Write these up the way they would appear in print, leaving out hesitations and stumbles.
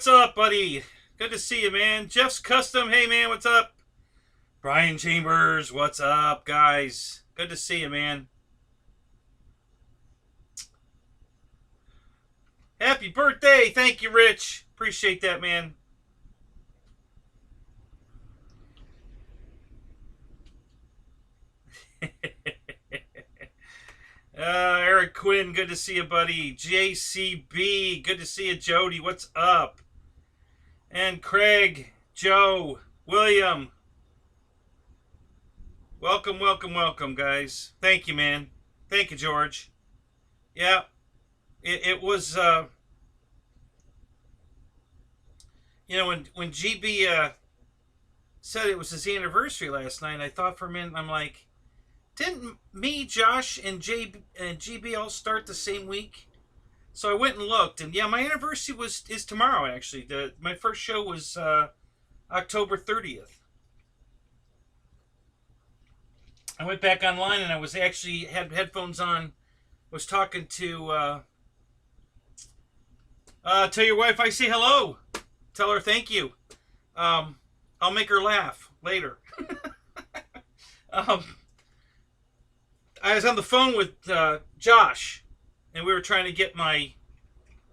what's up, buddy? Good to see you, man. Jeff's Custom, hey, man, what's up? Brian Chambers, what's up, guys? Good to see you, man. Happy birthday. Thank you, Rich. Appreciate that, man. Eric Quinn, good to see you, buddy. JCB, good to see you. Jody, what's up? And Craig, Joe, William. Welcome, welcome, welcome, guys. Thank you, man. Thank you, George. Yeah, it was, you know, when GB said it was his anniversary last night, I thought for a minute, I'm like, didn't me, Josh, and GB all start the same week? So I went and looked, and yeah, my anniversary is tomorrow, actually. My first show was October 30th. I went back online, and I was actually had headphones on. Was talking to tell your wife I say hello. Tell her thank you. I'll make her laugh later. I was on the phone with Josh, and we were trying to get my,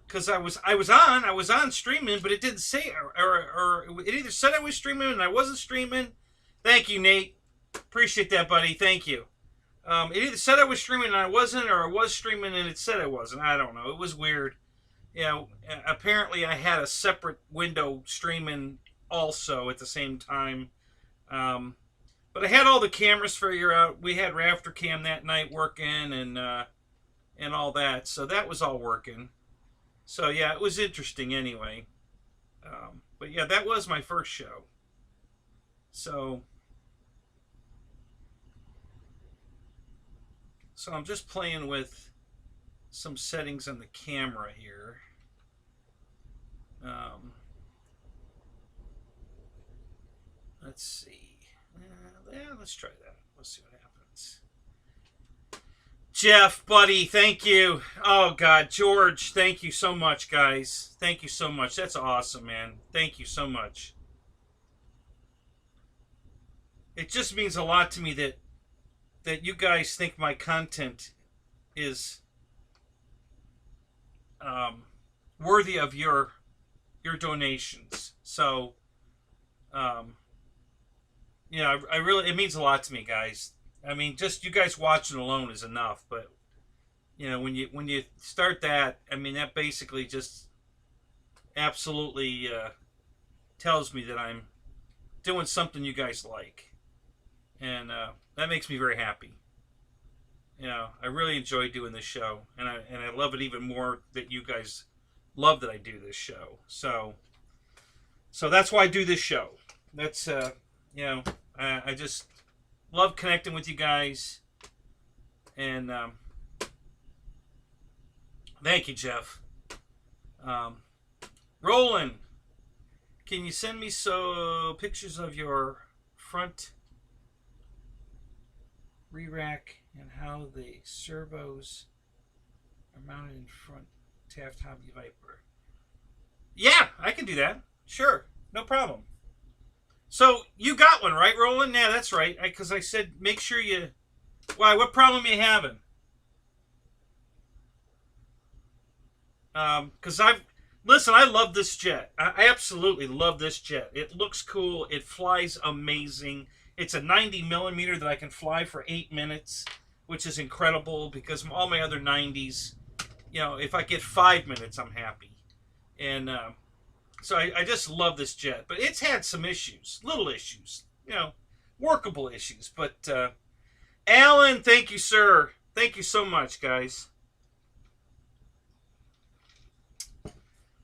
because I was on streaming, but it didn't say, or it either said I was streaming and I wasn't streaming. Thank you, Nate. Appreciate that, buddy. Thank you. It either said I was streaming and I wasn't, or I was streaming and it said I wasn't. I don't know. It was weird. You know, apparently I had a separate window streaming also at the same time. But I had all the cameras figured out. We had Rafter Cam that night working and all that. So that was all working. So yeah, it was interesting anyway. But yeah, that was my first show. So I'm just playing with some settings on the camera here. Let's see. Yeah, let's try that. Let's see what happens. Jeff, buddy, thank you. Oh, God. George, thank you so much, guys. Thank you so much. That's awesome, man. Thank you so much. It just means a lot to me that you guys think my content is worthy of your donations. So, you know, I really, it means a lot to me, guys. I mean, just you guys watching alone is enough. But you know, when you start that, I mean, that basically just absolutely tells me that I'm doing something you guys like, and that makes me very happy. You know, I really enjoy doing this show, and I love it even more that you guys love that I do this show. So that's why I do this show. That's you know, I just love connecting with you guys, and thank you, Jeff. Roland, can you send me pictures of your front re-rack and how the servos are mounted in front Taft Hobby Viper? Yeah, I can do that. Sure, no problem. So you got one, right, Roland? Yeah, that's right. Because I said make sure you. Why? What problem are you having? Because listen. I love this jet. I absolutely love this jet. It looks cool. It flies amazing. It's a 90 millimeter that I can fly for 8 minutes, which is incredible because all my other 90s, you know, if I get 5 minutes, I'm happy. And so I just love this jet. But it's had some issues, little issues, you know, workable issues. But Alan, thank you, sir. Thank you so much, guys.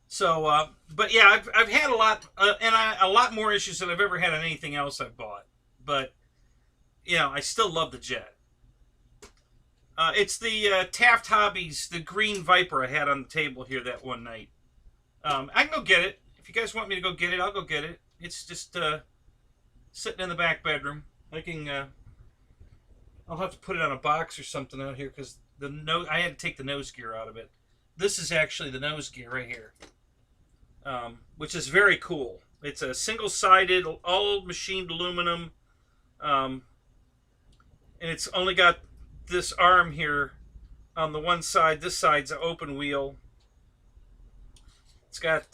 So, but yeah, I've had a lot, a lot more issues than I've ever had on anything else I've bought. But, you know, I still love the jet. It's the Taft Hobbies, the green Viper I had on the table here that one night. I can go get it. If you guys want me to go get it, I'll go get it. It's just sitting in the back bedroom. I can, I'll have to put it on a box or something out here because I had to take the nose gear out of it. This is actually the nose gear right here. which is very cool. It's a single-sided, all machined aluminum, and it's only got this arm here on the one side. This side's an open wheel. It's got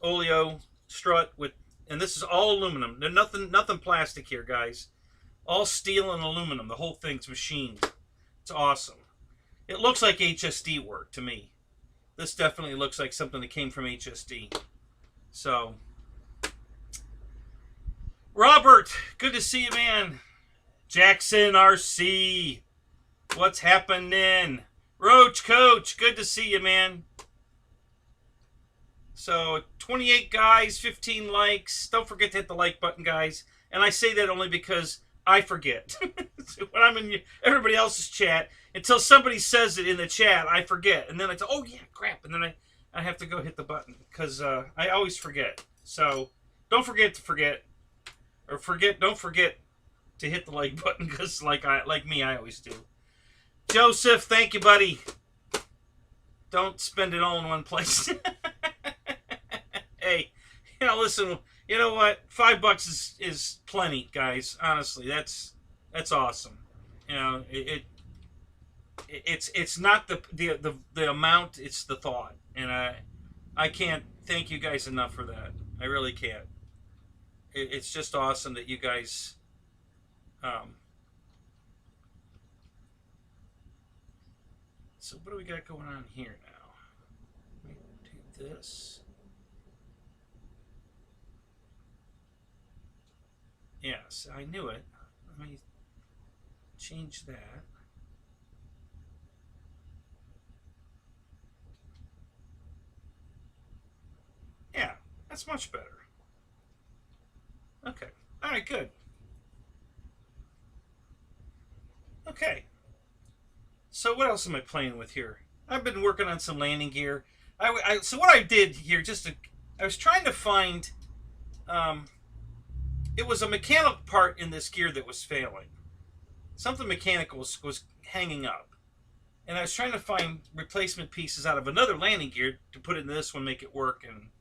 oleo strut with, and this is all aluminum. There's nothing plastic here, guys. All steel and aluminum. The whole thing's machined. It's awesome. It looks like HSD work to me. This definitely looks like something that came from HSD. So, Robert, good to see you, man. Jackson RC, what's happening? Roach Coach, good to see you, man. So, 28 guys, 15 likes. Don't forget to hit the like button, guys. And I say that only because I forget. When I'm in everybody else's chat, until somebody says it in the chat, I forget. And then it's, oh yeah, crap. And then I have to go hit the button because I always forget. So don't forget to forget. Or don't forget to hit the like button because like me, I always do. Joseph, thank you, buddy. Don't spend it all in one place. Hey, listen, you know what? $5 is plenty, guys. Honestly, that's awesome. It's not the amount, it's the thought, and I can't thank you guys enough for that. I really can't. It's just awesome that you guys. So what do we got going on here now? Let me do this. Yes, I knew it. Let me change that. Yeah, that's much better. Okay. All right, good. Okay. So what else am I playing with here? I've been working on some landing gear. So what I did here, I was trying to find, it was a mechanical part in this gear that was failing. Something mechanical was hanging up. And I was trying to find replacement pieces out of another landing gear to put in this one, make it work, and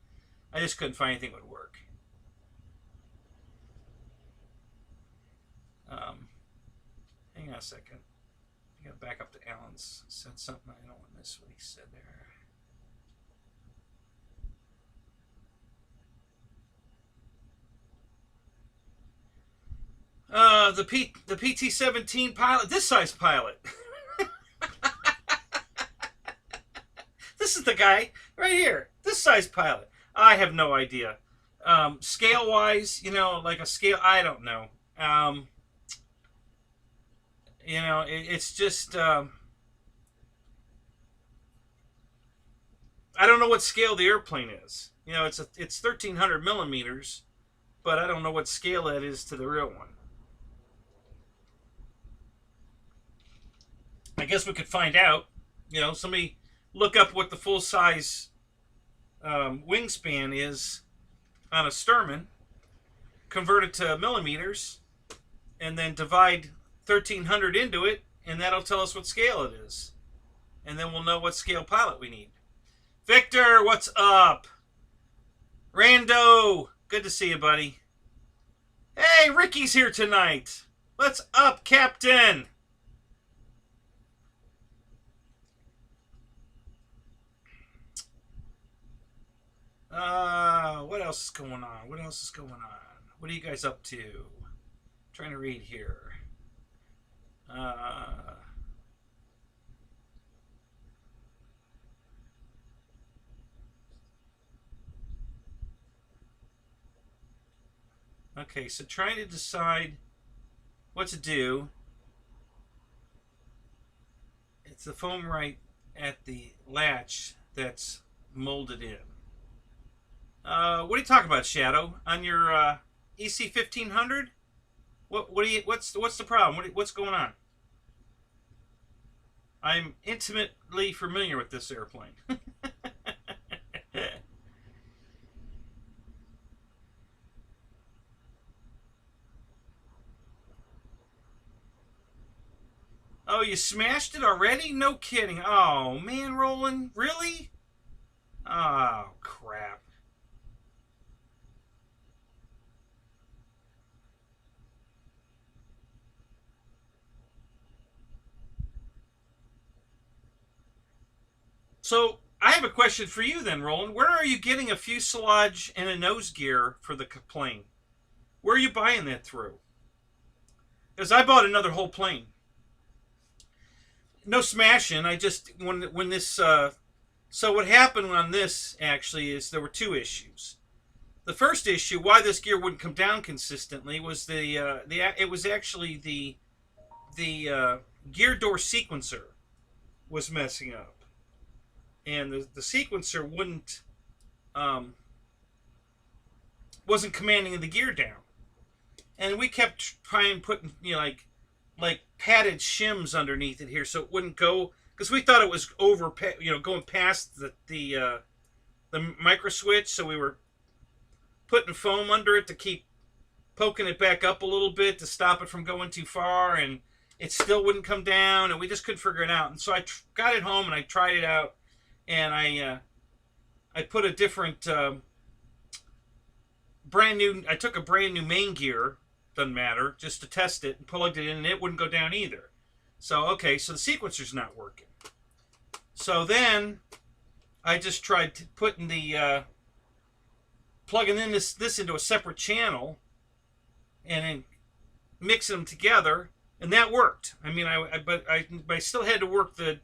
I just couldn't find anything that would work. Hang on a second. I gotta back up to Alan's. Said something. I don't want to miss what he said there. The PT-17 pilot, this size pilot. This is the guy right here. This size pilot. I have no idea. Scale wise, like a scale, I don't know. It's just, I don't know what scale the airplane is. It's 1,300 millimeters, but I don't know what scale that is to the real one. I guess we could find out. Somebody look up what the full size wingspan is on a Sturman, convert it to millimeters, and then divide 1,300 into it, and that'll tell us what scale it is. And then we'll know what scale pilot we need. Victor, what's up? Rando, good to see you, buddy. Hey, Ricky's here tonight. What's up, Captain? What else is going on? What else is going on? What are you guys up to? I'm trying to read here. Okay, so trying to decide what to do. It's the foam right at the latch that's molded in. What are you talking about, Shadow? On your EC 1500? What's the problem? What's going on? I'm intimately familiar with this airplane. Oh, you smashed it already? No kidding. Oh, man, Roland. Really? Oh, crap. So I have a question for you then, Roland. Where are you getting a fuselage and a nose gear for the plane? Where are you buying that through? Because I bought another whole plane. No smashing. I just when this. So what happened on this actually is there were two issues. The first issue, why this gear wouldn't come down consistently, was it was actually the gear door sequencer was messing up, and the sequencer wasn't commanding the gear down, and we kept trying putting like padded shims underneath it here so it wouldn't go, because we thought it was going past the micro switch, so we were putting foam under it to keep poking it back up a little bit to stop it from going too far, and it still wouldn't come down, and we just couldn't figure it out. And so I got it home and I tried it out, and I put a different I took a brand new main gear, doesn't matter, just to test it, and plugged it in, and it wouldn't go down either. So okay, so the sequencer's not working. So then I just tried putting the plugging in this into a separate channel and then mixing them together, and that worked. I mean, but I still had to work the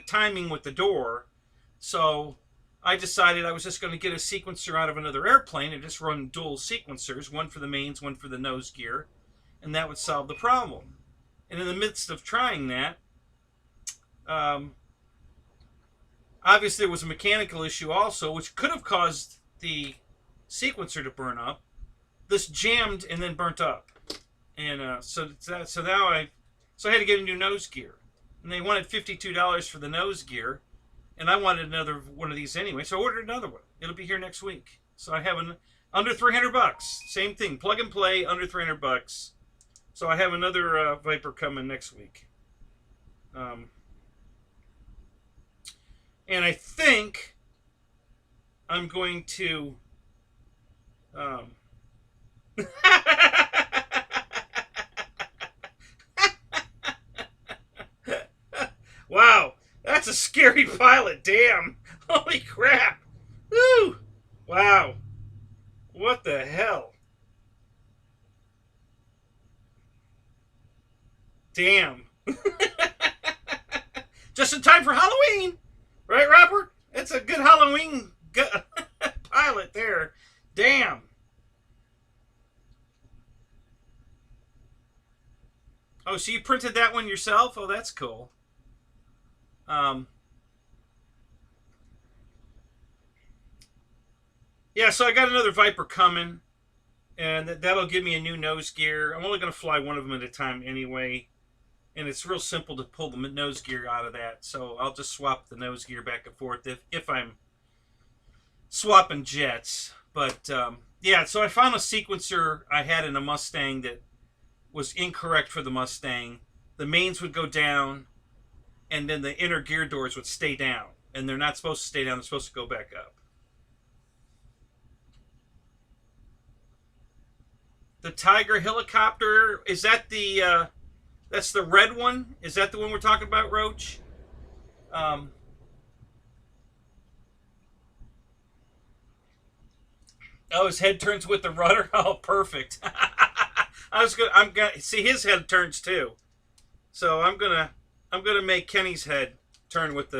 timing with the door. So I decided I was just going to get a sequencer out of another airplane and just run dual sequencers, one for the mains, one for the nose gear, and that would solve the problem. And in the midst of trying that, obviously there was a mechanical issue also, which could have caused the sequencer to burn up. This jammed and then burnt up, and so now I had to get a new nose gear, and they wanted $52 for the nose gear, and I wanted another one of these anyway, so I ordered another one. It'll be here next week. So I have under $300. Same thing, plug and play, under $300. So I have another Viper coming next week, and I think I'm going to. Wow, that's a scary pilot. Damn. Holy crap. Woo. Wow. What the hell? Damn. Just in time for Halloween. Right, Robert? It's a good Halloween pilot there. Damn. Oh, so you printed that one yourself? Oh, that's cool. Yeah, so I got another Viper coming, and that'll give me a new nose gear. I'm only going to fly one of them at a time anyway, and it's real simple to pull the nose gear out of that, so I'll just swap the nose gear back and forth if I'm swapping jets. But yeah, so I found a sequencer I had in a Mustang that was incorrect for the Mustang. The mains would go down, and then the inner gear doors would stay down, and they're not supposed to stay down, they're supposed to go back up. The Tiger helicopter, is that that's the red one? Is that the one we're talking about, Roach? Oh, his head turns with the rudder? Oh, perfect. I'm gonna see his head turns too. So I'm gonna make Kenny's head turn with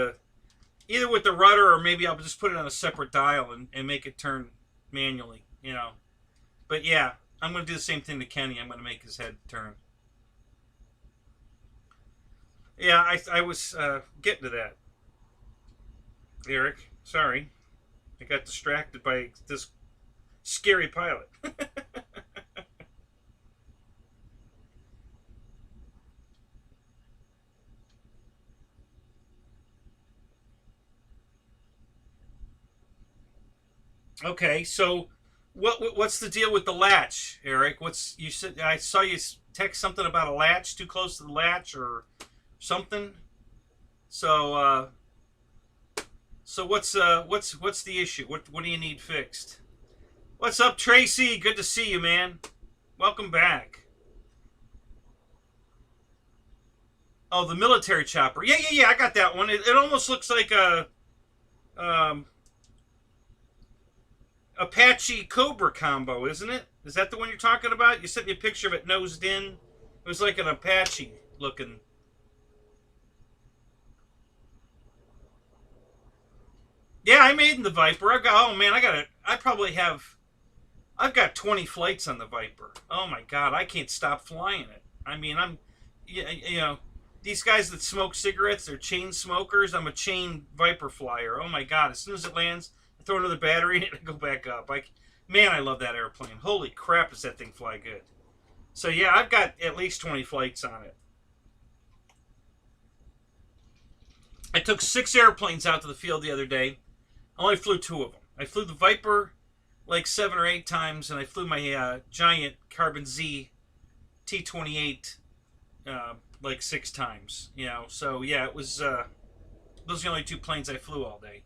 either with the rudder, or maybe I'll just put it on a separate dial and make it turn manually, you know. But yeah, I'm going to do the same thing to Kenny. I'm going to make his head turn. Yeah, I was getting to that, Eric. Sorry. I got distracted by this scary pilot. Okay, so what's the deal with the latch, Eric? You said, I saw you text something about a latch too close to the latch or something. So what's the issue? What do you need fixed? What's up, Tracy? Good to see you, man. Welcome back. Oh, the military chopper. Yeah. I got that one. It almost looks like a Apache Cobra combo, isn't it? Is that the one you're talking about? You sent me a picture of it nosed in. It was like an Apache looking. Yeah, I made in the Viper. I've got, oh man, I've got 20 flights on the Viper. Oh my God, I can't stop flying it. I mean, you know, these guys that smoke cigarettes, they're chain smokers. I'm a chain Viper flyer. Oh my God, as soon as it lands, I throw another battery in it and go back up. Man, I love that airplane. Holy crap, does that thing fly good. So yeah, I've got at least 20 flights on it. I took 6 airplanes out to the field the other day. I only flew 2 of them. I flew the Viper like 7 or 8 times, and I flew my giant Carbon Z T-28 like 6 times. You know, so yeah, it was those are the only 2 planes I flew all day.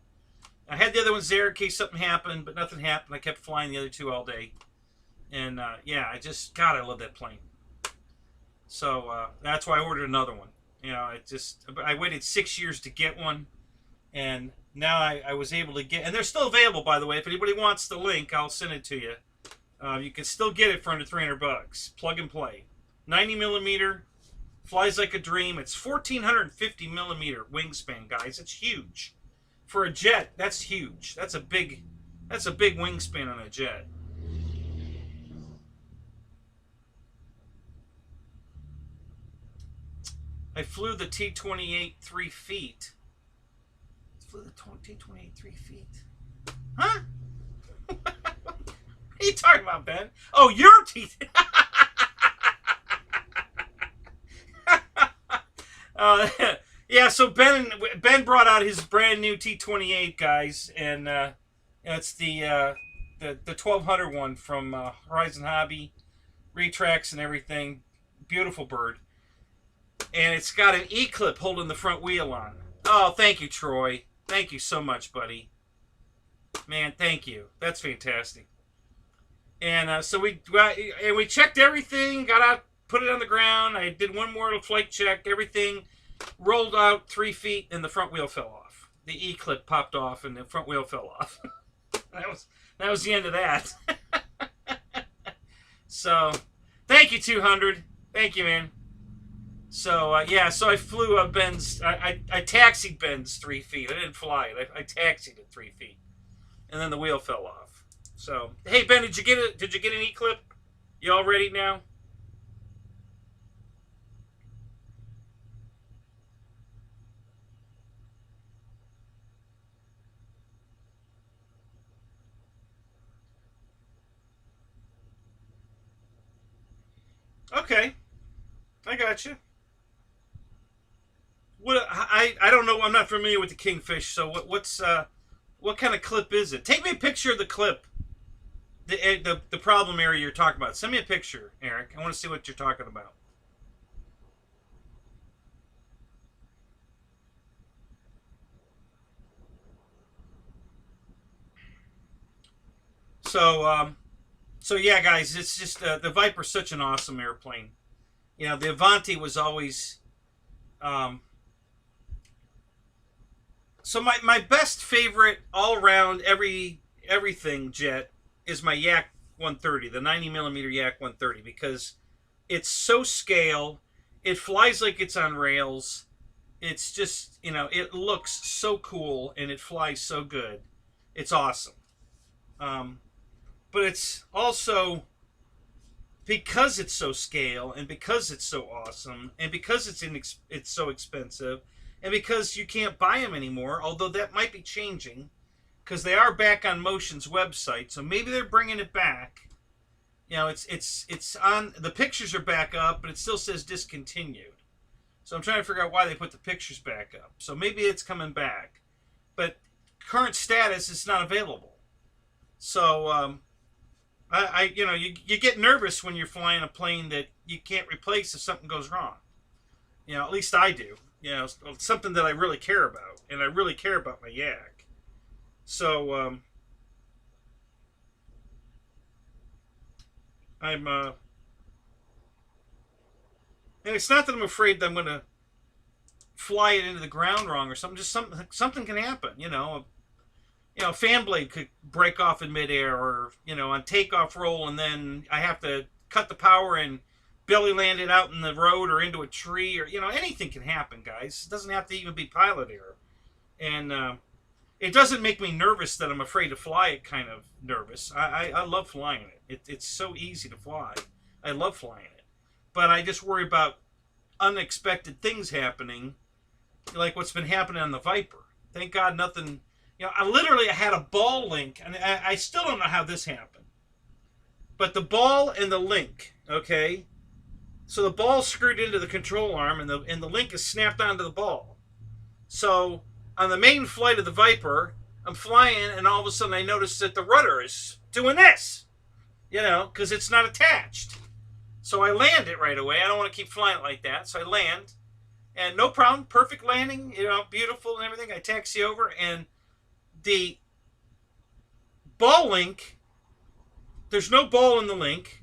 I had the other ones there in case something happened, but nothing happened. I kept flying the other 2 all day, and yeah, God, I love that plane. So that's why I ordered another one. You know, I waited 6 years to get one, and now I was able to get, and they're still available, by the way. If anybody wants the link, I'll send it to you. You can still get it for under $300. Plug and play. 90 millimeter, flies like a dream. It's 1,450 millimeter wingspan, guys. It's huge for a jet. That's huge. That's a big wingspan on a jet. I flew the T-28 3 feet. Flew the T-28 3 feet. Huh? What are you talking about, Ben? Oh, your T. Yeah, so Ben brought out his brand new T-28, guys, and it's the 1200 one from Horizon Hobby, retracts and everything. Beautiful bird. And it's got an E-clip holding the front wheel on. Oh, thank you, Troy. Thank you so much, buddy. Man, thank you. That's fantastic. And so we checked everything, got out, put it on the ground. I did one more little flight check. Everything rolled out 3 feet, and the front wheel fell off. The E-clip popped off, and the front wheel fell off. that was the end of that. So, thank you, 200. Thank you, man. So, yeah, so I flew Ben's, I taxied Ben's 3 feet. I didn't fly it. I taxied it 3 feet. And then the wheel fell off. So, hey, Ben, did you get it? Did you get an E-clip? You all ready now? Okay. I got you. I don't know. I'm not familiar with the Kingfish. So what kind of clip is it? Take me a picture of the clip. The problem area you're talking about. Send me a picture, Eric. I want to see what you're talking about. So yeah, guys, it's just the Viper's such an awesome airplane. You know, the Avanti was always. So my best favorite all around everything jet is my Yak 130, the 90 millimeter Yak 130, because it's so scale. It flies like it's on rails. It's just, you know, it looks so cool and it flies so good. It's awesome. But it's also, because it's so scale and because it's so awesome and because it's so expensive and because you can't buy them anymore, although that might be changing because they are back on Motion's website, so maybe they're bringing it back. You know, it's on, the pictures are back up, but it still says discontinued. So I'm trying to figure out why they put the pictures back up. So maybe it's coming back, but current status is not available. So you know, you get nervous when you're flying a plane that you can't replace if something goes wrong. You know, at least I do. You know, it's something that I really care about, and I really care about my Yak. So I'm and it's not that I'm afraid that I'm going to fly it into the ground wrong or something. Just something can happen. You know, you know, fan blade could break off in midair, or you know, on takeoff roll, and then I have to cut the power and belly land it out in the road or into a tree, or you know, anything can happen, guys. It doesn't have to even be pilot error, and it doesn't make me nervous that I'm afraid to fly it. Kind of nervous. I love flying it. It's so easy to fly. I love flying it, but I just worry about unexpected things happening, like what's been happening on the Viper. Thank God nothing. You know, I had a ball link, and I still don't know how this happened. But the ball and the link, okay? So the ball's screwed into the control arm, and the link is snapped onto the ball. So on the main flight of the Viper, I'm flying, and all of a sudden I notice that the rudder is doing this, you know, because it's not attached. So I land it right away. I don't want to keep flying it like that. So I land, and no problem, perfect landing, you know, beautiful and everything. I taxi over, and the ball link, there's no ball in the link.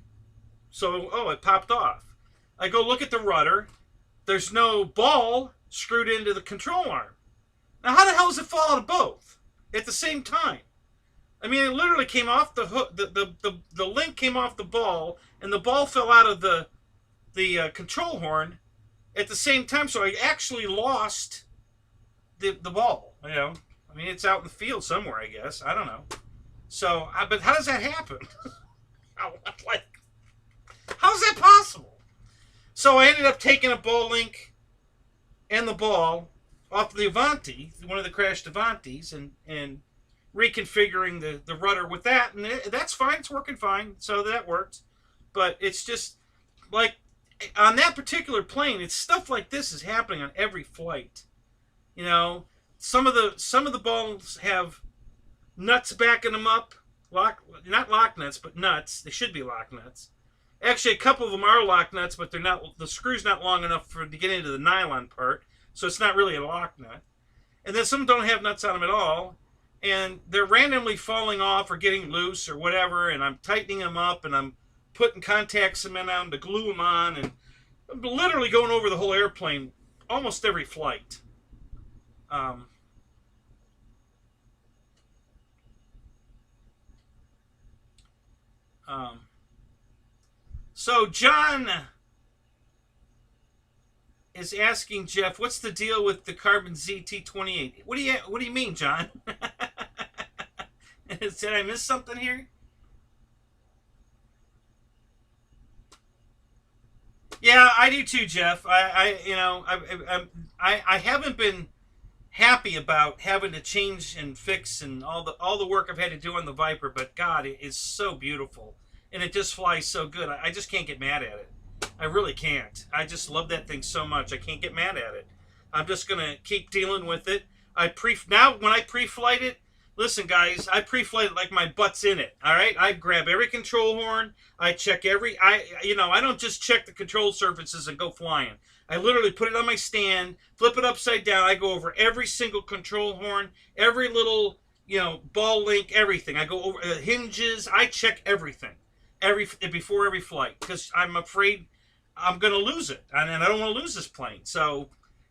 So, oh, it popped off. I go look at the rudder. There's no ball screwed into the control arm. Now, how the hell does it fall out of both at the same time? I mean, it literally came off the hook. The link came off the ball, and the ball fell out of the control horn at the same time. So I actually lost the ball. You know, I mean, it's out in the field somewhere, I guess. I don't know. So, but how does that happen? Like, how's that possible? So I ended up taking a ball link and the ball off the Avanti, one of the crashed Avantis, and reconfiguring the rudder with that, and that's fine. It's working fine, so that worked. But it's just like on that particular plane, it's stuff like this is happening on every flight. You know, some of the balls have nuts backing them up, not lock nuts, but nuts. They should be lock nuts. Actually, a couple of them are lock nuts, but they're not. The screw's not long enough to get into the nylon part, so it's not really a lock nut. And then some don't have nuts on them at all, and they're randomly falling off or getting loose or whatever. And I'm tightening them up, and I'm putting contact cement on to glue them on, and I'm literally going over the whole airplane almost every flight. So John is asking Jeff, what's the deal with the Carbon ZT28? What do you mean, John? Did I miss something here? Yeah, I do too, Jeff. I haven't been happy about having to change and fix and all the work I've had to do on the Viper, but God, it is so beautiful. And it just flies so good. I just can't get mad at it. I really can't. I just love that thing so much. I can't get mad at it. I'm just going to keep dealing with it. Now, when I pre-flight it, listen, guys, I pre-flight it like my butt's in it, all right? I grab every control horn. I check I don't just check the control surfaces and go flying. I literally put it on my stand, flip it upside down. I go over every single control horn, every little, ball link, everything. I go over the hinges. I check everything. Before every flight, because I'm afraid I'm going to lose it, and I don't want to lose this plane. So,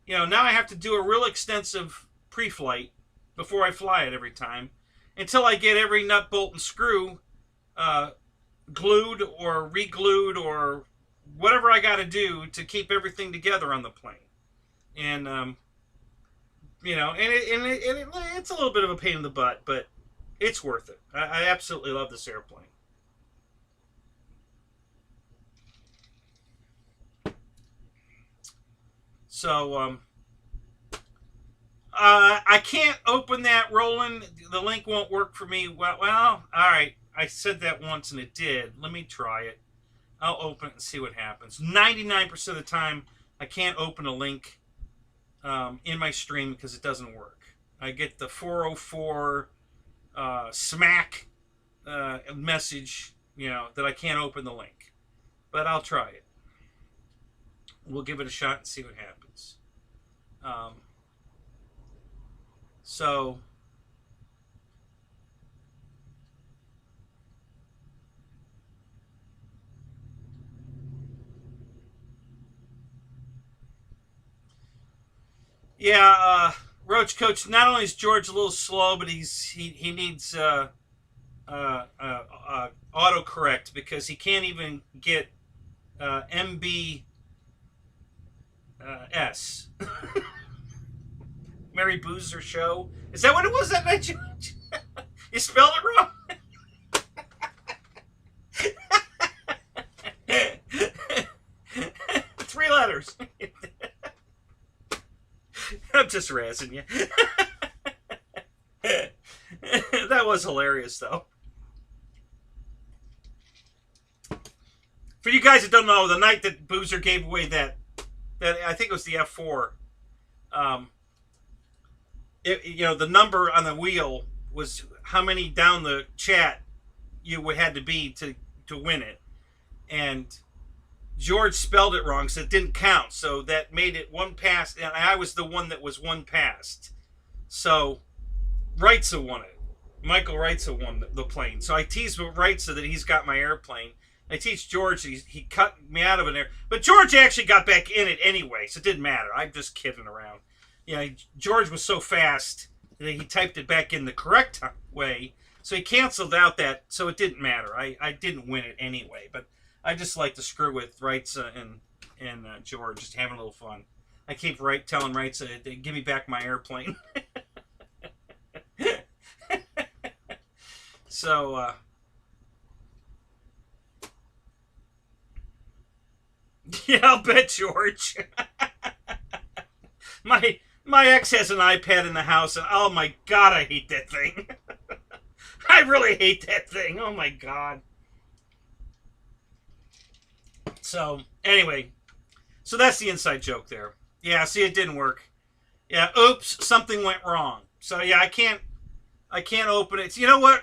now I have to do a real extensive pre-flight before I fly it every time, until I get every nut, bolt, and screw glued or re-glued or whatever I got to do to keep everything together on the plane. And it's a little bit of a pain in the butt, but it's worth it. I absolutely love this airplane. So, I can't open that, Roland. The link won't work for me. Well, all right. I said that once and it did. Let me try it. I'll open it and see what happens. 99% of the time, I can't open a link in my stream because it doesn't work. I get the 404 smack message, that I can't open the link. But I'll try it. We'll give it a shot and see what happens. So yeah, Roach Coach, not only is George a little slow, but he needs autocorrect because he can't even get MBS. Mary Boozer Show. Is that what it was that night? You spelled it wrong. 3 letters. I'm just razzing you. That was hilarious, though. For you guys that don't know, the night that Boozer gave away that I think it was the F4. The number on the wheel was how many down the chat you would had to be to win it, and George spelled it wrong, so it didn't count. So that made it 1 past, and I was the one that was 1 past. So Wrightsa won it. Michael Wrightsa won the plane. So I teased with Wrightsa that he's got my airplane. I teach George he cut me out of an air, but George actually got back in it anyway, so it didn't matter. I'm just kidding around. George was so fast that he typed it back in the correct way, so he canceled out that, so it didn't matter. I didn't win it anyway, but I just like to screw with Wrightsa and George, just having a little fun. I keep telling Wrightsa to give me back my airplane. So, yeah, I'll bet, George. My ex has an iPad in the house, and oh my God, I hate that thing. I really hate that thing. Oh my God. So, anyway. So that's the inside joke there. Yeah, see, it didn't work. Yeah, oops, something went wrong. So, yeah, I can't open it. So, you know what?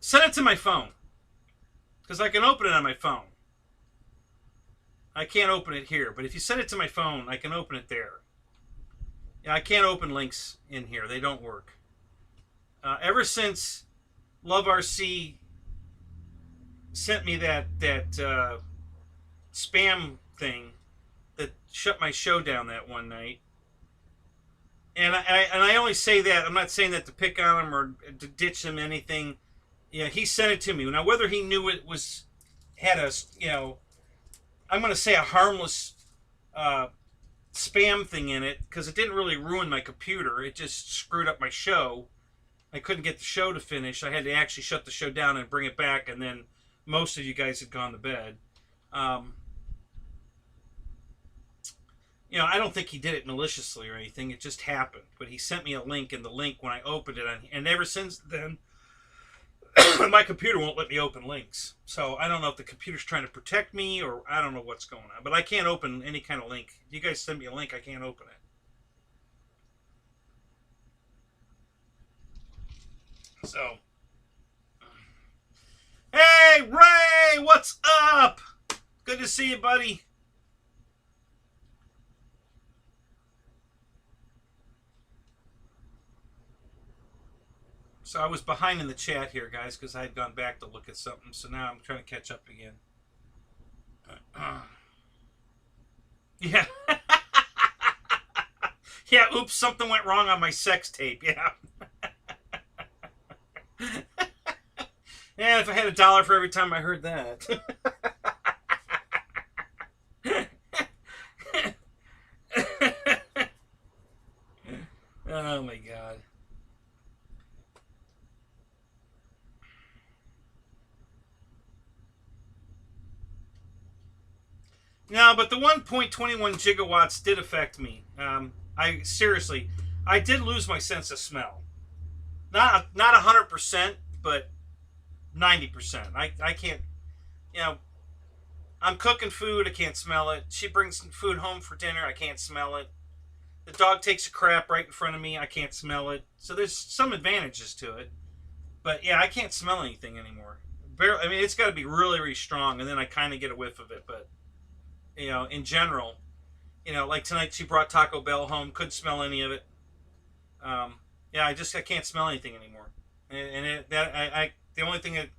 Send it to my phone. Because I can open it on my phone. I can't open it here. But if you send it to my phone, I can open it there. Yeah, I can't open links in here. They don't work. Ever since Love RC sent me that spam thing that shut my show down that one night. And I only say that, I'm not saying that to pick on him or to ditch him, anything. He sent it to me. Now, whether he knew it had a, I'm going to say a harmless spam thing in it, because it didn't really ruin my computer. It just screwed up my show. I couldn't get the show to finish. I had to actually shut the show down and bring it back, and then most of you guys had gone to bed. I don't think he did it maliciously or anything. It just happened. But he sent me a link, and the link, when I opened it, and ever since then, my computer won't let me open links. So I don't know if the computer's trying to protect me, or I don't know what's going on. But I can't open any kind of link. If you guys send me a link, I can't open it. So, hey, Ray, what's up? Good to see you, buddy. So I was behind in the chat here, guys, because I had gone back to look at something. So now I'm trying to catch up again. Yeah. Yeah, oops, something went wrong on my sex tape. Yeah. Yeah, if I had $1 for every time I heard that. Oh my God. No, but the 1.21 gigawatts did affect me. I did lose my sense of smell. Not 100%, but 90%. I can't, I'm cooking food, I can't smell it. She brings food home for dinner, I can't smell it. The dog takes a crap right in front of me, I can't smell it. So there's some advantages to it. But yeah, I can't smell anything anymore. Barely, I mean, it's got to be really, really strong, and then I kind of get a whiff of it. But, in general, like tonight she brought Taco Bell home, couldn't smell any of it. Yeah, I can't smell anything anymore. And the only thing that,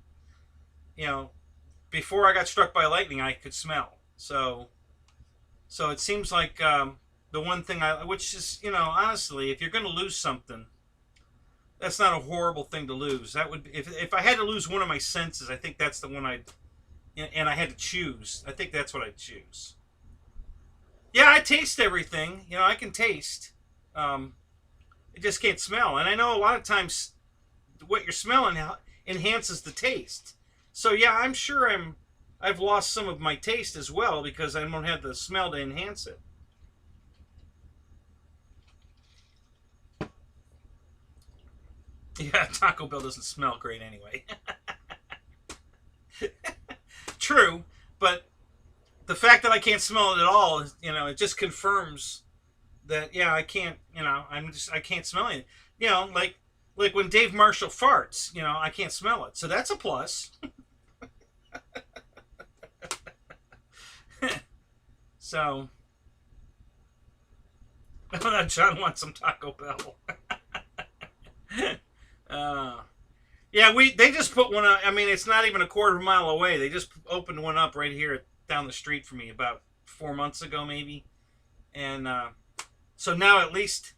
before I got struck by lightning, I could smell. So, So it seems like the one thing which is, honestly, if you're going to lose something, that's not a horrible thing to lose. That would, if I had to lose one of my senses, I think that's the one and I had to choose. I think that's what I'd choose. Yeah, I taste everything. I can taste. I just can't smell. And I know a lot of times what you're smelling enhances the taste. So yeah, I'm sure I've lost some of my taste as well because I don't have the smell to enhance it. Yeah, Taco Bell doesn't smell great anyway. True, but the fact that I can't smell it at all, it just confirms that, yeah, I can't, I can't smell it. Like when Dave Marshall farts, I can't smell it. So that's a plus. So, John wants some Taco Bell. Yeah, they just put one up. I mean, it's not even a quarter of a mile away. They just opened one up right here down the street from me about 4 months ago, maybe. And so now, at least,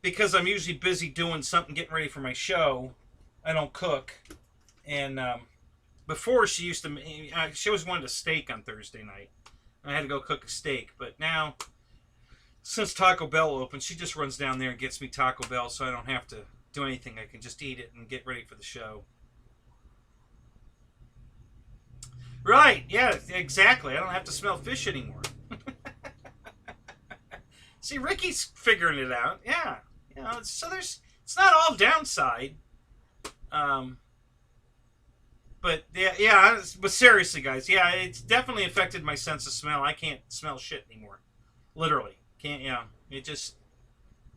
because I'm usually busy doing something, getting ready for my show, I don't cook. And before, she always wanted a steak on Thursday night. I had to go cook a steak. But now, since Taco Bell opened, she just runs down there and gets me Taco Bell, so I don't have to do anything. I can just eat it and get ready for the show. Right, yeah, exactly. I don't have to smell fish anymore. See, Ricky's figuring it out. Yeah, so it's not all downside. But but seriously, guys, yeah, it's definitely affected my sense of smell. I can't smell shit anymore. Literally, can't. Yeah, it just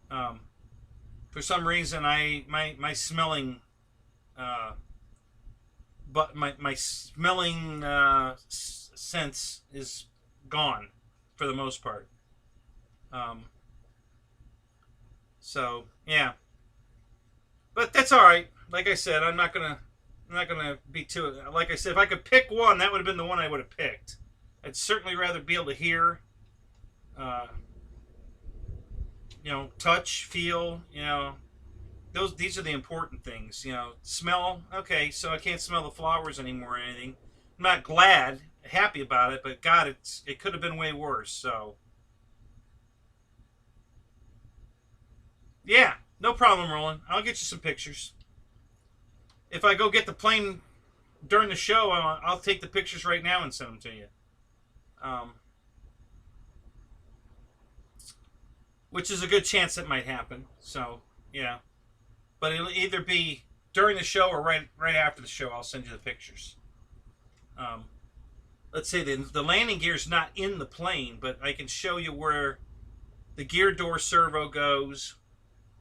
for some reason my smelling but my smelling sense is gone for the most part. So yeah, but that's all right. Like I said, I'm not gonna be too. Like I said, if I could pick one, that would have been the one I would have picked. I'd certainly rather be able to hear, touch, feel. These are the important things. Smell. Okay, so I can't smell the flowers anymore or anything. I'm not glad, happy about it, but God, it could have been way worse. So yeah, no problem, Roland. I'll get you some pictures. If I go get the plane during the show, I'll take the pictures right now and send them to you. Which is a good chance that might happen. So yeah, but it'll either be during the show or right after the show. I'll send you the pictures. Let's say the landing gear is not in the plane, but I can show you where the gear door servo goes.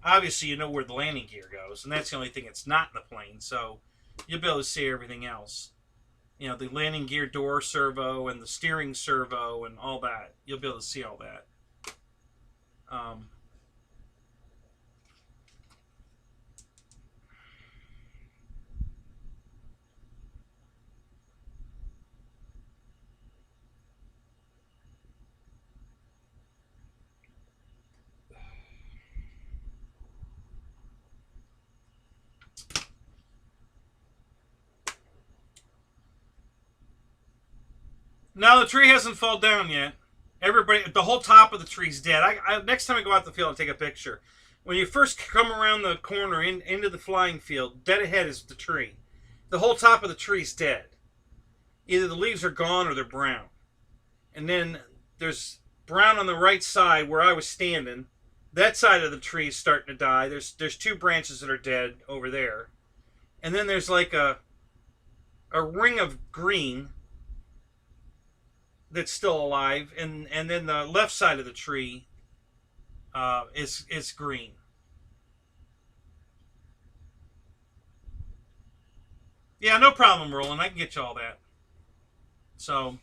Obviously, you know where the landing gear goes, and that's the only thing that's not in the plane, so you'll be able to see everything else. The landing gear door servo and the steering servo and all that. You'll be able to see all that. No, the tree hasn't fallen down yet. The whole top of the tree's dead. Next time I go out the field, I'll take a picture. When you first come around the corner into the flying field, dead ahead is the tree. The whole top of the tree's dead. Either the leaves are gone or they're brown. And then there's brown on the right side where I was standing. That side of the tree is starting to die. There's 2 branches that are dead over there. And then there's like a ring of green that's still alive, and then the left side of the tree is green. Yeah, no problem, Roland. I can get you all that. So,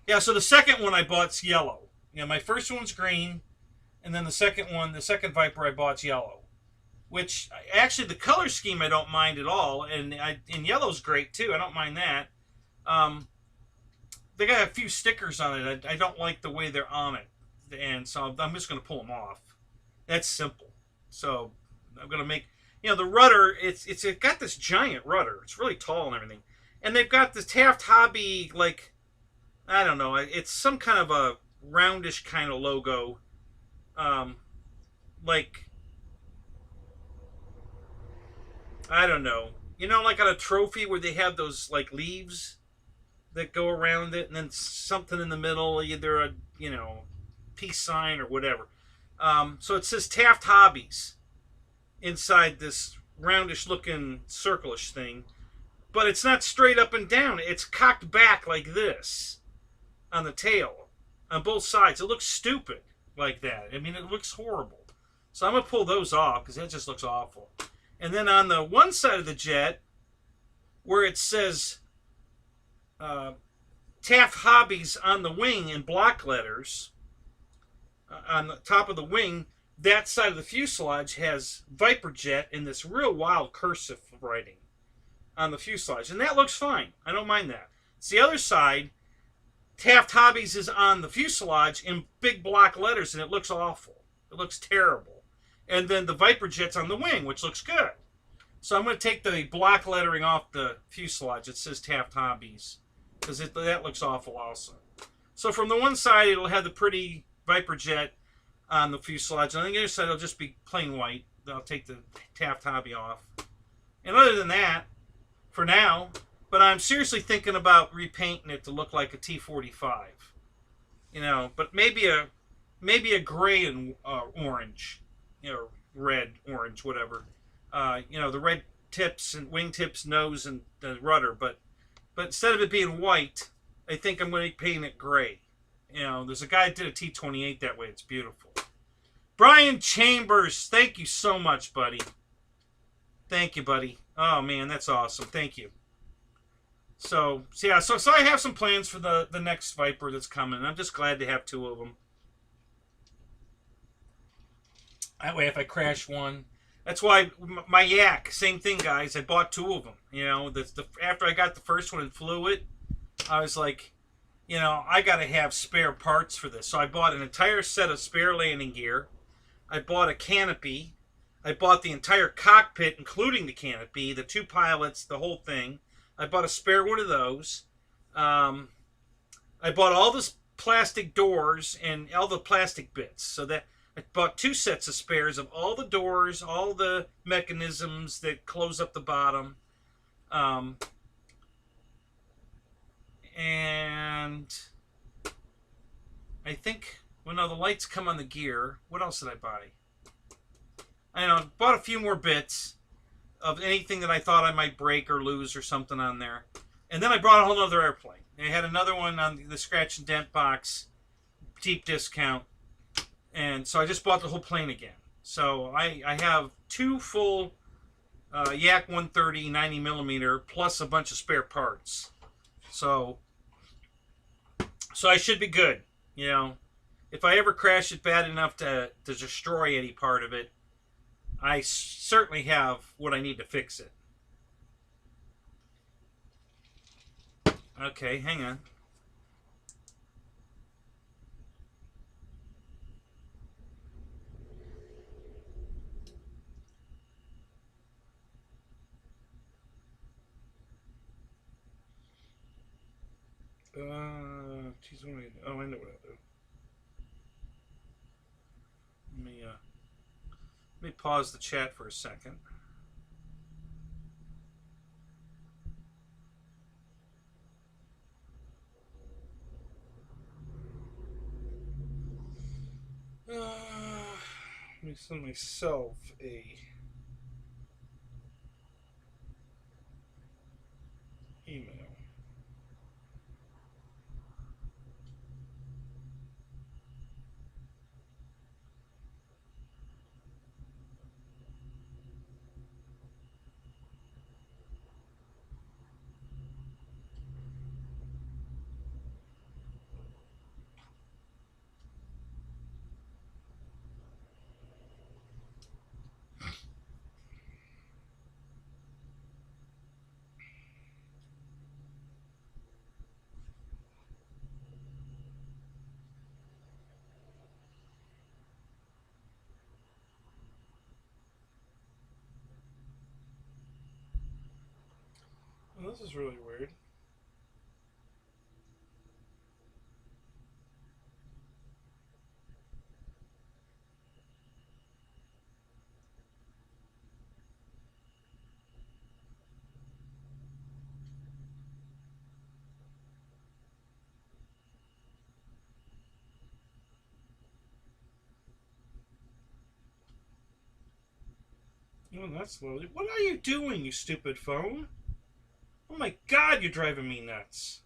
yeah, so the second one I bought's yellow. My first one's green, and then the second Viper I bought's yellow. Which, actually, the color scheme I don't mind at all, and yellow's great, too. I don't mind that. they got a few stickers on it. I don't like the way they're on it, and so I'm just going to pull them off. That's simple. So I'm going to make, the rudder. It's got this giant rudder. It's really tall and everything, and they've got this Taft Hobby, like, I don't know. It's some kind of a roundish kind of logo, like, I don't know. Like on a trophy where they have those like leaves that go around it, and then something in the middle, either a peace sign or whatever. So it says Taft Hobbies inside this roundish looking circlish thing, but it's not straight up and down. It's cocked back like this on the tail on both sides. It looks stupid like that. I mean, it looks horrible. So I'm gonna pull those off because that just looks awful. And then on the one side of the jet, where it says Taft Hobbies on the wing in block letters, on the top of the wing, that side of the fuselage has Viper Jet in this real wild cursive writing on the fuselage. And that looks fine. I don't mind that. It's the other side. Taft Hobbies is on the fuselage in big block letters, and it looks awful. It looks terrible. And then the Viper Jet's on the wing, which looks good. So I'm going to take the block lettering off the fuselage. It says Taft Hobbies, because that looks awful also. So from the one side, it'll have the pretty Viper Jet on the fuselage. And on the other side, it'll just be plain white. I'll take the Taft Hobby off. And other than that, for now, but I'm seriously thinking about repainting it to look like a T-45. But maybe a gray and orange, red, orange, whatever. The red tips and wing tips, nose, and the rudder. But instead of it being white, I think I'm going to paint it gray. There's a guy that did a T-28 that way. It's beautiful. Brian Chambers, thank you so much, buddy. Thank you, buddy. Oh, man, that's awesome. Thank you. So I have some plans for the next Viper that's coming. I'm just glad to have two of them. That way, if I crash one, that's why my Yak, same thing, guys. I bought two of them. After I got the first one and flew it, I was like, I got to have spare parts for this. So I bought an entire set of spare landing gear. I bought a canopy. I bought the entire cockpit, including the canopy, the two pilots, the whole thing. I bought a spare one of those. I bought all the plastic doors and all the plastic bits. So that I bought two sets of spares of all the doors, all the mechanisms that close up the bottom. And I think, the lights come on the gear. What else did I buy? I bought a few more bits of anything that I thought I might break or lose or something on there. And then I brought a whole other airplane. I had another one on the scratch and dent box, deep discount. And so I just bought the whole plane again. So I have two full Yak 130 90mm plus a bunch of spare parts. So I should be good. If I ever crash it bad enough to destroy any part of it, I certainly have what I need to fix it. Okay, hang on. Geez, what do I do? Oh, I know what I'll do. Let me pause the chat for a second. Let me send myself a email. this is really weird. Oh, that's slowly. What are you doing, you stupid phone? Oh my God, you're driving me nuts.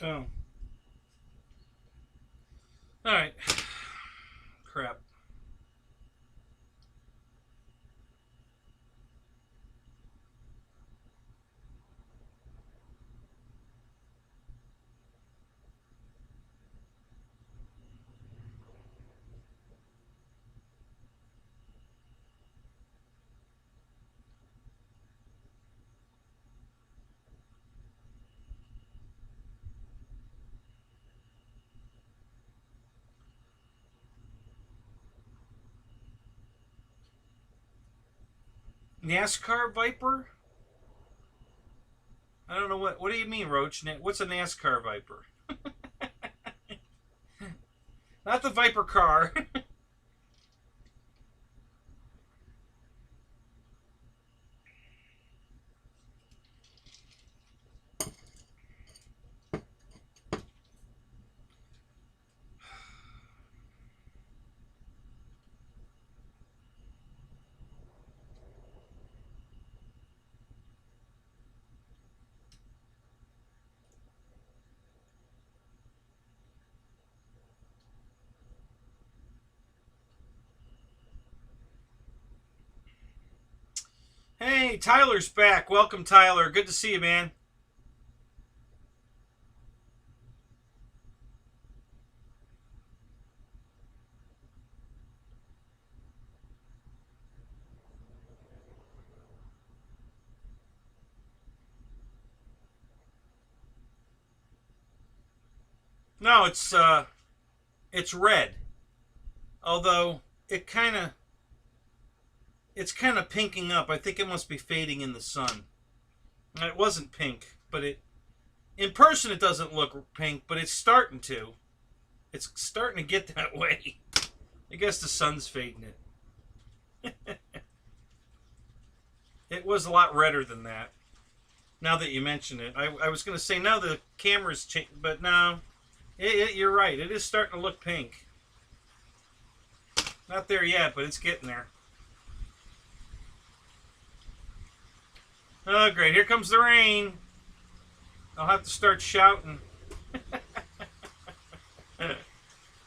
Oh. Alright. Crap. NASCAR Viper? I don't know what do you mean, Roach? What's a NASCAR Viper? Not the Viper car. Hey, Tyler's back. Welcome, Tyler. Good to see you, man. No, it's red. Although it's kind of pinking up. I think it must be fading in the sun. It wasn't pink, but in person it doesn't look pink, but it's starting to. It's starting to get that way. I guess the sun's fading it. It was a lot redder than that. Now that you mention it, I was going to say now the camera's changed, but no, you're right. It is starting to look pink. Not there yet, but it's getting there. Oh, great. Here comes the rain. I'll have to start shouting. The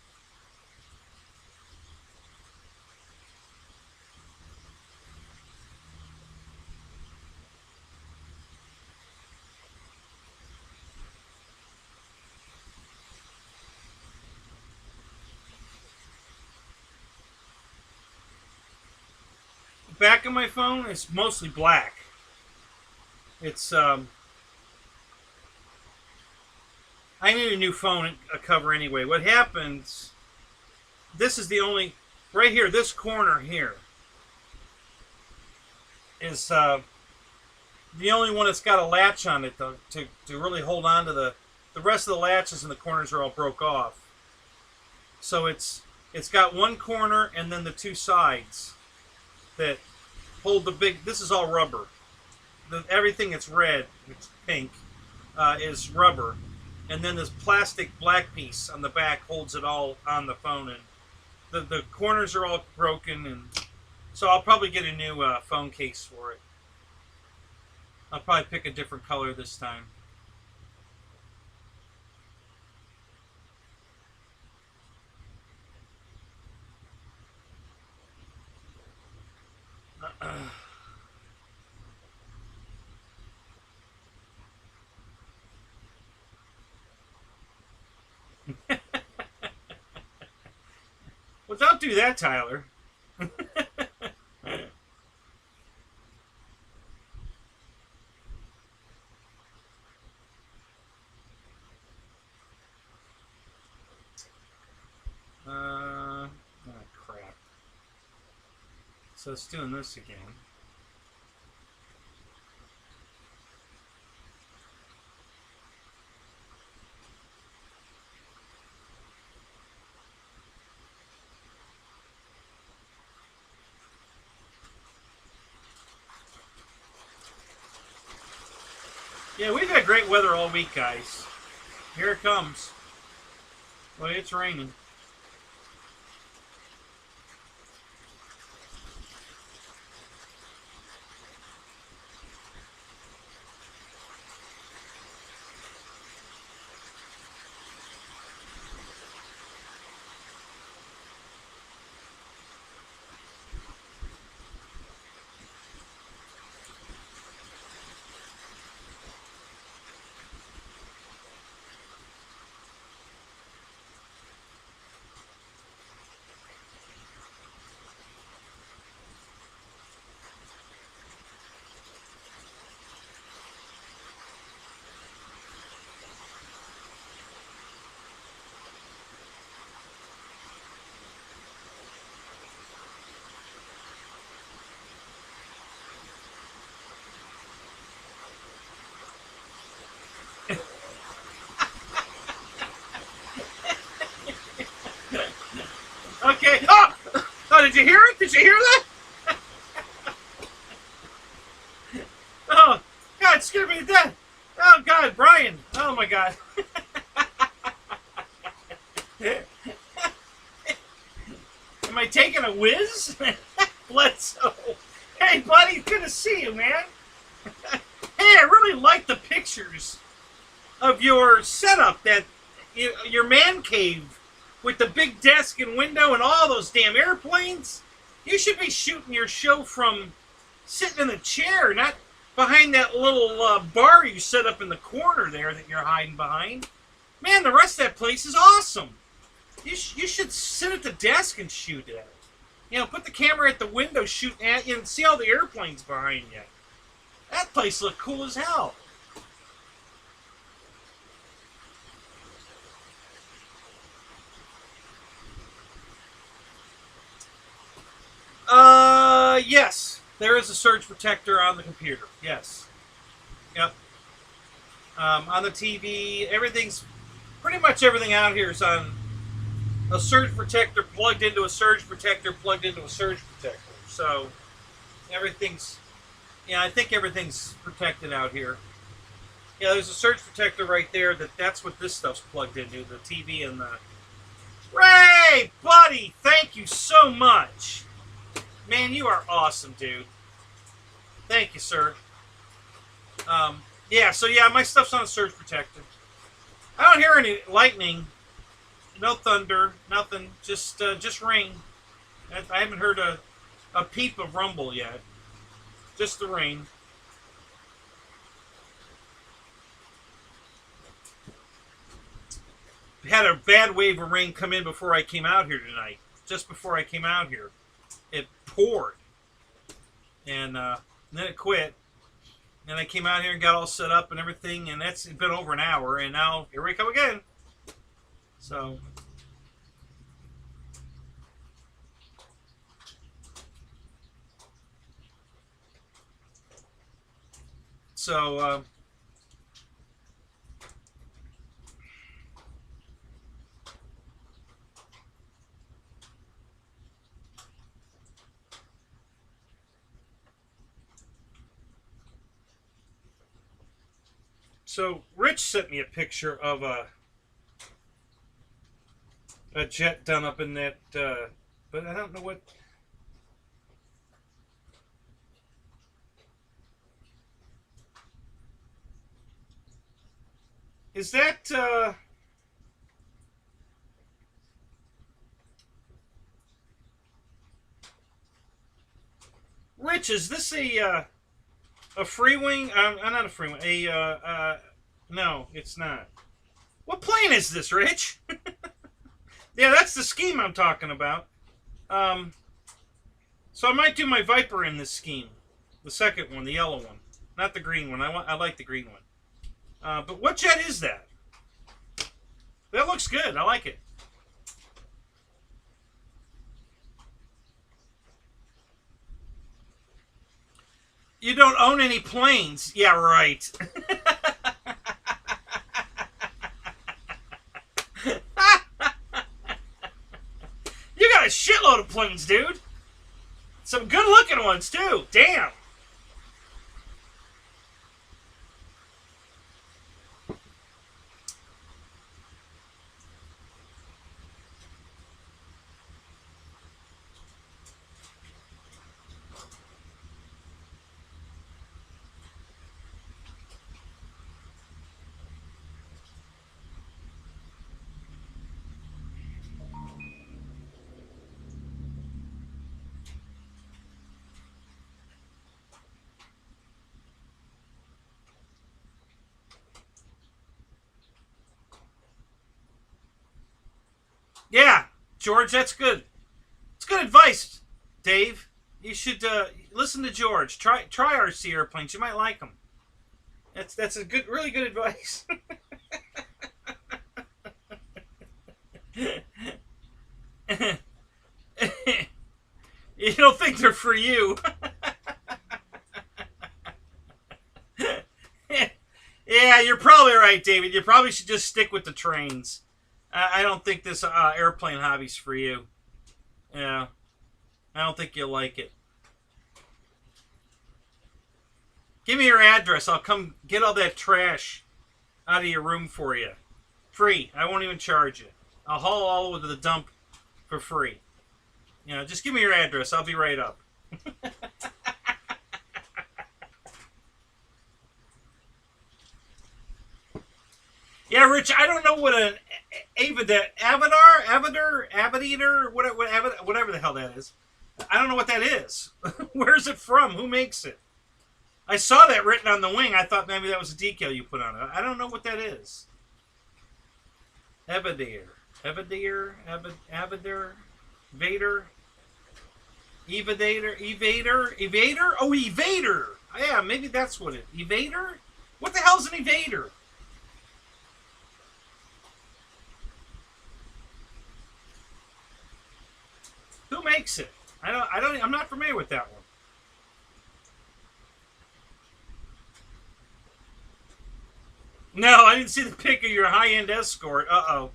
back of my phone is mostly black. It's I need a new phone cover anyway. What happens, this is the only, right here, this corner here is the only one that's got a latch on it to really hold on to the rest of the latches in the corners are all broke off. So it's got one corner and then the two sides that hold the big, this is all rubber. Everything that's red, it's pink, is rubber. And then this plastic black piece on the back holds it all on the phone. And the corners are all broken, and so I'll probably get a new phone case for it. I'll probably pick a different color this time. Well, don't do that, Tyler. Oh, crap. So it's doing this again. Yeah, we've had great weather all week, guys. Here it comes. Well, it's raining. Okay. Oh! Oh, did you hear it? Did you hear that? Oh, God, it scared me to death. Oh, God, Brian. Oh, my God. Am I taking a whiz? Bledsoe. Hey, buddy, good to see you, man. Hey, I really like the pictures of your setup, that your man cave with the big desk and window and all those damn airplanes. You should be shooting your show from sitting in a chair, not behind that little bar you set up in the corner there that you're hiding behind. Man, the rest of that place is awesome. You should sit at the desk and shoot at it. You know, put the camera at the window shooting at you and see all the airplanes behind you. That place looked cool as hell. Yes. There is a surge protector on the computer. Yes. Yep. On the TV, pretty much everything out here is on a surge protector plugged into a surge protector plugged into a surge protector. So, everything's, I think everything's protected out here. Yeah, there's a surge protector right there. That's what this stuff's plugged into, the TV and the... Ray, buddy, thank you so much. Man, you are awesome, dude. Thank you, sir. Yeah, so yeah, my stuff's on a surge protector. I don't hear any lightning, no thunder, nothing. Just rain. I haven't heard a peep of rumble yet. Just the rain. Had a bad wave of rain come in before I came out here tonight. Just before I came out here, it poured, and then it quit. And I came out here and got all set up and everything, and it's been over an hour, and now here we come again. So, So Rich sent me a picture of a jet done up in that but I don't know what. Is that, Rich, is this a free wing? Not a free wing. No, it's not. What plane is this, Rich? Yeah, that's the scheme I'm talking about. So I might do my Viper in this scheme. The second one, the yellow one. Not the green one. I like the green one. But what jet is that? That looks good. I like it. You don't own any planes. Yeah, right. You got a shitload of planes, dude. Some good looking ones, too. Damn. Yeah, George, that's good. It's good advice, Dave. You should listen to George. Try RC airplanes. You might like them. That's a good, really good advice. You don't think they're for you? Yeah, you're probably right, David. You probably should just stick with the trains. I don't think this airplane hobby's for you. Yeah, I don't think you'll like it. Give me your address. I'll come get all that trash out of your room for you. Free. I won't even charge you. I'll haul all over to the dump for free. You know, just give me your address. I'll be right up. Yeah, Rich, I don't know what an Aviator, whatever the hell that is. I don't know what that is. Where's it from? Who makes it? I saw that written on the wing. I thought maybe that was a decal you put on it. I don't know what that is. Vader, Evader, Oh, Evader. Yeah, maybe that's what it. Evader? What the hell's an Evader? Who makes it? I'm not familiar with that one. No, I didn't see the pic of your high-end Escort. Uh-oh.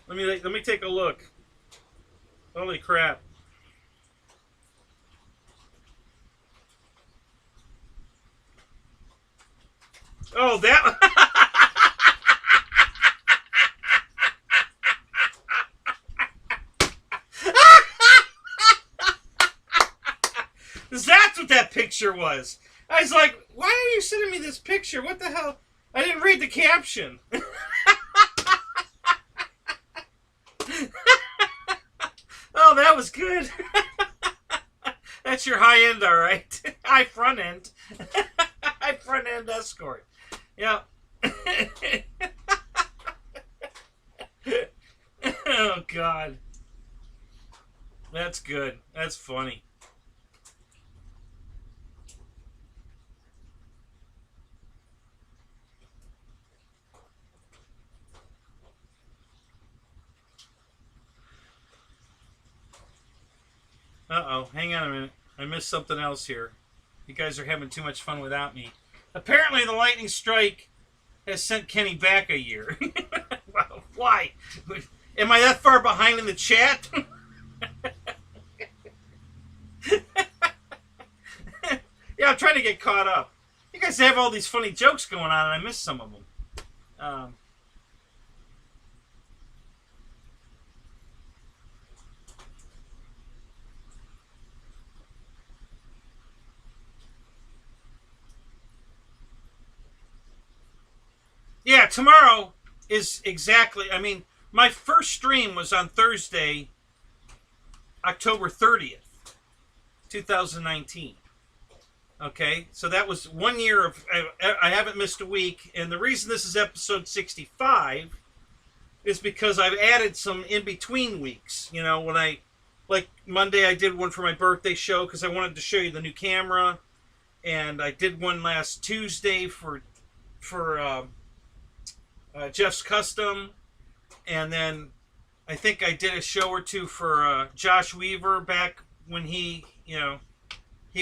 Let me take a look. Holy crap. Oh, that. That's what that picture was. I was like, why are you sending me this picture? What the hell? I didn't read the caption. Oh, that was good. That's your high end, all right. High front end. High front end Escort. Yeah. Oh, God. That's good. That's funny. Uh-oh, hang on a minute. I missed something else here. You guys are having too much fun without me. Apparently the lightning strike has sent Kenny back a year. Well, why? Am I that far behind in the chat? Yeah, I'm trying to get caught up. You guys have all these funny jokes going on and I missed some of them. tomorrow is exactly, I mean, my first stream was on Thursday, October 30th, 2019. Okay, so that was 1 year of, I haven't missed a week. And the reason this is episode 65 is because I've added some in-between weeks. You know, when like Monday I did one for my birthday show because I wanted to show you the new camera. And I did one last Tuesday for Jeff's Custom. And then I think I did a show or two for Josh Weaver back when he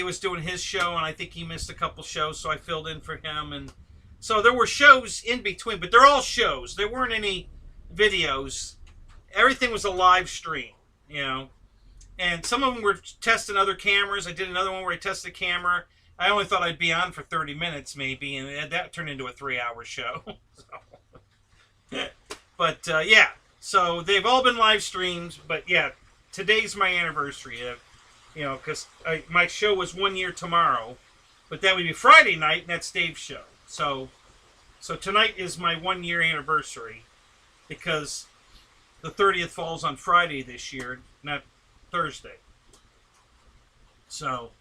was doing his show, and I think he missed a couple shows, so I filled in for him. And so there were shows in between, but they're all shows. There weren't any videos. Everything was a live stream, you know. And some of them were testing other cameras. I did another one where I tested a camera. I only thought I'd be on for 30 minutes maybe, and that turned into a 3-hour show. But, yeah. So they've all been live streams, but, yeah, today's my anniversary. You know, because my show was 1 year tomorrow, but that would be Friday night, and that's Dave's show. So tonight is my 1 year anniversary, because the 30th falls on Friday this year, not Thursday. So,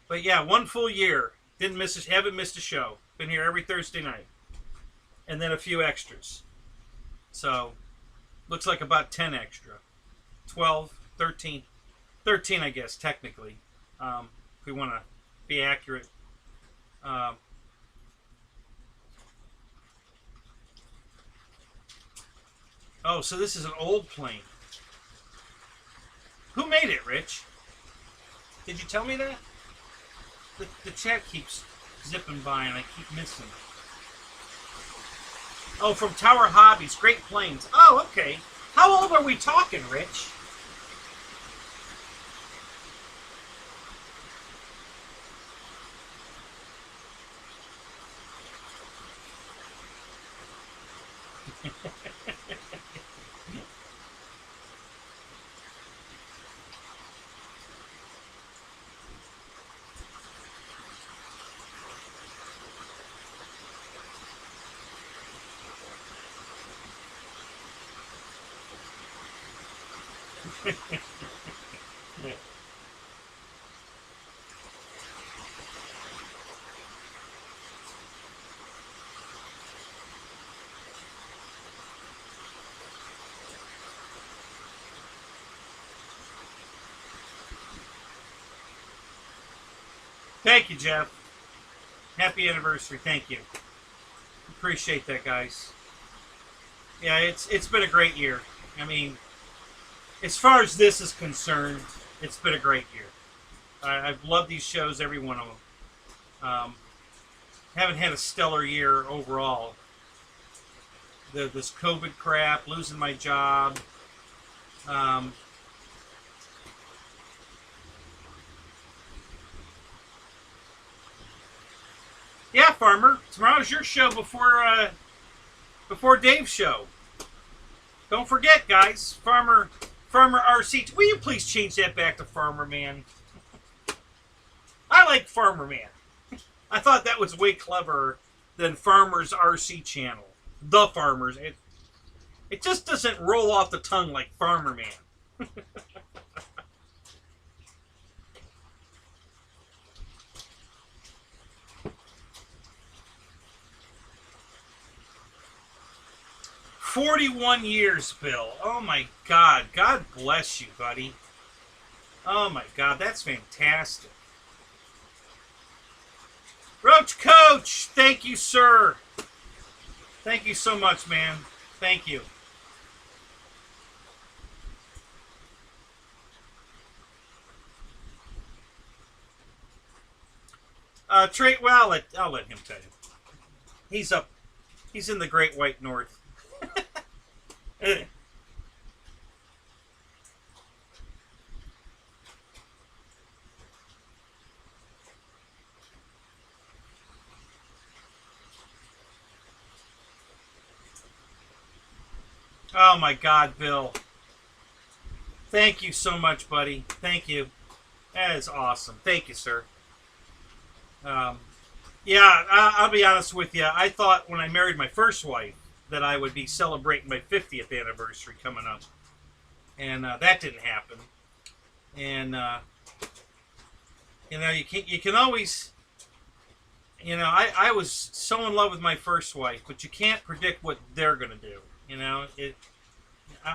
but yeah, 1 full year. Haven't missed a show. Been here every Thursday night, and then a few extras. So, looks like about 10 extra, 12, 13. 13, I guess, technically, if we want to be accurate. Oh, so this is an old plane. Who made it, Rich? Did you tell me that? The chat keeps zipping by and I keep missing. Oh, from Tower Hobbies. Great planes. Oh, okay. How old are we talking, Rich? Thank you, Jeff. Happy anniversary. Thank you. Appreciate that, guys. Yeah, it's been a great year. I mean, as far as this is concerned, it's been a great year. I've loved these shows, every one of them. Haven't had a stellar year overall. This COVID crap, losing my job. Yeah, Farmer. Tomorrow's your show before Dave's show. Don't forget, guys. Farmer RC. Will you please change that back to FARMERMAN? I like FARMERMAN. I thought that was way cleverer than Farmer's RC channel. The Farmers. It just doesn't roll off the tongue like FARMERMAN. 41 years, Bill. Oh my God. God bless you, buddy. Oh my God, that's fantastic. Roach Coach, thank you, sir. Thank you so much, man. Thank you. Trey, well, I'll let him tell you. He's up. He's in the Great White North. Oh my God, Bill. Thank you so much, buddy. Thank you. That is awesome. Thank you, sir. Yeah, I'll be honest with you. I thought when I married my first wife that I would be celebrating my 50th anniversary coming up, and that didn't happen. And you know, you can always, you know, I was so in love with my first wife, but you can't predict what they're gonna do. You know, and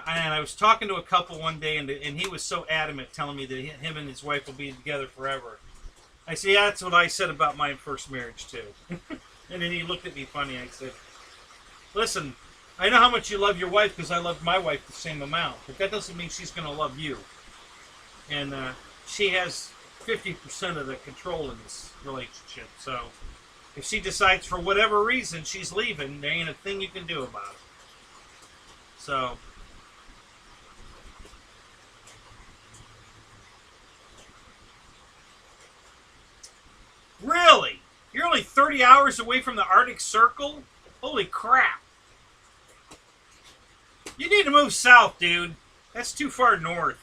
I was talking to a couple one day, and he was so adamant, telling me that him and his wife will be together forever. I said, yeah, that's what I said about my first marriage too. And then he looked at me funny. I said, listen, I know how much you love your wife because I love my wife the same amount, but that doesn't mean she's going to love you. And she has 50% of the control in this relationship. So if she decides for whatever reason she's leaving, there ain't a thing you can do about it. So really? You're only 30 hours away from the Arctic Circle? Holy crap. You need to move south, dude. That's too far north.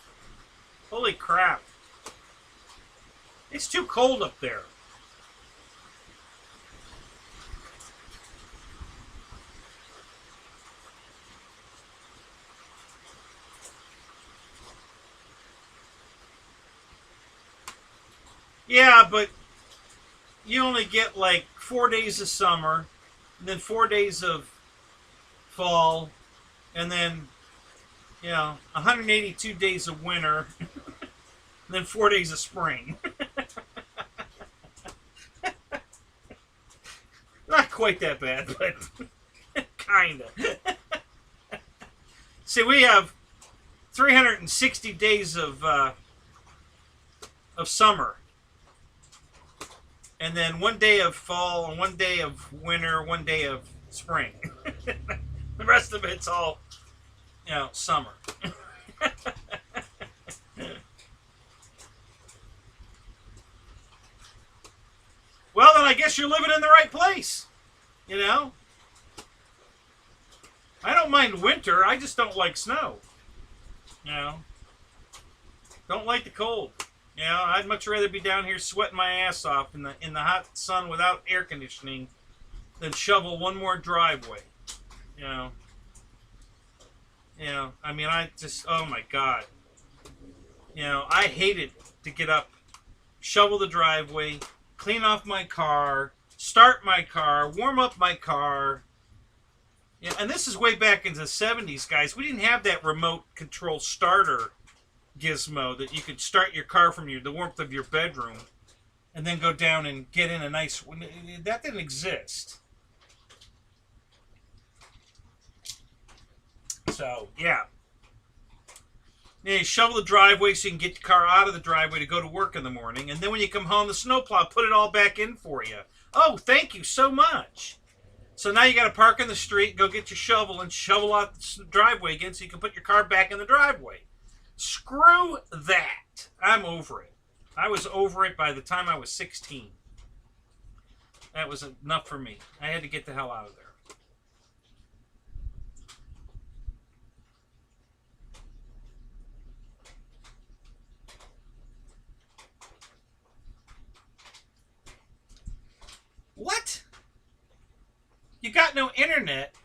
Holy crap. It's too cold up there. Yeah, but you only get like 4 days of summer, and then 4 days of fall, and then, you know, 182 days of winter, and then 4 days of spring. Not quite that bad, but kind of. See, we have 360 days of summer. And then 1 day of fall, and 1 day of winter, 1 day of spring. The rest of it's all, you know, summer. Well, then I guess you're living in the right place. You know? I don't mind winter, I just don't like snow. You know? Don't like the cold. You know, I'd much rather be down here sweating my ass off in the hot sun without air conditioning than shovel one more driveway. You know. You know, I mean, I just, oh my God. You know, I hated to get up, shovel the driveway, clean off my car, start my car, warm up my car. Yeah, and this is way back into the 70s, guys. We didn't have that remote control starter gizmo that you could start your car from the warmth of your bedroom and then go down and get in a nice... That didn't exist. So, yeah. You shovel the driveway so you can get your car out of the driveway to go to work in the morning, and then when you come home, the snowplow put it all back in for you. Oh, thank you so much. So now you got to park in the street, go get your shovel, and shovel out the driveway again so you can put your car back in the driveway. Screw that. I'm over it. I was over it by the time I was 16. That was enough for me. I had to get the hell out of there. What? You got no internet?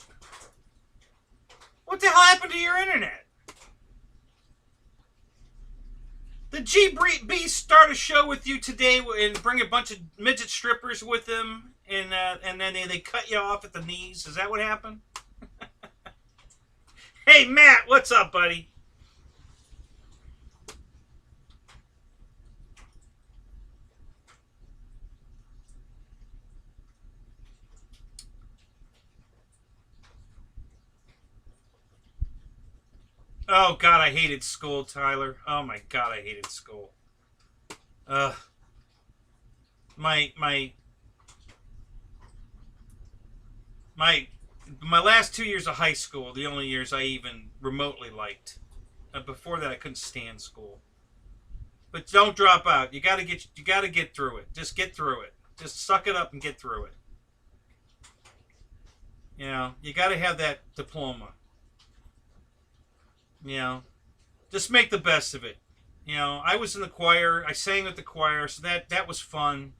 What the hell happened to your internet? Did GB start a show with you today and bring a bunch of midget strippers with them, and then they cut you off at the knees? Is that what happened? Hey, Matt, what's up, buddy? Oh, God, I hated school, Tyler. Oh, my God, I hated school. My last 2 years of high school, the only years I even remotely liked. Before that, I couldn't stand school. But don't drop out. You gotta get through it. Just get through it. Just suck it up and get through it. You know, you gotta have that diploma. You know, just make the best of it. You know, I was in the choir. I sang with the choir, so that was fun.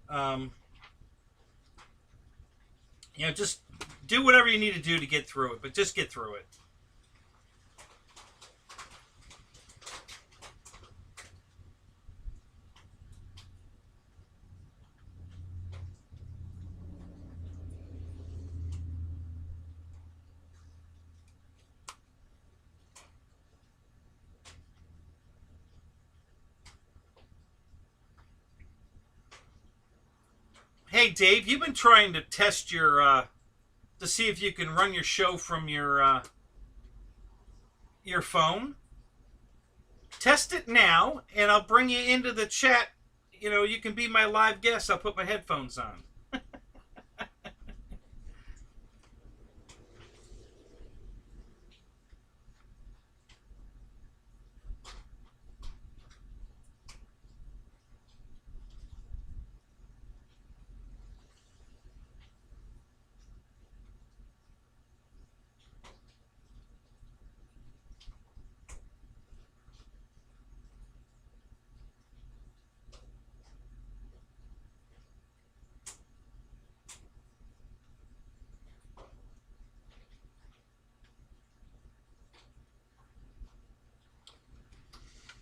You know, just do whatever you need to do to get through it, but just get through it. Hey, Dave, you've been trying to test your, to see if you can run your show from your phone. Test it now, and I'll bring you into the chat. You know, you can be my live guest. I'll put my headphones on.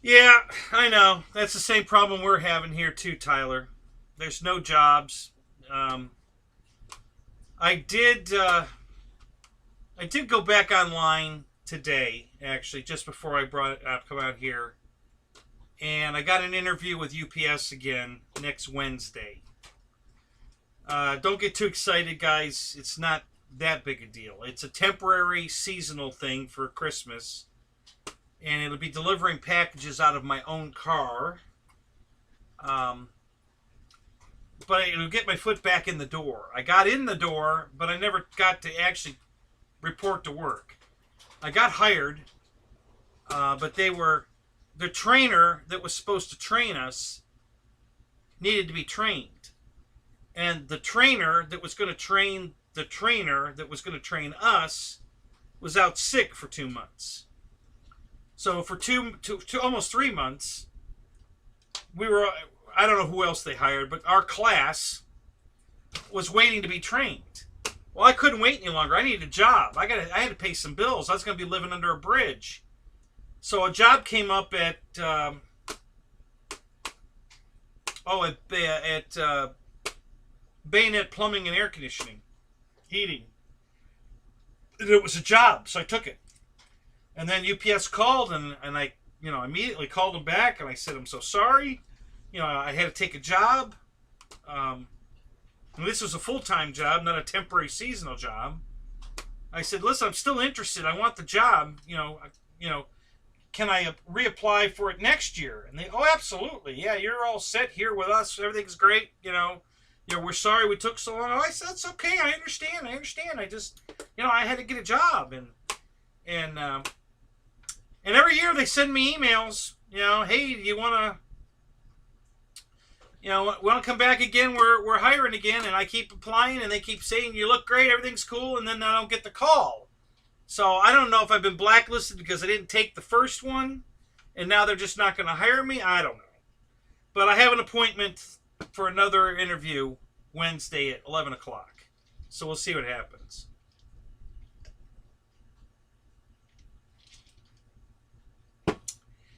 Yeah, I know. That's the same problem we're having here too, Tyler. There's no jobs. I did go back online today, actually, just before I come out here, and I got an interview with UPS again next Wednesday. Don't get too excited, guys. It's not that big a deal. It's a temporary seasonal thing for Christmas. And it'll be delivering packages out of my own car. But it'll get my foot back in the door. I got in the door, but I never got to actually report to work. I got hired, but the trainer that was supposed to train us needed to be trained. And the trainer that was going to train the trainer that was going to train us was out sick for 2 months. So for almost 3 months, we were, I don't know who else they hired, but our class was waiting to be trained. Well, I couldn't wait any longer. I needed a job. I had to pay some bills. I was going to be living under a bridge. So a job came up at Bayonet Plumbing and Air Conditioning, Heating. It was a job, so I took it. And then UPS called, and I, immediately called them back, and I said, I'm so sorry. I had to take a job. And this was a full-time job, not a temporary seasonal job. I said, listen, I'm still interested. I want the job. Can I reapply for it next year? And they, oh, absolutely. Yeah, you're all set here with us. Everything's great. We're sorry we took so long. Oh, I said, it's okay. I understand. I just, I had to get a job. And every year they send me emails, hey, do you want to come back again? We're hiring again. And I keep applying, and they keep saying, you look great, everything's cool, and then I don't get the call. So I don't know if I've been blacklisted because I didn't take the first one, and now they're just not going to hire me. I don't know. But I have an appointment for another interview Wednesday at 11 o'clock. So we'll see what happens.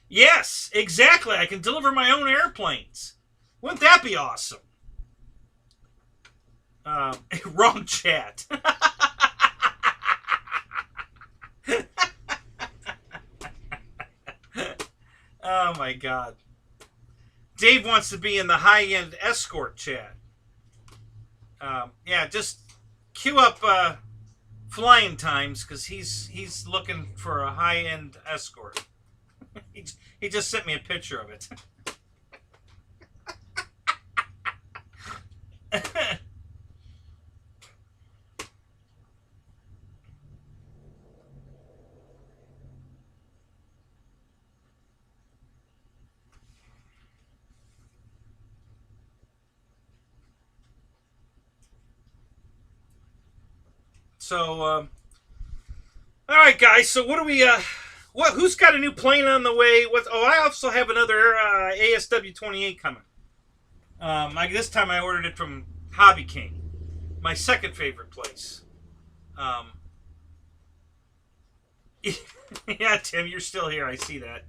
Yes, exactly. I can deliver my own airplanes. Wouldn't that be awesome? Wrong chat. Oh my God. Dave wants to be in the high-end escort chat. Yeah, just queue up flying times because he's looking for a high-end escort. He just sent me a picture of it. So, all right, guys. So, what do we? Who's got a new plane on the way? I also have another ASW-28 coming. This time I ordered it from Hobby King, my second favorite place. Um, yeah, Tim, you're still here. I see that.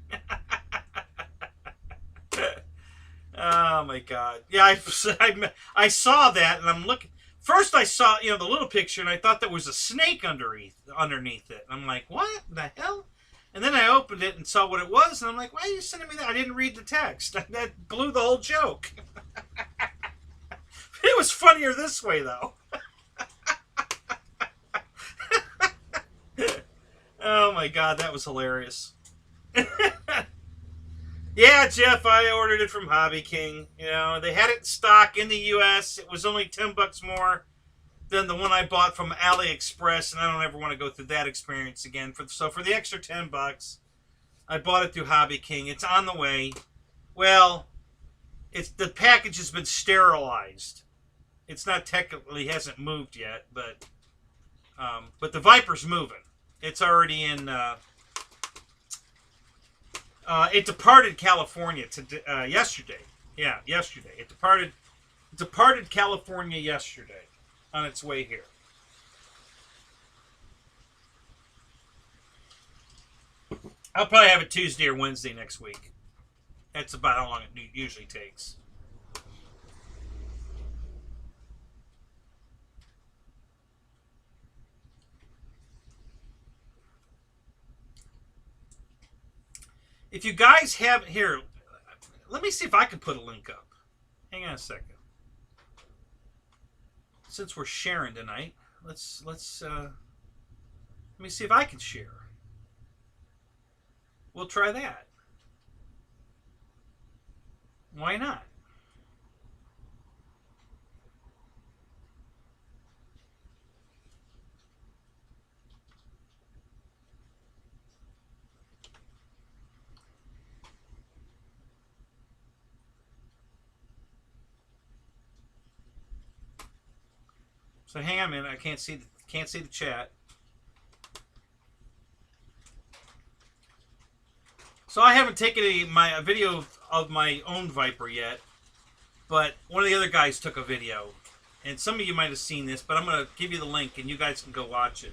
Oh my God! Yeah, I saw that, and I'm looking. First, I saw the little picture, and I thought there was a snake underneath it. And I'm like, what the hell? And then I opened it and saw what it was, and I'm like, why are you sending me that? I didn't read the text. That blew the whole joke. It was funnier this way, though. Oh my God, that was hilarious. Yeah, Jeff, I ordered it from Hobby King. They had it in stock in the U.S. It was only $10 more than the one I bought from AliExpress, and I don't ever want to go through that experience again. So for the extra $10, I bought it through Hobby King. It's on the way. Well, the package has been sterilized. It's not technically hasn't moved yet, but the Viper's moving. It's already in. It departed California yesterday. Yeah, yesterday. It departed California yesterday, on its way here. I'll probably have it Tuesday or Wednesday next week. That's about how long it usually takes. If you guys have here, let me see if I can put a link up. Hang on a second. Since we're sharing tonight, let's let me see if I can share. We'll try that. Why not? So hang on a minute. I can't see the chat. So I haven't taken a video of my own Viper yet, but one of the other guys took a video, and some of you might have seen this, but I'm going to give you the link, and you guys can go watch it.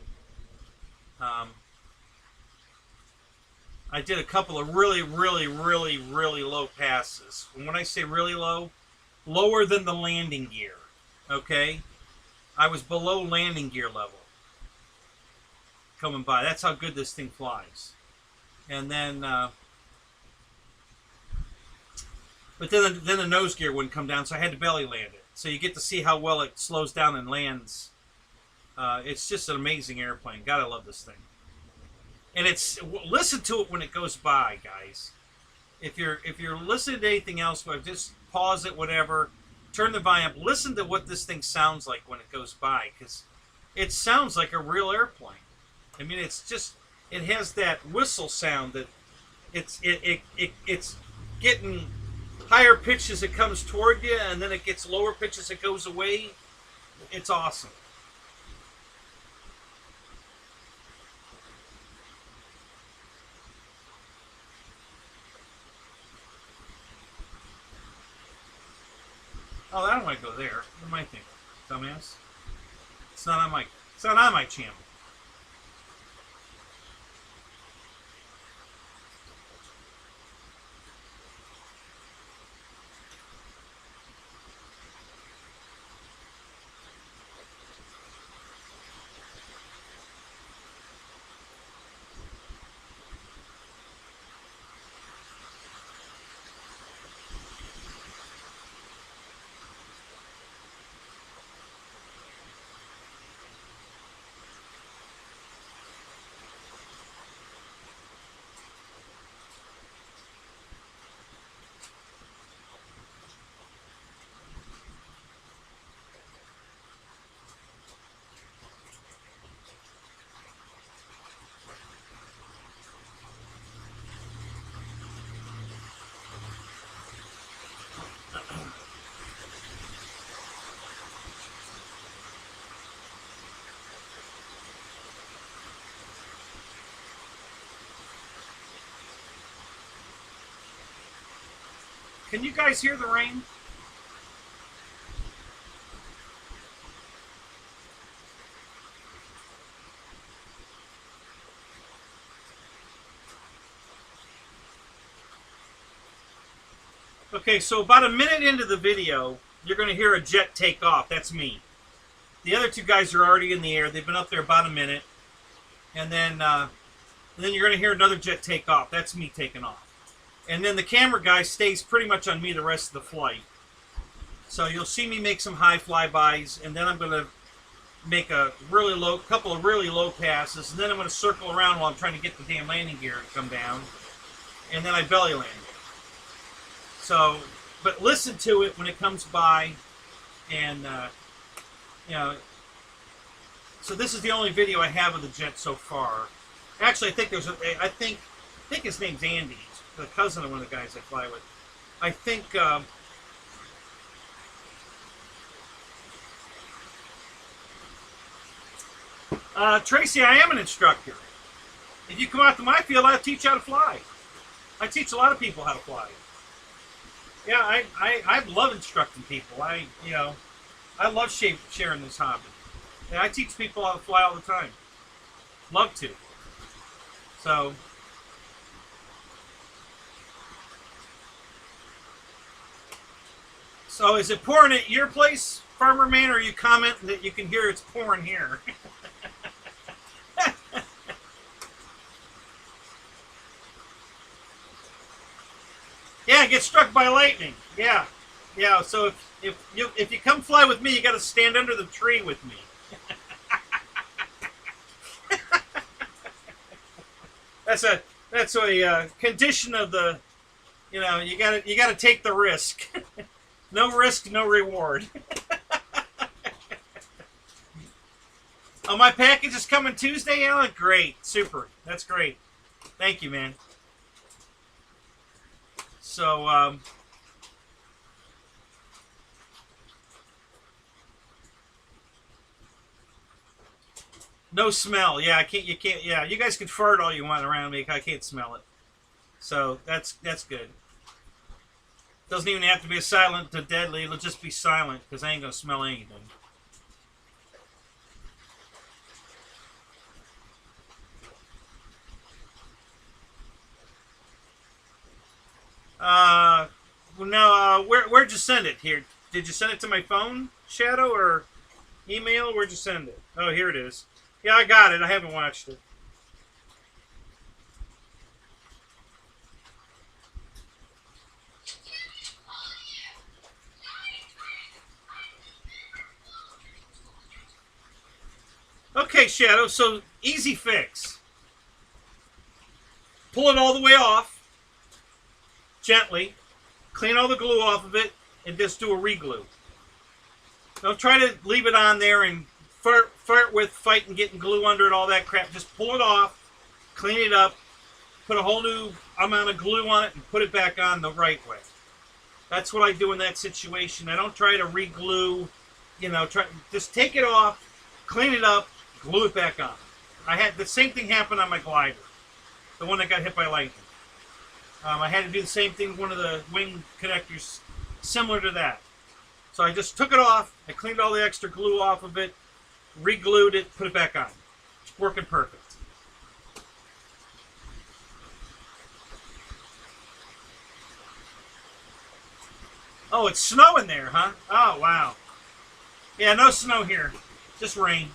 I did a couple of really, really, really, really low passes. And when I say really low, lower than the landing gear. Okay? I was below landing gear level coming by. That's how good this thing flies. And then, but then the nose gear wouldn't come down, so I had to belly land it. So you get to see how well it slows down and lands. It's just an amazing airplane. God, I love this thing. And listen to it when it goes by, guys. If you're listening to anything else, just pause it, whatever. Turn the volume up. Listen to what this thing sounds like when it goes by, because it sounds like a real airplane. I mean, it has that whistle sound that it's getting higher pitch as it comes toward you, and then it gets lower pitch as it goes away. It's awesome. Oh, I don't want to go there. What am I thinking, dumbass? It's not on my channel. Can you guys hear the rain? Okay, so about a minute into the video, you're going to hear a jet take off. That's me. The other two guys are already in the air. They've been up there about a minute. And then you're going to hear another jet take off. That's me taking off. And then the camera guy stays pretty much on me the rest of the flight. So you'll see me make some high flybys, and then I'm going to make a couple of really low passes, and then I'm going to circle around while I'm trying to get the damn landing gear to come down, and then I belly land. So, but listen to it when it comes by, and you know. So this is the only video I have of the jet so far. Actually, I think I think his name's Andy, the cousin of one of the guys I fly with. I think. Tracy, I am an instructor. If you come out to my field, I'll teach you how to fly. I teach a lot of people how to fly. Yeah, I love instructing people. I love sharing this hobby. Yeah, I teach people how to fly all the time. Love to. So is it pouring at your place, Farmer Man, or are you commenting that you can hear it's pouring here? Yeah, get struck by lightning. Yeah. So if you come fly with me, you got to stand under the tree with me. That's a condition of the, you gotta take the risk. No risk, no reward. Oh, my package is coming Tuesday, Alan? Great. Super. That's great. Thank you, man. So, no smell. Yeah, you can't, yeah, you guys can fart all you want around me. I can't smell it. So, that's good. Doesn't even have to be a silent to deadly. It'll just be silent because I ain't going to smell anything. Well, now, where'd you send it here? Did you send it to my phone, Shadow, or email? Where'd you send it? Oh, here it is. Yeah, I got it. I haven't watched it. Okay, Shadow, so easy fix. Pull it all the way off. Gently. Clean all the glue off of it and just do a re-glue. Don't try to leave it on there and flirt with fighting getting glue under it, all that crap. Just pull it off, clean it up, put a whole new amount of glue on it, and put it back on the right way. That's what I do in that situation. I don't try to re-glue, just take it off, clean it up, glue it back on. I had the same thing happen on my glider, the one that got hit by lightning. I had to do the same thing with one of the wing connectors, similar to that. So I just took it off, I cleaned all the extra glue off of it, re-glued it, put it back on. It's working perfect. Oh, it's snowing there, huh? Oh, wow. Yeah, no snow here. Just rain.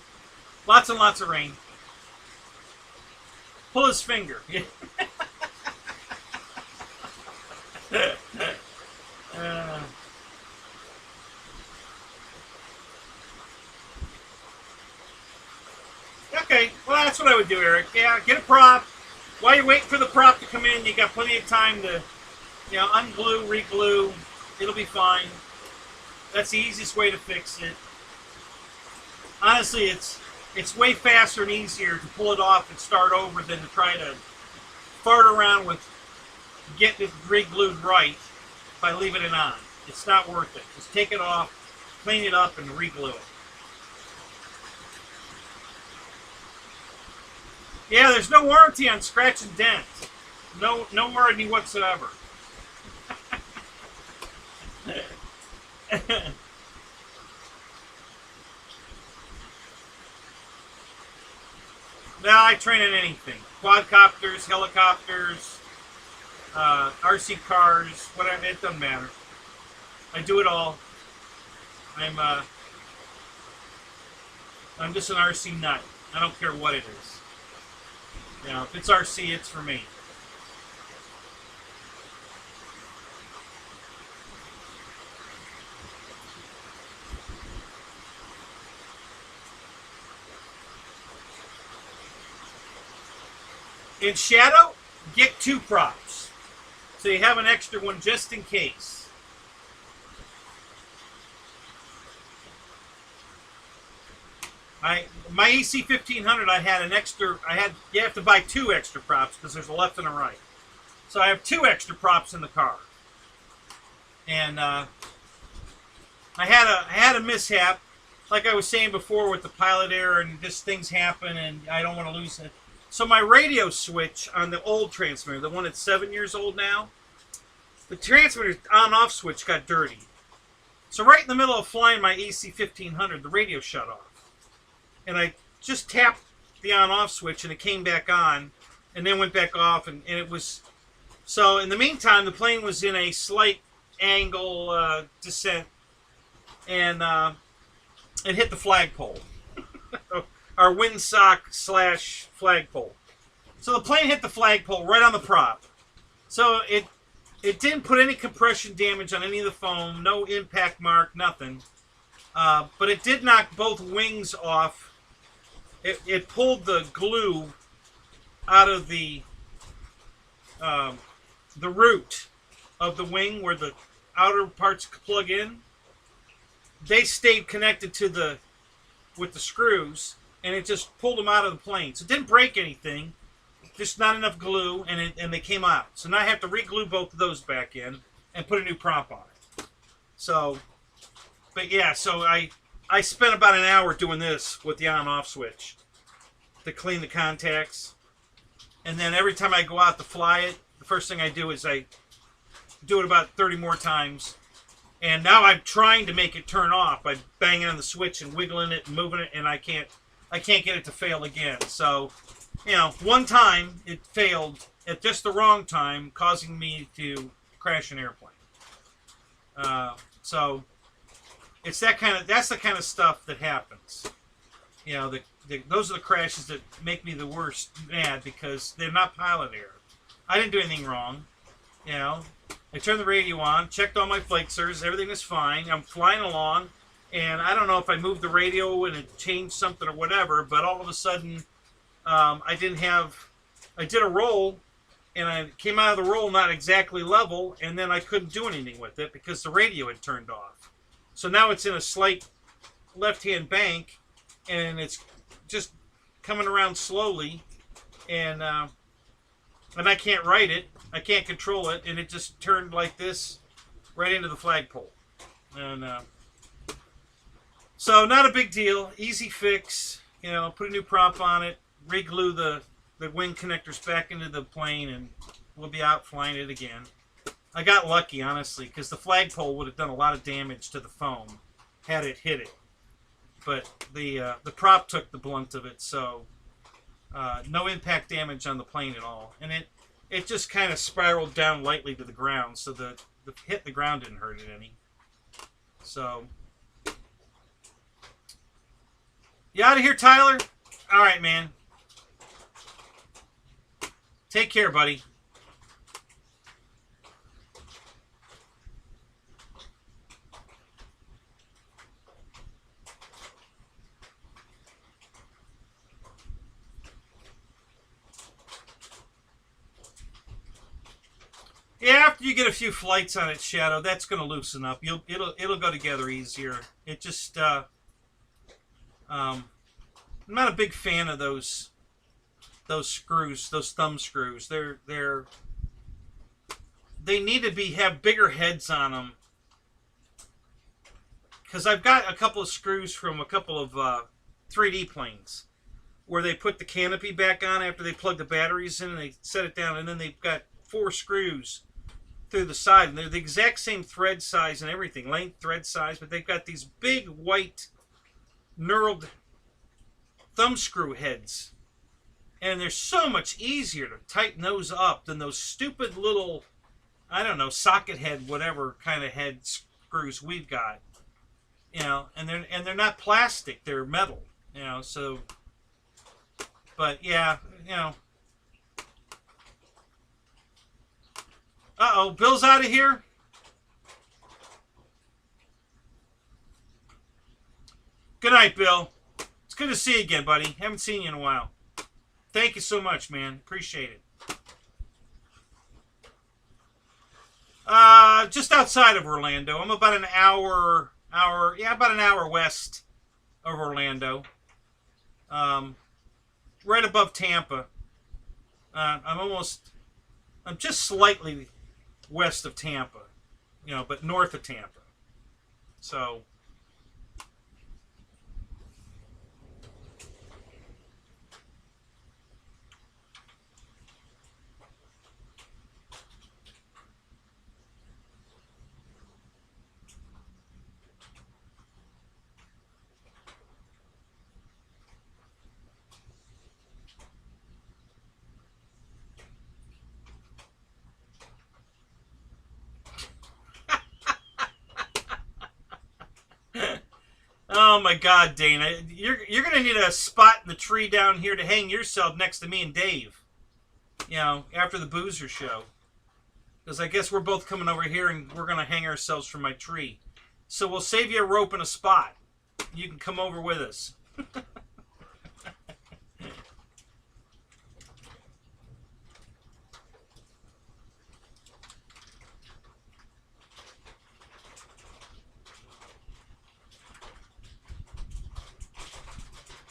Lots and lots of rain. Pull his finger. Okay, well, that's what I would do, Eric. Yeah, get a prop. While you're waiting for the prop to come in, you got plenty of time to, unglue, re-glue. It'll be fine. That's the easiest way to fix it. Honestly, it's way faster and easier to pull it off and start over than to try to fart around with getting it re-glued right by leaving it on. It's not worth it. Just take it off, clean it up, and re-glue it. Yeah, there's no warranty on scratch and dent. No warranty whatsoever. Now I train in anything. Quadcopters, helicopters, RC cars, whatever. It doesn't matter. I do it all. I'm just an RC nut. I don't care what it is. You know, if it's RC, it's for me. In Shadow, get 2 props. So you have an extra one just in case. My EC 1500, I had an extra. You have to buy 2 extra props because there's a left and a right. So I have 2 extra props in the car. And I had a mishap, like I was saying before, with the pilot error, and just things happen, and I don't want to lose it. So my radio switch on the old transmitter, the one that's 7 years old now, the transmitter on-off switch got dirty. So right in the middle of flying my EC 1500, the radio shut off. And I just tapped the on-off switch, and it came back on, and then went back off, and it was... So in the meantime, the plane was in a slight angle descent, and it hit the flagpole. Our windsock / flagpole. So the plane hit the flagpole right on the prop. So it didn't put any compression damage on any of the foam, no impact mark, nothing. But it did knock both wings off. It pulled the glue out of the root of the wing where the outer parts plug in. They stayed connected to with the screws, and it just pulled them out of the plane. So it didn't break anything, just not enough glue, and they came out. So now I have to re-glue both of those back in and put a new prop on it. So, but yeah, so I spent about an hour doing this with the on-off switch to clean the contacts. And then every time I go out to fly it, the first thing I do is I do it about 30 more times. And now I'm trying to make it turn off by banging on the switch and wiggling it and moving it, and I can't get it to fail again. So, you know, one time it failed at just the wrong time, causing me to crash an airplane. So it's that's the kind of stuff that happens. You know, those are the crashes that make me the worst mad, because they're not pilot error. I didn't do anything wrong. You know, I turned the radio on, checked all my flight surveys, everything was fine. I'm flying along, and I don't know if I moved the radio and it changed something or whatever, but all of a sudden, I did a roll, and I came out of the roll not exactly level, and then I couldn't do anything with it because the radio had turned off. So now it's in a slight left-hand bank, and it's just coming around slowly, and I can't right it. I can't control it, and it just turned like this right into the flagpole. And so not a big deal. Easy fix. You know, put a new prop on it, re-glue the wing connectors back into the plane, and we'll be out flying it again. I got lucky, honestly, because the flagpole would have done a lot of damage to the foam had it hit it. But the prop took the blunt of it, so no impact damage on the plane at all. And it just kind of spiraled down lightly to the ground, so the hit the ground didn't hurt it any. So, you out of here, Tyler? All right, man. Take care, buddy. Yeah, after you get a few flights on it, Shadow, that's going to loosen up. It'll go together easier. It just I'm not a big fan of those screws, those thumb screws. They need to have bigger heads on them. Because I've got a couple of screws from a couple of 3D planes where they put the canopy back on after they plug the batteries in and they set it down, and then they've got 4 screws through the side, and they're the exact same thread size and everything, length, thread size, but they've got these big white knurled thumb screw heads, And they're so much easier to tighten those up than those stupid little, I don't know, socket head, whatever kind of head screws we've got. You know, and they're not plastic, they're metal. You know, so, but yeah, you know. Uh-oh, Bill's out of here. Good night, Bill. It's good to see you again, buddy. Haven't seen you in a while. Thank you so much, man. Appreciate it. Just outside of Orlando. I'm about an hour west of Orlando. Right above Tampa. I'm just slightly west of Tampa, you know, but north of Tampa. So, oh my God, Dana, you're gonna need a spot in the tree down here to hang yourself next to me and Dave. You know, after the Boozer show, because I guess we're both coming over here and we're gonna hang ourselves from my tree. So we'll save you a rope and a spot. You can come over with us.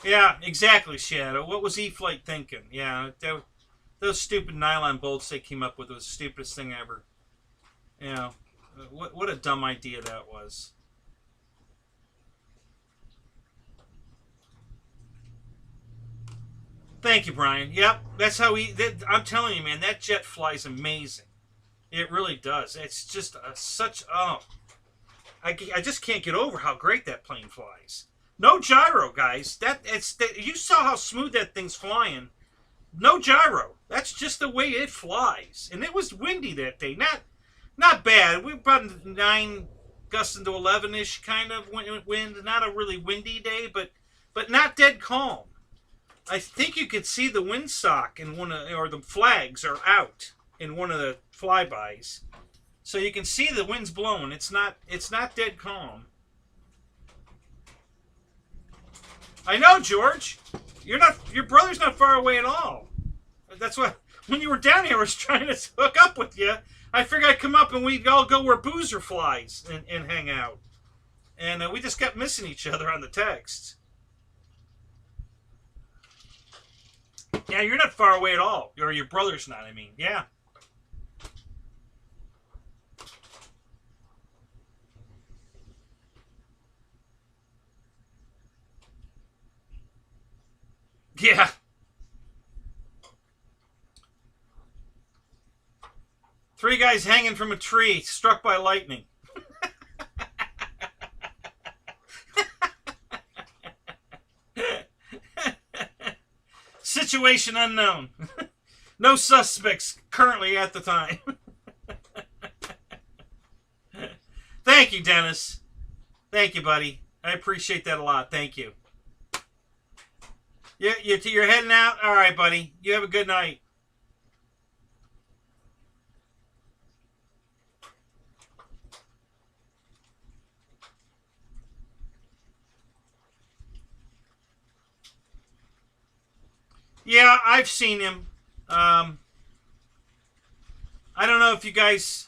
Yeah, exactly, Shadow. What was Flght thinking? Yeah, those stupid nylon bolts they came up with was the stupidest thing ever. You know, what a dumb idea that was. Thank you, Brian. Yep, that's how I'm telling you, man, that jet flies amazing. It really does. It's just I just can't get over how great that plane flies. No gyro, guys. You saw how smooth that thing's flying. No gyro. That's just the way it flies. And it was windy that day. Not bad. We were about 9 gusting to 11-ish kind of wind. Not a really windy day, but not dead calm. I think you could see the windsock in or the flags are out in one of the flybys. So you can see the wind's blowing. It's not dead calm. I know, George. Your brother's not far away at all. That's why when you were down here, I was trying to hook up with you. I figured I'd come up and we'd all go where Boozer flies and hang out. And we just kept missing each other on the texts. Yeah, you're not far away at all. Or your brother's not, I mean. Yeah. Yeah. Three guys hanging from a tree, struck by lightning. Situation unknown. No suspects currently at the time. Thank you, Dennis. Thank you, buddy. I appreciate that a lot. Thank you. You're heading out? All right, buddy. You have a good night. Yeah, I've seen him. I don't know if you guys...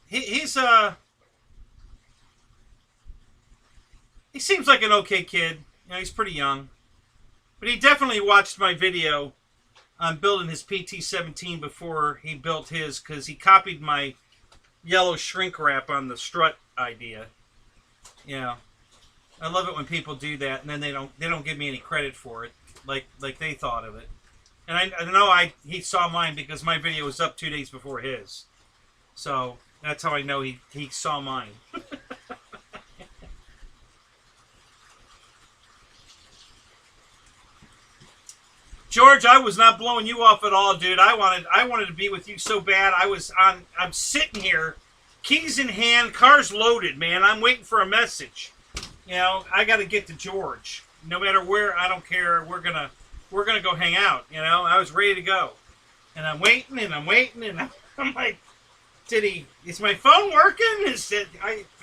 He seems like an okay kid. You know, he's pretty young. But he definitely watched my video on building his PT-17 before he built his, because he copied my yellow shrink wrap on the strut idea. Yeah. I love it when people do that and then they don't give me any credit for it, like they thought of it. And I know he saw mine because my video was up 2 days before his. So that's how I know he saw mine. George, I was not blowing you off at all, dude. I wanted to be with you so bad. I'm sitting here, keys in hand, car's loaded, man. I'm waiting for a message. You know, I got to get to George. No matter where, I don't care. We're gonna go hang out. You know, I was ready to go, and I'm waiting and I'm waiting and I'm like, is my phone working?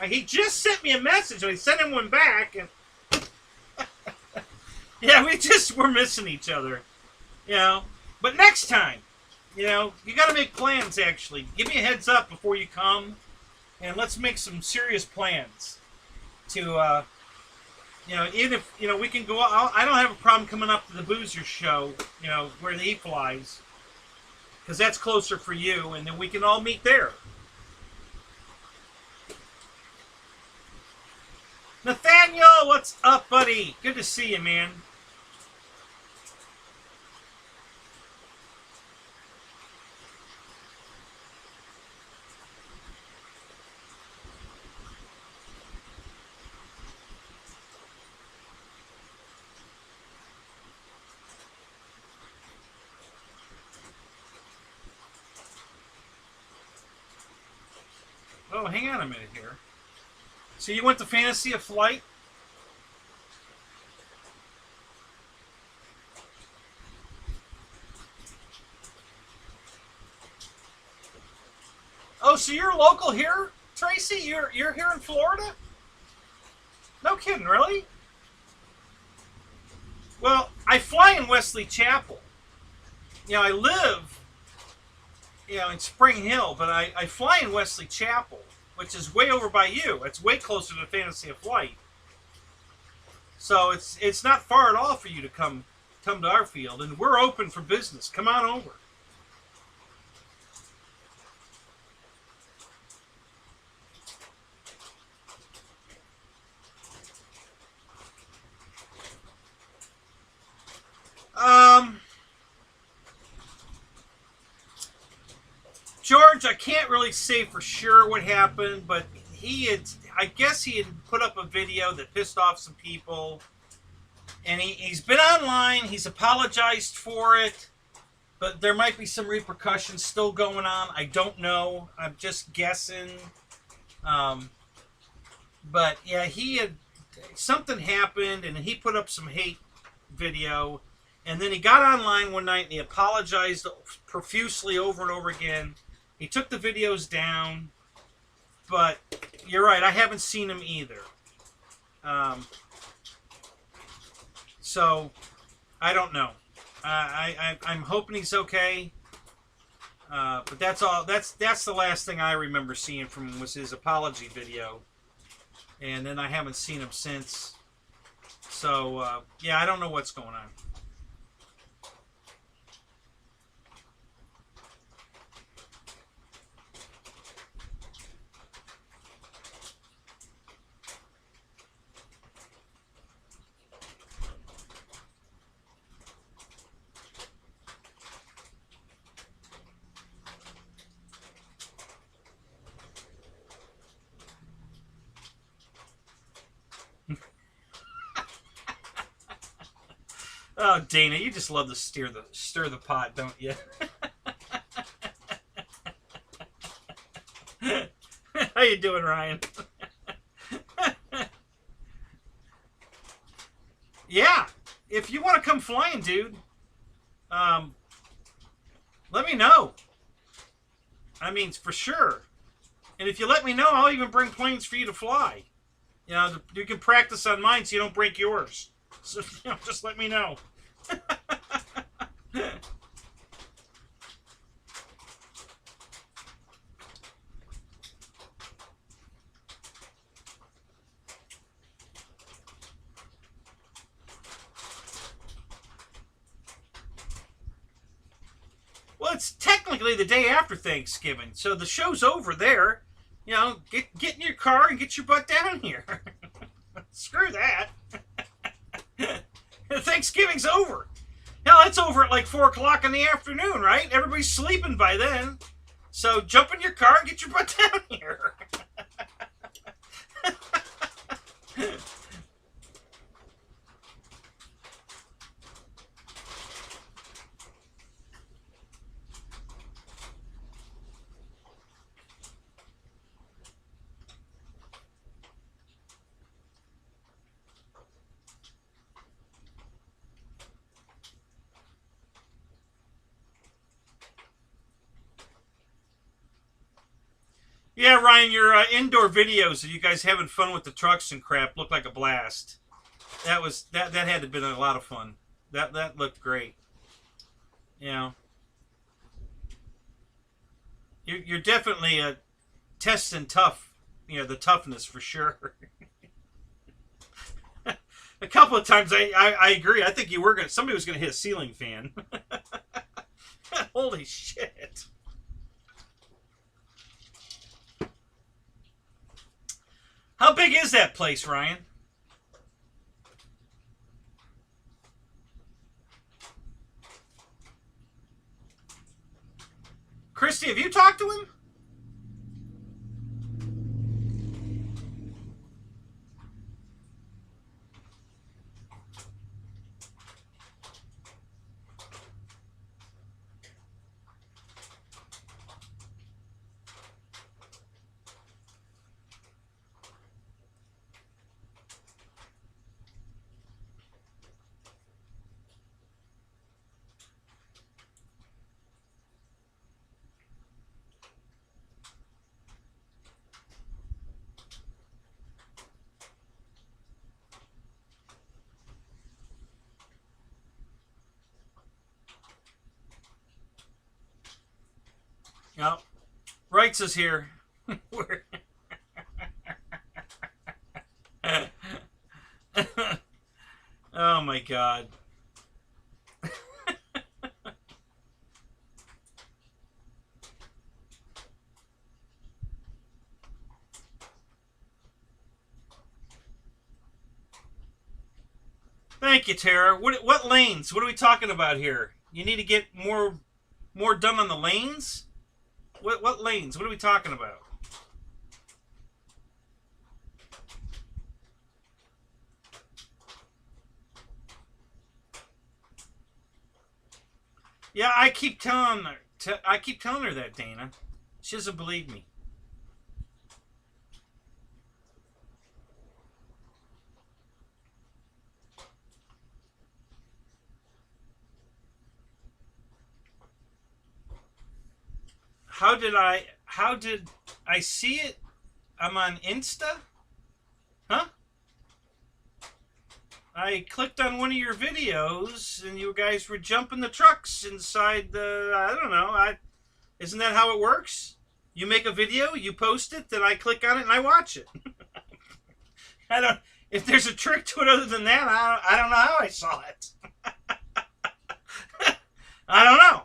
He just sent me a message. I sent him one back, and yeah, we're missing each other. You know, but next time, you know, you got to make plans. Actually, give me a heads up before you come, and let's make some serious plans. To, you know, even if we can go. I don't have a problem coming up to the Boozer show. You know, where he flies, because that's closer for you, and then we can all meet there. Nathaniel, what's up, buddy? Good to see you, man. Oh, hang on a minute here. So you went to Fantasy of Flight? Oh, so you're local here, Tracy? You're here in Florida? No kidding, really? Well, I fly in Wesley Chapel. You know, I live, you know, in Spring Hill, but I fly in Wesley Chapel, which is way over by you. It's way closer to Fantasy of Flight. So it's not far at all for you to come to our field, and we're open for business. Come on over. George, I can't really say for sure what happened, but I guess he had put up a video that pissed off some people, and he's been online, he's apologized for it, but there might be some repercussions still going on. I don't know. I'm just guessing. But yeah, something happened, and he put up some hate video, and then he got online one night and he apologized profusely over and over again. He took the videos down, but you're right, I haven't seen him either. So I don't know. I'm hoping he's okay. But that's all. That's the last thing I remember seeing from him was his apology video, and then I haven't seen him since. So yeah, I don't know what's going on. Oh, Dana, you just love to stir the pot, don't you? How you doing, Ryan? Yeah, if you want to come flying, dude, let me know. I mean, for sure. And if you let me know, I'll even bring planes for you to fly. You know, you can practice on mine so you don't break yours. So, you know, just let me know. Well, it's technically the day after Thanksgiving, so the show's over there. You know, get in your car and get your butt down here. Screw that. Thanksgiving's over. Hell, it's over at like 4 o'clock in the afternoon, right? Everybody's sleeping by then. So jump in your car and get your butt down here. Yeah, Ryan, your indoor videos of you guys having fun with the trucks and crap looked like a blast. That had to have been a lot of fun. That looked great. You know, you're definitely testing tough. You know, the toughness for sure. A couple of times I agree. I think somebody was gonna hit a ceiling fan. Holy shit. How big is that place, Ryan? Christy, have you talked to him? No. Wrights is here. Oh my God. Thank you, Tara. What lanes? What are we talking about here? You need to get more done on the lanes? What lanes? What are we talking about? Yeah, I keep telling her that, Dana. She doesn't believe me. How did I see it? I'm on Insta? Huh? I clicked on one of your videos and you guys were jumping the trucks inside the, I don't know, isn't that how it works? You make a video, you post it, then I click on it and I watch it. If there's a trick to it other than that, I don't know how I saw it. I don't know.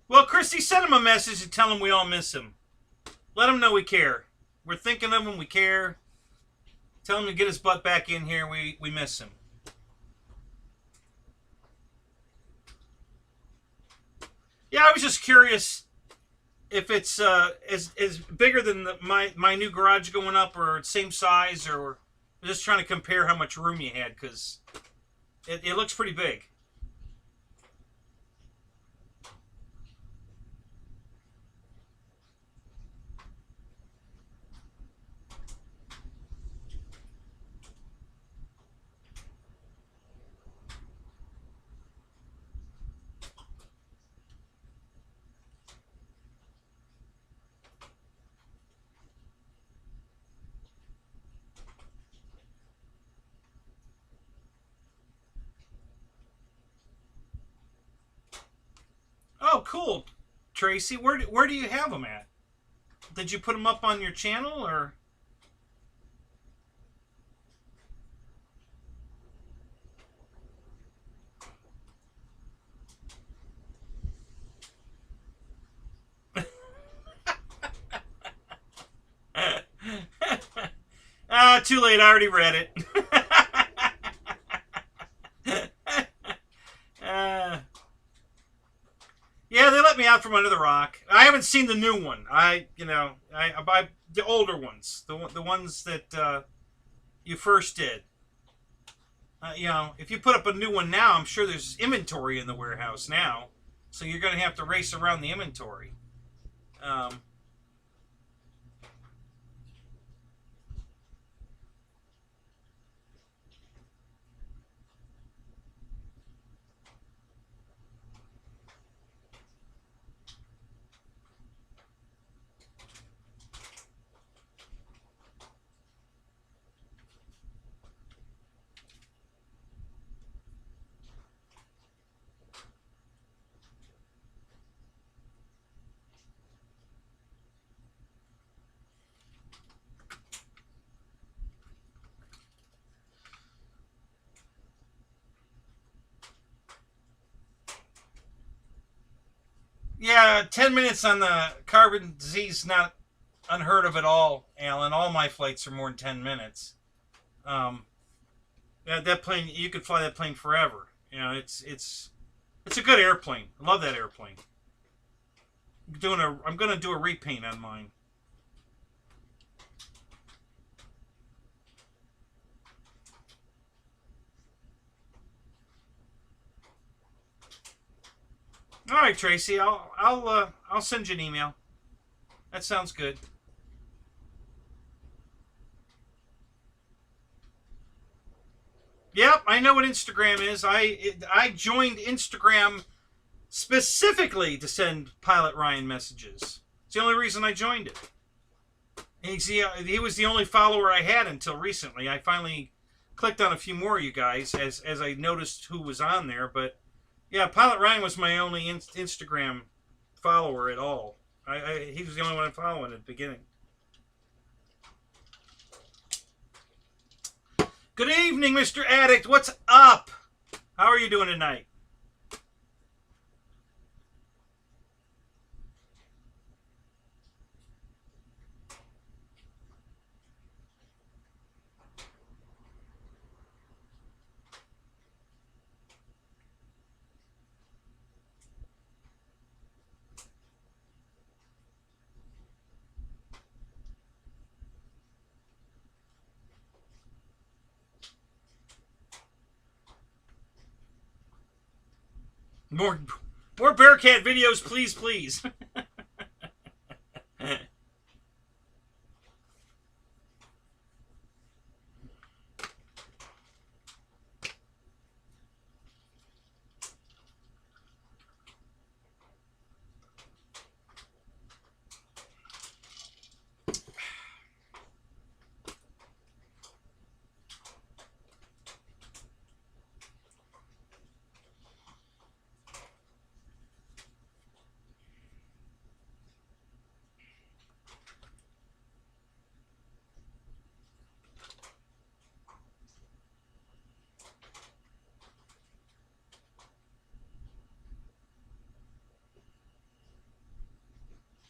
Well, Christy, send him a message and tell him we all miss him. Let him know we care. We're thinking of him. We care. Tell him to get his butt back in here. We miss him. Yeah, I was just curious if it's as bigger than my new garage going up, or same size, or just trying to compare how much room you had, because it looks pretty big. Oh, cool, Tracy. Where do you have them at? Did you put them up on your channel, or? Too late. I already read it. Yeah, they let me out from under the rock. I haven't seen the new one. I buy the older ones, the ones that you first did. If you put up a new one now, I'm sure there's inventory in the warehouse now, so you're going to have to race around the inventory. Yeah, 10 minutes on the Carbon Z's not unheard of at all, Alan. All my flights are more than 10 minutes. That plane, you could fly that plane forever. It's a good airplane. I love that airplane. I'm going to do a repaint on mine. All right, Tracy. I'll send you an email. That sounds good. Yep, I know what Instagram is. I joined Instagram specifically to send Pilot Ryan messages. It's the only reason I joined it. And he was the only follower I had until recently. I finally clicked on a few more of you guys as I noticed who was on there, but yeah, Pilot Ryan was my only Instagram follower at all. He was the only one I'm following at the beginning. Good evening, Mr. Addict. What's up? How are you doing tonight? More Bearcat videos, please, please.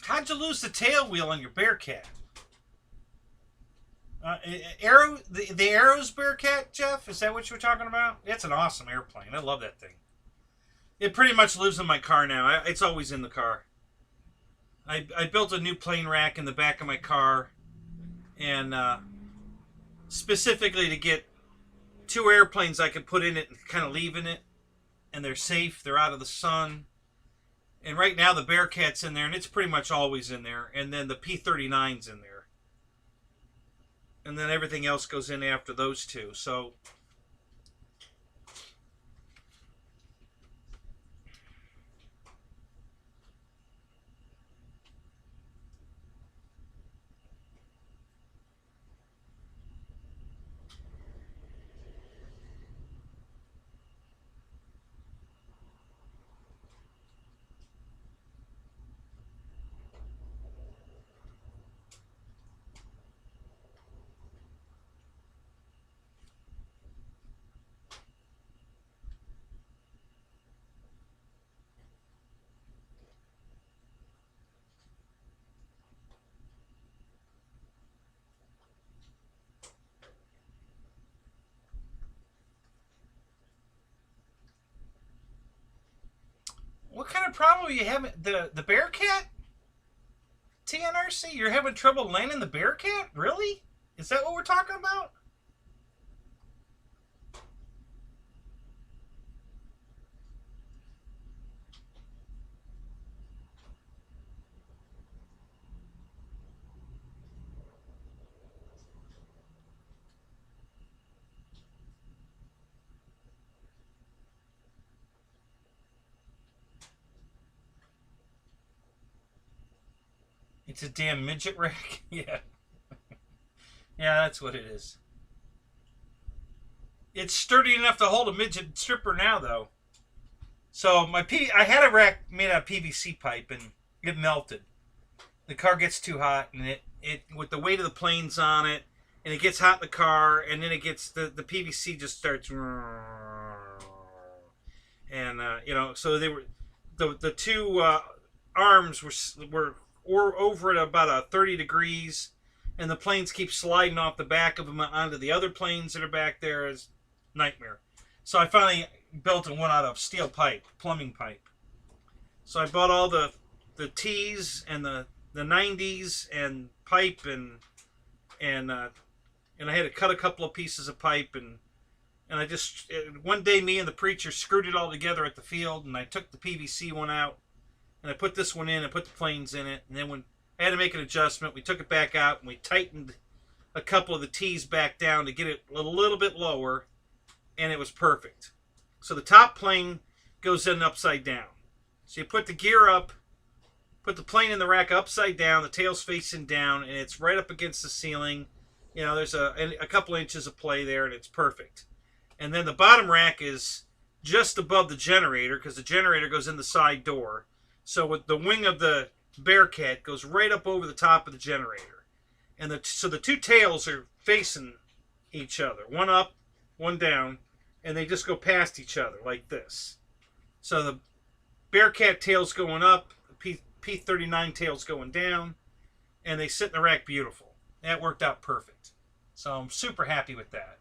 How'd you lose the tail wheel on your Bearcat? The Arrows Bearcat, Jeff? Is that what you were talking about? It's an awesome airplane. I love that thing. It pretty much lives in my car now. It's always in the car. I built a new plane rack in the back of my car, and specifically to get two airplanes I could put in it and kind of leave in it, and they're safe. They're out of the sun. And right now the Bearcat's in there, and it's pretty much always in there. And then the P-39's in there. And then everything else goes in after those two. So What kind of problem are you having? The Bearcat? TNRC? You're having trouble landing the Bearcat? Really? Is that what we're talking about? It's a damn midget rack? Yeah. Yeah, that's what it is. It's sturdy enough to hold a midget stripper now, though. So I had a rack made out of PVC pipe, and it melted. The car gets too hot, and it with the weight of the planes on it, and it gets hot in the car, and then it gets the PVC just starts, and so they were the two arms were over at about 30 degrees, and the planes keep sliding off the back of them onto the other planes that are back there. Is nightmare. So I finally built one out of steel pipe, plumbing pipe. So I bought all the T's and the 90s and pipe and I had to cut a couple of pieces of pipe and I just one day me and the preacher screwed it all together at the field, and I took the PVC one out and I put this one in and put the planes in it, and then when I had to make an adjustment, we took it back out and we tightened a couple of the T's back down to get it a little bit lower, and it was perfect. So the top plane goes in upside down. So you put the gear up, put the plane in the rack upside down, the tail's facing down, and it's right up against the ceiling. You know, there's a couple inches of play there, and it's perfect. And then the bottom rack is just above the generator, because the generator goes in the side door. So with the wing of the Bearcat goes right up over the top of the generator. And so the two tails are facing each other. One up, one down, and they just go past each other like this. So the Bearcat tail's going up, the P39 tail's going down, and they sit in the rack beautiful. That worked out perfect. So I'm super happy with that.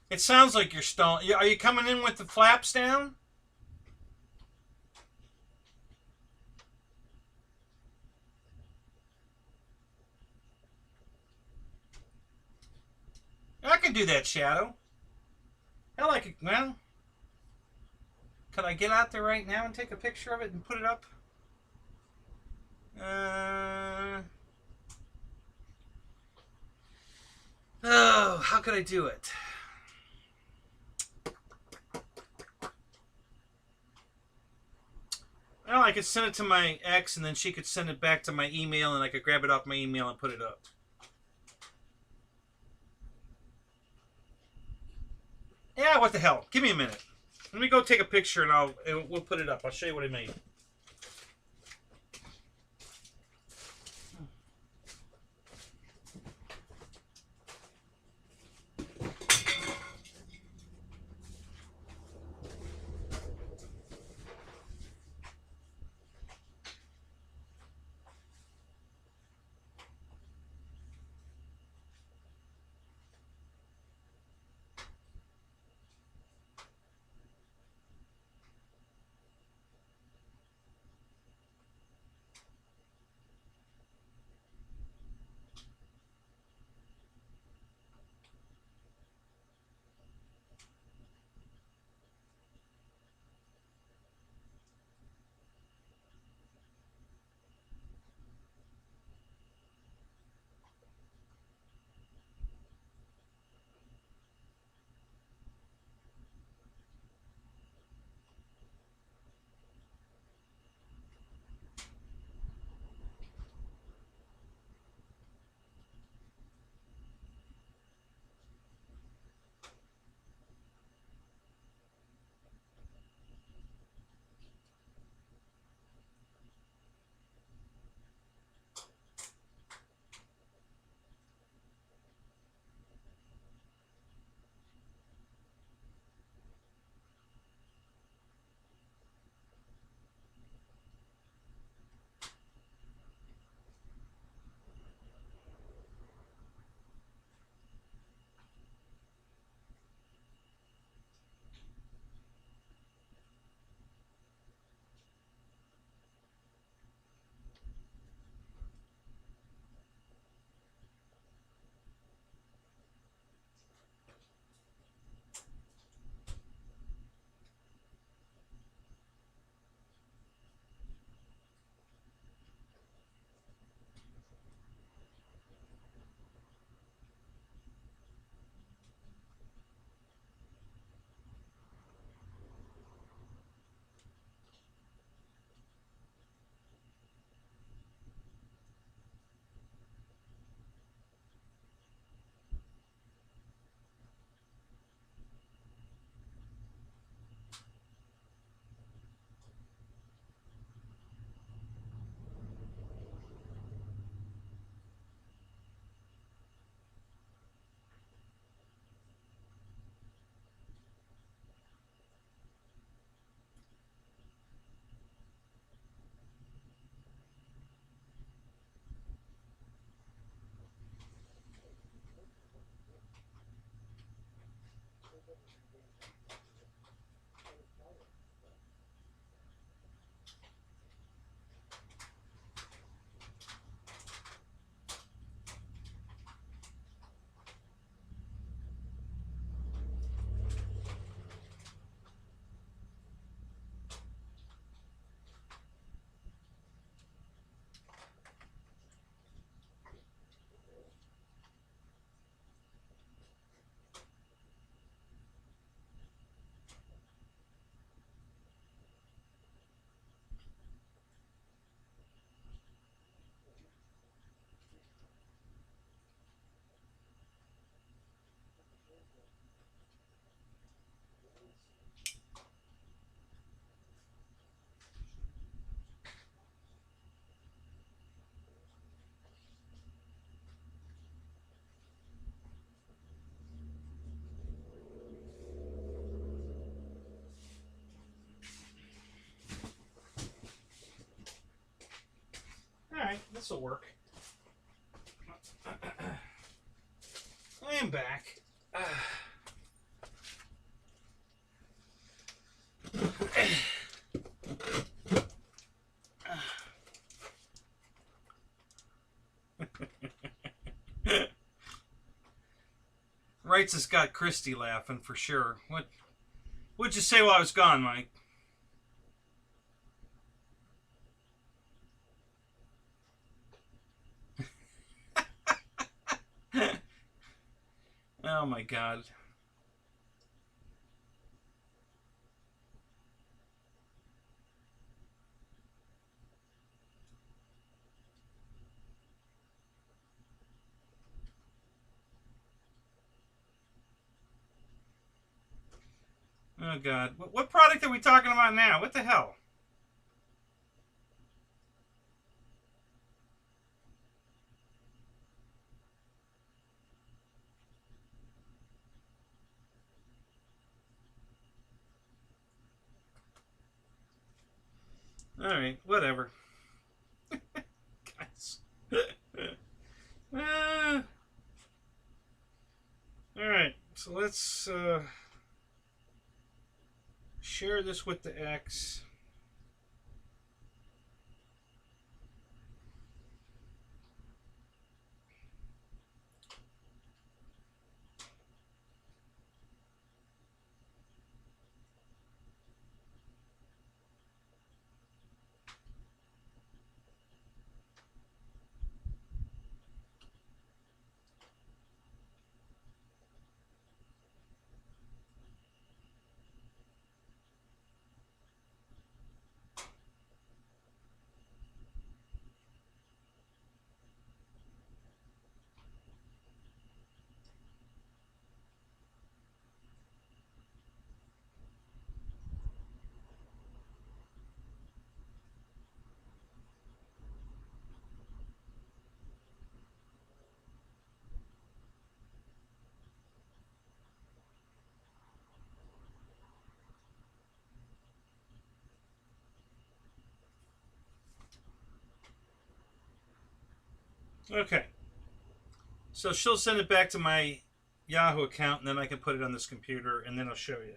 It sounds like you're stalling. Are you coming in with the flaps down? I can do that, Shadow. Hell, I could. Well, could I get out there right now and take a picture of it and put it up? Oh, how could I do it? Well, I could send it to my ex, and then she could send it back to my email, and I could grab it off my email and put it up. Yeah, what the hell? Give me a minute. Let me go take a picture, and we'll put it up. I'll show you what I made. This'll work. I am back. Wrights has got Christy laughing for sure. What'd you say while I was gone, Mike? Oh my God. Oh God. What product are we talking about now? What the hell? Alright, whatever. Guys. Alright, so let's share this with the X. Okay. So she'll send it back to my Yahoo account, and then I can put it on this computer, and then I'll show you.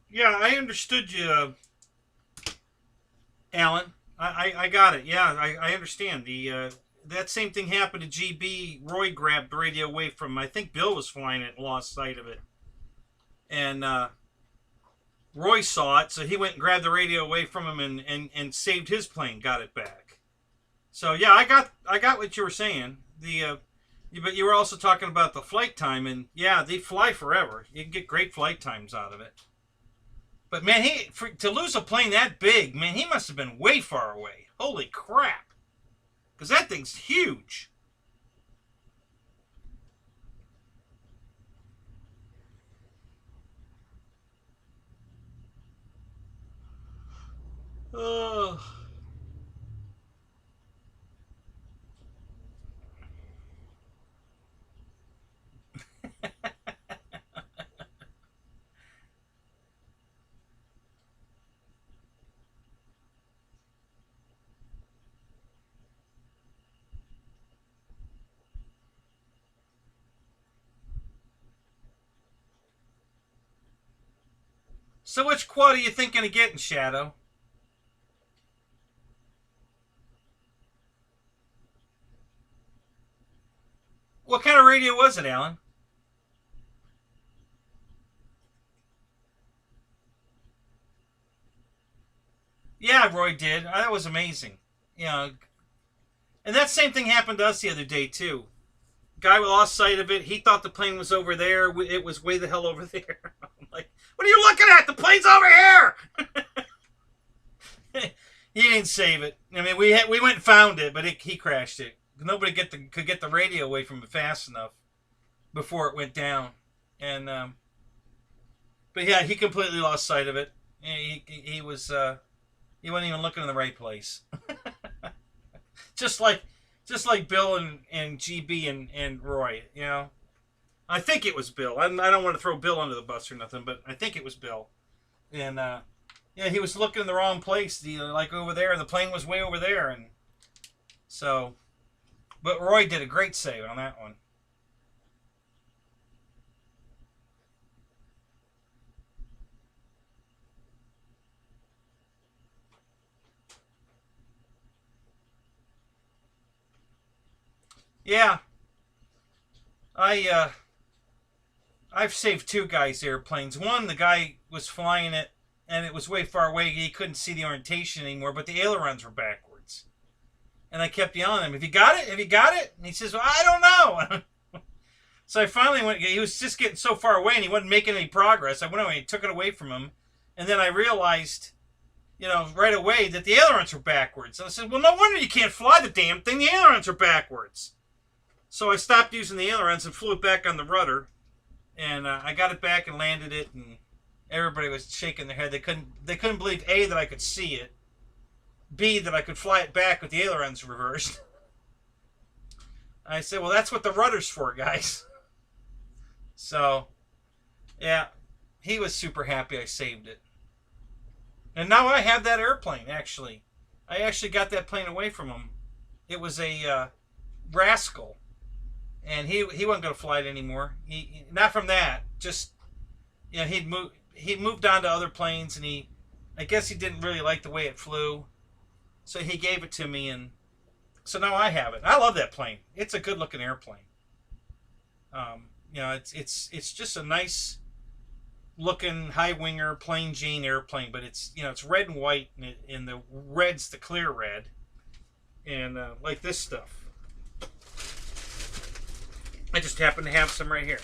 Yeah, I understood you, Alan. I got it. Yeah, I understand. That same thing happened to GB. Roy grabbed the radio away from, I think Bill was flying it and lost sight of it. And Roy saw it, so he went and grabbed the radio away from him and saved his plane, got it back. So yeah, I got what you were saying. But you were also talking about the flight time, and yeah, they fly forever. You can get great flight times out of it. But man, to lose a plane that big, man, he must have been way far away. Holy crap. Because that thing's huge. Oh. So which quad are you thinking of getting, Shadow? What kind of radio was it, Alan? Yeah, Roy did. That was amazing. You know, and that same thing happened to us the other day, too. Guy lost sight of it. He thought the plane was over there. It was way the hell over there. I'm like, what are you looking at? The plane's over here. He didn't save it. I mean, we went and found it, but he crashed it. Nobody could get the radio away from it fast enough before it went down. And but yeah, he completely lost sight of it. He was He wasn't even looking in the right place. just like just like Bill and GB and Roy, you know. I think it was Bill. I don't want to throw Bill under the bus or nothing, but I think it was Bill. And yeah, he was looking in the wrong place. Like over there, and the plane was way over there, and so. But Roy did a great save on that one. Yeah, I I've saved two guys' airplanes. One, the guy was flying it, and it was way far away. He couldn't see the orientation anymore, but the ailerons were backwards. And I kept yelling at him, "Have you got it? Have you got it?" And he says, "Well, I don't know." So I finally went. He was just getting so far away, and he wasn't making any progress. I went away and took it away from him, and then I realized, right away that the ailerons were backwards. And I said, "Well, no wonder you can't fly the damn thing. The ailerons are backwards." So I stopped using the ailerons and flew it back on the rudder. And I got it back and landed it, and everybody was shaking their head. They couldn't believe, A, that I could see it, B, that I could fly it back with the ailerons reversed. I said, well, that's what the rudder's for, guys. So, yeah, he was super happy I saved it. And now I have that airplane, actually. I actually got that plane away from him. It was a Rascal. And he wasn't going to fly it anymore. He not from that. Just he'd moved on to other planes, and I guess he didn't really like the way it flew, so he gave it to me, and so now I have it. I love that plane. It's a good looking airplane. It's just a nice looking high winger plain Jane airplane, but it's it's red and white, and the red's the clear red, and like this stuff. I just happen to have some right here.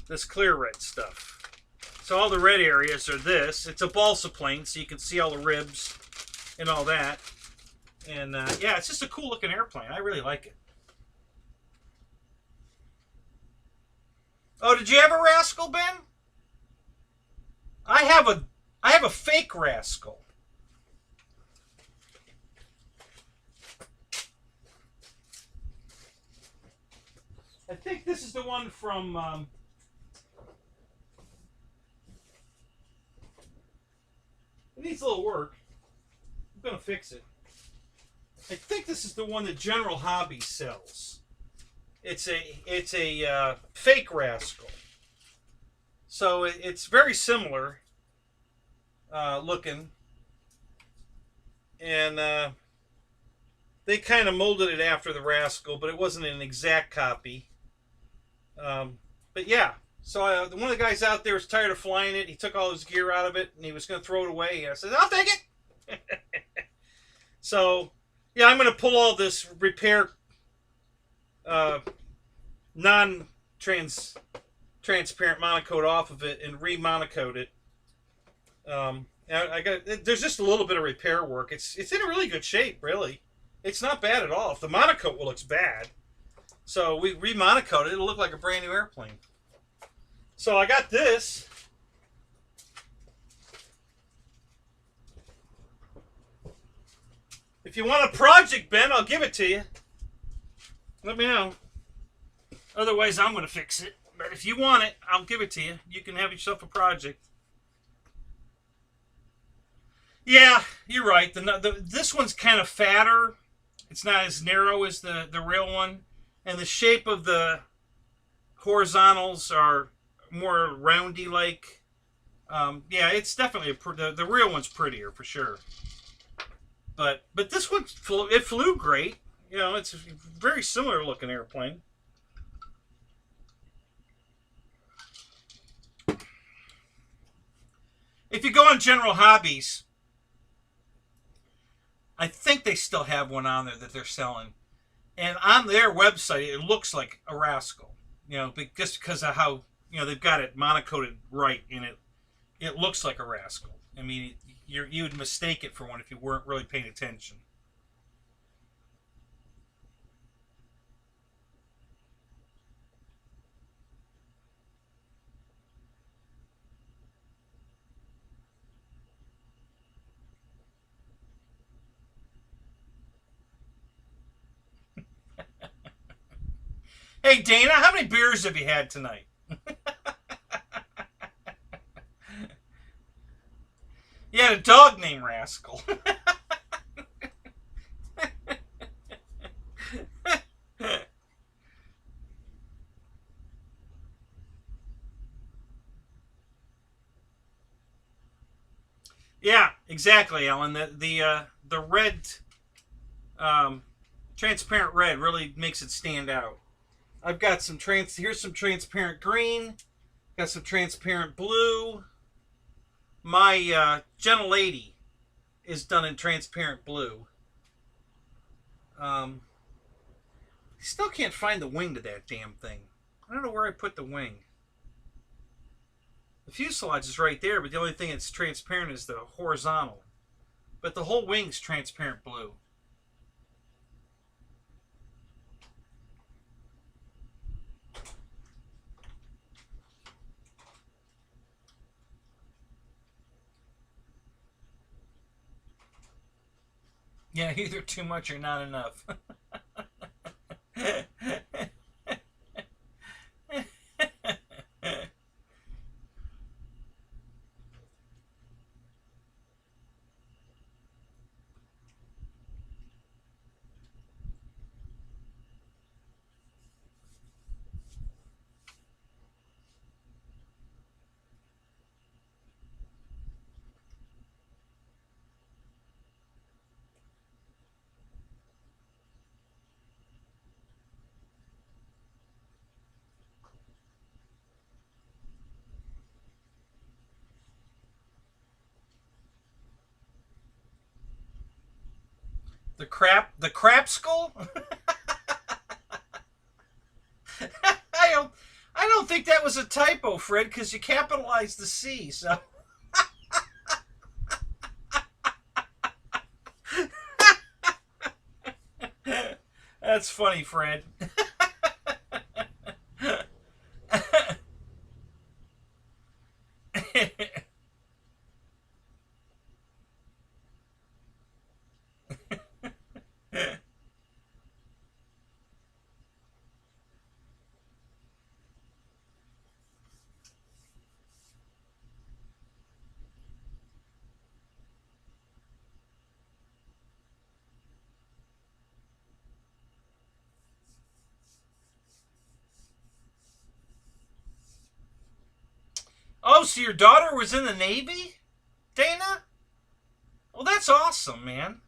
This clear red stuff. So all the red areas are this. It's a balsa plane, so you can see all the ribs and all that. And yeah, it's just a cool looking airplane. I really like it. Oh, did you have a Rascal, Ben? I have a fake Rascal. I think this is the one from it needs a little work. I'm gonna fix it. I think this is the one that General Hobby sells. It's a fake Rascal. So it's very similar looking, and they kind of molded it after the Rascal, but it wasn't an exact copy. But yeah, so one of the guys out there was tired of flying it. He took all his gear out of it, and he was going to throw it away. And I said, I'll take it. So, yeah, I'm going to pull all this repair non-transparent monocoat off of it and re-monocoat it. There's just a little bit of repair work. It's in a really good shape, really. It's not bad at all. If the monocoat looks bad, so we re-monocoated it. It'll look like a brand new airplane. So I got this. If you want a project, Ben, I'll give it to you. Let me know. Otherwise, I'm going to fix it. But if you want it, I'll give it to you. You can have yourself a project. Yeah, you're right. This one's kind of fatter. It's not as narrow as the real one. And the shape of the horizontals are more roundy like. Yeah, it's definitely the real one's prettier for sure. But this one flew great. It's a very similar looking airplane. If you go on General Hobbies, I think they still have one on there that they're selling. And on their website, it looks like a Rascal, just because of how, they've got it monocoated right, and it looks like a Rascal. I mean, you'd mistake it for one if you weren't really paying attention. Hey, Dana, how many beers have you had tonight? You had a dog named Rascal. Yeah, exactly, Ellen. The red, um, transparent red really makes it stand out. I've got some here's some transparent green. Got some transparent blue. My gentle lady is done in transparent blue. Um, Still can't find the wing to that damn thing. I don't know where I put the wing. The fuselage is right there, but the only thing that's transparent is the horizontal. But the whole wing's transparent blue. Yeah, either too much or not enough. The crap skull? I don't I don't think that was a typo, Fred, because you capitalized the C. So that's funny, Fred. Oh, so your daughter was in the Navy, Dana? Well, that's awesome, man.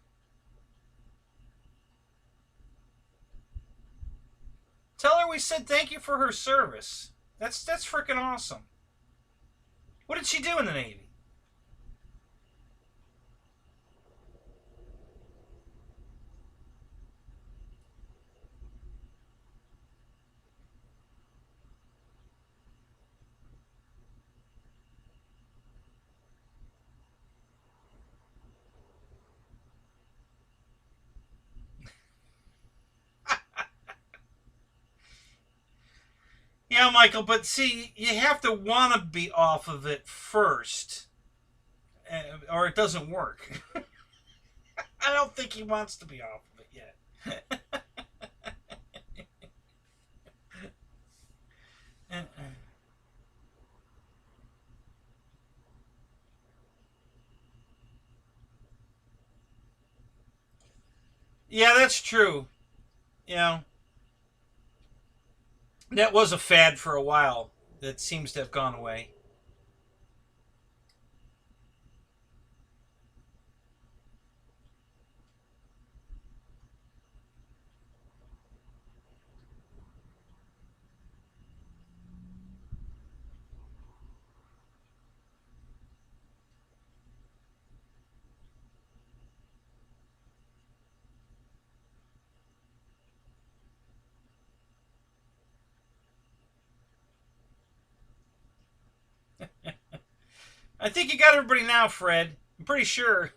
Tell her we said thank you for her service. That's freaking awesome. What did she do in the Navy? Yeah, Michael, but see, you have to want to be off of it first, or it doesn't work. I don't think he wants to be off of it yet. Yeah, that's true. You know, that was a fad for a while that seems to have gone away. I think you got everybody now, Fred. I'm pretty sure.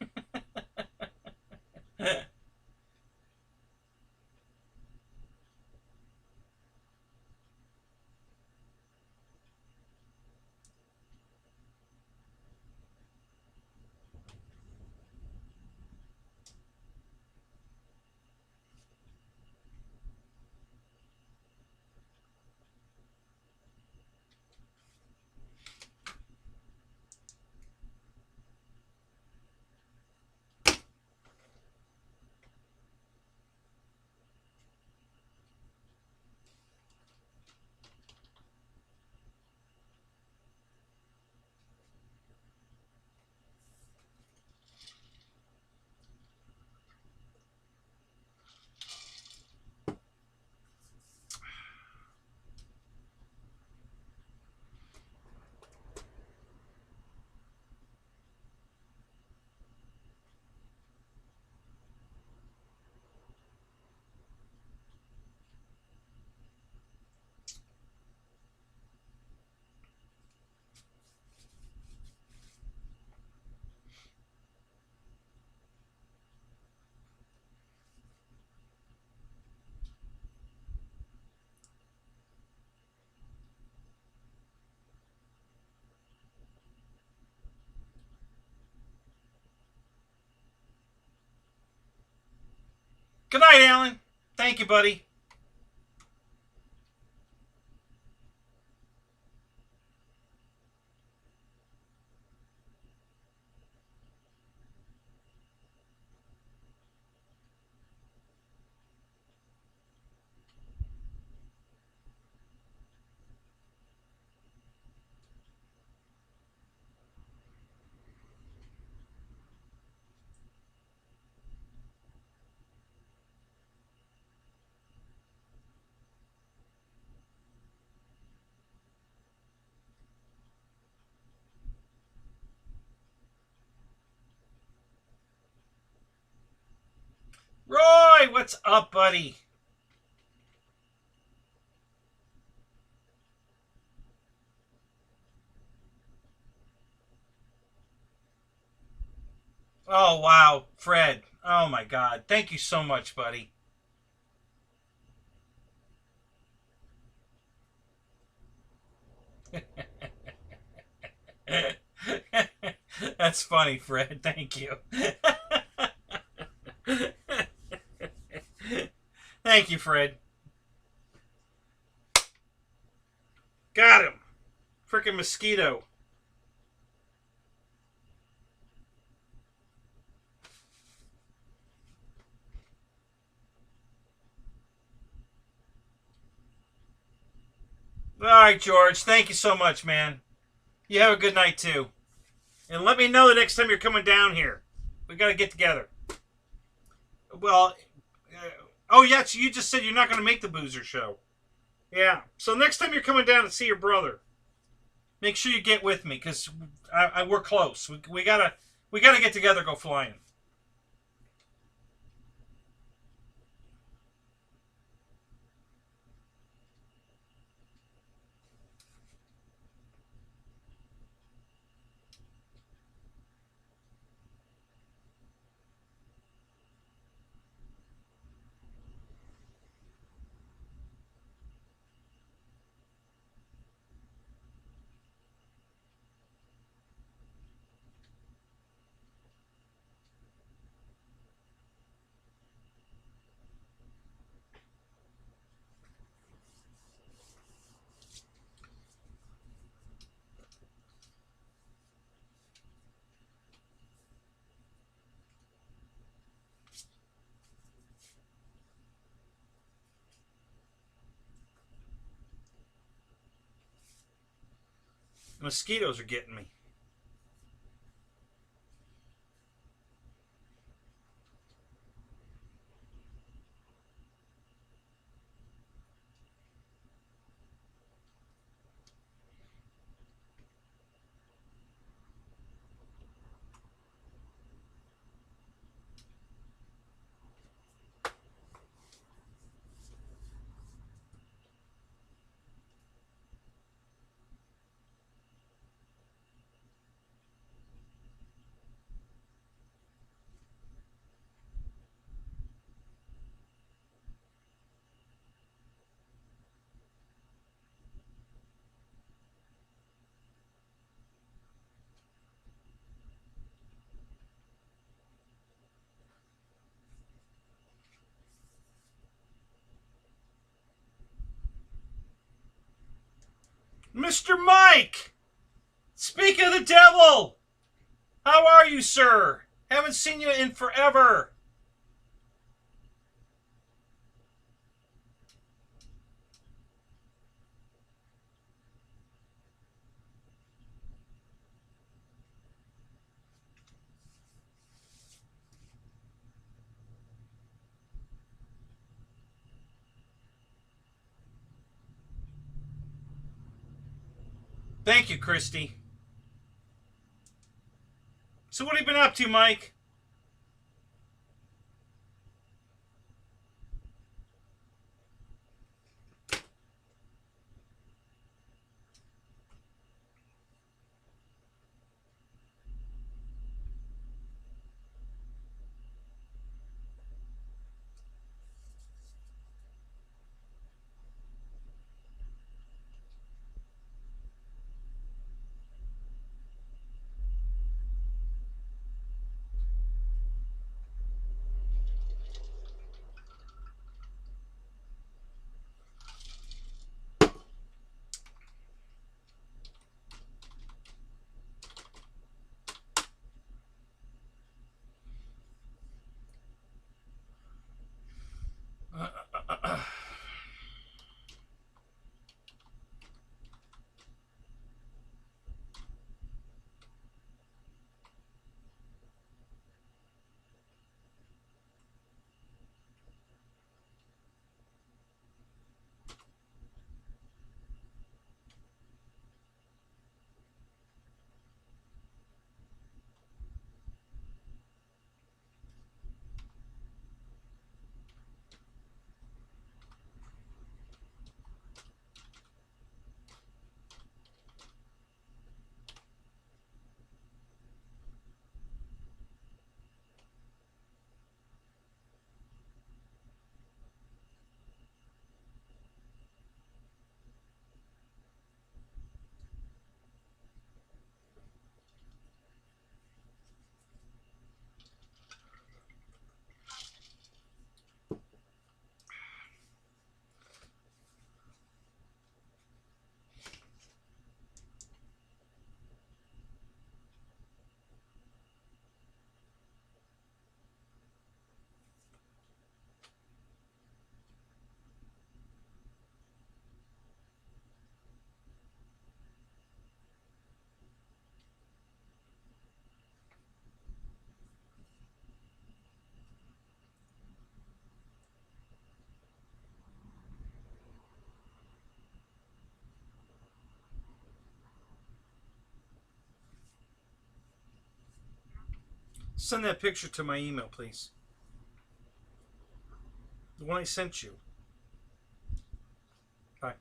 Good night, Alan. Thank you, buddy. Roy, what's up, buddy? Oh, wow. Fred. Oh, my God. Thank you so much, buddy. That's funny, Fred. Thank you. Thank you, Fred. Got him. Frickin' mosquito. All right, George. Thank you so much, man. You have a good night, too. And let me know the next time you're coming down here. We got to get together. Well, oh, yeah, so you just said you're not going to make the Boozer show. Yeah. So next time you're coming down to see your brother, make sure you get with me because we're close. We gotta get together, go flying. Mosquitoes are getting me. Mr. Mike! Speak of the devil! How are you, sir? Haven't seen you in forever. Thank you, Christy. So what have you been up to, Mike? Send that picture to my email, please. The one I sent you. Bye.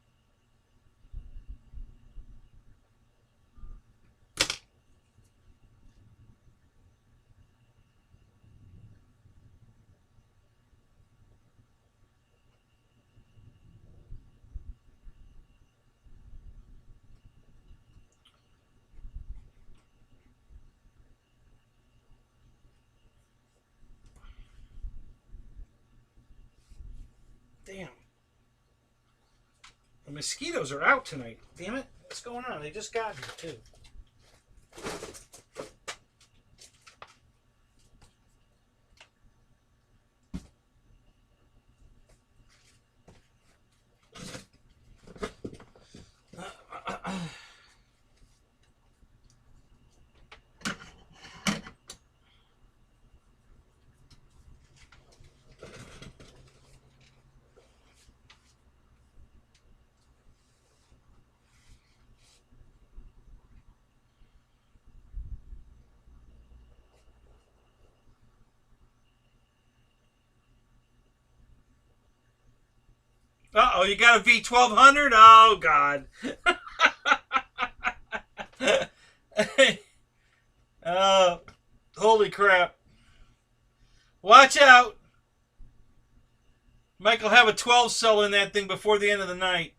Damn. The mosquitoes are out tonight. Damn it. What's going on? They just got here, too. Uh-oh, you got a V1200? Oh, God. Oh, holy crap. Watch out. Michael have a 12 cell in that thing before the end of the night.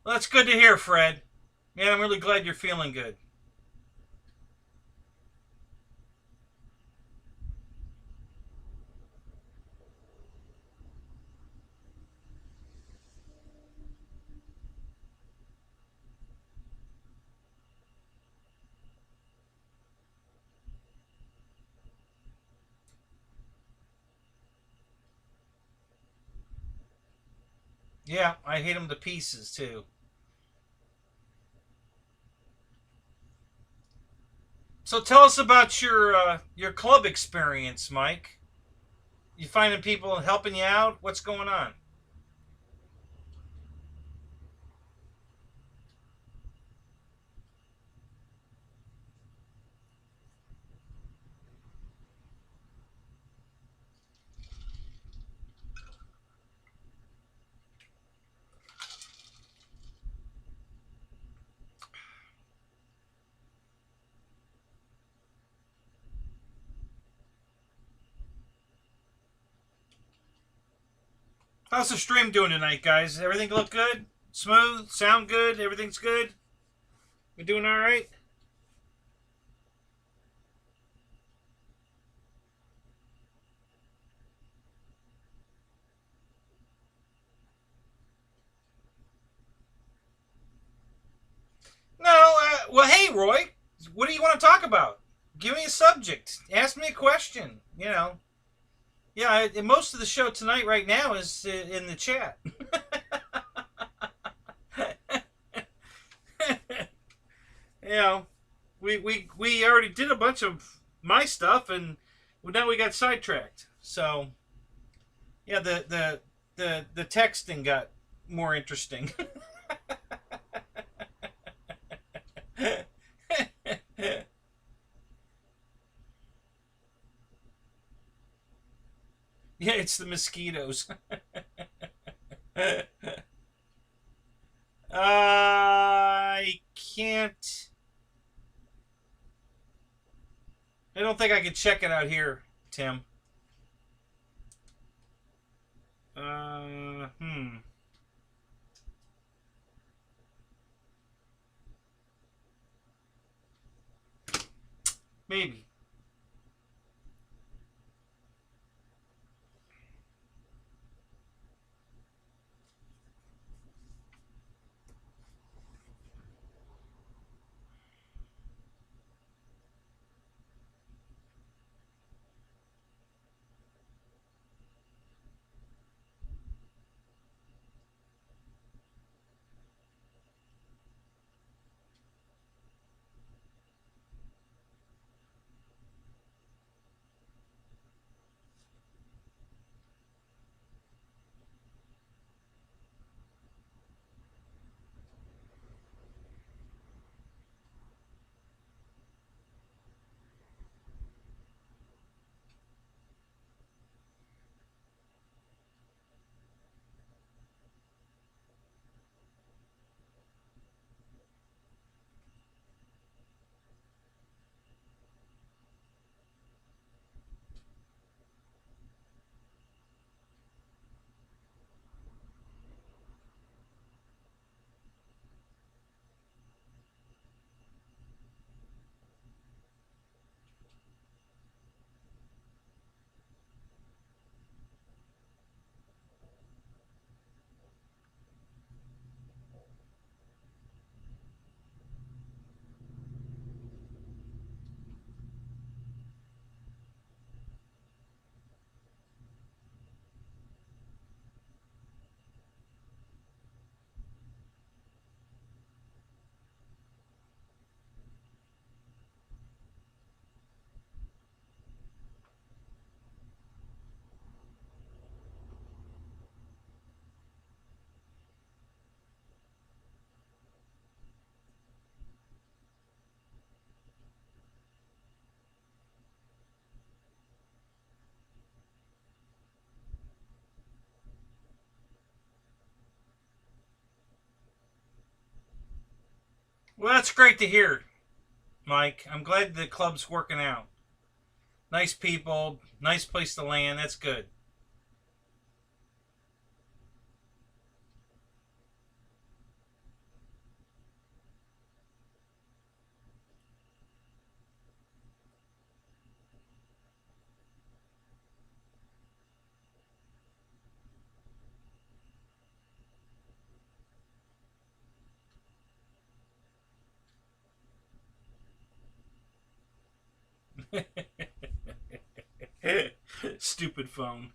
Well, that's good to hear, Fred. Yeah, I'm really glad you're feeling good. Yeah, I hate them to pieces, too. So tell us about your club experience, Mike. You finding people helping you out? What's going on? How's the stream doing tonight, guys? Everything look good? Smooth? Sound good? Everything's good? We doing all right? No, well, hey, Roy. What do you want to talk about? Give me a subject. Ask me a question. You know. Yeah, most of the show tonight right now is in the chat. You know, we already did a bunch of my stuff, and now we got sidetracked. So, yeah, the texting got more interesting. Yeah, it's the mosquitoes. I can't. I don't think I can check it out here, Tim. Hmm. Maybe. Well, that's great to hear, Mike. I'm glad the club's working out. Nice people, nice place to land. That's good. Stupid phone.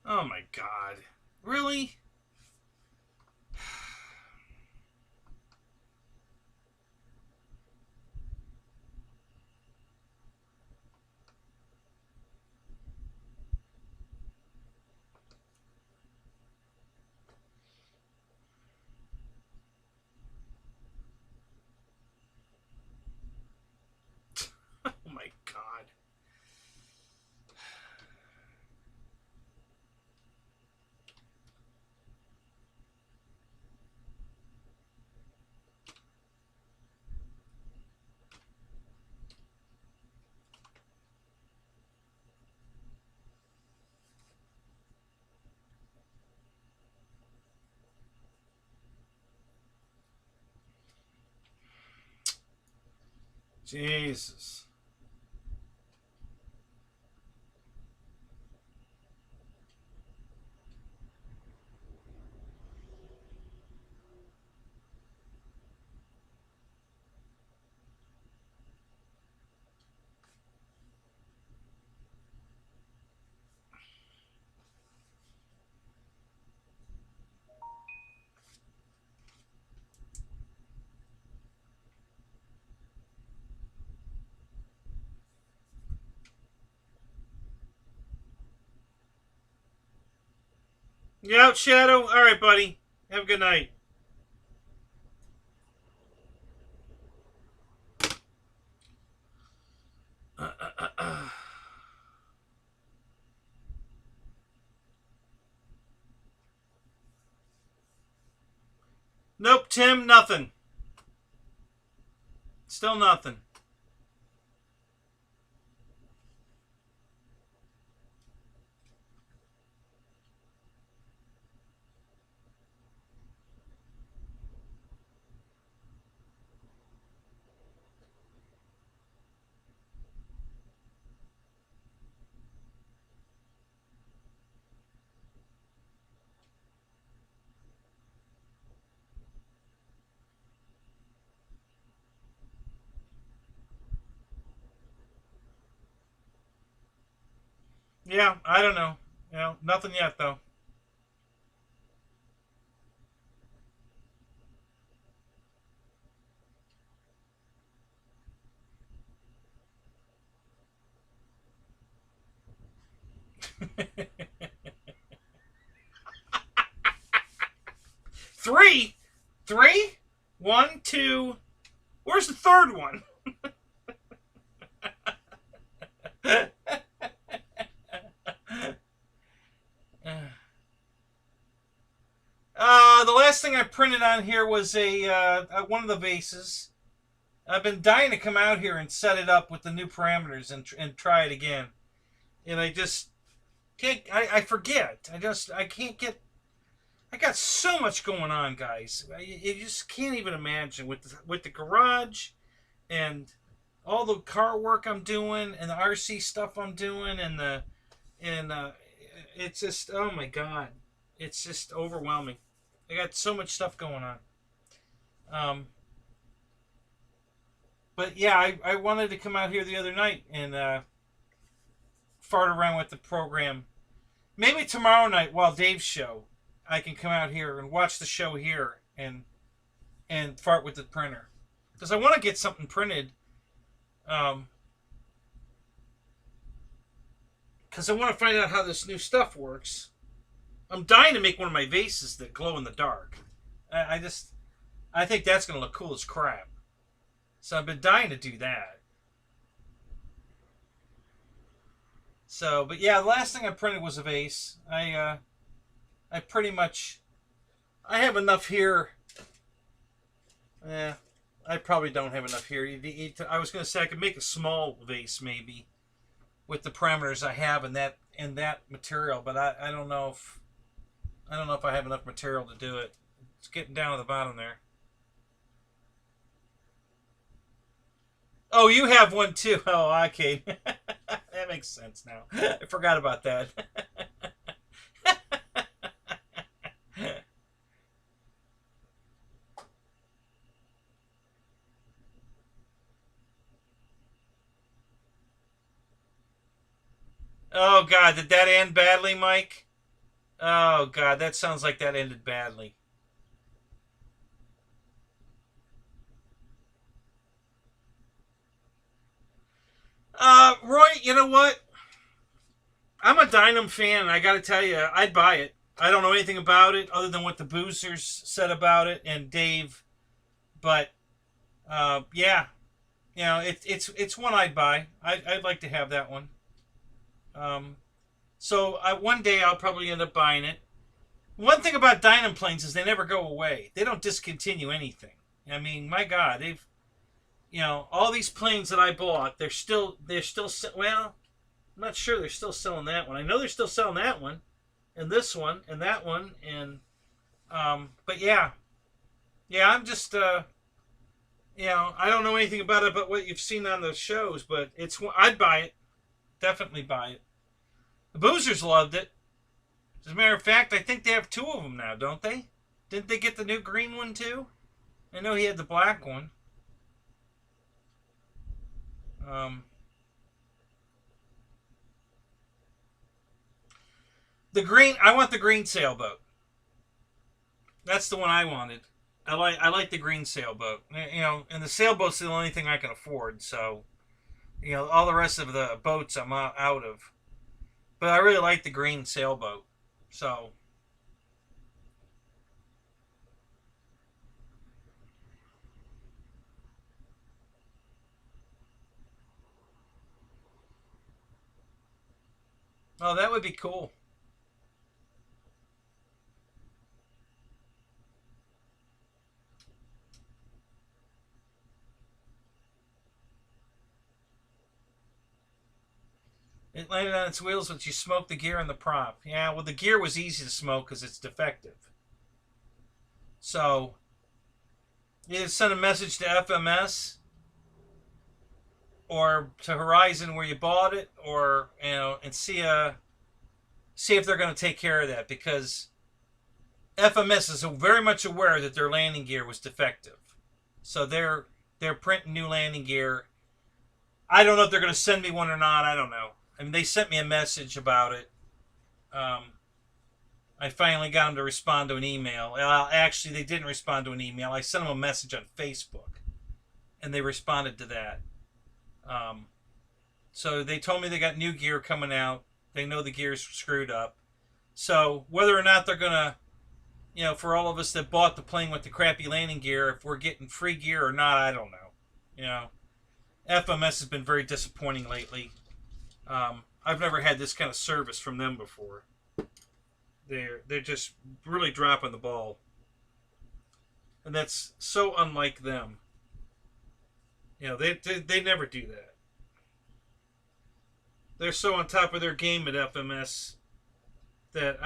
Oh my god. Really? Oh my god. Jesus. You out, Shadow? Alright, buddy. Have a good night. Nope, Tim, nothing. Still nothing. Yeah, I don't know. You know, nothing yet, though. Three? Three? One, two. Where's the third one? The last thing I printed on here was a one of the vases. I've been dying to come out here and set it up with the new parameters and try it again. And I just can't. I forget. I can't get. I got so much going on, guys. You just can't even imagine with the garage and all the car work I'm doing and the RC stuff I'm doing and it's just, oh my god, it's just overwhelming. I got so much stuff going on. But yeah, I wanted to come out here the other night and fart around with the program. Maybe tomorrow night while Dave's show, I can come out here and watch the show here and fart with the printer. Because I want to get something printed. Because I want to find out how this new stuff works. I'm dying to make one of my vases that glow in the dark. I think that's going to look cool as crap. So I've been dying to do that. So, but yeah, the last thing I printed was a vase. I pretty much, I have enough here. I probably don't have enough here. I was going to say I could make a small vase maybe with the parameters I have in that material, but I don't know if I have enough material to do it. It's getting down to the bottom there. Oh, you have one too. Oh, okay. That makes sense now. I forgot about that. Oh, God, did that end badly, Mike? Oh, God, that sounds like that ended badly. Roy, you know what? I'm a Dynam fan, and I got to tell you, I'd buy it. I don't know anything about it other than what the boozers said about it and Dave. But, yeah. You know, it's one I'd buy. I'd like to have that one. So one day I'll probably end up buying it. One thing about Dynam planes is they never go away. They don't discontinue anything. I mean, my God, they've, you know, all these planes that I bought, they're still, well, I'm not sure they're still selling that one. I know they're still selling that one, and this one, and that one, and, but yeah. Yeah, I'm just, you know, I don't know anything about it but what you've seen on the shows, but I'd buy it. Definitely buy it. The boozers loved it. As a matter of fact, I think they have two of them now, don't they? Didn't they get the new green one too? I know he had the black one. The green, I want the green sailboat. That's the one I wanted. I like the green sailboat. You know, and the sailboat's the only thing I can afford, so, you know, all the rest of the boats I'm out of. But I really like the green sailboat. So, oh, that would be cool. It landed on its wheels, but you smoked the gear and the prop. Yeah, well, the gear was easy to smoke because it's defective. So, either send a message to FMS or to Horizon where you bought it, or, you know, and see if they're going to take care of that, because FMS is very much aware that their landing gear was defective. So they're printing new landing gear. I don't know if they're going to send me one or not. I don't know. I mean, they sent me a message about it. I finally got them to respond to an email. Well, actually, they didn't respond to an email. I sent them a message on Facebook, and they responded to that. So they told me they got new gear coming out. They know the gear's screwed up. So whether or not they're going to, you know, for all of us that bought the plane with the crappy landing gear, if we're getting free gear or not, I don't know. You know, FMS has been very disappointing lately. I've never had this kind of service from them before. They're just really dropping the ball. And that's so unlike them. You know, they never do that. They're so on top of their game at FMS that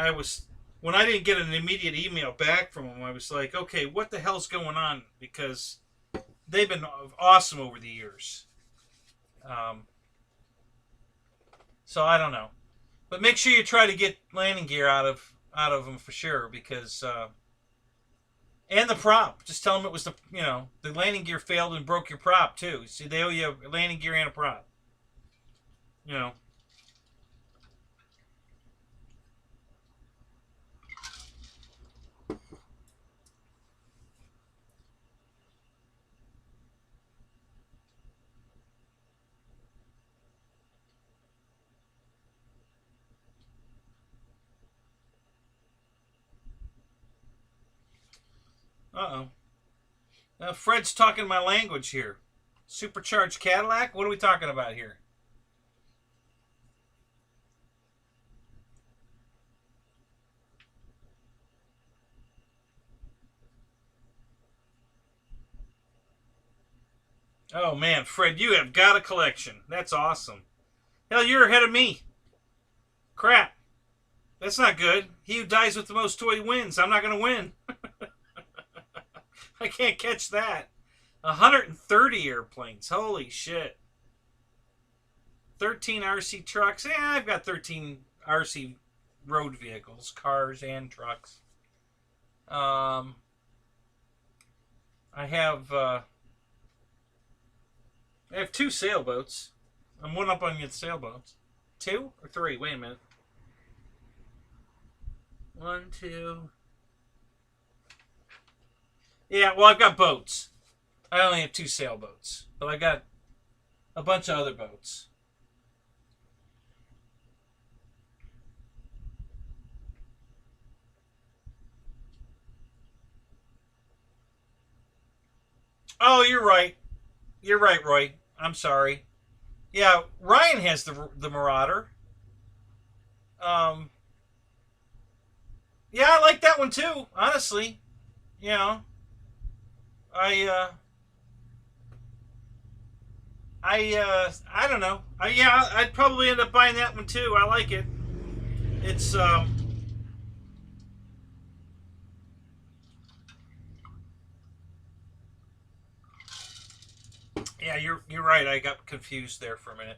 when I didn't get an immediate email back from them, I was like, okay, what the hell's going on? Because they've been awesome over the years. So I don't know. But make sure you try to get landing gear out of them for sure, because and the prop. Just tell them it was the landing gear failed and broke your prop too. See, they owe you a landing gear and a prop. You know. Fred's talking my language here. Supercharged Cadillac? What are we talking about here? Oh man, Fred, you have got a collection. That's awesome. Hell, you're ahead of me. Crap. That's not good. He who dies with the most toy wins. I'm not going to win. I can't catch that. 130 airplanes. Holy shit. 13 RC trucks. Yeah, I've got 13 RC road vehicles, cars and trucks. I have 2 sailboats. I'm one up on the sailboats. 2 or 3? Wait a minute. 1, 2. Yeah, well, I've got boats. I only have 2 sailboats, but I got a bunch of other boats. Oh, you're right. You're right, Roy. I'm sorry. Yeah, Ryan has the Marauder. Yeah, I like that one too. Honestly, you know, I I don't know. Yeah, I'd probably end up buying that one too. I like it. It's yeah, you're right. I got confused there for a minute.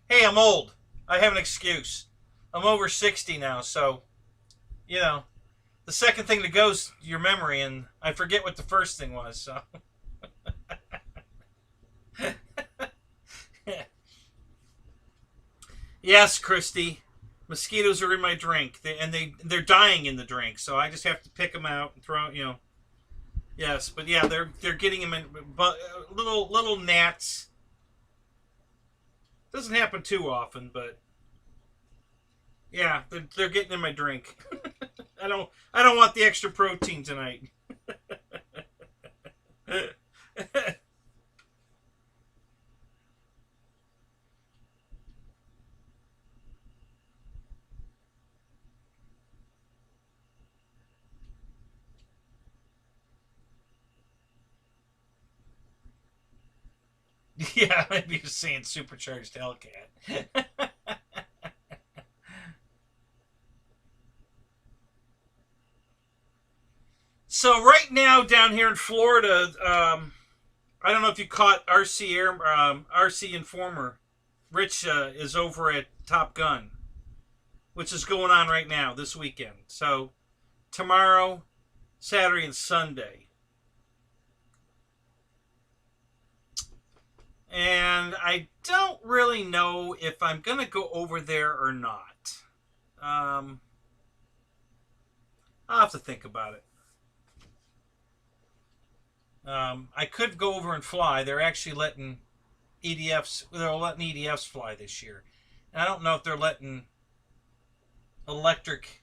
Hey, I'm old. I have an excuse. I'm over 60 now, so you know, the second thing that goes your memory, and I forget what the first thing was. So. Yes, Christy. Mosquitoes are in my drink, they're dying in the drink, so I just have to pick them out and throw. Yes, but yeah, they're getting them in, but little gnats. Doesn't happen too often, but yeah, they're getting in my drink. I don't want the extra protein tonight. Yeah, I'd be just saying supercharged Hellcat. So right now down here in Florida, I don't know if you caught RC Informer. Rich is over at Top Gun, which is going on right now this weekend. So tomorrow, Saturday, and Sunday. And I don't really know if I'm going to go over there or not. I'll have to think about it. I could go over and fly. They're actually letting EDFs fly this year. And I don't know if they're letting electric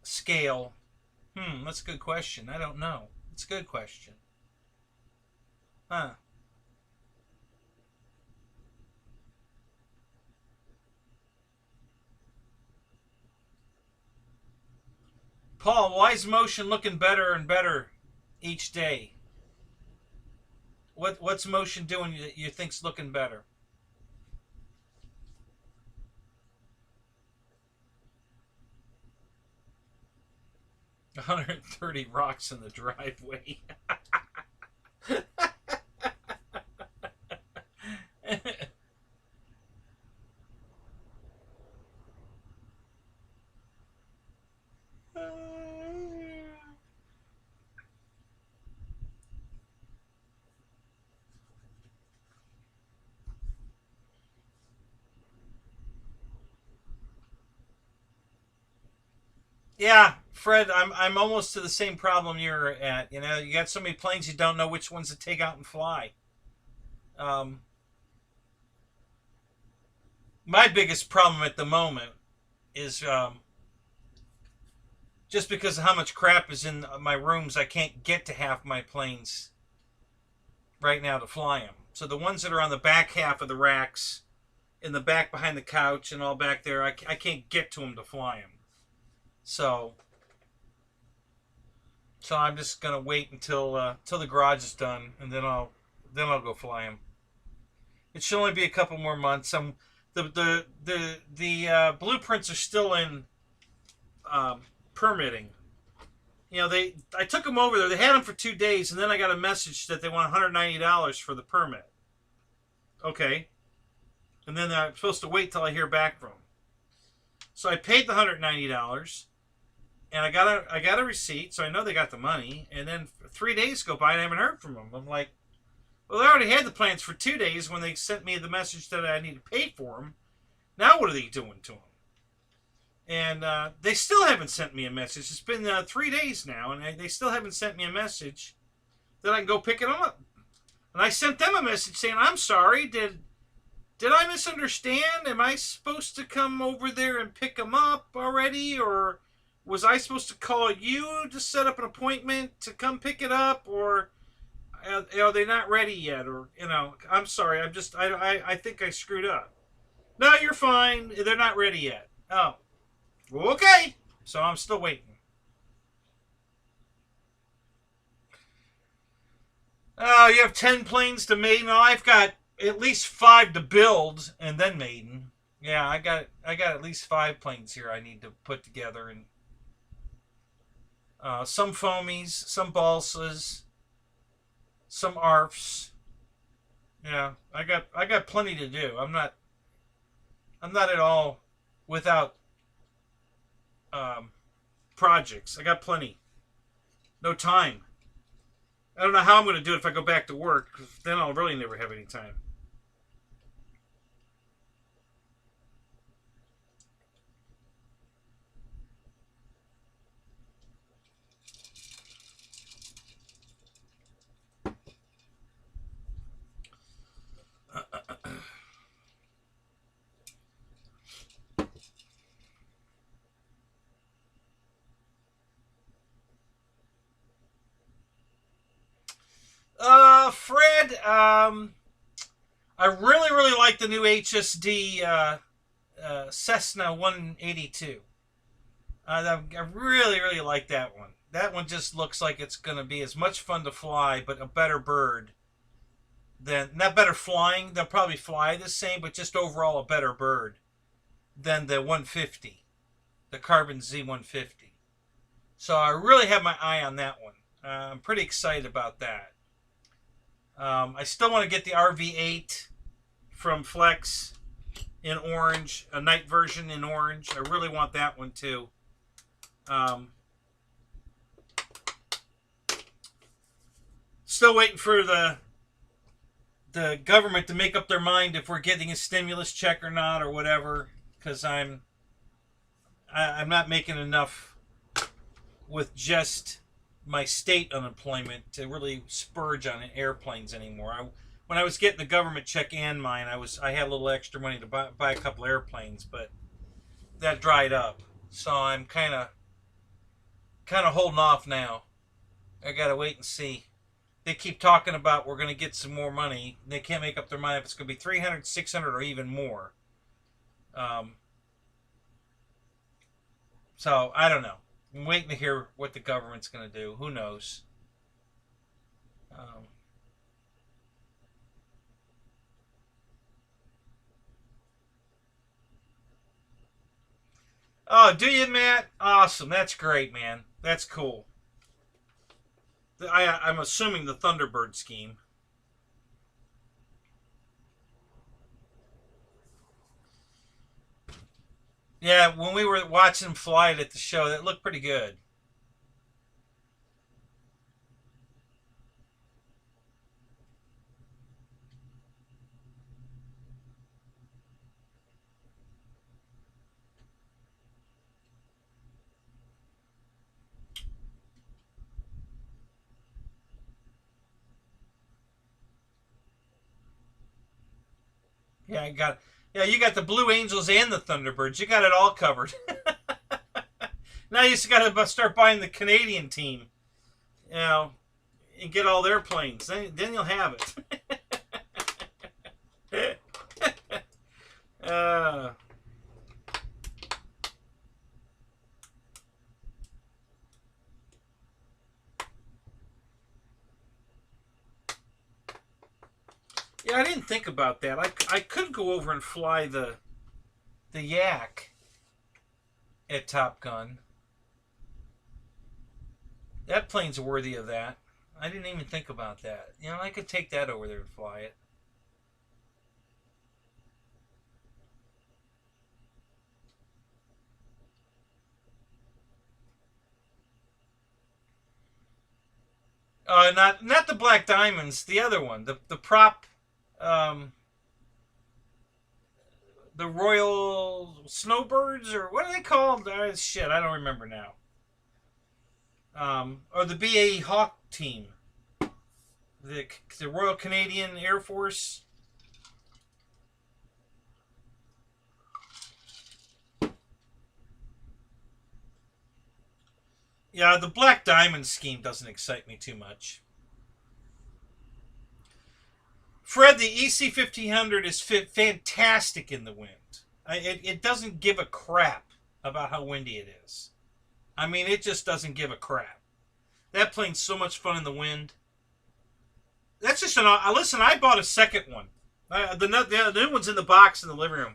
scale. That's a good question. I don't know. It's a good question. Huh. Paul, why is motion looking better and better each day? What's motion doing you think's looking better? 130 rocks in the driveway. Yeah, Fred, I'm almost to the same problem you're at. You know, you got so many planes you don't know which ones to take out and fly. Um, my biggest problem at the moment is just because of how much crap is in my rooms, I can't get to half my planes right now to fly them. So the ones that are on the back half of the racks, in the back behind the couch and all back there, I can't get to them to fly them. So I'm just gonna wait until the garage is done, and then I'll go fly them. It should only be a couple more months. The blueprints are still in permitting. You know, I took them over there. They had them for 2 days, and then I got a message that they want $190 for the permit. Okay, and then I'm supposed to wait till I hear back from them. So I paid the $190, and I got a receipt, so I know they got the money. And then 3 days go by, and I haven't heard from them. I'm like, well, they already had the plans for 2 days when they sent me the message that I need to pay for them. Now what are they doing to them? And they still haven't sent me a message. It's been 3 days now, and they still haven't sent me a message that I can go pick them up. And I sent them a message saying, I'm sorry, did I misunderstand? Am I supposed to come over there and pick them up already? Or was I supposed to call you to set up an appointment to come pick it up? Or are they not ready yet? Or, you know, I'm sorry, I think I screwed up. No, you're fine. They're not ready yet. Oh, well, okay. So I'm still waiting. Oh, you have 10 planes to maiden. No, I've got at least 5 to build and then maiden. Yeah, I got at least 5 planes here I need to put together, and some foamies, some balsas, some ARFs. Yeah, I got plenty to do. I'm not at all without projects. I got plenty. No time. I don't know how I'm going to do it if I go back to work, because then I'll really never have any time. Fred, I really like the new HSD Cessna 182. I really like that one. That one just looks like it's going to be as much fun to fly, but a better bird than, not better flying. They'll probably fly the same, but just overall a better bird than the 150, the Carbon Z150. So I really have my eye on that one. I'm pretty excited about that. I still want to get the RV8 from Flex in orange, a night version in orange. I really want that one too. Still waiting for the government to make up their mind if we're getting a stimulus check or not, or whatever, because I'm not making enough with just my state unemployment to really spurge on airplanes anymore. When I was getting the government check and mine, I had a little extra money to buy a couple airplanes, but that dried up. So I'm kind of holding off now. I gotta wait and see. They keep talking about we're gonna get some more money. They can't make up their mind if it's gonna be 300, 600, or even more. So I don't know. I'm waiting to hear what the government's gonna do. Who knows? Oh, do you, Matt? Awesome. That's great, man. That's cool. I'm assuming the Thunderbird scheme. Yeah, when we were watching Flght at the show, that looked pretty good. Yeah, you got the Blue Angels and the Thunderbirds. You got it all covered. Now you just got to start buying the Canadian team, you know, and get all their planes. Then you'll have it. uh, yeah, I didn't think about that. I could go over and fly the Yak at Top Gun. That plane's worthy of that. I didn't even think about that. You know, I could take that over there and fly it. Not the Black Diamonds. The other one, the prop, um, the Royal Snowbirds, or what are they called? Shit, I don't remember now. Or the BAE Hawk team, the Royal Canadian Air Force. Yeah, the Black Diamond scheme doesn't excite me too much. Fred, the EC 1500 is fantastic in the wind. It doesn't give a crap about how windy it is. I mean, it just doesn't give a crap. That plane's so much fun in the wind. That's just an. Listen, I bought a second one. The new one's in the box in the living room.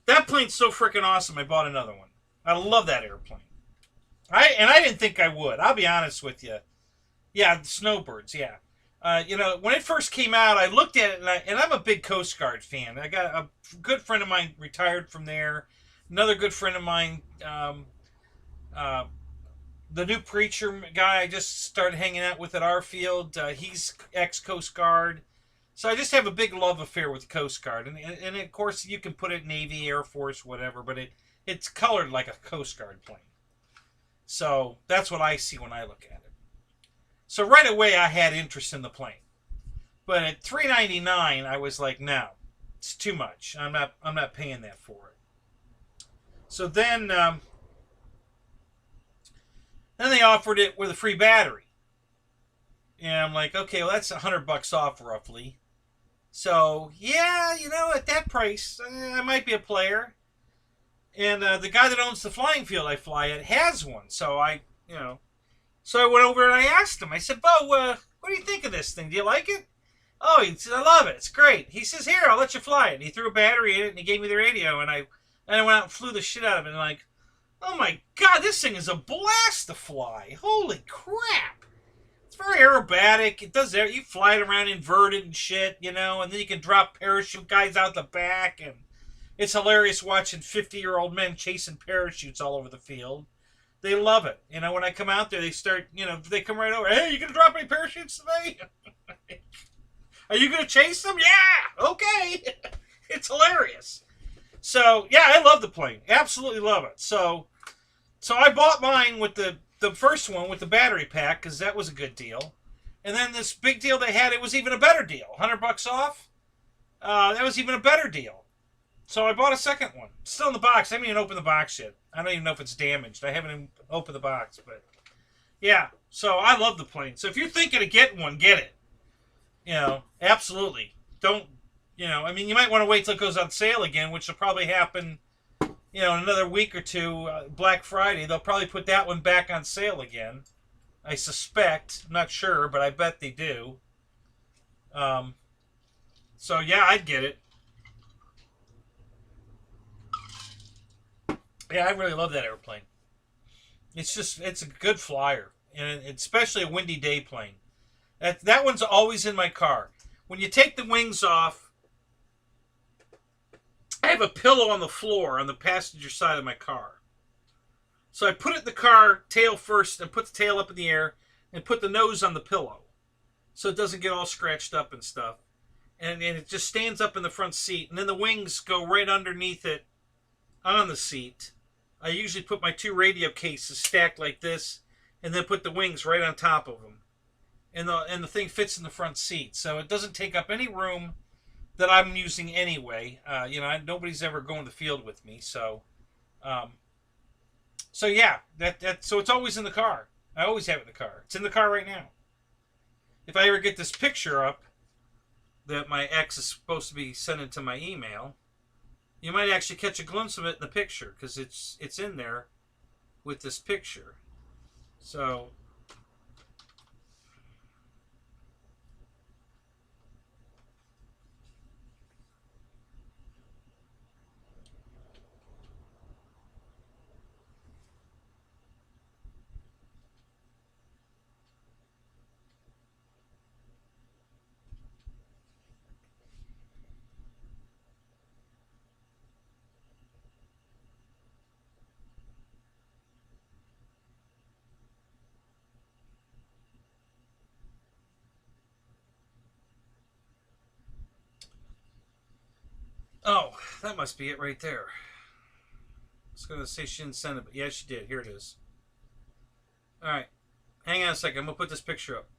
That plane's so freaking awesome. I bought another one. I love that airplane. I didn't think I would. I'll be honest with you. Yeah, the Snowbirds. Yeah. You know, when it first came out, I looked at it, and I'm a big Coast Guard fan. I got a good friend of mine retired from there. Another good friend of mine, uh, the new preacher guy I just started hanging out with at our field. He's ex-Coast Guard. So I just have a big love affair with Coast Guard. And of course, you can put it Navy, Air Force, whatever, but it's colored like a Coast Guard plane. So that's what I see when I look at it. So right away, I had interest in the plane. But at $399, I was like, no, it's too much. I'm not paying that for it. So then they offered it with a free battery. And I'm like, okay, well, that's $100 off roughly. So, yeah, you know, at that price, I might be a player. And the guy that owns the flying field I fly at has one. So I went over and I asked him. I said, Bo, what do you think of this thing? Do you like it? Oh, he said, I love it. It's great. He says, here, I'll let you fly it. And he threw a battery in it and he gave me the radio. And I went out and flew the shit out of it. And like, oh my God, this thing is a blast to fly. Holy crap. It's very aerobatic. It does that. You fly it around inverted and shit, you know, and then you can drop parachute guys out the back. And it's hilarious watching 50-year-old men chasing parachutes all over the field. They love it. You know, when I come out there, they start, you know, they come right over. Hey, you going to drop any parachutes today? Are you going to chase them? Yeah. Okay. It's hilarious. So, yeah, I love the plane. Absolutely love it. So I bought mine with the first one with the battery pack because that was a good deal. And then this big deal they had, it was even a better deal. $100 off. That was even a better deal. So I bought a second one. It's still in the box. I haven't even opened the box yet. I don't even know if it's damaged. I haven't even opened the box. But, yeah. So I love the plane. So if you're thinking of getting one, get it. You know, absolutely. Don't, you know, I mean, you might want to wait till it goes on sale again, which will probably happen, you know, in another week or two. Black Friday, they'll probably put that one back on sale again. I suspect. I'm not sure, but I bet they do. So, yeah, I'd get it. Yeah, I really love that airplane. It's a good flyer, and especially a windy day plane. That one's always in my car. When you take the wings off, I have a pillow on the floor on the passenger side of my car. So I put it in the car tail first and put the tail up in the air and put the nose on the pillow so it doesn't get all scratched up and stuff. And it just stands up in the front seat. And then the wings go right underneath it on the seat. I usually put my 2 radio cases stacked like this and then put the wings right on top of them. And the thing fits in the front seat. So it doesn't take up any room that I'm using anyway. Nobody's ever going to the field with me. So yeah, so it's always in the car. I always have it in the car. It's in the car right now. If I ever get this picture up that my ex is supposed to be sending to my email, you might actually catch a glimpse of it in the picture because it's in there with this picture. So oh, that must be it right there. I was going to say she didn't send it, but yeah, she did. Here it is. All right. Hang on a second. I'm going to put this picture up.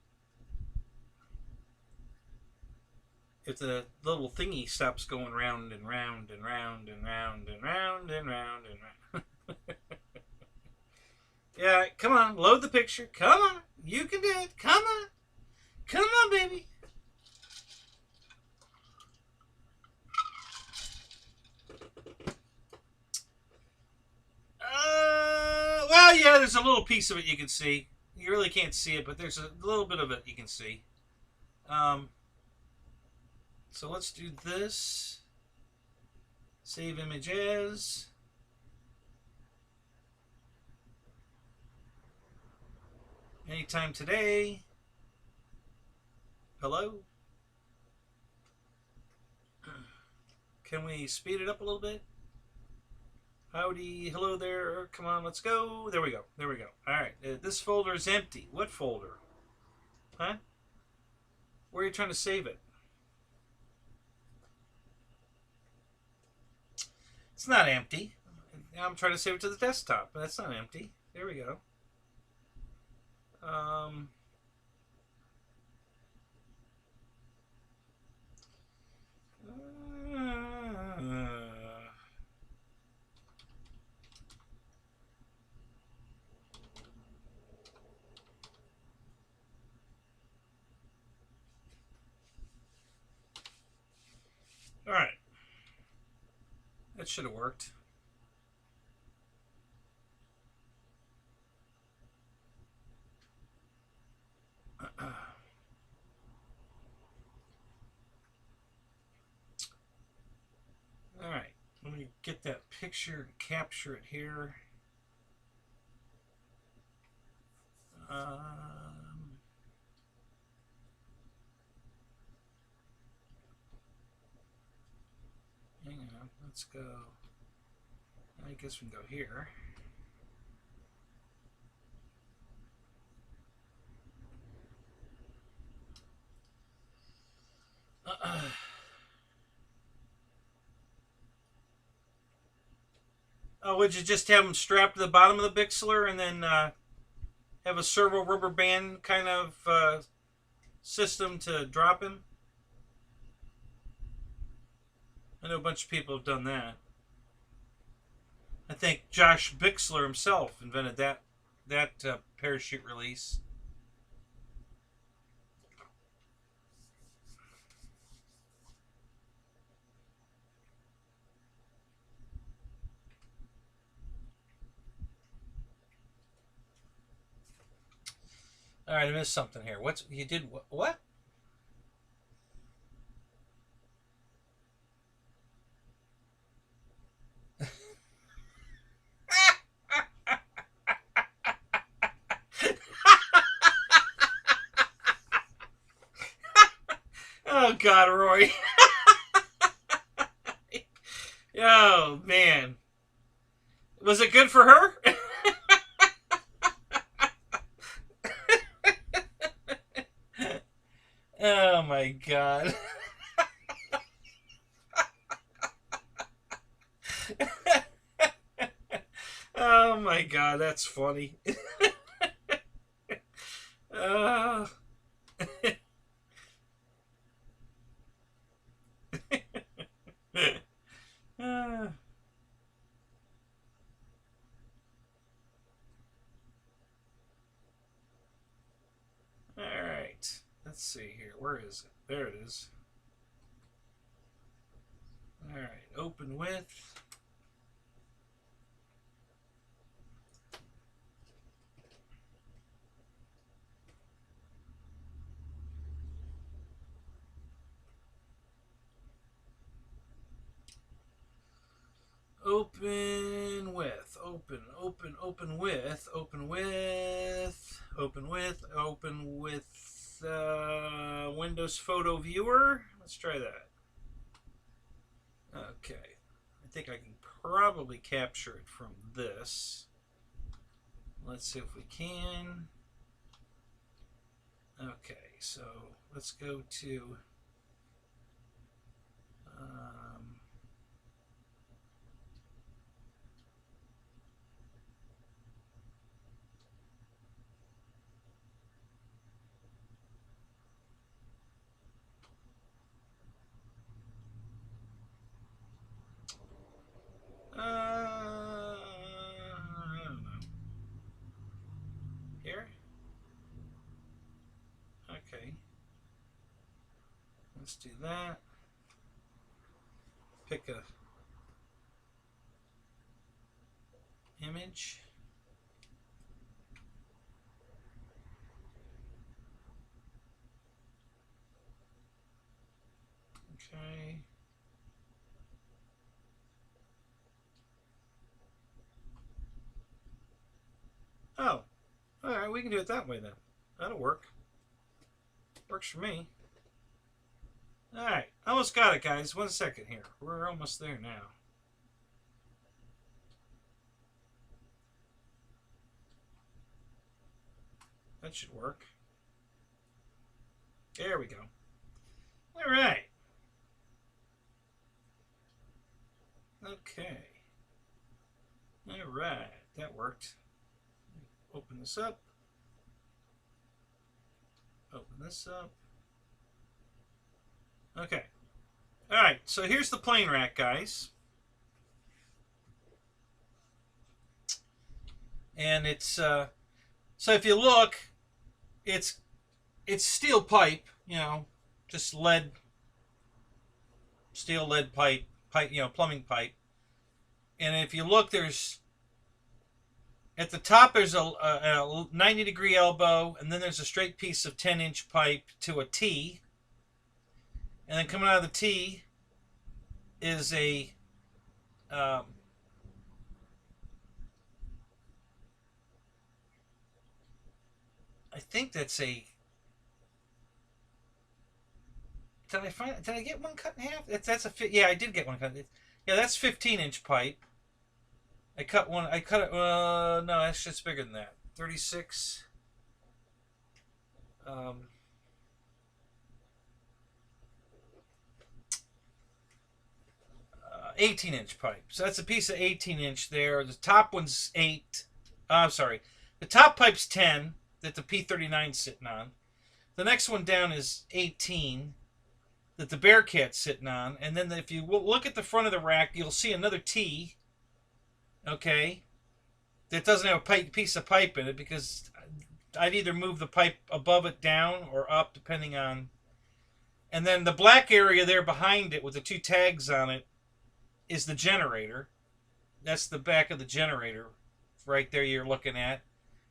If the little thingy stops going round and round and round and round and round and round and round. Yeah, come on. Load the picture. Come on. You can do it. Come on. Come on, baby. Well, yeah, there's a little piece of it you can see. You really can't see it, but there's a little bit of it you can see. So let's do this. Save image as. Anytime today. Hello? Can we speed it up a little bit? Howdy, hello there. Come on, let's go. There we go. There we go. All right. This folder is empty. What folder? Huh? Where are you trying to save it? It's not empty. I'm trying to save it to the desktop, but that's not empty. There we go. All right. That should have worked. All right. Let me get that picture and capture it here. Hang on. Let's go. I guess we can go here. Oh, would you just have them strapped to the bottom of the Bixler and then have a servo rubber band kind of system to drop him? I know a bunch of people have done that. I think Josh Bixler himself invented that parachute release. All right, I missed something here. You did what? Oh, God, Roy. Oh, man. Was it good for her? Oh, my God. Oh, my God, that's funny. uh... All right. Let's see here. Where is it? There it is. All right. Open with. Open with. Open with. Windows Photo Viewer. Let's try that. Okay. I think I can probably capture it from this. Let's see if we can. Okay, so let's go to I don't know. Here? Okay. Let's do that. Pick a image. Okay. Oh, all right. We can do it that way then. That'll work. Works for me. All right. Almost got it, guys. 1 second here. We're almost there now. That should work. There we go. All right. Okay. All right. That worked. Open this up. Open this up. Okay. All right. So here's the plane rack, guys. And it's so if you look, it's steel pipe, you know, just lead, steel lead pipe, you know, plumbing pipe. And if you look, there's at the top there's a 90-degree elbow, and then there's a straight piece of 10-inch pipe to a T. And then coming out of the T is a I think that's a. Did I get one cut in half? Yeah, I did get one cut. Yeah, that's 15-inch pipe. I cut one. I cut it. No, that's just bigger than that. 36. 18-inch pipe. So that's a piece of 18-inch there. The top one's 8. Sorry. The top pipe's 10 that the P39's sitting on. The next one down is 18 that the Bearcat's sitting on. And then if you look at the front of the rack, you'll see another T, okay, that doesn't have a piece of pipe in it because I'd either move the pipe above it down or up depending on. And then the black area there behind it with the 2 tags on it is the generator. That's the back of the generator right there you're looking at.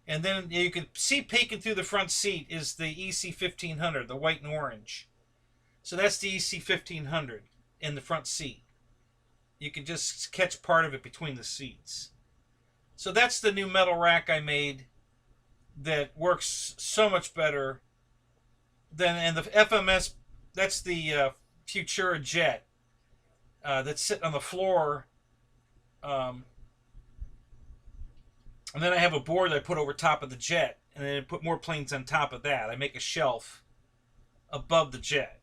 And then you can see peeking through the front seat is the EC 1500, the white and orange. So that's the EC 1500 in the front seat. You can just catch part of it between the seats. So that's the new metal rack I made that works so much better than, and the FMS that's the Futura jet that's sitting on the floor. Um, and then I have a board that I put over top of the jet, and then I put more planes on top of that. I make a shelf above the jet,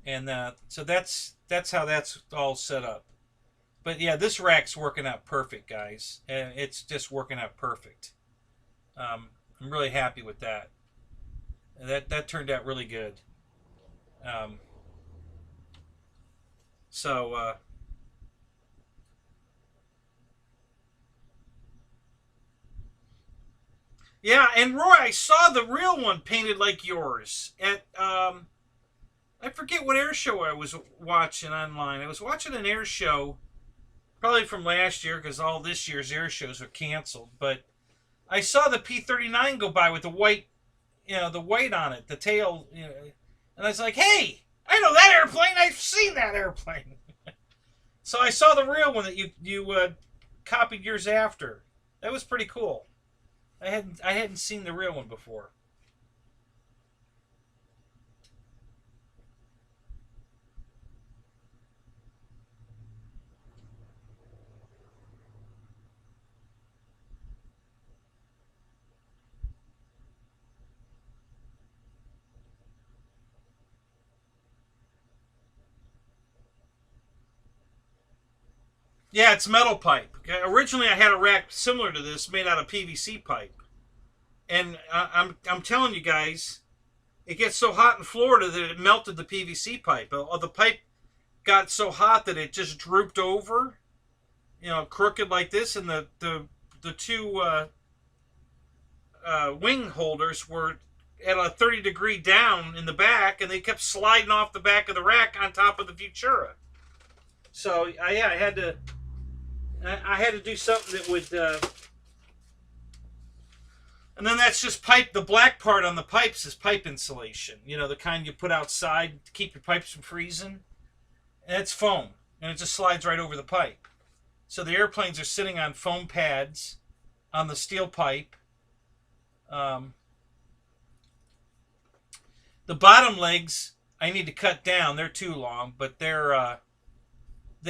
and so that's how that's all set up. But yeah, this rack's working out perfect, guys. And it's just working out perfect. I'm really happy with that. That turned out really good. Um, so yeah, and Roy, I saw the real one painted like yours at I forget what air show I was watching online. I was watching an air show probably from last year because all this year's air shows are canceled. But I saw the P-39 go by with the white, the white on it, the tail, and I was like, hey, I know that airplane. I've seen that airplane. So I saw the real one that you copied years after. That was pretty cool. I hadn't seen the real one before. Yeah, it's metal pipe. Originally, I had a rack similar to this made out of PVC pipe, and I'm telling you guys, it gets so hot in Florida that it melted the PVC pipe. The pipe got so hot that it just drooped over, crooked like this, and the two wing holders were at a 30-degree down in the back, and they kept sliding off the back of the rack on top of the Futura. So yeah, I had to do something that would, and then that's just pipe. The black part on the pipes is pipe insulation. The kind you put outside to keep your pipes from freezing. And it's foam, and it just slides right over the pipe. So the airplanes are sitting on foam pads on the steel pipe. The bottom legs I need to cut down. They're too long, but they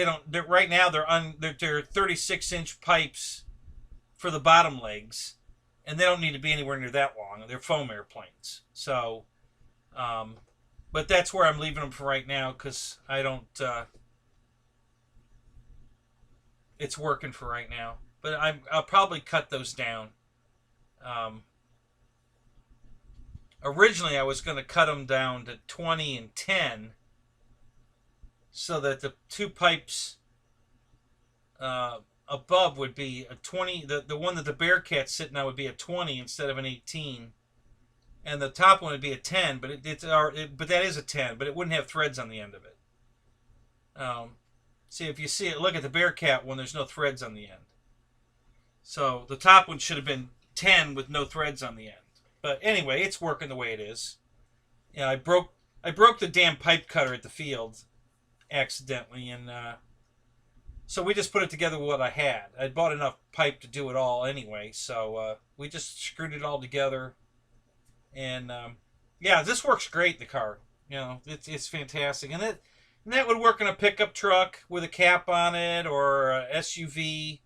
don't. Right now they're 36-inch pipes for the bottom legs, and they don't need to be anywhere near that long. They're foam airplanes. So, but that's where I'm leaving them for right now because I don't. It's working for right now, but I'll probably cut those down. Originally, I was going to cut them down to 20 and 10, so that the two pipes above would be a 20. The one that the Bearcat's sitting on would be a 20 instead of an 18, and the top one would be a 10. But but that is a 10, but it wouldn't have threads on the end of it. See, if you see it, look at the Bearcat one. There's no threads on the end. So the top one should have been 10 with no threads on the end. But anyway, it's working the way it is. I broke the damn pipe cutter at the field accidentally, and so we just put it together with what I had. I bought enough pipe to do it all anyway, so we just screwed it all together, and yeah, this works great. The car, it's fantastic, and that would work in a pickup truck with a cap on it or a SUV.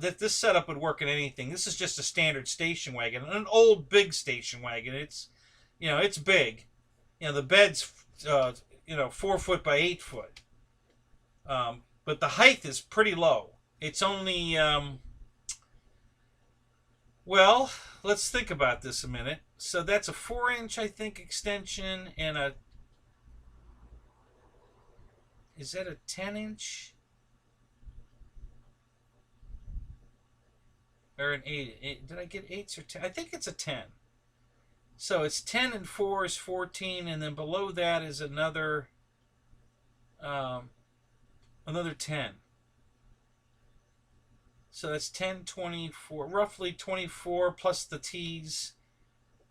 This setup would work in anything. This is just a standard station wagon, an old big station wagon. It's big. The bed's 4 foot by 8 foot. But the height is pretty low. It's only well, let's think about this a minute. So that's a 4-inch, I think, extension, and is that a 10-inch? Or an 8. Did I get 8s or 10? I think it's a 10. So it's 10 and 4 is 14, and then below that is another 10. So that's 10, 24, roughly 24 plus the T's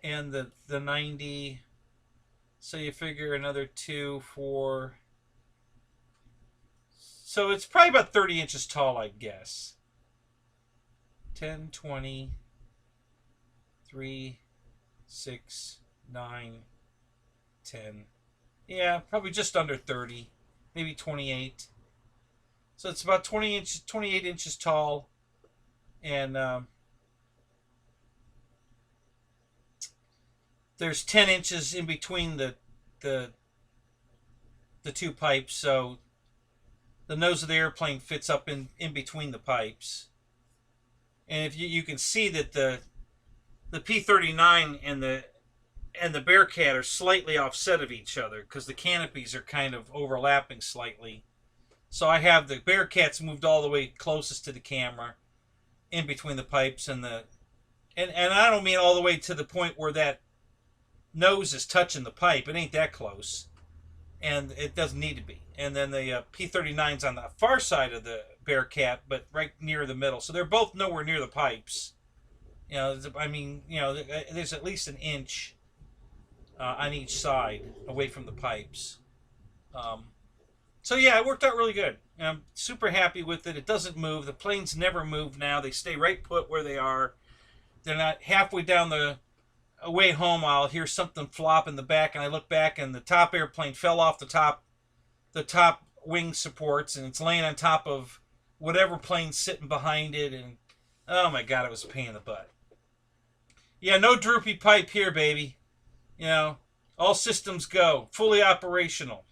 and the 90. So you figure another 2, 4. So it's probably about 30 inches tall, I guess. 10, 20, 3, 6, 9, 10, Yeah, probably just under 30, maybe 28. So it's about 28 inches tall, and there's 10 inches in between the the two pipes. So the nose of the airplane fits up in between the pipes, and if you can see that the P-39 and the Bearcat are slightly offset of each other because the canopies are kind of overlapping slightly. So I have the Bearcats moved all the way closest to the camera, in between the pipes and the and I don't mean all the way to the point where that nose is touching the pipe. It ain't that close, and it doesn't need to be. And then the P-39's on the far side of the Bearcat, but right near the middle. So they're both nowhere near the pipes. I mean, there's at least an inch on each side away from the pipes. Um, so yeah, it worked out really good. I'm super happy with it. It doesn't move. The planes never move now. They stay right put where they are. They're not halfway down the way home. I'll hear something flop in the back, and I look back, and the top airplane fell off the top wing supports, and it's laying on top of whatever plane's sitting behind it. And oh my god, it was a pain in the butt. Yeah, no droopy pipe here, baby. All systems go, fully operational.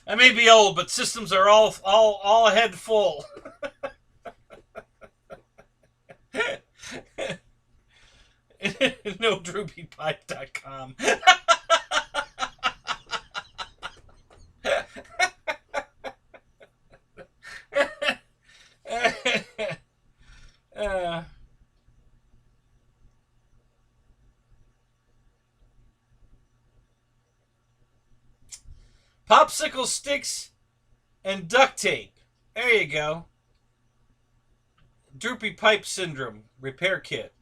I may be old, but systems are all ahead full. No droopypipe.com. Popsicle sticks and duct tape. There you go. Droopy pipe syndrome repair kit.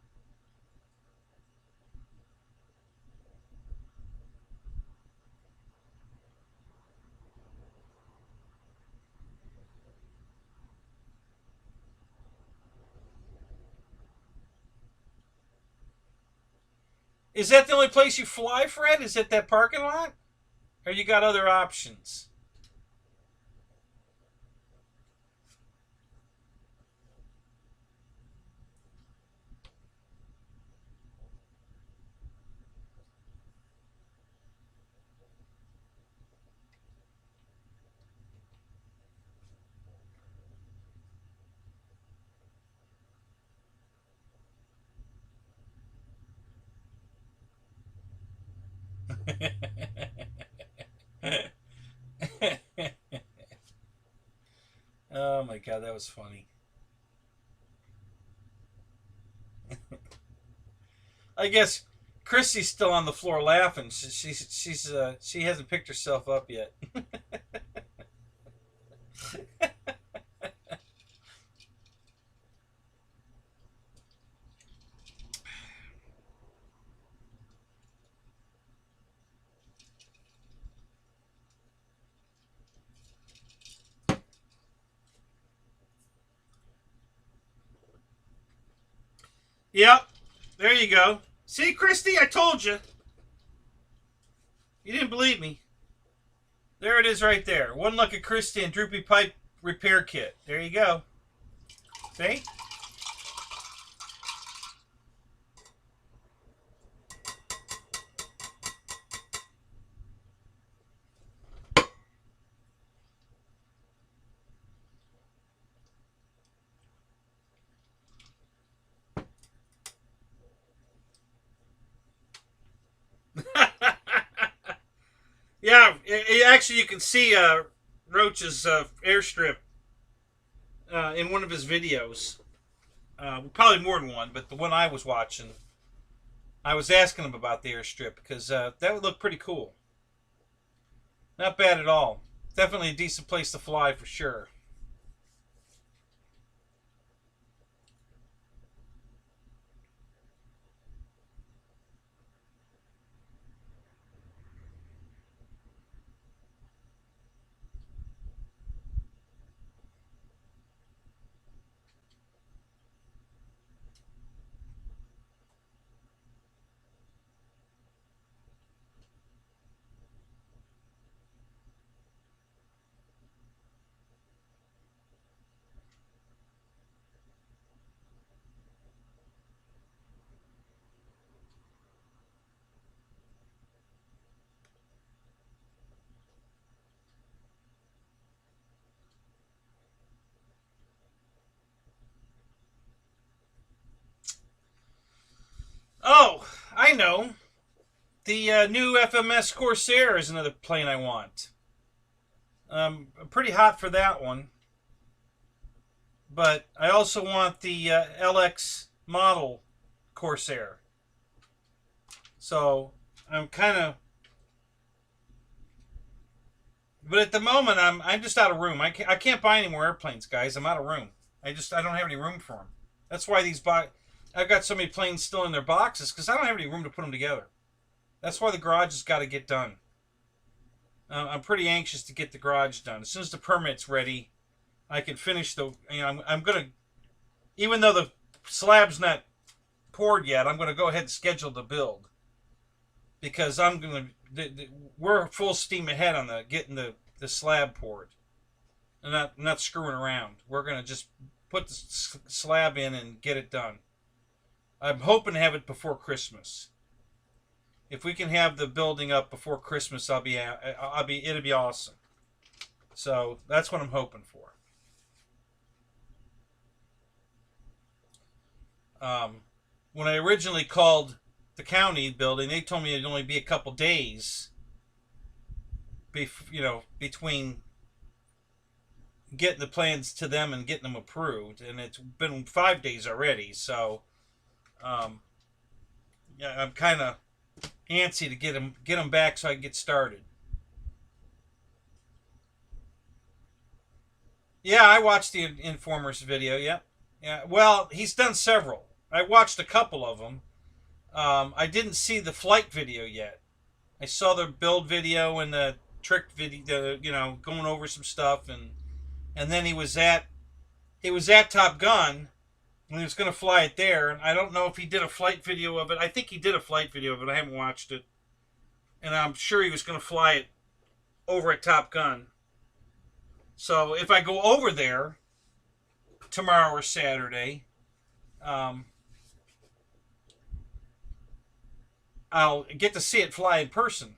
Is that the only place you fly, Fred? Is it that parking lot? Or you got other options? Oh my god, that was funny. I guess Chrissy's still on the floor laughing. She hasn't picked herself up yet. Yep, there you go. See, Christy, I told you. You didn't believe me. There it is right there. One Lucky Christy and Droopy Pipe repair kit. There you go. See? Yeah, actually, you can see Roach's airstrip in one of his videos. Probably more than one, but the one I was watching, I was asking him about the airstrip because that would look pretty cool. Not bad at all. Definitely a decent place to fly for sure. Oh, I know. The new FMS Corsair is another plane I want. I'm pretty hot for that one. But I also want the LX model Corsair. So I'm kind of... But at the moment, I'm just out of room. I can't buy any more airplanes, guys. I'm out of room. I don't have any room for them. That's why I've got so many planes still in their boxes, because I don't have any room to put them together. That's why the garage has got to get done. I'm pretty anxious to get the garage done. As soon as the permit's ready, I can finish the... I'm going to... Even though the slab's not poured yet, I'm going to go ahead and schedule the build. Because I'm going to... We're full steam ahead on getting the slab poured. And not screwing around. We're going to just put the slab in and get it done. I'm hoping to have it before Christmas. If we can have the building up before Christmas, it'll be awesome. So that's what I'm hoping for. When I originally called the county building, they told me it'd only be a couple days, between getting the plans to them and getting them approved, and it's been 5 days already. So, yeah, I'm kind of antsy to get them back so I can get started. Yeah, I watched the Informer's video. Yeah, yeah. Well, he's done several. I watched a couple of them. I didn't see the flight video yet. I saw the build video and the trick video. Going over some stuff, and then he was at Top Gun. And he was going to fly it there. And I don't know if he did a flight video of it. I think he did a flight video of it. I haven't watched it. And I'm sure he was going to fly it over at Top Gun. So if I go over there tomorrow or Saturday, I'll get to see it fly in person.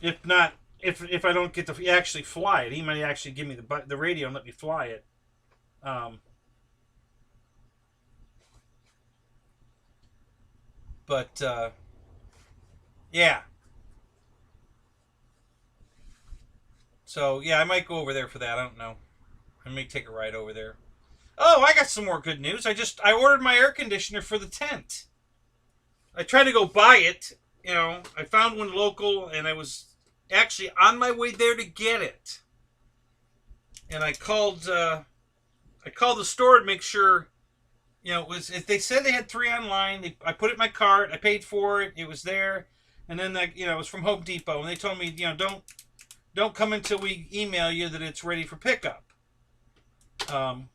If not, if I don't get to actually fly it, he might actually give me the radio and let me fly it. But, yeah. So, yeah, I might go over there for that. I don't know. I may take a ride over there. Oh, I got some more good news. I ordered my air conditioner for the tent. I tried to go buy it. I found one local, and I was actually on my way there to get it. And I called the store to make sure... if they said they had 3 online, I put it in my cart, I paid for it, it was there, and then it was from Home Depot, and they told me, don't come until we email you that it's ready for pickup. So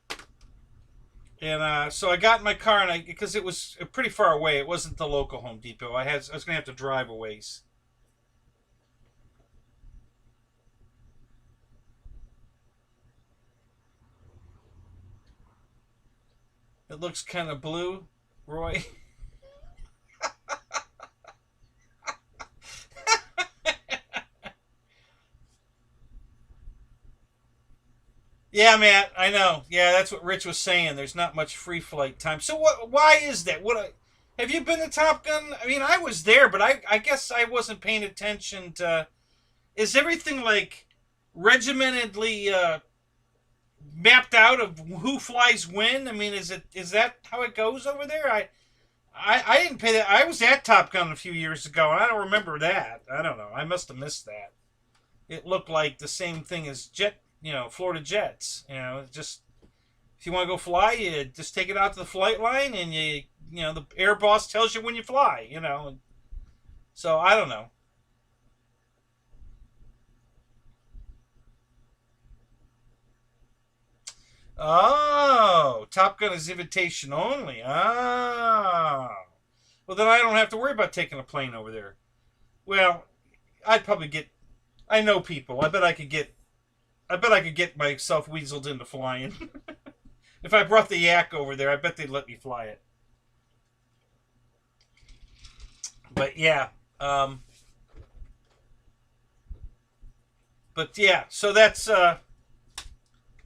I got in my car, and because it was pretty far away, it wasn't the local Home Depot. I was going to have to drive a ways. It looks kind of blue, Roy. Yeah, Matt, I know. Yeah, that's what Rich was saying. There's not much free flight time. So why is that? Have you been to Top Gun? I mean, I was there, but I guess I wasn't paying attention to... Is everything like regimentedly mapped out of who flies when? I mean, is that how it goes over there? I didn't pay that. I was at Top Gun a few years ago, and I don't remember that. I don't know. I must have missed that. It looked like the same thing as Florida Jets. Just if you want to go fly, you just take it out to the flight line, and the air boss tells you when you fly. So I don't know. Oh, Top Gun is invitation only. Oh. Well, then I don't have to worry about taking a plane over there. Well, I'd probably get... I know people. I bet I could get myself weaseled into flying. If I brought the yak over there, I bet they'd let me fly it. But yeah. But yeah, so that's...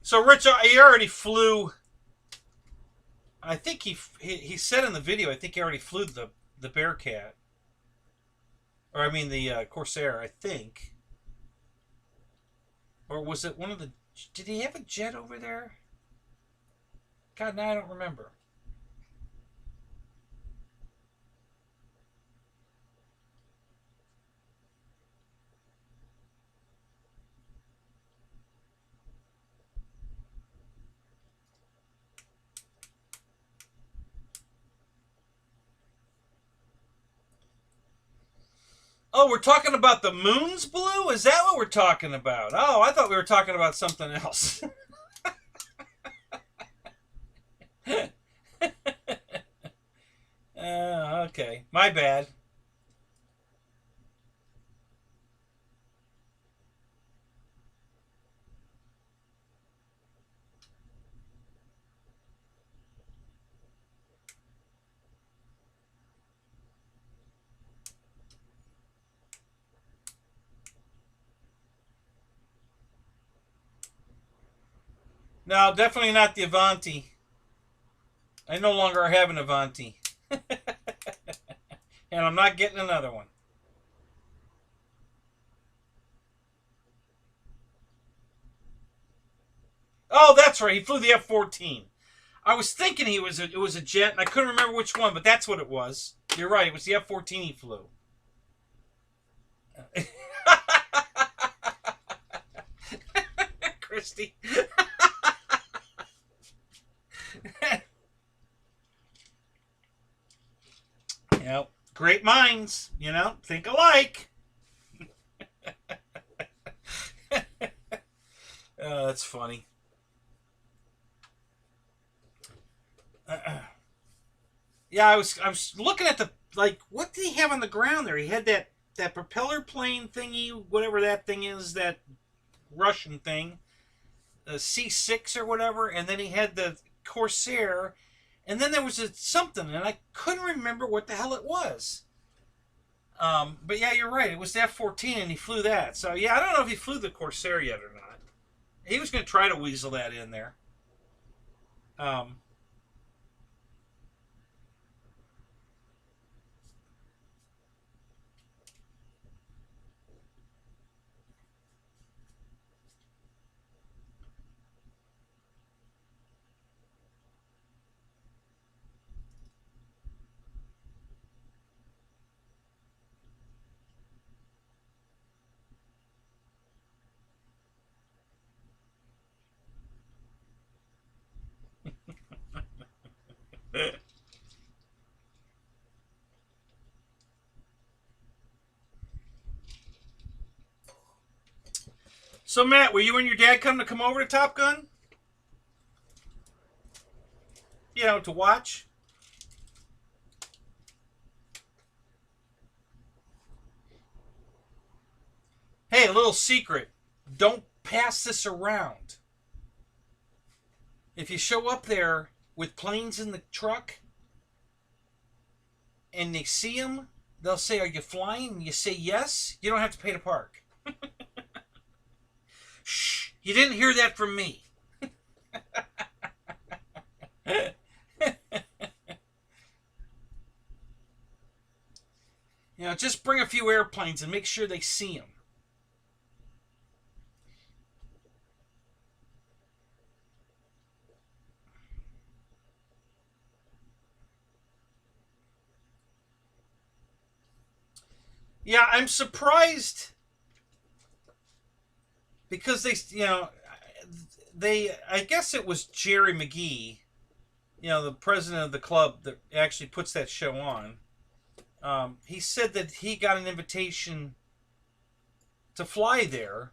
So Rich, he already flew. I think he said in the video. I think he already flew the the Bearcat, or I mean the Corsair, I think, or was it one of the? Did he have a jet over there? God, now I don't remember. Oh, we're talking about the moon's blue? Is that what we're talking about? Oh, I thought we were talking about something else. Okay. My bad. No, definitely not the Avanti. I no longer have an Avanti. And I'm not getting another one. Oh, that's right. He flew the F-14. I was thinking it was a jet, and I couldn't remember which one, but that's what it was. You're right. It was the F-14 he flew. Christy. Great minds, think alike. Oh, that's funny. Yeah, I was looking at what did he have on the ground there? He had that propeller plane thingy, whatever that thing is, that Russian thing, the C6 or whatever, and then he had the Corsair, and then there was something, and I couldn't remember what the hell it was. But yeah, you're right. It was the F-14, and he flew that. So yeah, I don't know if he flew the Corsair yet or not. He was going to try to weasel that in there. Um, so Matt, were you and your dad come over to Top Gun? To watch? Hey, a little secret. Don't pass this around. If you show up there with planes in the truck and they see them, they'll say, "Are you flying?" And you say yes, you don't have to pay to park. Shh, you didn't hear that from me. Just bring a few airplanes and make sure they see them. Yeah, I'm surprised because I guess it was Jerry McGee, the president of the club that actually puts that show on. He said that he got an invitation to fly there,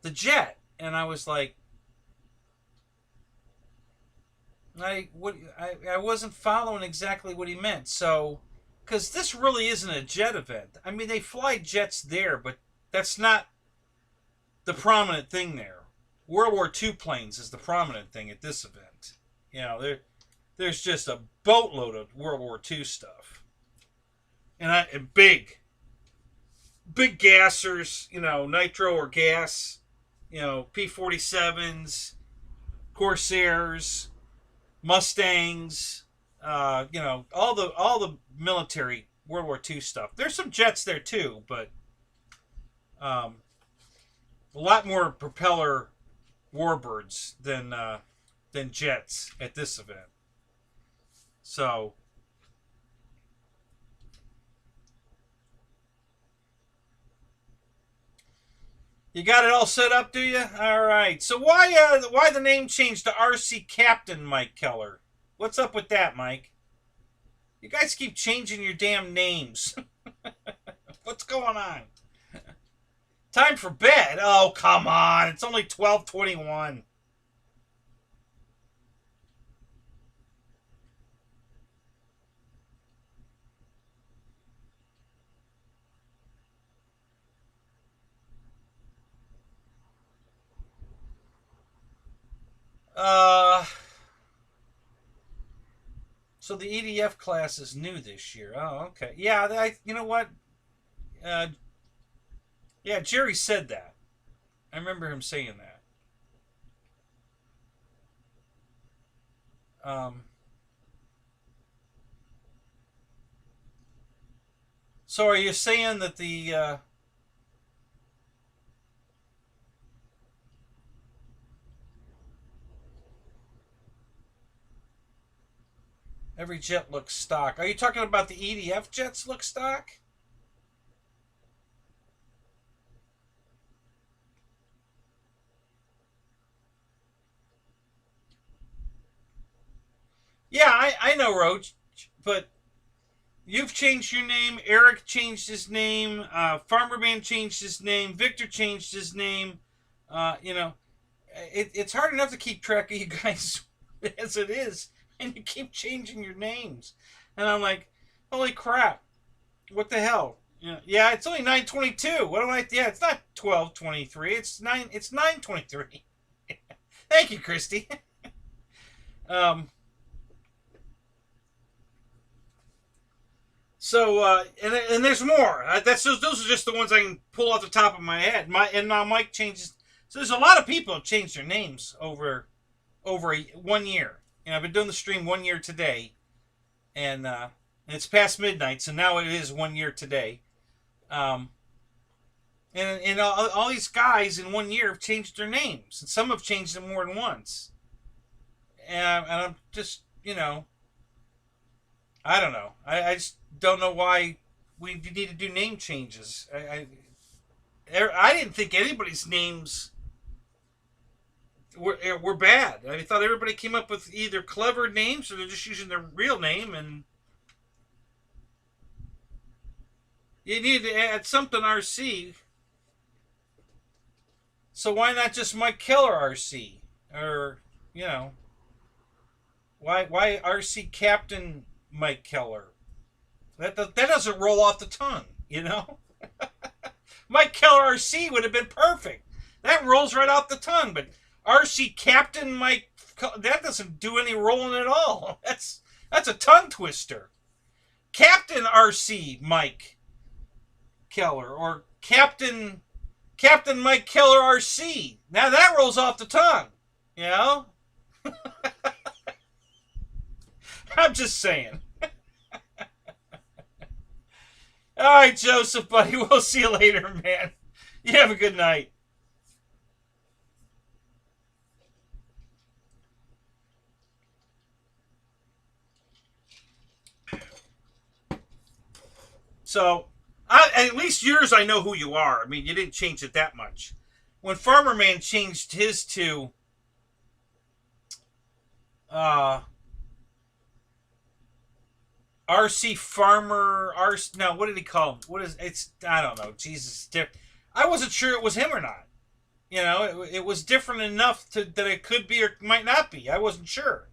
the jet, and I was like, I wasn't following exactly what he meant. So, because this really isn't a jet event. I mean, they fly jets there, but that's not the prominent thing there. World War II planes is the prominent thing at this event. There's just a boatload of World War II stuff, and big gassers, nitro or gas, P-47s, Corsairs, Mustangs, You know, all the military World War II stuff. There's some jets there too, but um, a lot more propeller warbirds than jets at this event. So you got it all set up, do you? All right. So why the name change to RC Captain Mike Keller? What's up with that, Mike? You guys keep changing your damn names. What's going on? Time for bed? Oh, come on. It's only 12:21. Uh, so the EDF class is new this year. Oh, okay. Yeah, you know what? Uh, yeah, Jerry said that. I remember him saying that. Um, so are you saying that the every jet looks stock? Are you talking about the EDF jets look stock? Yeah, I know, Roach, but you've changed your name. Eric changed his name. FARMERMAN changed his name. Victor changed his name. You know, it's hard enough to keep track of you guys as it is, and you keep changing your names. And I'm like, holy crap, what the hell? Yeah, it's only 9:22. What do I? Yeah, it's not 12:23. It's 9. It's 9:23. Thank you, Christy. um. So and there's more. Those are just the ones I can pull off the top of my head. And now Mike changes. So there's a lot of people have changed their names over 1 year. You know, I've been doing the stream 1 year today, and it's past midnight, so now it is 1 year today. Um, and all these guys in 1 year have changed their names, and some have changed them more than once. And I'm just, you know, I don't know. I just don't know why we need to do name changes. I didn't think anybody's names were bad. I thought everybody came up with either clever names or they're just using their real name, and you need to add something RC. So why not just Mike Keller RC? Or, you know, why RC Captain Mike Keller? That doesn't roll off the tongue, you know? Mike Keller RC would have been perfect. That rolls right off the tongue, but RC Captain Mike, that doesn't do any rolling at all. That's a tongue twister. Captain RC Mike Keller, or Captain Mike Keller RC. Now that rolls off the tongue, you know? I'm just saying. All right, Joseph, buddy. We'll see you later, man. You have a good night. So, at least yours, I know who you are. I mean, you didn't change it that much. When FARMERMAN changed his to uh, RC Farmer, RC, no, what did he call him? What is, it's, I don't know. Jesus, I wasn't sure it was him or not. You know, it was different enough that it could be or might not be. I wasn't sure.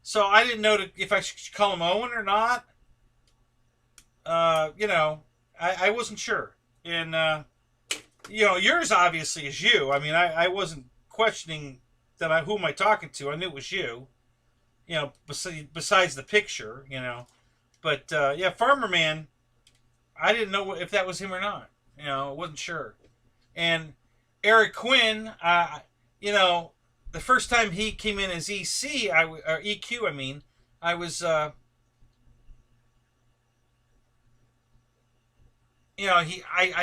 So I didn't know if I should call him Owen or not. You know, I wasn't sure. And, you know, yours obviously is you. I mean, I wasn't questioning who am I talking to. I knew it was you. You know, besides the picture, you know. But, yeah, FARMERMAN, I didn't know if that was him or not. You know, I wasn't sure. And Eric Quinn, you know, the first time he came in as EC, or EQ, I mean, I was, I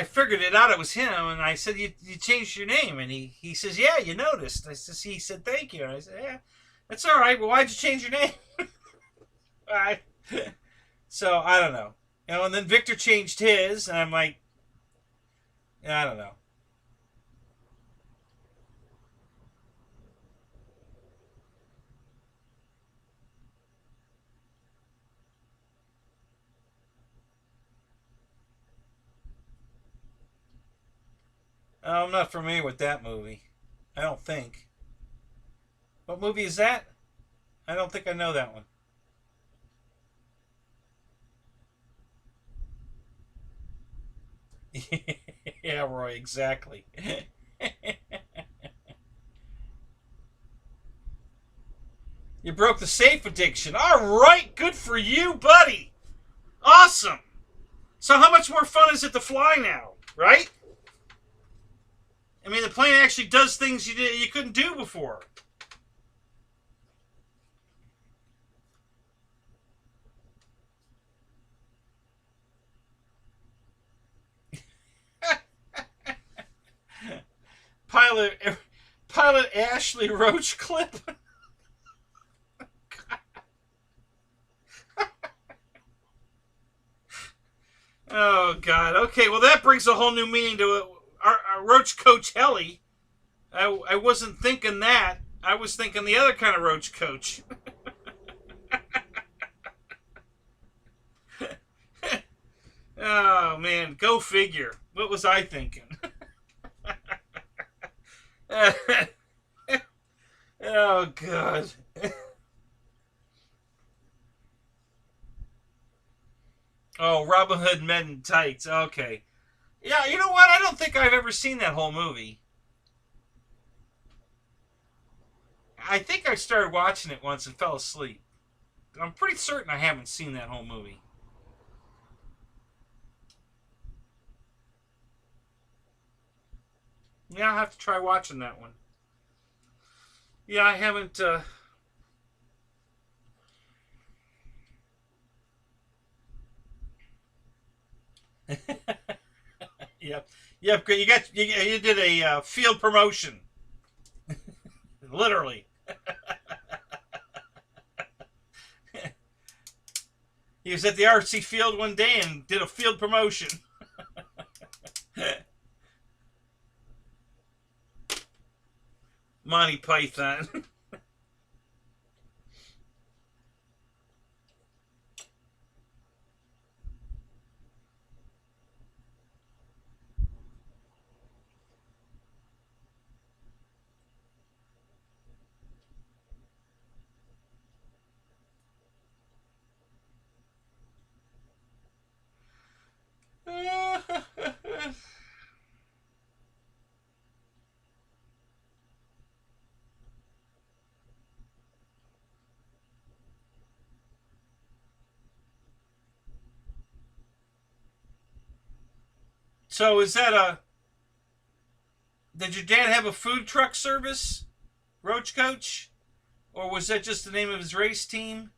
figured it out. It was him, and I said, "You changed your name," and he says, "Yeah, you noticed." He said, "Thank you," and I said, "Yeah, that's all right. Well, why'd you change your name?" All right. So I don't know, and then Victor changed his, and I'm like, I don't know. I'm not familiar with that movie. I don't think. What movie is that? I don't think I know that one. Yeah, Roy, exactly. You broke the safe addiction. All right, good for you, buddy. Awesome. So, how much more fun is it to fly now, right? I mean, the plane actually does things you couldn't do before. Pilot Pilot Ashley Roach clip. Oh God. Okay, well that brings a whole new meaning to our Roach Coach Helly. I wasn't thinking that. I was thinking the other kind of Roach Coach. Oh man, go figure. What was I thinking? Oh God. Oh, Robin Hood Men in Tights. Okay. Yeah, you know what? I don't think I've ever seen that whole movie. I think I started watching it once and fell asleep. I'm pretty certain I haven't seen that whole movie. Yeah, I'll have to try watching that one. Yeah, I haven't. Yep, yep. You did a field promotion, literally. He was at the RC field one day and did a field promotion. Monty Python. So is that a? Did your dad have a food truck service, Roach Coach, or was that just the name of his race team?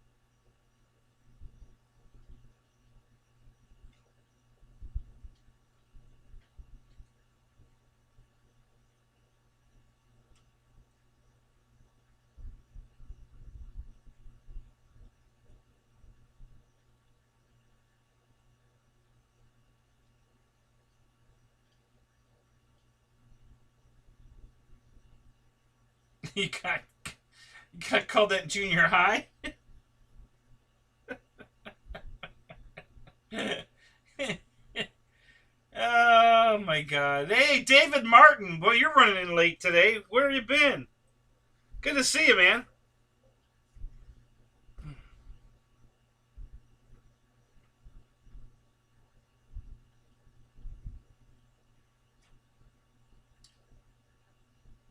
You got you got called that junior high. Oh my God! Hey, David Martin, boy, you're running in late today. Where have you been? Good to see you, man.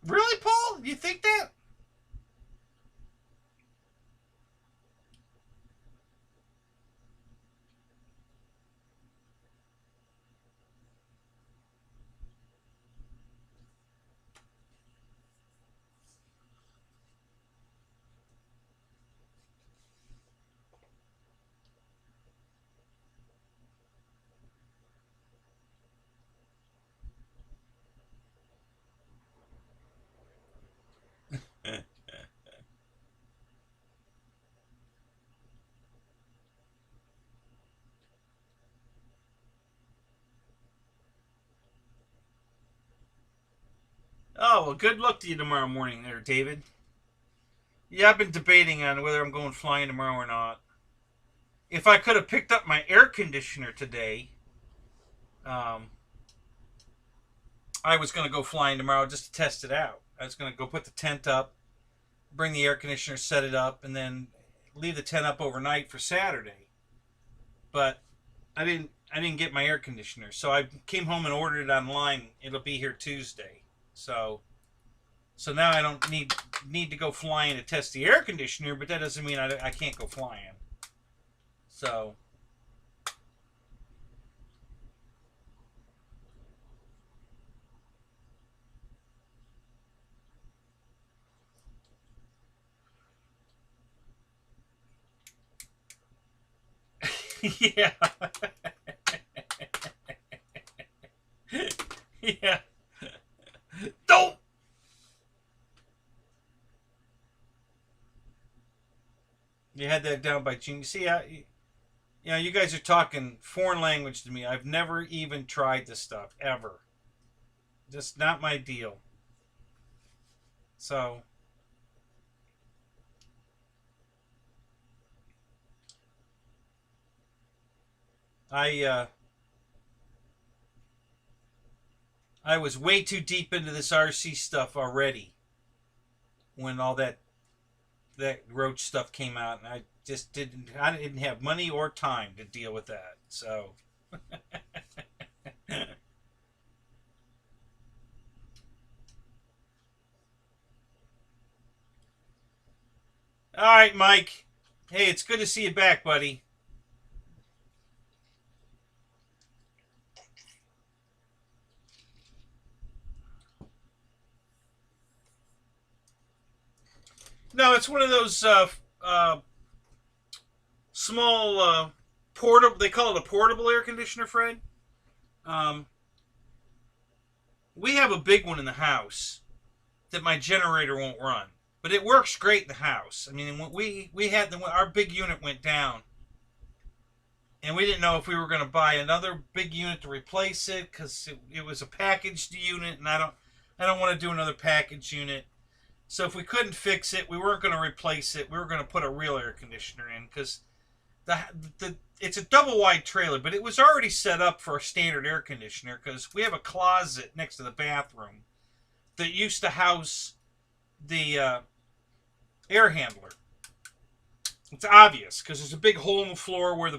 Really, Paul? You think that? Oh, well, good luck to you tomorrow morning there, David. Yeah, I've been debating on whether I'm going flying tomorrow or not. If I could have picked up my air conditioner today, um, I was going to go flying tomorrow just to test it out. I was going to go put the tent up, bring the air conditioner, set it up, and then leave the tent up overnight for Saturday. But I didn't get my air conditioner, so I came home and ordered it online. It'll be here Tuesday. So now I don't need to go flying to test the air conditioner, but that doesn't mean I can't go flying. So yeah. Yeah. Don't. You had that down by June. See, you guys are talking foreign language to me. I've never even tried this stuff ever. Just not my deal. So I I was way too deep into this RC stuff already when all that roach stuff came out, and I didn't have money or time to deal with that. So all right, Mike. Hey, it's good to see you back, buddy. No, it's one of those small portable. They call it a portable air conditioner, Fred. Um, we have a big one in the house that my generator won't run, but it works great in the house. I mean, when we had our big unit went down, and we didn't know if we were going to buy another big unit to replace it because it was a packaged unit, and I don't want to do another package unit. So if we couldn't fix it, we weren't going to replace it. We were going to put a real air conditioner in because it's a double wide trailer, but it was already set up for a standard air conditioner because we have a closet next to the bathroom that used to house the air handler. It's obvious because there's a big hole in the floor where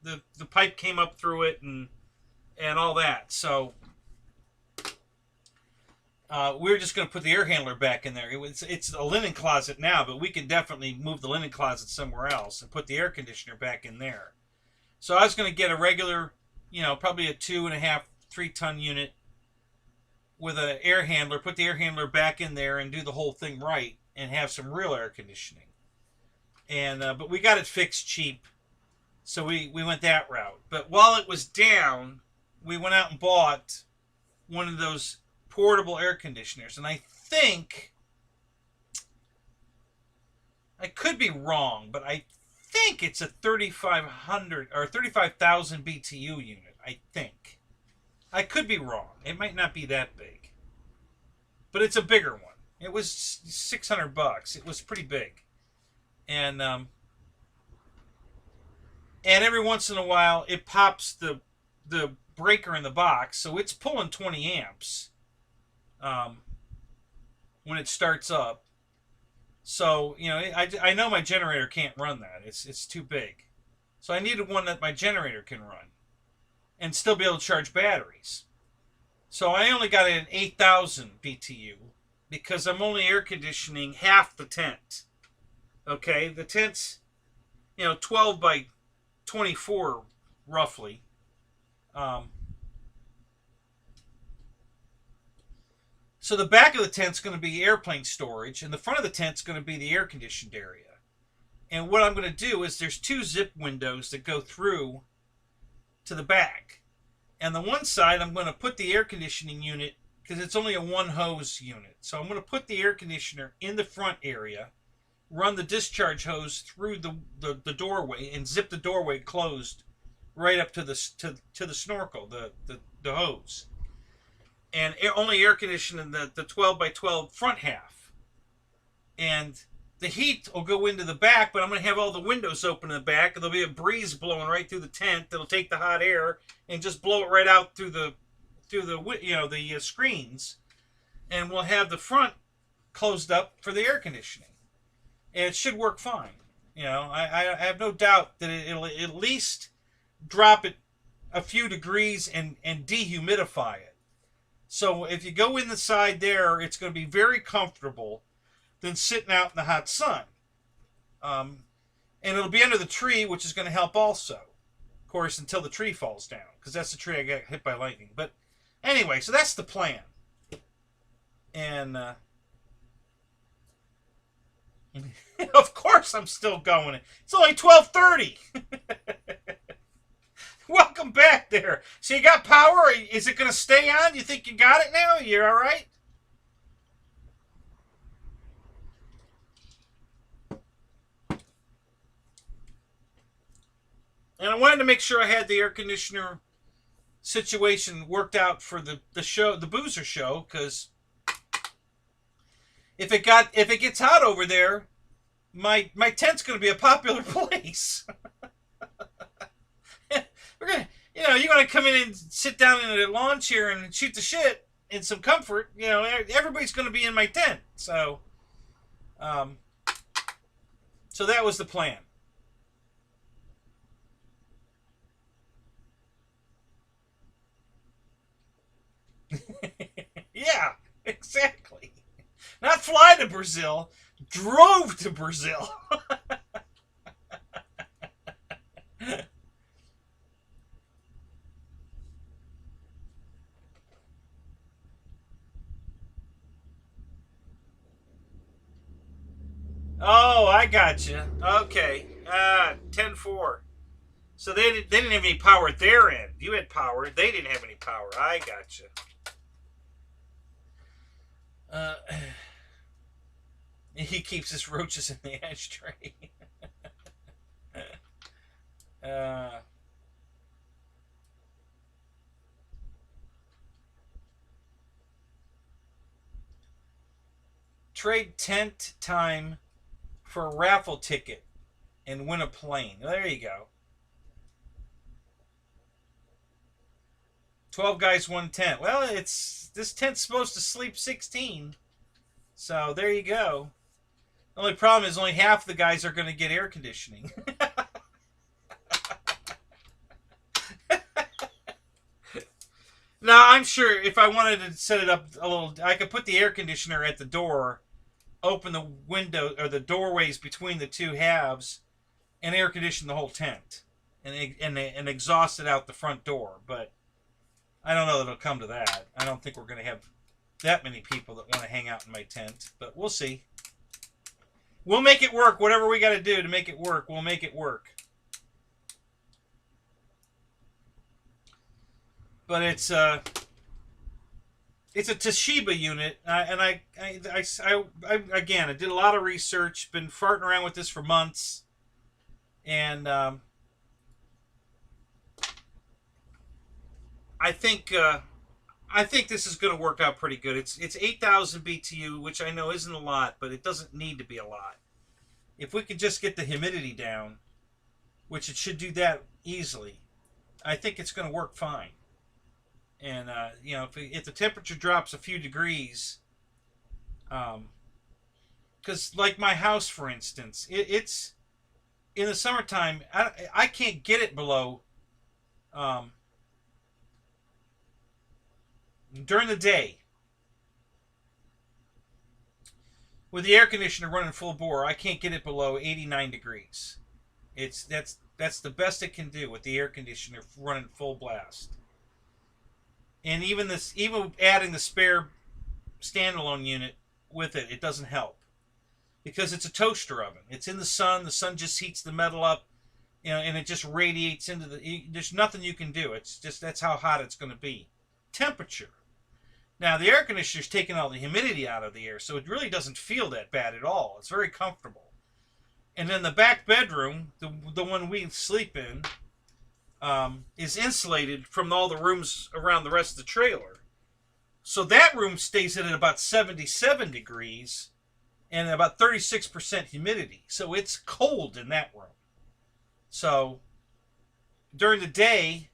the pipe came up through it and all that. So we were just going to put the air handler back in there. It's a linen closet now, but we can definitely move the linen closet somewhere else and put the air conditioner back in there. So I was going to get a regular, probably a 2.5, 3-ton unit with an air handler, put the air handler back in there and do the whole thing right and have some real air conditioning. And but we got it fixed cheap, so we went that route. But while it was down, we went out and bought one of those portable air conditioners, and I think, I could be wrong, but I think it's a 3,500 or 35,000 BTU unit. I think. I could be wrong. It might not be that big, but it's a bigger one. It was $600. It was pretty big, and every once in a while it pops the breaker in the box, so it's pulling 20 amps. When it starts up. So, I know my generator can't run that. It's too big. So I needed one that my generator can run and still be able to charge batteries. So I only got it at 8,000 BTU because I'm only air conditioning half the tent. Okay, the tent's 12 by 24 roughly. So the back of the tent's going to be airplane storage, and the front of the tent's going to be the air-conditioned area. And what I'm going to do is there's 2 zip windows that go through to the back. And the one side, I'm going to put the air conditioning unit, because it's only a 1-hose unit. So I'm going to put the air conditioner in the front area, run the discharge hose through the doorway, and zip the doorway closed right up to the snorkel, the hose. and only air conditioning the 12 by 12 front half. And the heat will go into the back, but I'm going to have all the windows open in the back, and there'll be a breeze blowing right through the tent that'll take the hot air and just blow it right out through the the screens, and we'll have the front closed up for the air conditioning, and it should work fine. I have no doubt that it'll at least drop it a few degrees and dehumidify it. So if you go in the side there, it's going to be very comfortable than sitting out in the hot sun. And it'll be under the tree, which is going to help also. Of course, until the tree falls down, because that's the tree I got hit by lightning. But anyway, so that's the plan. And of course I'm still going. It's only 12:30. Welcome back there. So you got power? Is it going to stay on? You think you got it now? You're all right? And I wanted to make sure I had the air conditioner situation worked out for the show, the Boozer show, because if it gets hot over there, my tent's going to be a popular place. You're going to come in and sit down in a lawn chair and shoot the shit in some comfort. Everybody's going to be in my tent. So that was the plan. Yeah, exactly. Not fly to Brazil, drove to Brazil. Oh, I got you. Okay. 10-4. So they didn't have any power at their end. You had power. They didn't have any power. I got you. He keeps his roaches in the ashtray. Trade tent time for a raffle ticket and win a plane. There you go. 12 guys, 1 tent. Well, this tent's supposed to sleep 16. So there you go. The only problem is only half the guys are going to get air conditioning. Now, I'm sure if I wanted to set it up a little, I could put the air conditioner at the door, open the window or the doorways between the two halves, and air condition the whole tent, and exhaust it out the front door. But I don't know that it'll come to that. I don't think we're going to have that many people that want to hang out in my tent, but we'll see. We'll make it work. Whatever we got to do to make it work, we'll make it work. But it's a Toshiba unit, and I again, I did a lot of research, been farting around with this for months, and I think this is going to work out pretty good. It's 8,000 BTU, which I know isn't a lot, but it doesn't need to be a lot. If we could just get the humidity down, which it should do that easily, I think it's going to work fine. And if the temperature drops a few degrees, because like my house, for instance, it's in the summertime. I can't get it below. During the day, with the air conditioner running full bore, I can't get it below 89 degrees. That's the best it can do with the air conditioner running full blast. And even adding the spare standalone unit with it, it doesn't help, because it's a toaster oven. It's in the sun. The sun just heats the metal up, and it just radiates into the. There's nothing you can do. It's just that's how hot it's going to be. Temperature. Now the air conditioner's taking all the humidity out of the air, so it really doesn't feel that bad at all. It's very comfortable. And then the back bedroom, the one we sleep in, is insulated from all the rooms around the rest of the trailer. So that room stays at about 77 degrees and about 36% humidity. So it's cold in that room. So during the day,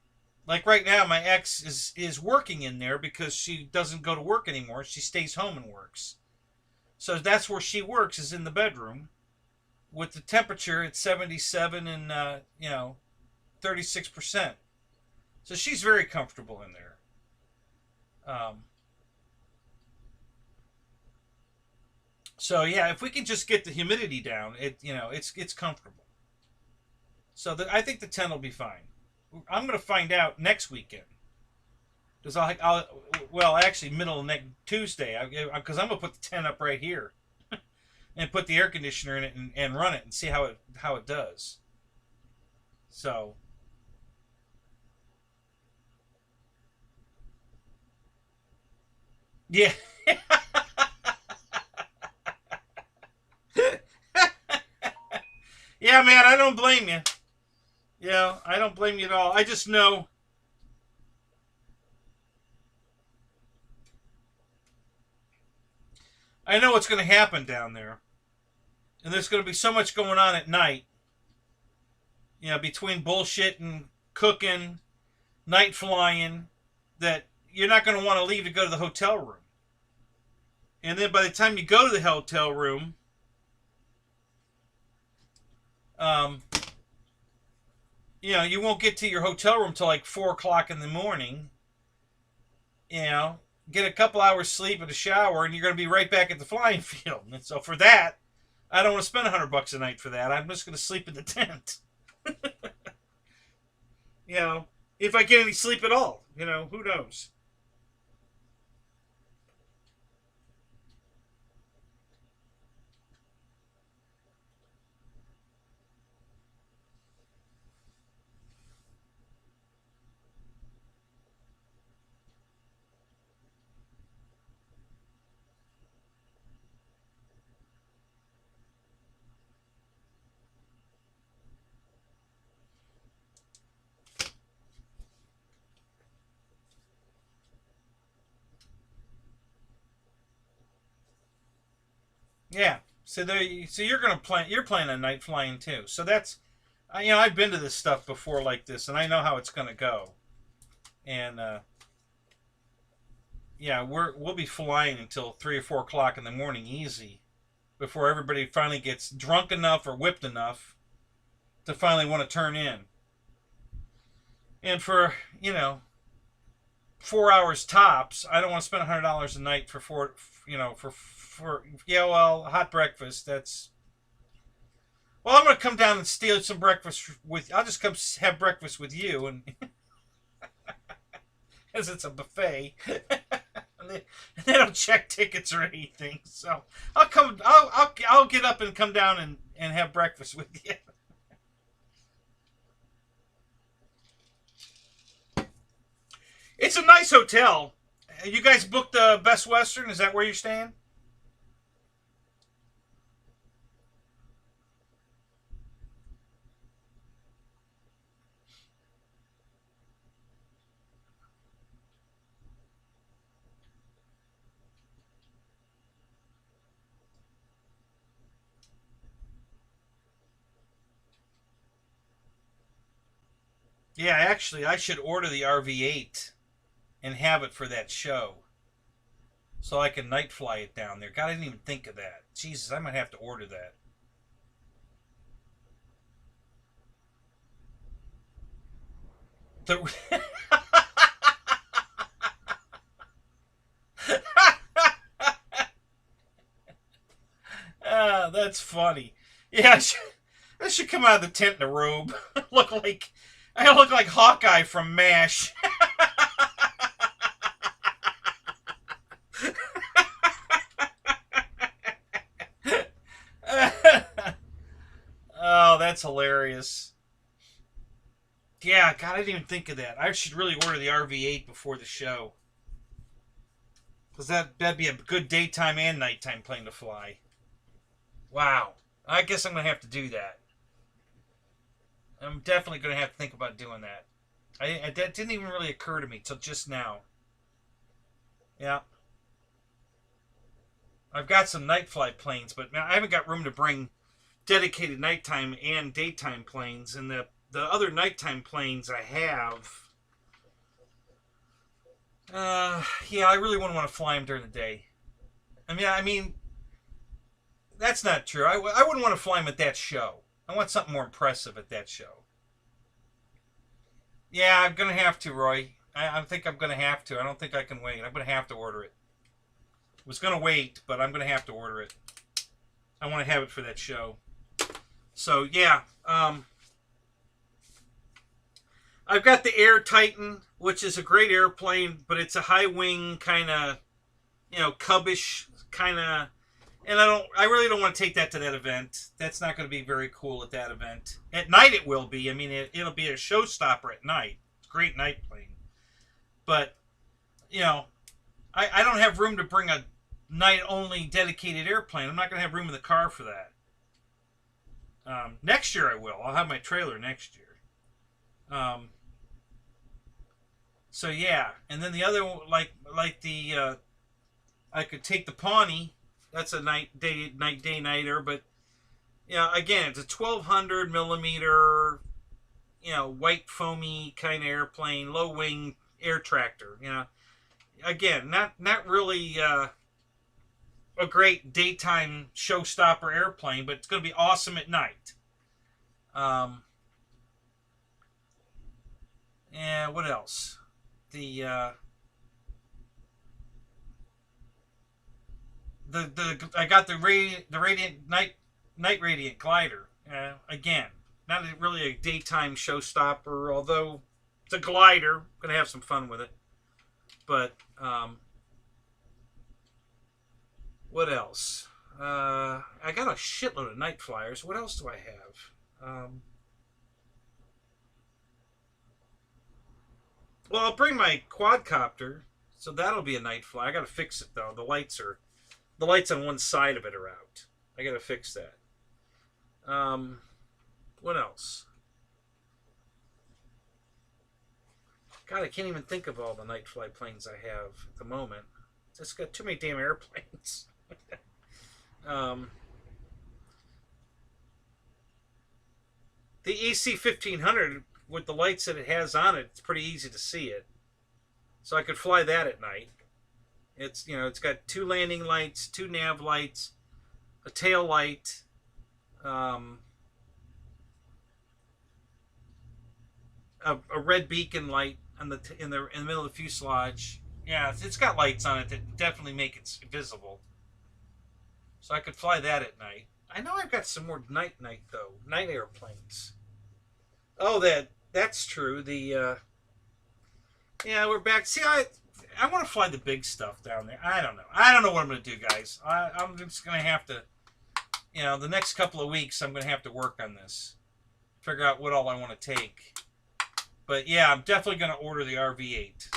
like right now, my ex is working in there because she doesn't go to work anymore. She stays home and works. So that's where she works, is in the bedroom, with the temperature at 77 and 36%. So she's very comfortable in there. So yeah, if we can just get the humidity down, it's comfortable. So I think the tent will be fine. I'm going to find out next weekend. Because well, actually, middle of next Tuesday, because I'm going to put the tent up right here and put the air conditioner in it and run it and see how it does. So yeah. Yeah, man, I don't blame you. Yeah, I don't blame you at all. I just know. I know what's going to happen down there. And there's going to be so much going on at night. Between bullshit and cooking, night flying, that you're not going to want to leave to go to the hotel room. And then by the time you go to the hotel room, you won't get to your hotel room till like 4 o'clock in the morning. Get a couple hours sleep and a shower, and you're going to be right back at the flying field. And so for that, I don't want to spend $100 a night for that. I'm just going to sleep in the tent. If I get any sleep at all, who knows? Yeah. So you're gonna plan. You're planning on night flying too. So that's, I've been to this stuff before like this, and I know how it's gonna go. And yeah, we'll be flying until 3 or 4 o'clock in the morning, easy, before everybody finally gets drunk enough or whipped enough to finally want to turn in. And for 4 hours tops, I don't want to spend $100 a night for hot breakfast. That's, well, I'm going to come down and steal some breakfast with. I'll just come have breakfast with you, and because it's a buffet, and they don't check tickets or anything. So I'll come. I'll get up and come down and have breakfast with you. It's a nice hotel. You guys booked the Best Western? Is that where you're staying? Yeah, actually, I should order the RV-8 and have it for that show, so I can night fly it down there. God, I didn't even think of that. Jesus, I might have to order that. The that's funny. Yeah, I should come out of the tent in a robe. I look like Hawkeye from MASH. Oh, that's hilarious. Yeah, God, I didn't even think of that. I should really order the RV-8 before the show. Because that'd be a good daytime and nighttime plane to fly. Wow. I guess I'm going to have to do that. I'm definitely going to have to think about doing that. That didn't even really occur to me till just now. Yeah. I've got some night flight planes, but I haven't got room to bring dedicated nighttime and daytime planes. And the other nighttime planes I have, yeah, I really wouldn't want to fly them during the day. I mean, that's not true. I wouldn't want to fly them at that show. I want something more impressive at that show. Yeah, I'm gonna have to, Roy. I think I'm gonna have to. I don't think I can wait. I'm gonna have to order it. Was gonna wait, but I'm gonna have to order it. I want to have it for that show. So yeah, I've got the Air Titan, which is a great airplane, but it's a high wing kind of, cubbish kind of, and I really don't want to take that to that event. That's not going to be very cool at that event. At night it will be. I mean, it'll be a showstopper at night. It's a great night plane, but I don't have room to bring a night only dedicated airplane. I'm not going to have room in the car for that. Next year I will. I'll have my trailer next year. So yeah, and then the other like the I could take the Pawnee. That's a nighter, but again, it's a 1200 millimeter, white foamy kind of airplane, low wing air tractor. Again, not really a great daytime showstopper airplane, but it's going to be awesome at night. And what else? The I got the radiant night radiant glider. Again, not really a daytime showstopper, although it's a glider. Gonna have some fun with it. But what else? I got a shitload of night flyers. What else do I have? Well, I'll bring my quadcopter, so that'll be a night fly. I gotta fix it though. The lights on one side of it are out. I gotta fix that. What else? God, I can't even think of all the night fly planes I have at the moment. Just got too many damn airplanes. The EC 1500 with the lights that it has on it, it's pretty easy to see it. So I could fly that at night. It's got 2 landing lights, 2 nav lights, a tail light, a red beacon light in the middle of the fuselage. Yeah, it's got lights on it that definitely make it visible. So I could fly that at night. I know I've got some more night though. Night airplanes. Oh, that's true. Yeah, we're back. See, I want to fly the big stuff down there. I don't know. I don't know what I'm going to do, guys. I'm just going to have to, the next couple of weeks, I'm going to have to work on this. Figure out what all I want to take. But yeah, I'm definitely going to order the RV-8.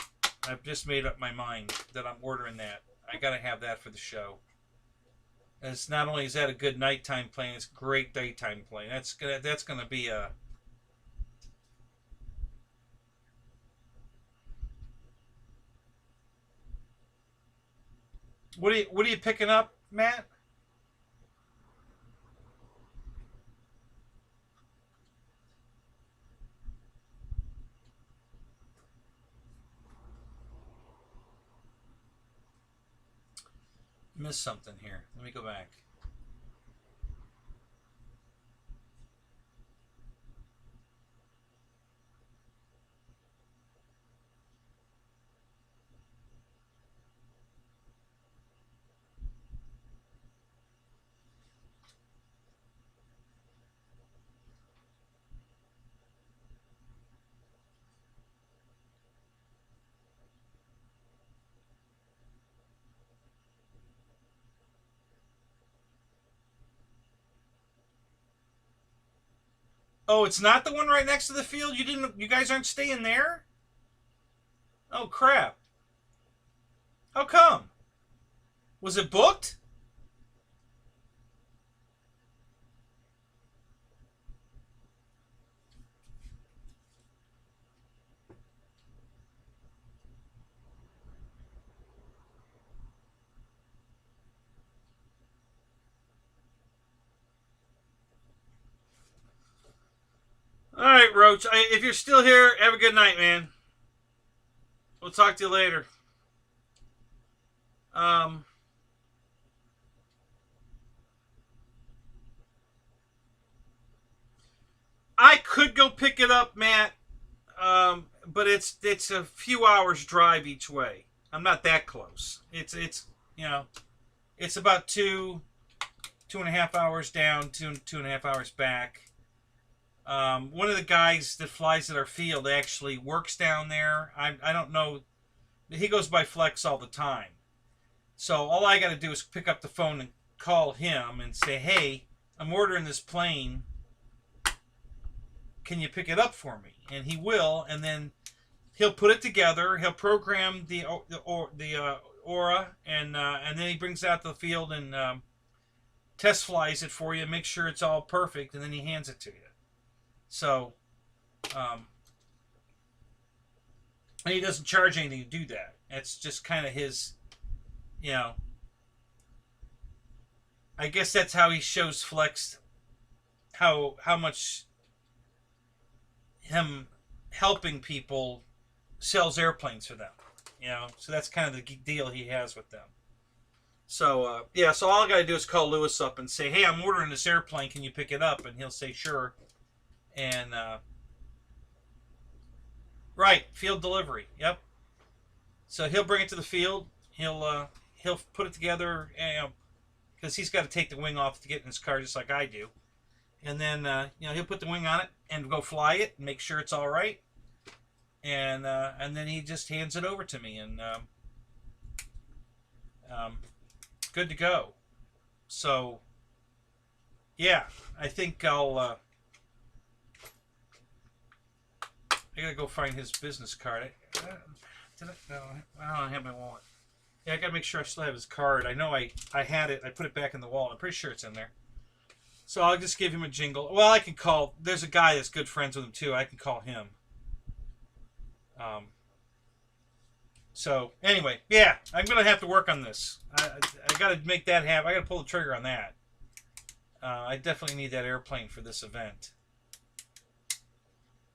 I've just made up my mind that I'm ordering that. I got to have that for the show. It's not only is that a good nighttime plane, it's a great daytime plane. That's going to be a... What are you picking up, Matt? Missed something here. Let me go back. Oh, it's not the one right next to the field? You guys aren't staying there? Oh, crap. How come? Was it booked? All right, Roach. If you're still here, have a good night, man. We'll talk to you later. I could go pick it up, Matt, but it's a few hours drive each way. I'm not that close. It's it's about 2.5 hours down, 2.5 hours back. One of the guys that flies at our field actually works down there. I don't know. He goes by Flex all the time. So all I got to do is pick up the phone and call him and say, hey, I'm ordering this plane. Can you pick it up for me? And he will, and then he'll put it together. He'll program the aura, and then he brings it out to the field and test flies it for you, make sure it's all perfect, and then he hands it to you. So, and he doesn't charge anything to do that. It's just kind of his, I guess that's how he shows Flex how much him helping people sells airplanes for them. So that's kind of the deal he has with them. So, so all I got to do is call Lewis up and say, hey, I'm ordering this airplane. Can you pick it up? And he'll say, sure. And, right, field delivery. Yep. So he'll bring it to the field. He'll put it together, because he's got to take the wing off to get in his car just like I do. And then, he'll put the wing on it and go fly it and make sure it's all right. And then he just hands it over to me, and good to go. So, yeah, I think I gotta go find his business card. No, I don't have my wallet. Yeah, I gotta make sure I still have his card. I know I had it. I put it back in the wallet. I'm pretty sure it's in there. So I'll just give him a jingle. Well, I can call. There's a guy that's good friends with him too. I can call him. So anyway, yeah, I'm gonna have to work on this. I gotta make that happen. I gotta pull the trigger on that. I definitely need that airplane for this event.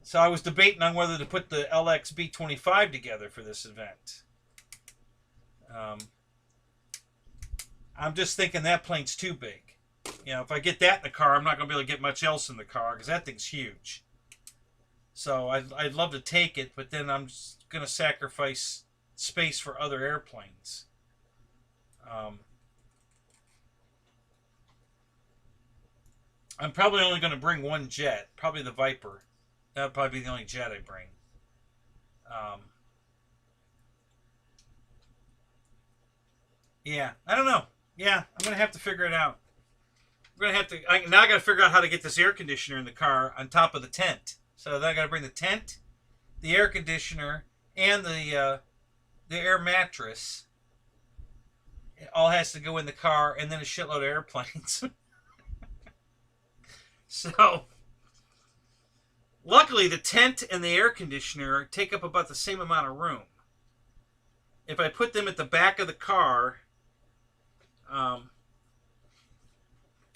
So I was debating on whether to put the LX B25 together for this event. I'm just thinking that plane's too big. If I get that in the car, I'm not going to be able to get much else in the car because that thing's huge. So I'd love to take it, but then I'm just going to sacrifice space for other airplanes. I'm probably only going to bring one jet, probably the Viper. That'll probably be the only jet I bring. Yeah, I don't know. Yeah, I'm going to have to figure it out. We're gonna have to. Now I got to figure out how to get this air conditioner in the car on top of the tent. So then I got to bring the tent, the air conditioner, and the air mattress. It all has to go in the car, and then a shitload of airplanes. So, luckily, the tent and the air conditioner take up about the same amount of room. If I put them at the back of the car,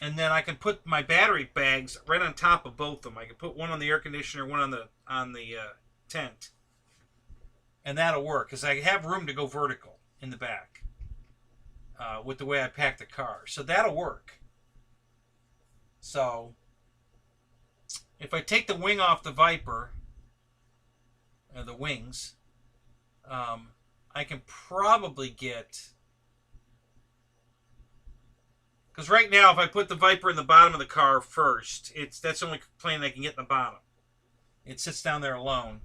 and then I can put my battery bags right on top of both of them. I can put one on the air conditioner, one on the tent, and that'll work because I have room to go vertical in the back with the way I pack the car. So that'll work. So if I take the wing off the Viper, the wings, I can probably get. Because right now, if I put the Viper in the bottom of the car first, that's the only plane I can get in the bottom. It sits down there alone.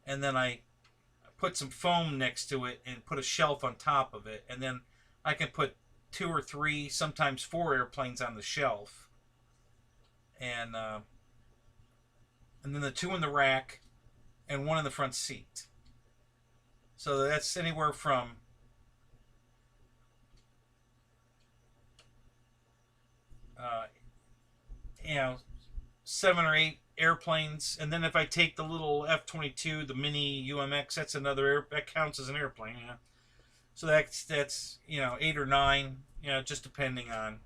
And then I put some foam next to it and put a shelf on top of it. And then I can put 2 or 3, sometimes 4 airplanes on the shelf. And then the 2 in the rack and 1 in the front seat. So that's anywhere from 7 or 8 airplanes, and then if I take the little F-22, the mini UMX, that's another that counts as an airplane. So that's 8 or 9, just depending on.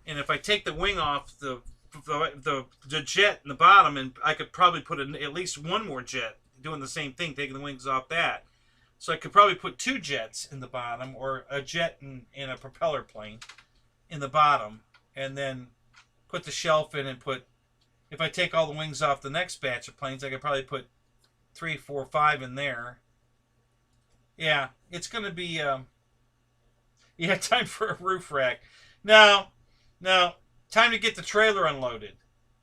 And if I take the wing off the the jet in the bottom, and I could probably put at least one more jet doing the same thing, taking the wings off that. So I could probably put 2 jets in the bottom, or a jet in a propeller plane in the bottom, and then put the shelf in and put, if I take all the wings off the next batch of planes, I could probably put 3, 4, 5 in there. Yeah, it's going to be, yeah, time for a roof rack. Now, time to get the trailer unloaded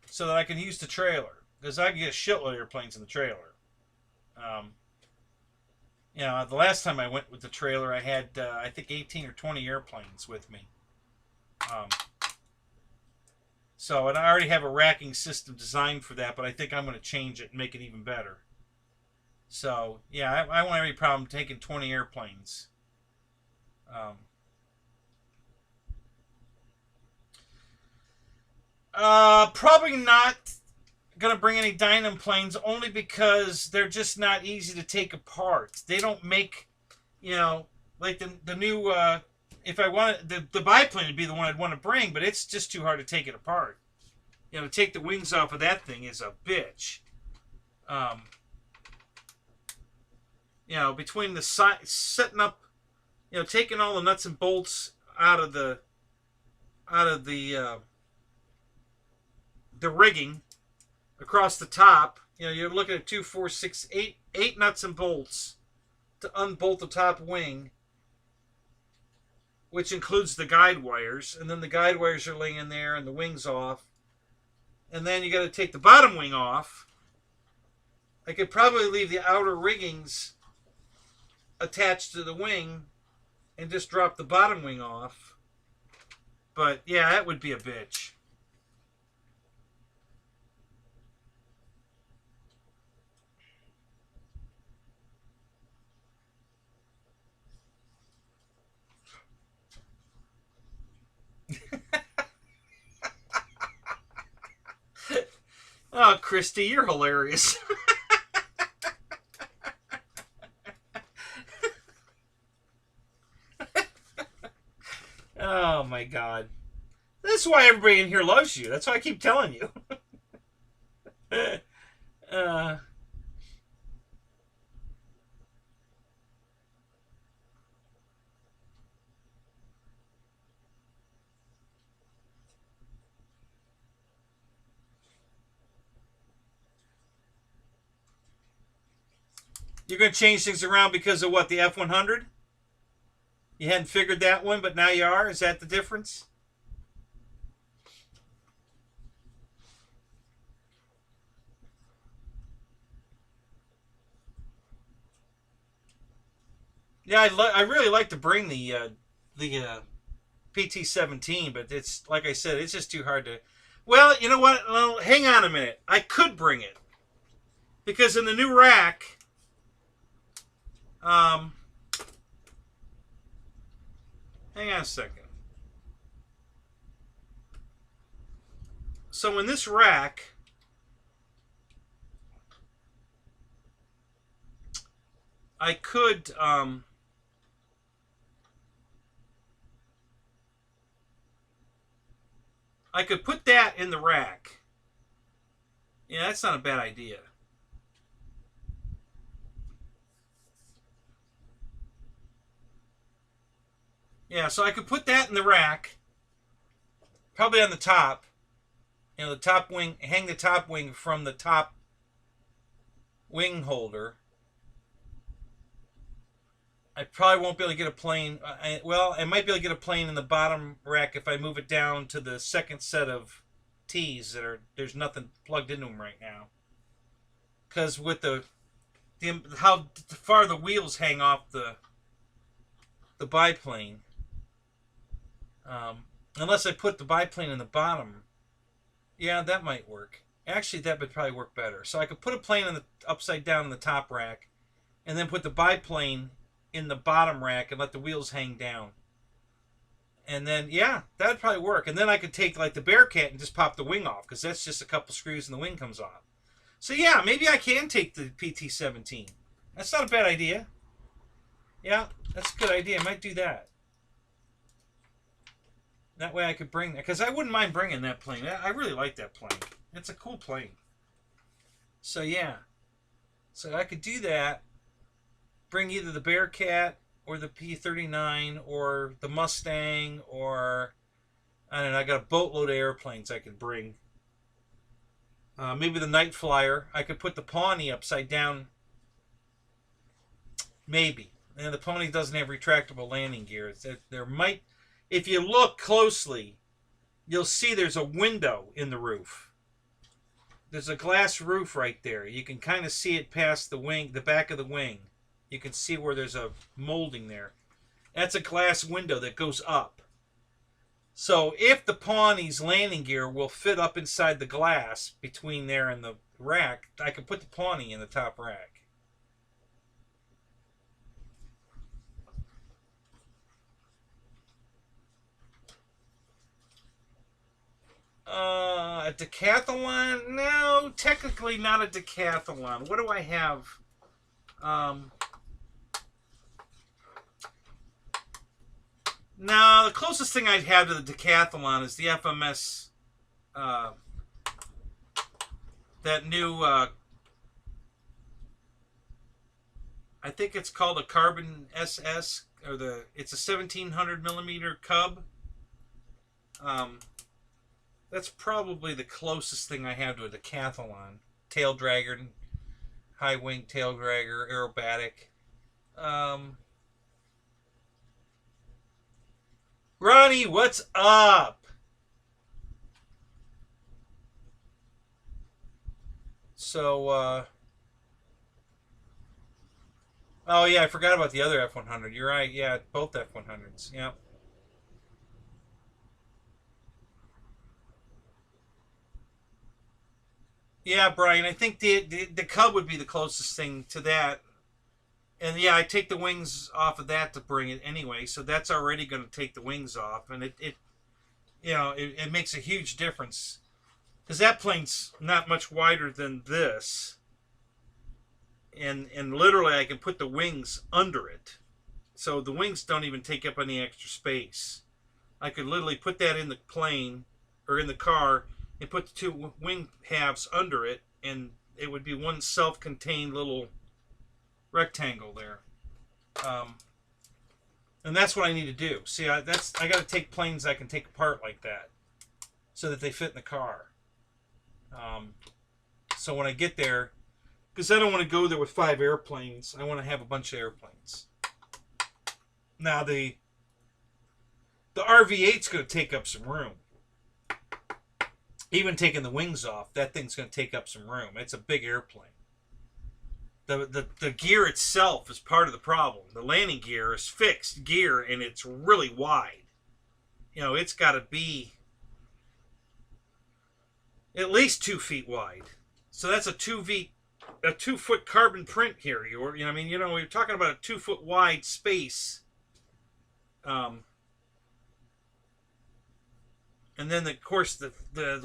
so that I can use the trailer, because I can get a shitload of airplanes in the trailer. You know, the last time I went with the trailer, I had, I think, 18 or 20 airplanes with me. So, and I already have a racking system designed for that, but I think I'm going to change it and make it even better. So, yeah, I won't have any problem taking 20 airplanes. Probably not going to bring any Dynam planes, only because they're just not easy to take apart. They don't make, you know, like the new, if I wanted, the biplane would be the one I'd want to bring, but it's just too hard to take it apart. You know, to take the wings off of that thing is a bitch. You know, between the setting up, you know, taking all the nuts and bolts out of the rigging across the top, you know, you're looking at 2, 4, 6, 8 nuts and bolts to unbolt the top wing, which includes the guide wires, and then the guide wires are laying in there and the wings off, and then you got to take the bottom wing off. I could probably leave the outer riggings attached to the wing and just drop the bottom wing off, but yeah, that would be a bitch. Oh, Christy, you're hilarious. Oh, my God. That's why everybody in here loves you. That's why I keep telling you. You're going to change things around because of what, the F-100? You hadn't figured that one, but now you are? Is that the difference? Yeah, I really like to bring the PT-17, but it's, like I said, it's just too hard to... Well, you know what? Well, hang on a minute. I could bring it. Because in the new rack... hang on a second. So in this rack, I could put that in the rack. Yeah, that's not a bad idea. Yeah, so I could put that in the rack, probably on the top. You know, the top wing, hang the top wing from the top wing holder. I probably won't be able to get a plane. Well, I might be able to get a plane in the bottom rack if I move it down to the second set of T's that are, there's nothing plugged into them right now. Because with how far the wheels hang off the biplane. Unless I put the biplane in the bottom. Yeah, that might work. Actually, that would probably work better. So I could put a plane in the upside down in the top rack, and then put the biplane in the bottom rack and let the wheels hang down. And then, yeah, that would probably work. And then I could take, like, the Bearcat and just pop the wing off, because that's just a couple screws and the wing comes off. So, yeah, maybe I can take the PT-17. That's not a bad idea. Yeah, that's a good idea. I might do that. That way I could bring that, because I wouldn't mind bringing that plane. I really like that plane. It's a cool plane. So yeah, so I could do that. Bring either the Bearcat or the P-39 or the Mustang, or I don't know. I got a boatload of airplanes I could bring. Maybe the Night Flyer. I could put the Pawnee upside down. Maybe. And the Pawnee doesn't have retractable landing gear. There might, if you look closely, you'll see there's a window in the roof. There's a glass roof right there. You can kind of see it past the wing, the back of the wing. You can see where there's a molding there. That's a glass window that goes up. So if the Pawnee's landing gear will fit up inside the glass between there and the rack, I can put the Pawnee in the top rack. A decathlon? No, technically not a decathlon. What do I have? No, the closest thing I'd have to the decathlon is the FMS, that new, I think it's called a Carbon SS, or it's a 1700 millimeter Cub. That's probably the closest thing I have to a decathlon. Tail dragger, high wing tail dragger, aerobatic. Ronnie, what's up? So, oh yeah, I forgot about the other F-100. You're right. Yeah, both F-100s. Yep. Yeah, Brian, I think the Cub would be the closest thing to that. And yeah, I take the wings off of that to bring it anyway, so that's already going to take the wings off, and it makes a huge difference, because that plane's not much wider than this, and literally I can put the wings under it, so the wings don't even take up any extra space. I could literally put that in the plane or in the car and put the two wing halves under it, and it would be one self-contained little rectangle there. And that's what I need to do. See, I got to take planes I can take apart like that, so that they fit in the car. So when I get there, because I don't want to go there with 5 airplanes, I want to have a bunch of airplanes. Now the RV-8's going to take up some room. Even taking the wings off, that thing's going to take up some room. It's a big airplane. The gear itself is part of the problem. The landing gear is fixed gear, and it's really wide. You know, it's got to be at least 2 feet wide. So that's a 2-foot carbon print here. We're talking about a 2-foot wide space. And then, of course, the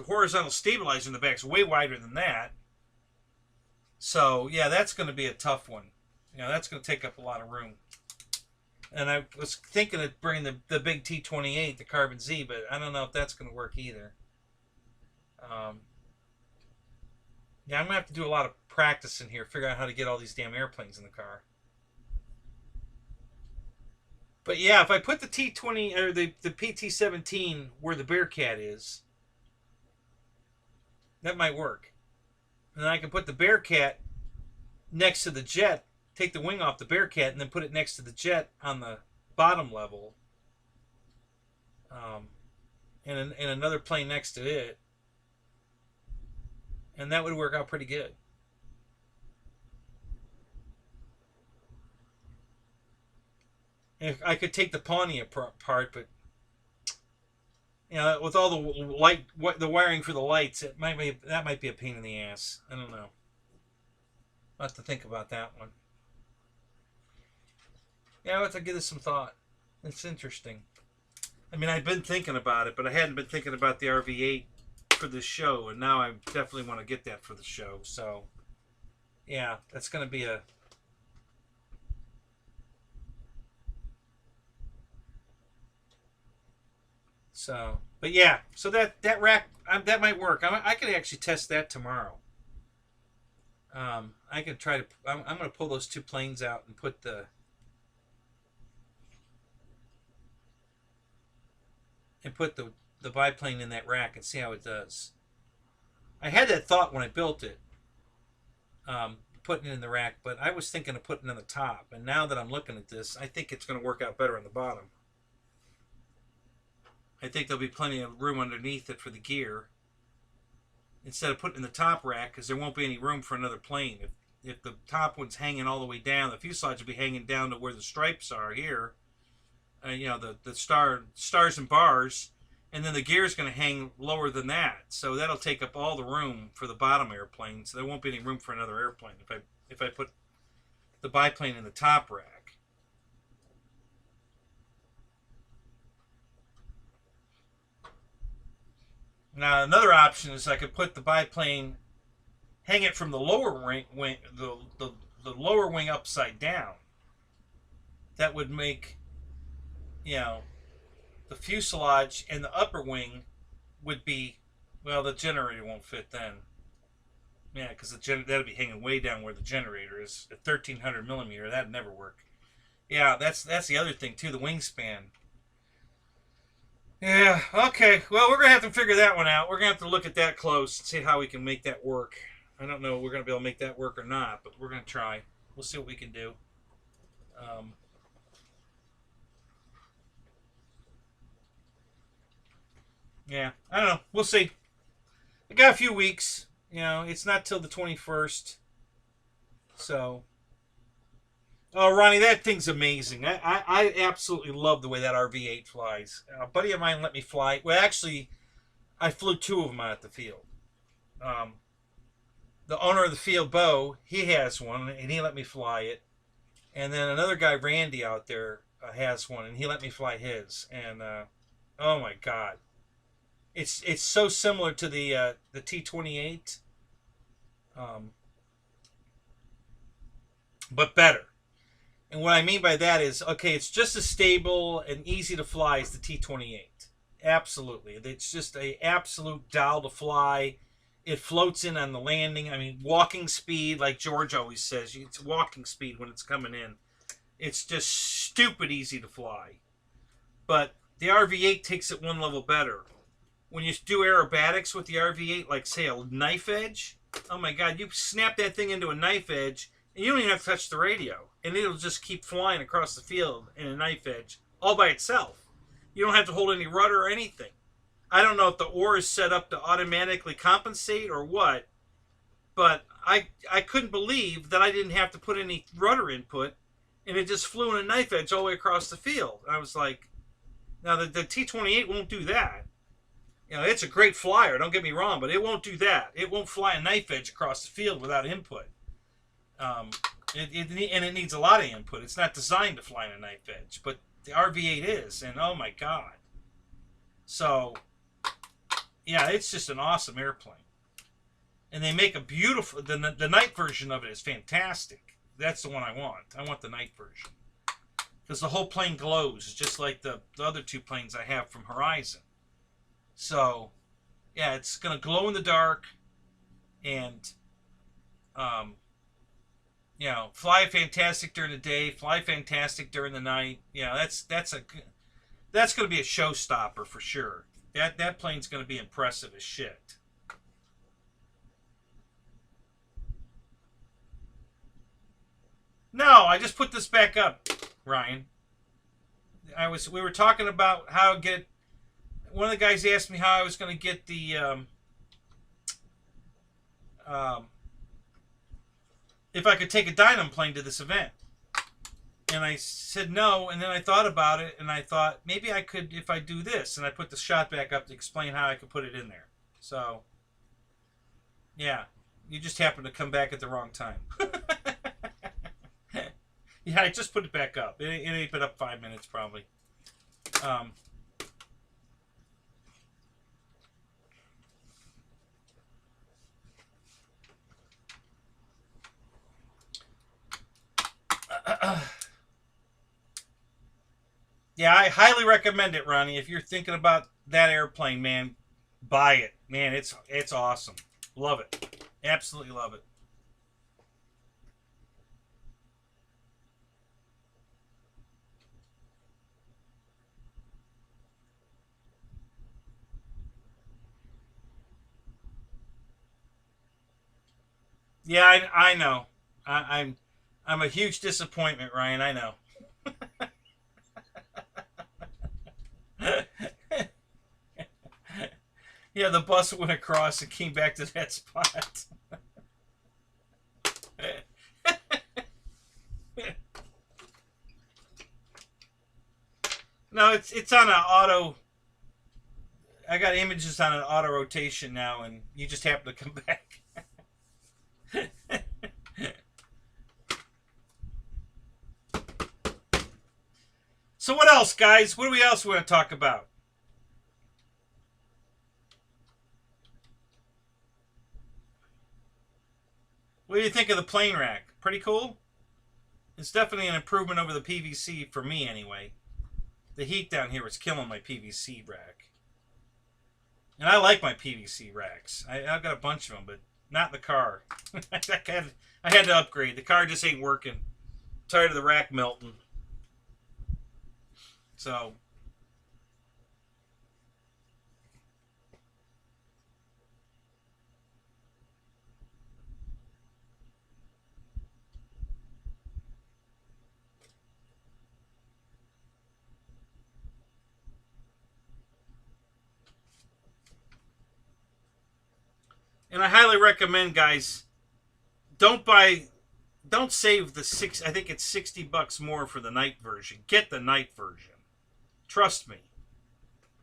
horizontal stabilizer in the back is way wider than that. So, yeah, that's going to be a tough one. That's going to take up a lot of room. And I was thinking of bringing the big T-28, the Carbon Z, but I don't know if that's going to work either. Yeah, I'm going to have to do a lot of practice in here, figure out how to get all these damn airplanes in the car. But yeah, if I put the T-20 or the PT-17 where the Bearcat is, that might work. And then I can put the Bearcat next to the jet, take the wing off the Bearcat, and then put it next to the jet on the bottom level. And another plane next to it. And that would work out pretty good. I could take the Pawnee apart, but with all the wiring for the lights, that might be a pain in the ass. I don't know. I'll have to think about that one. Yeah, I'll have to give this some thought. It's interesting. I mean, I've been thinking about it, but I hadn't been thinking about the RV-8 for this show, and now I definitely want to get that for the show. So, yeah, that's going to be a... So, but yeah, so that rack that might work. I could actually test that tomorrow. I can try to. I'm going to pull those two planes out and put the biplane in that rack and see how it does. I had that thought when I built it, putting it in the rack, but I was thinking of putting it on the top. And now that I'm looking at this, I think it's going to work out better on the bottom. I think there'll be plenty of room underneath it for the gear, instead of putting it in the top rack, because there won't be any room for another plane. If the top one's hanging all the way down, the fuselage will be hanging down to where the stripes are here. You know, the stars and bars, and then the gear is going to hang lower than that. So that'll take up all the room for the bottom airplane. So there won't be any room for another airplane if I put the biplane in the top rack. Now another option is I could put the biplane, hang it from the lower wing, the lower wing upside down. That would make, you know, the fuselage and the upper wing would be, well, the generator won't fit then. Yeah, because that'll be hanging way down where the generator is. At 1300 millimeter, that'd never work. Yeah, that's the other thing too, the wingspan. Yeah, okay. Well, we're going to have to figure that one out. We're going to have to look at that close and see how we can make that work. I don't know if we're going to be able to make that work or not, but we're going to try. We'll see what we can do. Yeah, I don't know. We'll see. I got a few weeks. You know, it's not till the 21st. So... Oh, Ronnie, that thing's amazing. I absolutely love the way that RV-8 flies. A buddy of mine let me fly. Well, actually, I flew two of them out at the field. The owner of the field, Bo, he has one, and he let me fly it. And then another guy, Randy, out there has one, and he let me fly his. And oh my God, it's so similar to the T-28, but better. And what I mean by that is, okay, it's just as stable and easy to fly as the T-28. Absolutely. It's just an absolute doll to fly. It floats in on the landing. I mean, walking speed, like George always says, it's walking speed when it's coming in. It's just stupid easy to fly. But the RV-8 takes it one level better. When you do aerobatics with the RV-8, like, say, a knife edge, oh my God, you snap that thing into a knife edge, and you don't even have to touch the radio. And it'll just keep flying across the field in a knife edge all by itself. You don't have to hold any rudder or anything. I don't know if the oar is set up to automatically compensate or what, but I couldn't believe that I didn't have to put any rudder input, and it just flew in a knife edge all the way across the field. I was like, now the T-28 won't do that. You know, it's a great flyer, don't get me wrong, but it won't do that. It won't fly a knife edge across the field without input. It needs a lot of input. It's not designed to fly in a knife edge, but the RV-8 is, and oh my God. So, yeah, it's just an awesome airplane. And they make a beautiful, the night version of it is fantastic. That's the one I want. I want the night version. Because the whole plane glows, just like the other two planes I have from Horizon. So, yeah, it's going to glow in the dark, and, you know, fly fantastic during the day, fly fantastic during the night. Yeah, that's going to be a showstopper for sure. That plane's going to be impressive as shit. No, I just put this back up, Ryan. We were talking about how to get. One of the guys asked me how I was going to get the if I could take a Dynam plane to this event. And I said no, and then I thought about it, and I thought maybe I could if I do this, and I put the shot back up to explain how I could put it in there. So, yeah, you just happened to come back at the wrong time. Yeah, I just put it back up. It ain't been up 5 minutes probably. Yeah, I highly recommend it, Ronnie. If you're thinking about that airplane, man, buy it, man. It's awesome. Love it. Absolutely love it. Yeah, I know. I'm a huge disappointment, Ryan. I know. Yeah, the bus went across and came back to that spot. No, it's on an auto. I got images on an auto rotation now, and you just happen to come back. So what else, guys? What do we else want to talk about? What do you think of the plane rack? Pretty cool? It's definitely an improvement over the PVC for me, anyway. The heat down here was killing my PVC rack. And I like my PVC racks. I've got a bunch of them, but not in the car. I had to upgrade. The car just ain't working. I'm tired of the rack melting. So, and I highly recommend, guys, don't buy, don't save the six. I think it's $60 more for the night version. Get the night version. Trust me.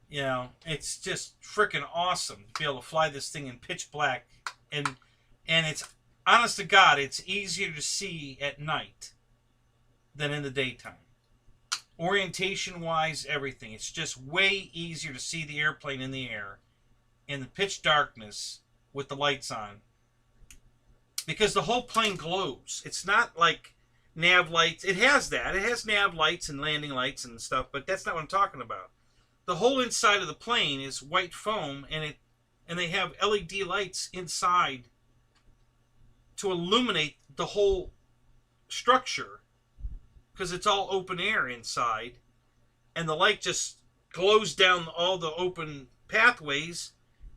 You know, it's just freaking awesome to be able to fly this thing in pitch black, and it's honest to God, it's easier to see at night than in the daytime. Orientation wise, everything. It's just way easier to see the airplane in the air in the pitch darkness with the lights on, because the whole plane glows. It's not like nav lights. It has that. It has nav lights and landing lights and stuff, but that's not what I'm talking about. The whole inside of the plane is white foam, and they have LED lights inside to illuminate the whole structure, because it's all open air inside, and the light just glows down all the open pathways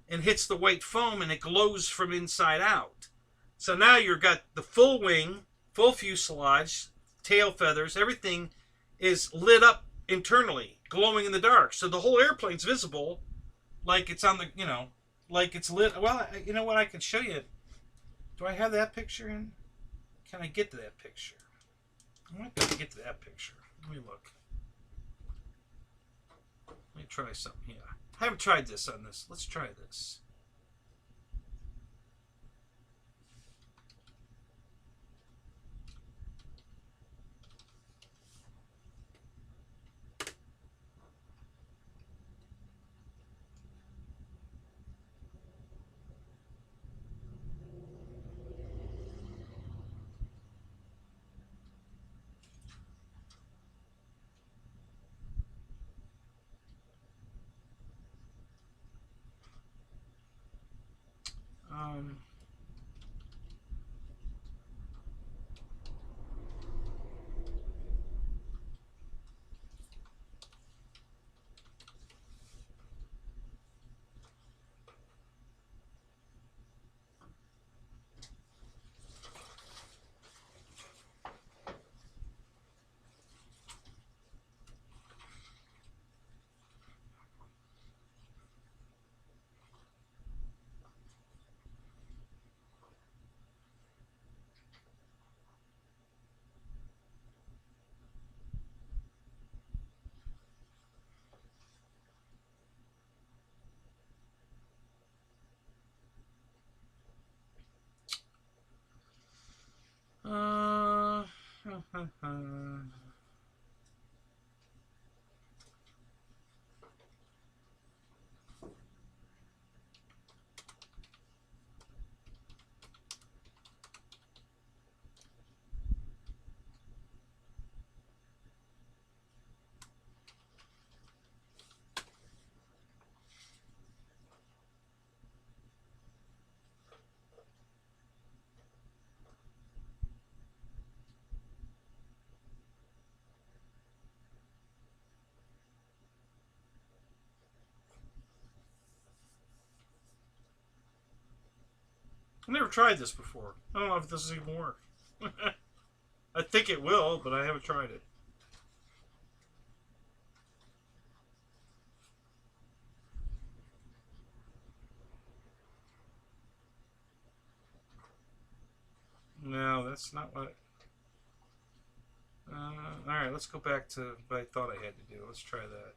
and hits the white foam, and it glows from inside out. So now you've got the full wing, full fuselage, tail feathers, everything is lit up internally, glowing in the dark. So the whole airplane's visible, like it's on the, like it's lit. Well, you know what? I can show you. Do I have that picture in? Can I get to that picture? I might be able to get to that picture. Let me look. Let me try something here. I haven't tried this on this. Let's try this. Um, uh, I've never tried this before. I don't know if this is even work. I think it will, but I haven't tried it. No, that's not what... Alright, let's go back to what I thought I had to do. Let's try that.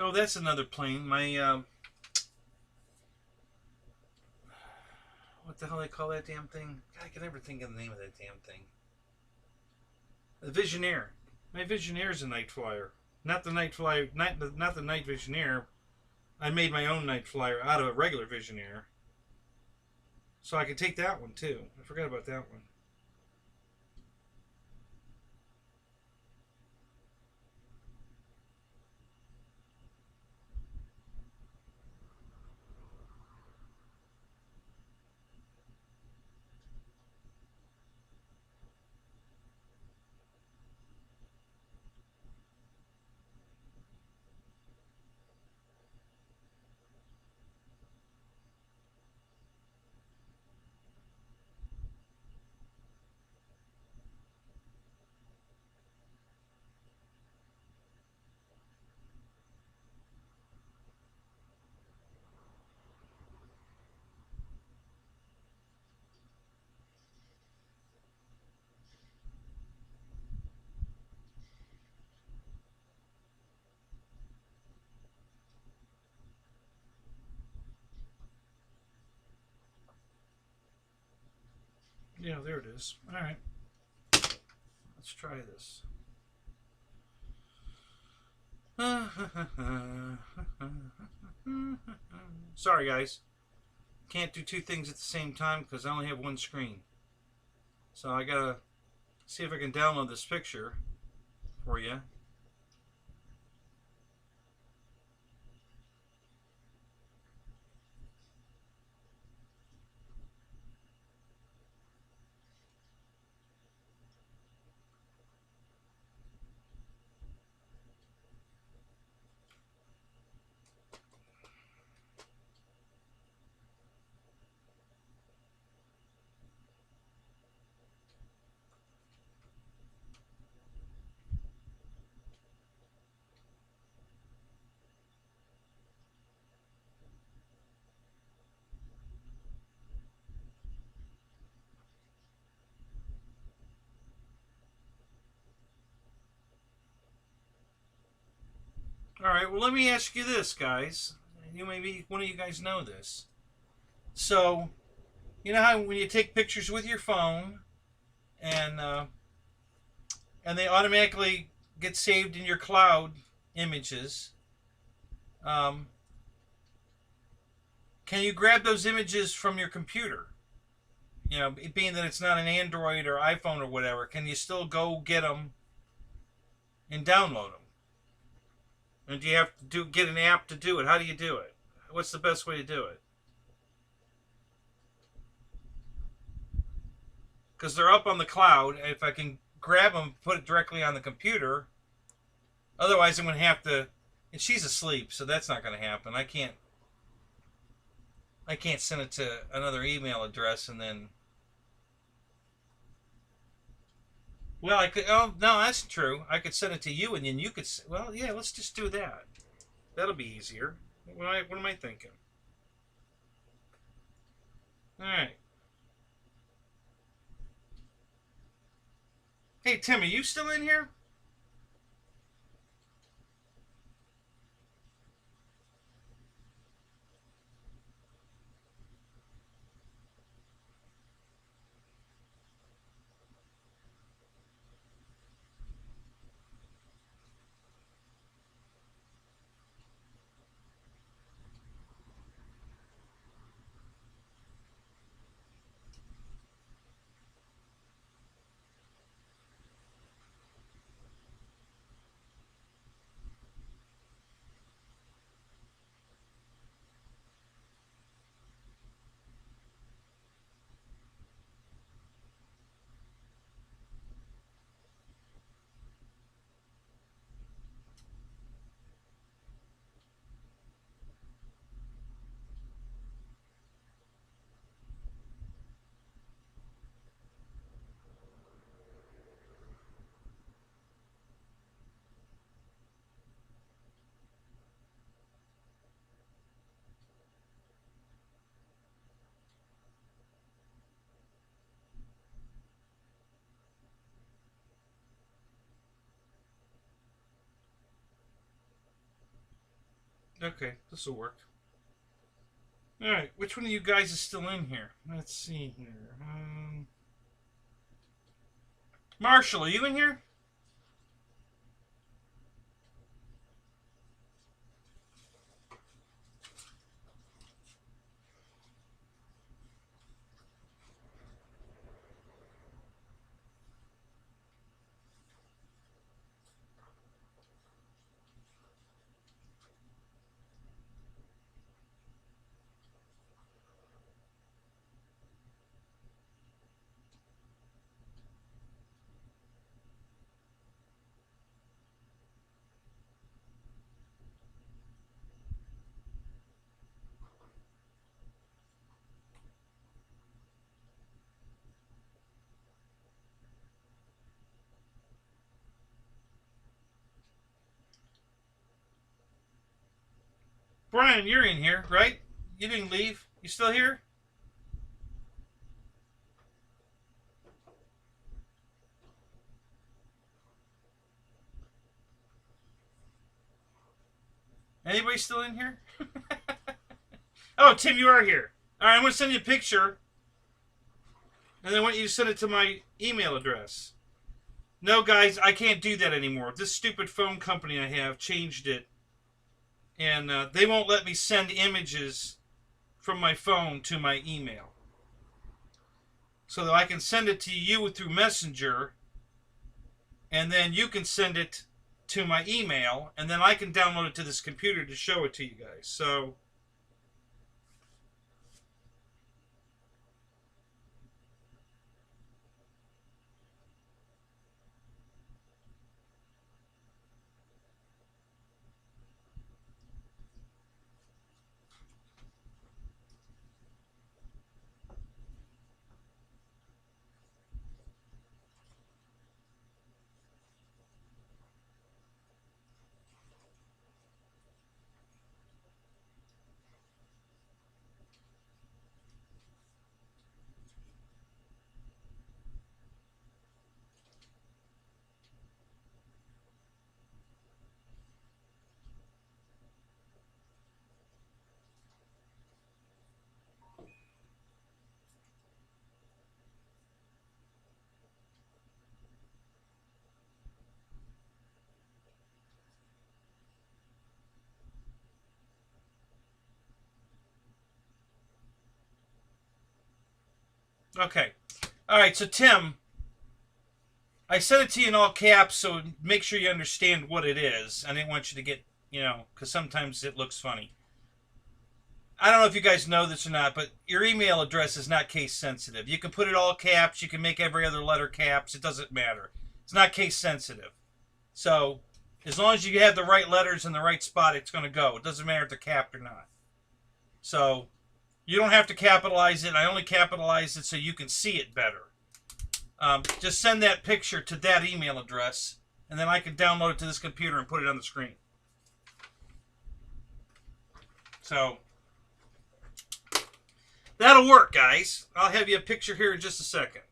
Oh, that's another plane. My, what the hell they call that damn thing? God, I can never think of the name of that damn thing. The Visionaire. My Visionaire is a night flyer. Not the night flyer, not the night Visionaire. I made my own night flyer out of a regular Visionaire. So I could take that one too. I forgot about that one. Yeah, there it is. Alright. Let's try this. Sorry, guys. Can't do two things at the same time because I only have one screen. So I gotta see if I can download this picture for you. Alright, well let me ask you this, guys. You maybe one of you guys know this. So, you know how when you take pictures with your phone and they automatically get saved in your cloud images, can you grab those images from your computer? You know, being that it's not an Android or iPhone or whatever, can you still go get them and download them? And do you have to get an app to do it? How do you do it? What's the best way to do it? Because they're up on the cloud. If I can grab them, put it directly on the computer. Otherwise, I'm going to have to... And she's asleep, so that's not going to happen. I I can't send it to another email address and then. Well, I could. Oh no, that's true. I could send it to you, and then you could. Well, yeah. Let's just do that. That'll be easier. What am I thinking? All right. Hey, Tim, are you still in here? Okay, this will work. All right, which one of you guys is still in here? Let's see here. Marshall, are you in here? Brian, you're in here, right? You didn't leave. You still here? Anybody still in here? Oh, Tim, you are here. All right, I'm going to send you a picture, and then I want you to send it to my email address. No, guys, I can't do that anymore. This stupid phone company I have changed it, and they won't let me send images from my phone to my email. So that I can send it to you through Messenger, and then you can send it to my email, and then I can download it to this computer to show it to you guys. So okay. All right, so Tim, I sent it to you in all caps, so make sure you understand what it is. I didn't want you to get, because sometimes it looks funny. I don't know if you guys know this or not, but your email address is not case sensitive. You can put it all caps. You can make every other letter caps. It doesn't matter. It's not case sensitive. So as long as you have the right letters in the right spot, it's going to go. It doesn't matter if they're capped or not. So You don't have to capitalize it. I only capitalize it so you can see it better. Just send that picture to that email address, and then I can download it to this computer and put it on the screen. So that'll work, guys. I'll have you a picture here in just a second.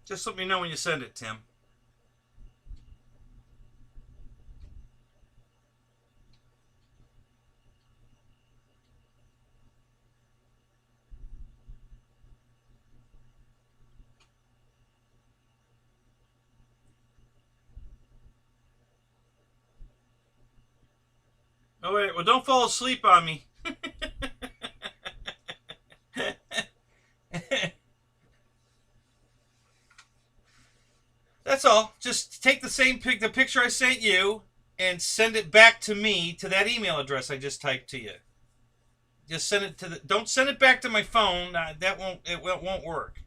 Just let me know when you send it, Tim. Oh, wait. Well, don't fall asleep on me. That's all. Just take the picture I sent you, and send it back to me to that email address I just typed to you. Just send it to the. Don't send it back to my phone. That won't. It won't work.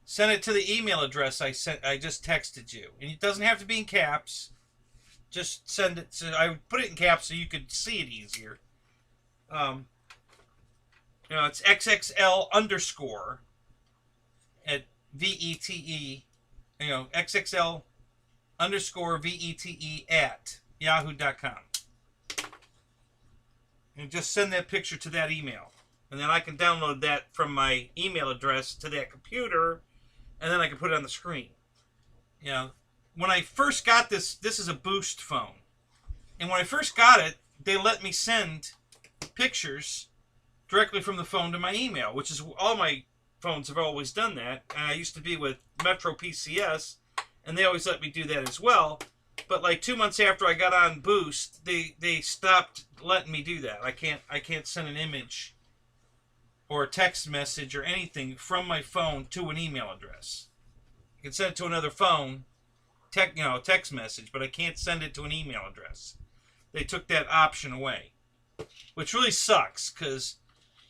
Send it to the email address I just texted you, and it doesn't have to be in caps. Just send it. I would put it in caps so you could see it easier. It's XXL_ at VETE. XXL_ VETE at yahoo.com. And just send that picture to that email. And then I can download that from my email address to that computer, and then I can put it on the screen. When I first got this is a Boost phone. And when I first got it, they let me send pictures directly from the phone to my email, which is all my phones have always done that. And I used to be with Metro PCS, and they always let me do that as well. But like 2 months after I got on Boost, they stopped letting me do that. I can't send an image or a text message or anything from my phone to an email address. I can send it to another phone, text message, but I can't send it to an email address. They took that option away, which really sucks because,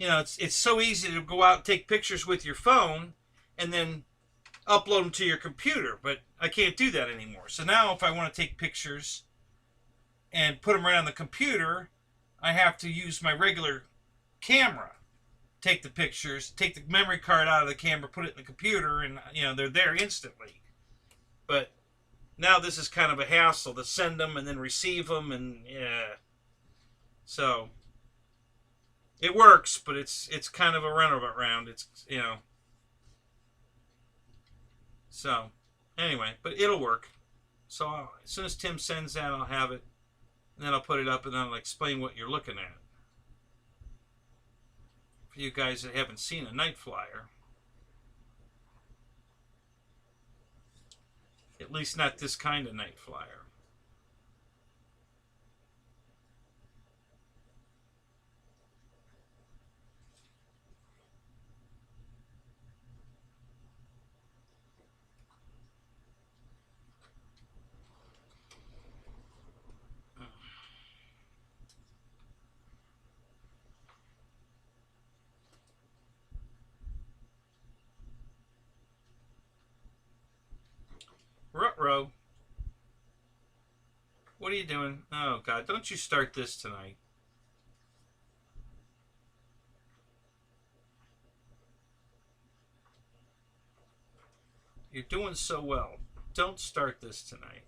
it's so easy to go out and take pictures with your phone and then upload them to your computer, but I can't do that anymore. So now if I want to take pictures and put them right on the computer, I have to use my regular camera. Take the pictures, take the memory card out of the camera, put it in the computer, and they're there instantly. But now this is kind of a hassle to send them and then receive them, and so it works, but it's kind of a runaround. So anyway, but it'll work. So as soon as Tim sends that, I'll have it, and then I'll put it up, and then I'll explain what you're looking at. For you guys that haven't seen a night flyer, at least not this kind of night flyer. Ruh-roh. What are you doing? Oh, God, don't you start this tonight. You're doing so well. Don't start this tonight.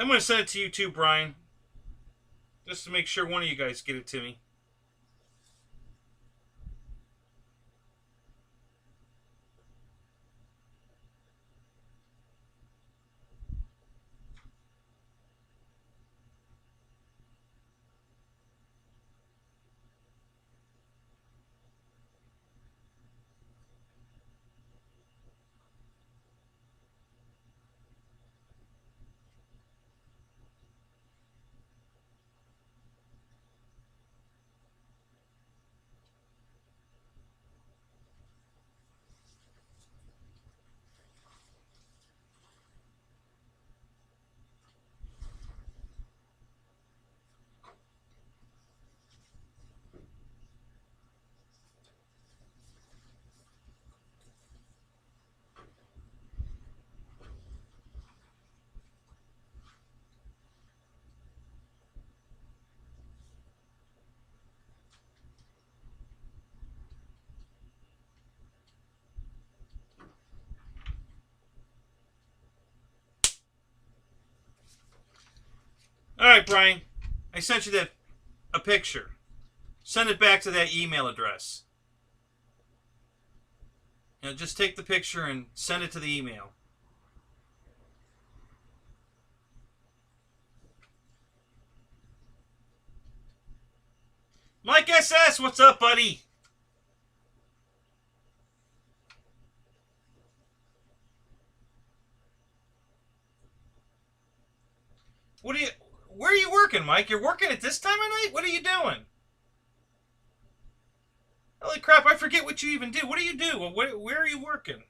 I'm going to send it to you too, Brian. Just to make sure one of you guys get it to me. All right, Brian. I sent you a picture. Send it back to that email address. Just take the picture and send it to the email. Mike SS, what's up, buddy? Where are you working, Mike? You're working at this time of night? What are you doing? Holy crap, I forget what you even do. What do you do? Where are you working?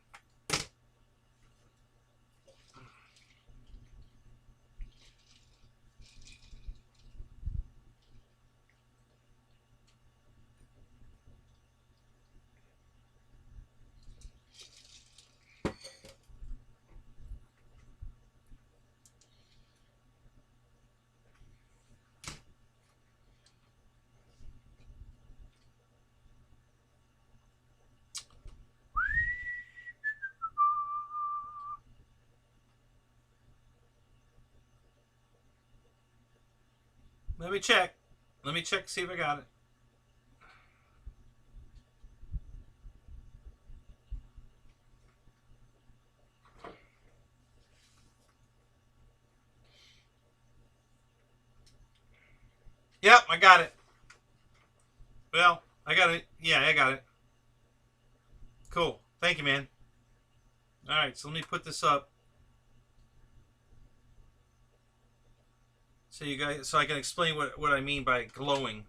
Let me check. Let me check, see if I got it. Yep, I got it. Well, I got it. Yeah, I got it. Cool. Thank you, man. All right, so let me put this up. So you guys, so I can explain what I mean by glowing.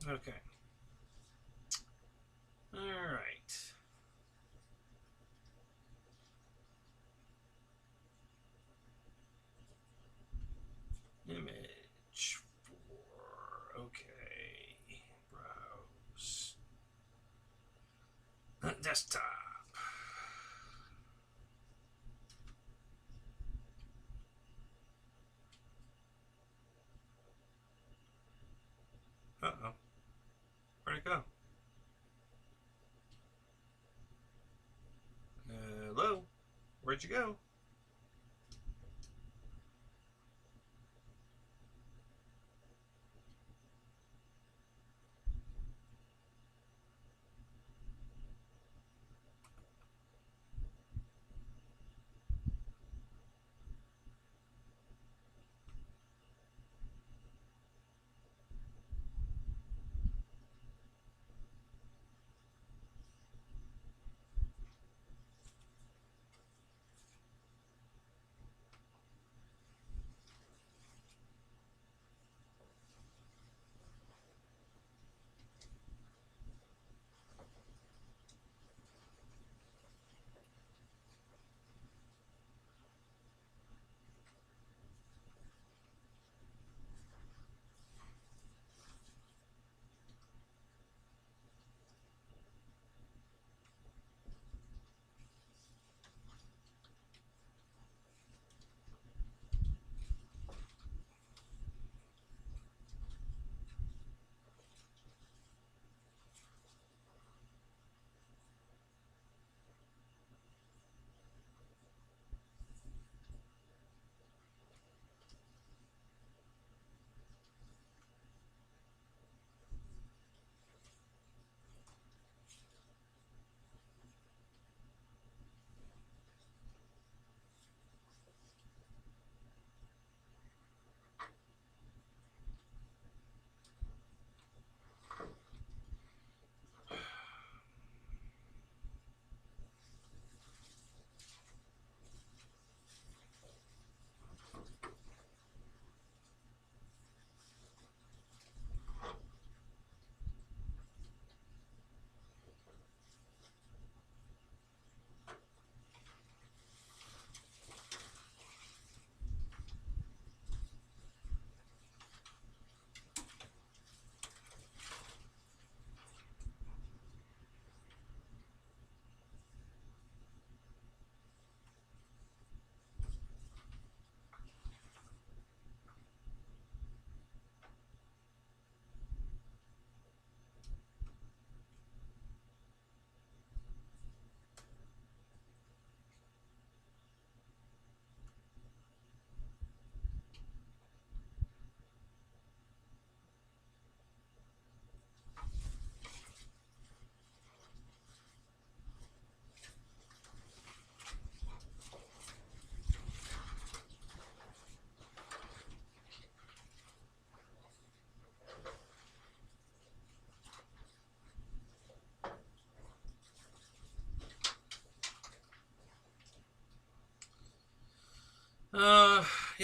Okay. All right. Image 4. Okay. Browse. Desktop. Uh-oh. Where'd it go? Hello? Where'd you go?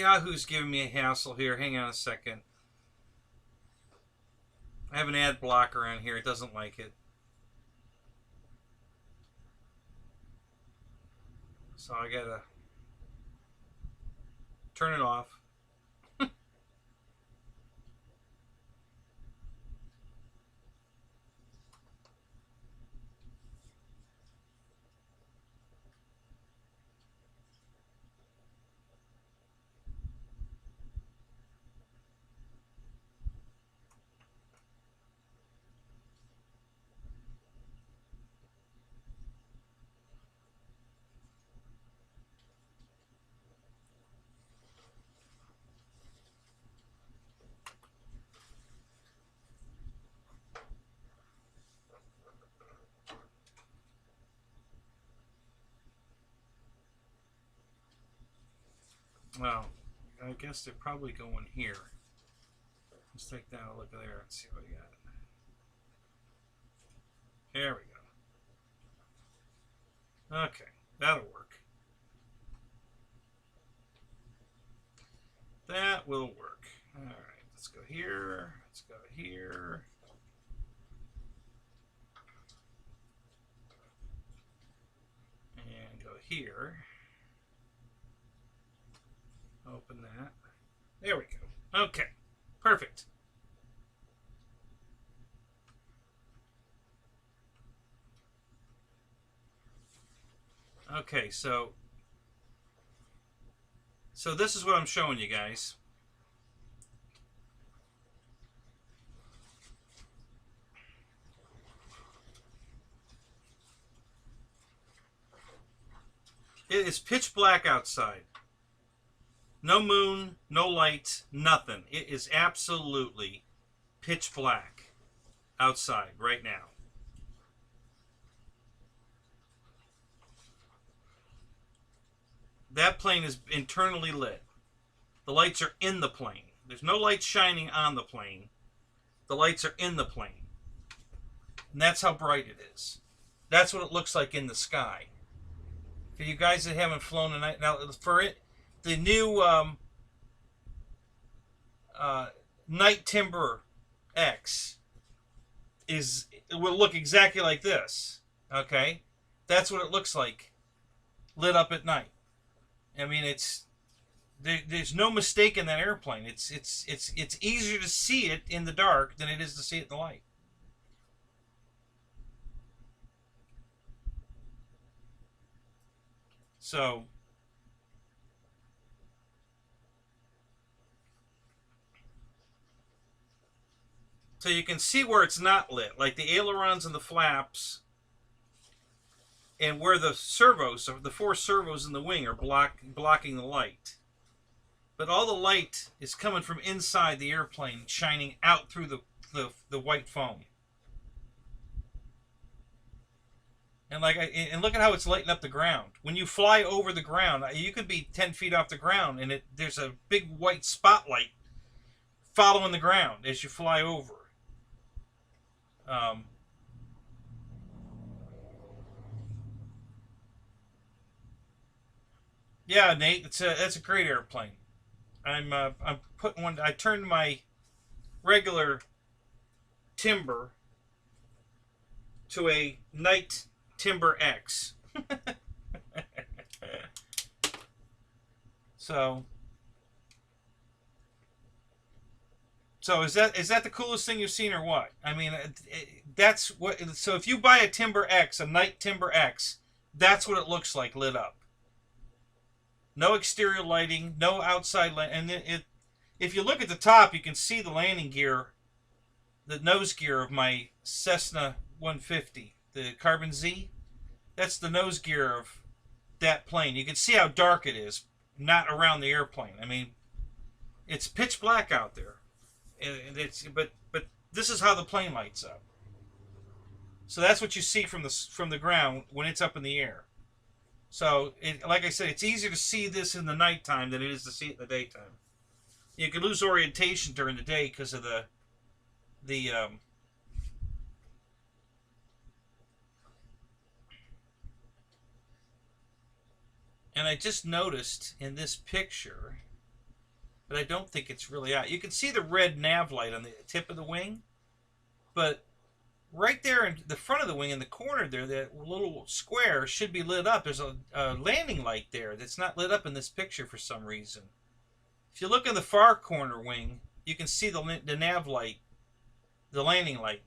Yahoo's giving me a hassle here. Hang on a second. I have an ad blocker on here. It doesn't like it. So I gotta turn it off. Well, I guess they're probably going here. Let's take down a look there and see what we got. There we go. Okay, that'll work. That will work. All right, let's go here. Let's go here. And go here. Open that. There we go. Okay, perfect. Okay, so this is what I'm showing you guys. It is pitch black outside. No moon, no lights, nothing. It is absolutely pitch black outside right now. That plane is internally lit. The lights are in the plane. There's no light shining on the plane. The lights are in the plane. And that's how bright it is. That's what it looks like in the sky. For you guys that haven't flown tonight, now for it, the new Night Timber X it will look exactly like this. Okay, that's what it looks like lit up at night. I mean, there's no mistake in that airplane. It's easier to see it in the dark than it is to see it in the light. So you can see where it's not lit, like the ailerons and the flaps, and where the servos, the 4 servos in the wing, are blocking the light. But all the light is coming from inside the airplane, shining out through the white foam. And look at how it's lighting up the ground. When you fly over the ground, you could be 10 feet off the ground, and there's a big white spotlight following the ground as you fly over. Yeah, Nate, that's a great airplane. I'm putting one. I turned my regular Timber to a Night Timber X. So is that the coolest thing you've seen, or what? I mean, that's what. So if you buy a Timber X, a Night Timber X, that's what it looks like lit up. No exterior lighting, no outside light, and if you look at the top, you can see the landing gear, the nose gear of my Cessna 150, the Carbon Z. That's the nose gear of that plane. You can see how dark it is, not around the airplane. I mean, it's pitch black out there. But this is how the plane lights up. So that's what you see from the ground when it's up in the air. So, like I said, it's easier to see this in the nighttime than it is to see it in the daytime. You can lose orientation during the day because of the and I just noticed in this picture but I don't think it's really out. You can see the red nav light on the tip of the wing, but right there in the front of the wing in the corner there, that little square should be lit up. There's a landing light there that's not lit up in this picture for some reason. If you look in the far corner wing, you can see the nav light, the landing light.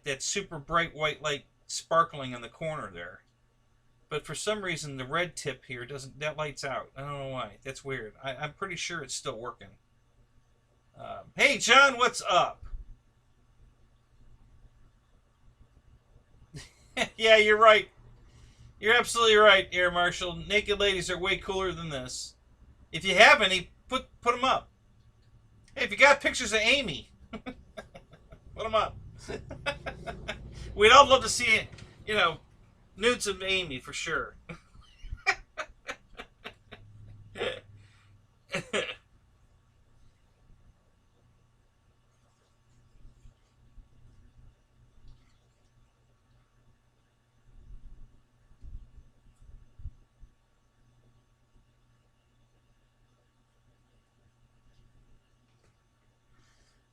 That super bright white light sparkling in the corner there. But for some reason, the red tip here doesn't, that light's out. I don't know why. That's weird. I'm pretty sure it's still working. Hey, John, what's up? Yeah, you're right. You're absolutely right, Air Marshal. Naked ladies are way cooler than this. If you have any, put them up. Hey, if you got pictures of Amy, put them up. We'd all love to see, you know, nudes of Amy for sure.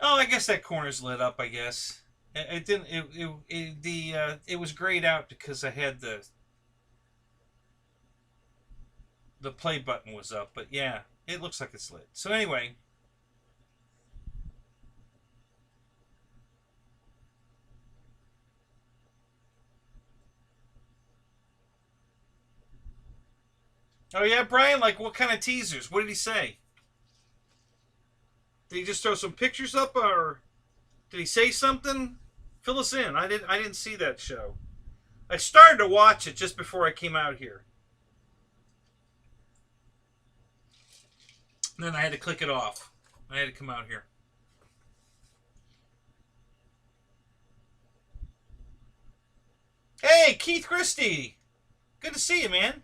Oh, I guess that corner's lit up. I guess it didn't. It was grayed out because I had the play button was up. But yeah, it looks like it's lit. So anyway. Oh yeah, Brian. Like what kind of teasers? What did he say? Did he just throw some pictures up, or did he say something? Fill us in. I didn't see that show. I started to watch it just before I came out here. And then I had to click it off. I had to come out here. Hey, Keith Christie. Good to see you, man.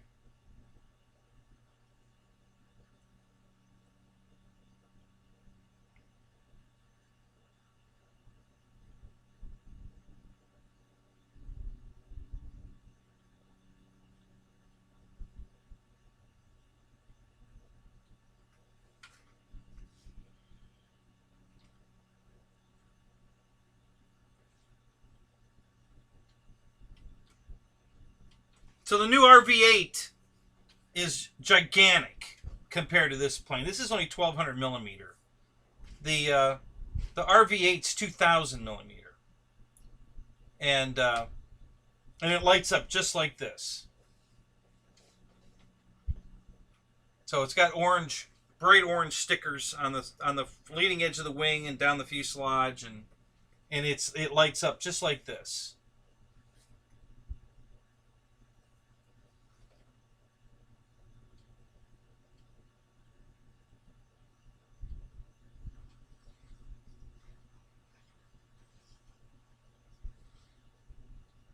So the new RV-8 is gigantic compared to this plane. This is only 1,200 millimeter. The RV-8's 2,000 millimeter, and it lights up just like this. So it's got orange, bright orange stickers on the leading edge of the wing and down the fuselage, and it lights up just like this.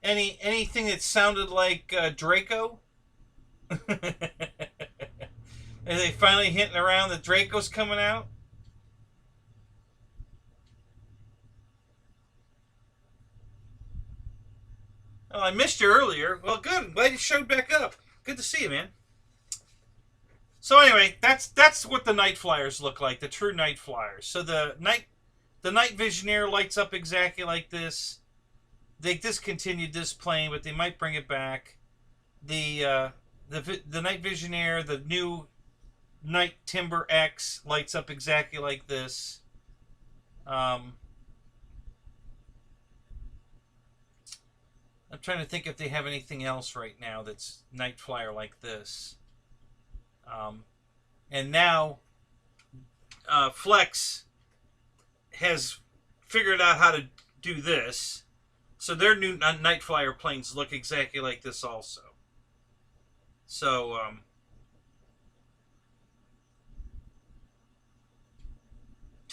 Anything that sounded like Draco? Are they finally hinting around that Draco's coming out? Oh, I missed you earlier. Well, good. I'm glad you showed back up. Good to see you, man. So anyway, that's what the night flyers look like, the true night flyers. So the night Visioneer lights up exactly like this. They discontinued this plane, but they might bring it back. The night Visioneer, the new Night Timber X lights up exactly like this. I'm trying to think if they have anything else right now that's night flyer like this. And now Flex has figured out how to do this. So their new night flyer planes look exactly like this also. So,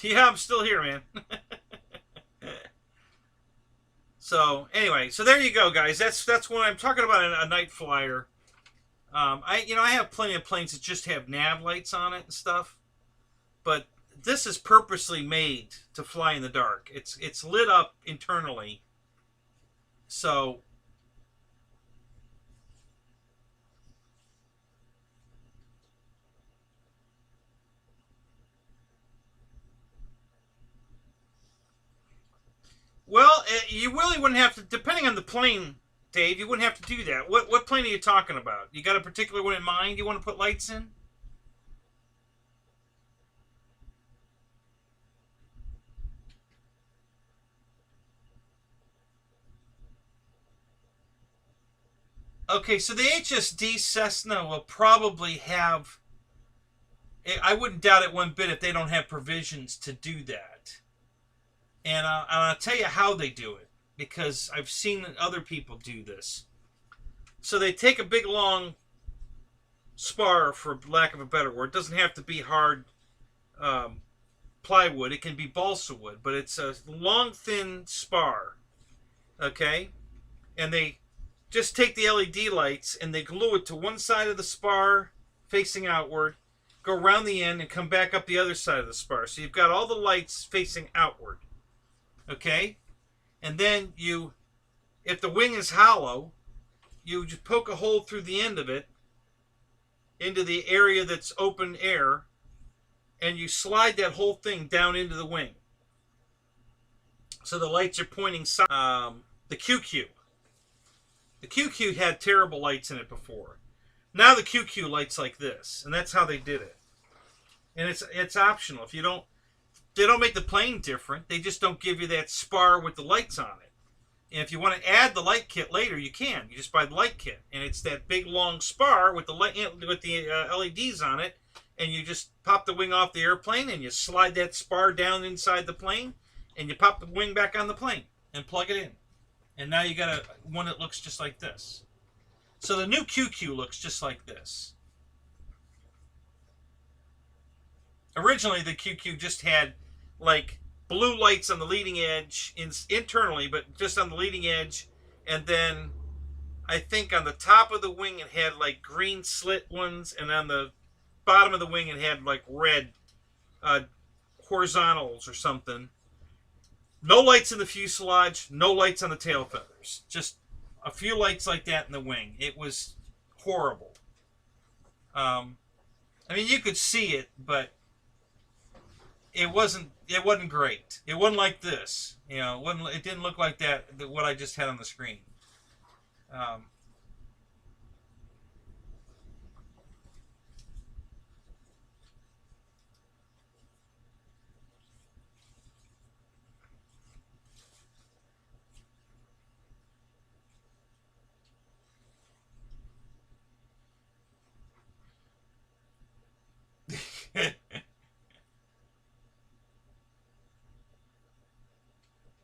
yeah, I'm still here, man. So anyway, so there you go, guys. That's what I'm talking about, a night flyer. I have plenty of planes that just have nav lights on it and stuff, but this is purposely made to fly in the dark. It's lit up internally. So Well, you really wouldn't have to, depending on the plane, Dave, you wouldn't have to do that. What plane are you talking about? You got a particular one in mind you want to put lights in? Okay, so the HSD Cessna will probably have, I wouldn't doubt it one bit if they don't have provisions to do that. And I'll tell you how they do it, because I've seen other people do this. So they take a big long spar, for lack of a better word. It doesn't have to be hard plywood. It can be balsa wood, but it's a long, thin spar. Okay? And they just take the LED lights and they glue it to one side of the spar facing outward, go around the end, and come back up the other side of the spar. So you've got all the lights facing outward. Okay? And then you, if the wing is hollow, you just poke a hole through the end of it into the area that's open air, and you slide that whole thing down into the wing. So the lights are pointing south. The QQ. The QQ had terrible lights in it before. Now the QQ lights like this, and that's how they did it. And it's optional. If you don't, they don't make the plane different. They just don't give you that spar with the lights on it. And if you want to add the light kit later, you can. You just buy the light kit, and it's that big long spar with the LEDs on it, and you just pop the wing off the airplane, and you slide that spar down inside the plane, and you pop the wing back on the plane and plug it in. And now you got one that looks just like this. So the new QQ looks just like this. Originally, the QQ just had like blue lights on the leading edge internally, but just on the leading edge. And then I think on the top of the wing it had like green slit ones, and on the bottom of the wing it had like red horizontals or something. No lights in the fuselage, no lights on the tail feathers. Just a few lights like that in the wing. It was horrible. I mean, you could see it, but it wasn't great. It wasn't like this. You know, it didn't look like that, what I just had on the screen.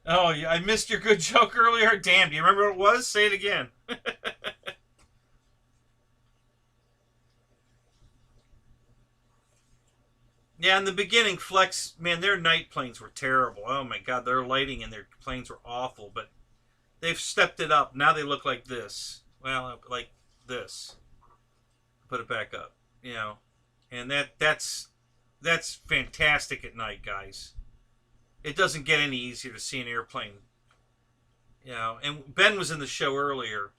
Oh, I missed your good joke earlier. Damn, do you remember what it was? Say it again. Yeah, in the beginning, Flex, man, their night planes were terrible. Oh my God, their lighting and their planes were awful. But they've stepped it up. Now they look like this. Well, like this. Put it back up. You know, and that's fantastic at night, guys. It doesn't get any easier to see an airplane. You know, and Ben was in the show earlier.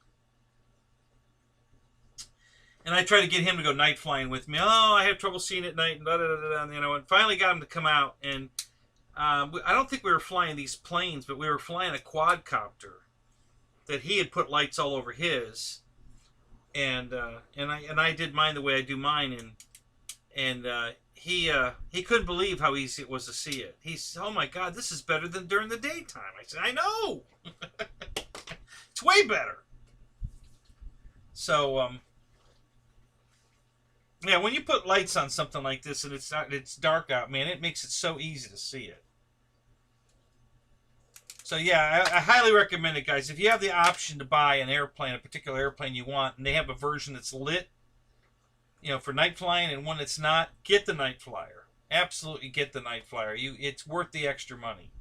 And I tried to get him to go night flying with me. Oh, I have trouble seeing at night. And da, da, da, da, you know, and finally got him to come out. And I don't think we were flying these planes, but we were flying a quadcopter that he had put lights all over his. And I did mine the way I do mine. And he couldn't believe how easy it was to see it. He's, oh my God, this is better than during the daytime. I said, I know. It's way better. So, yeah, when you put lights on something like this and it's dark out, man, it makes it so easy to see it. So yeah, I highly recommend it, guys. If you have the option to buy an airplane, a particular airplane you want, and they have a version that's lit, you know, for night flying, and one that's not, get the night flyer. Absolutely get the night flyer. It's worth the extra money.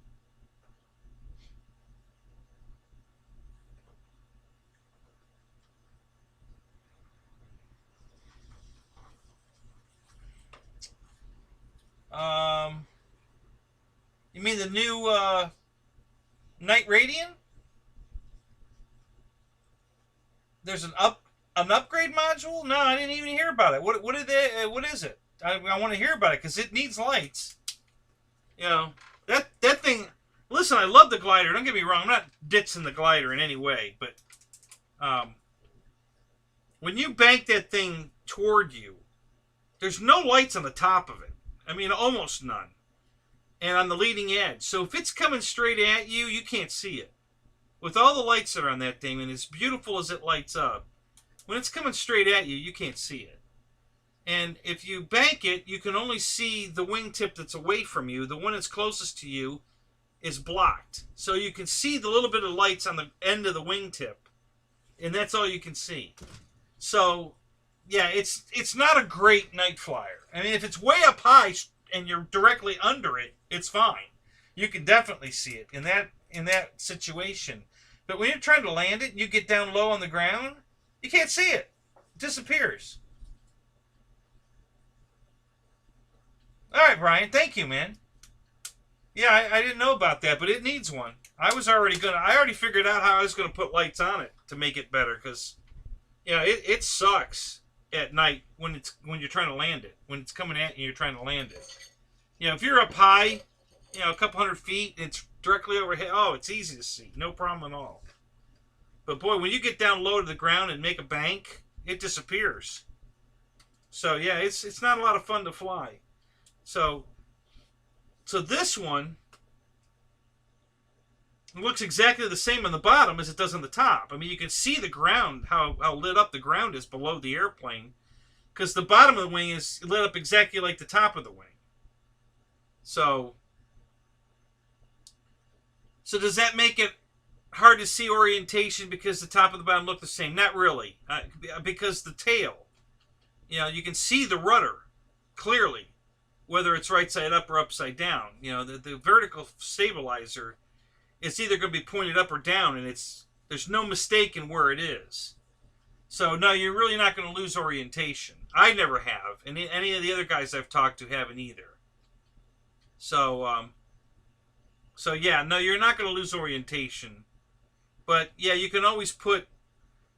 You mean the new Night Radiant? There's an upgrade module? No, I didn't even hear about it. What is it? I want to hear about it because it needs lights. You know, that thing, Listen, I love the glider. Don't get me wrong. I'm not ditching the glider in any way. But when you bank that thing toward you, there's no lights on the top of it. I mean, almost none. And on the leading edge. So if it's coming straight at you, you can't see it. With all the lights that are on that thing, and as beautiful as it lights up, when it's coming straight at you, you can't see it. And if you bank it, you can only see the wingtip that's away from you. The one that's closest to you is blocked. So you can see the little bit of lights on the end of the wingtip, and that's all you can see. So, yeah, it's not a great night flyer. I mean, if it's way up high and you're directly under it, it's fine. You can definitely see it in that situation. But when you're trying to land it and you get down low on the ground, you can't see it. It disappears. All right, Brian, thank you, man. Yeah, I didn't know about that, but it needs one. I already figured out how I was gonna put lights on it to make it better, because it sucks at night when you're trying to land it. When it's coming at you, you're trying to land it. If you're up high, a couple hundred feet, and it's directly overhead, oh, it's easy to see, no problem at all. But boy, when you get down low to the ground and make a bank, it disappears. So yeah, it's not a lot of fun to fly. So this one looks exactly the same on the bottom as it does on the top. I mean, you can see the ground, how lit up the ground is below the airplane, because the bottom of the wing is lit up exactly like the top of the wing. So does that make it hard to see orientation because the top and the bottom look the same? Not really, because the tail, you can see the rudder clearly, whether it's right side up or upside down. The vertical stabilizer, it's either going to be pointed up or down, and there's no mistake in where it is. So no, you're really not going to lose orientation. I never have, and any of the other guys I've talked to haven't either. So yeah, no, you're not going to lose orientation. But yeah, you can always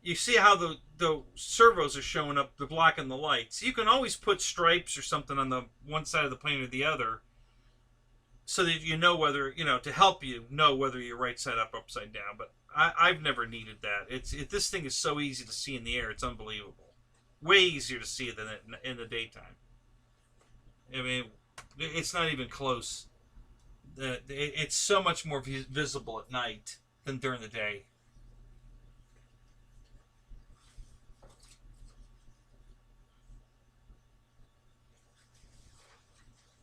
you see how the servos are showing up, they're blocking the lights. You can always put stripes or something on the one side of the plane or the other, so that you know whether, to help you know whether you're right side up, upside down. But I've never needed that. This thing is so easy to see in the air, it's unbelievable. Way easier to see than in the daytime. I mean, it's not even close. It's so much more visible at night than during the day.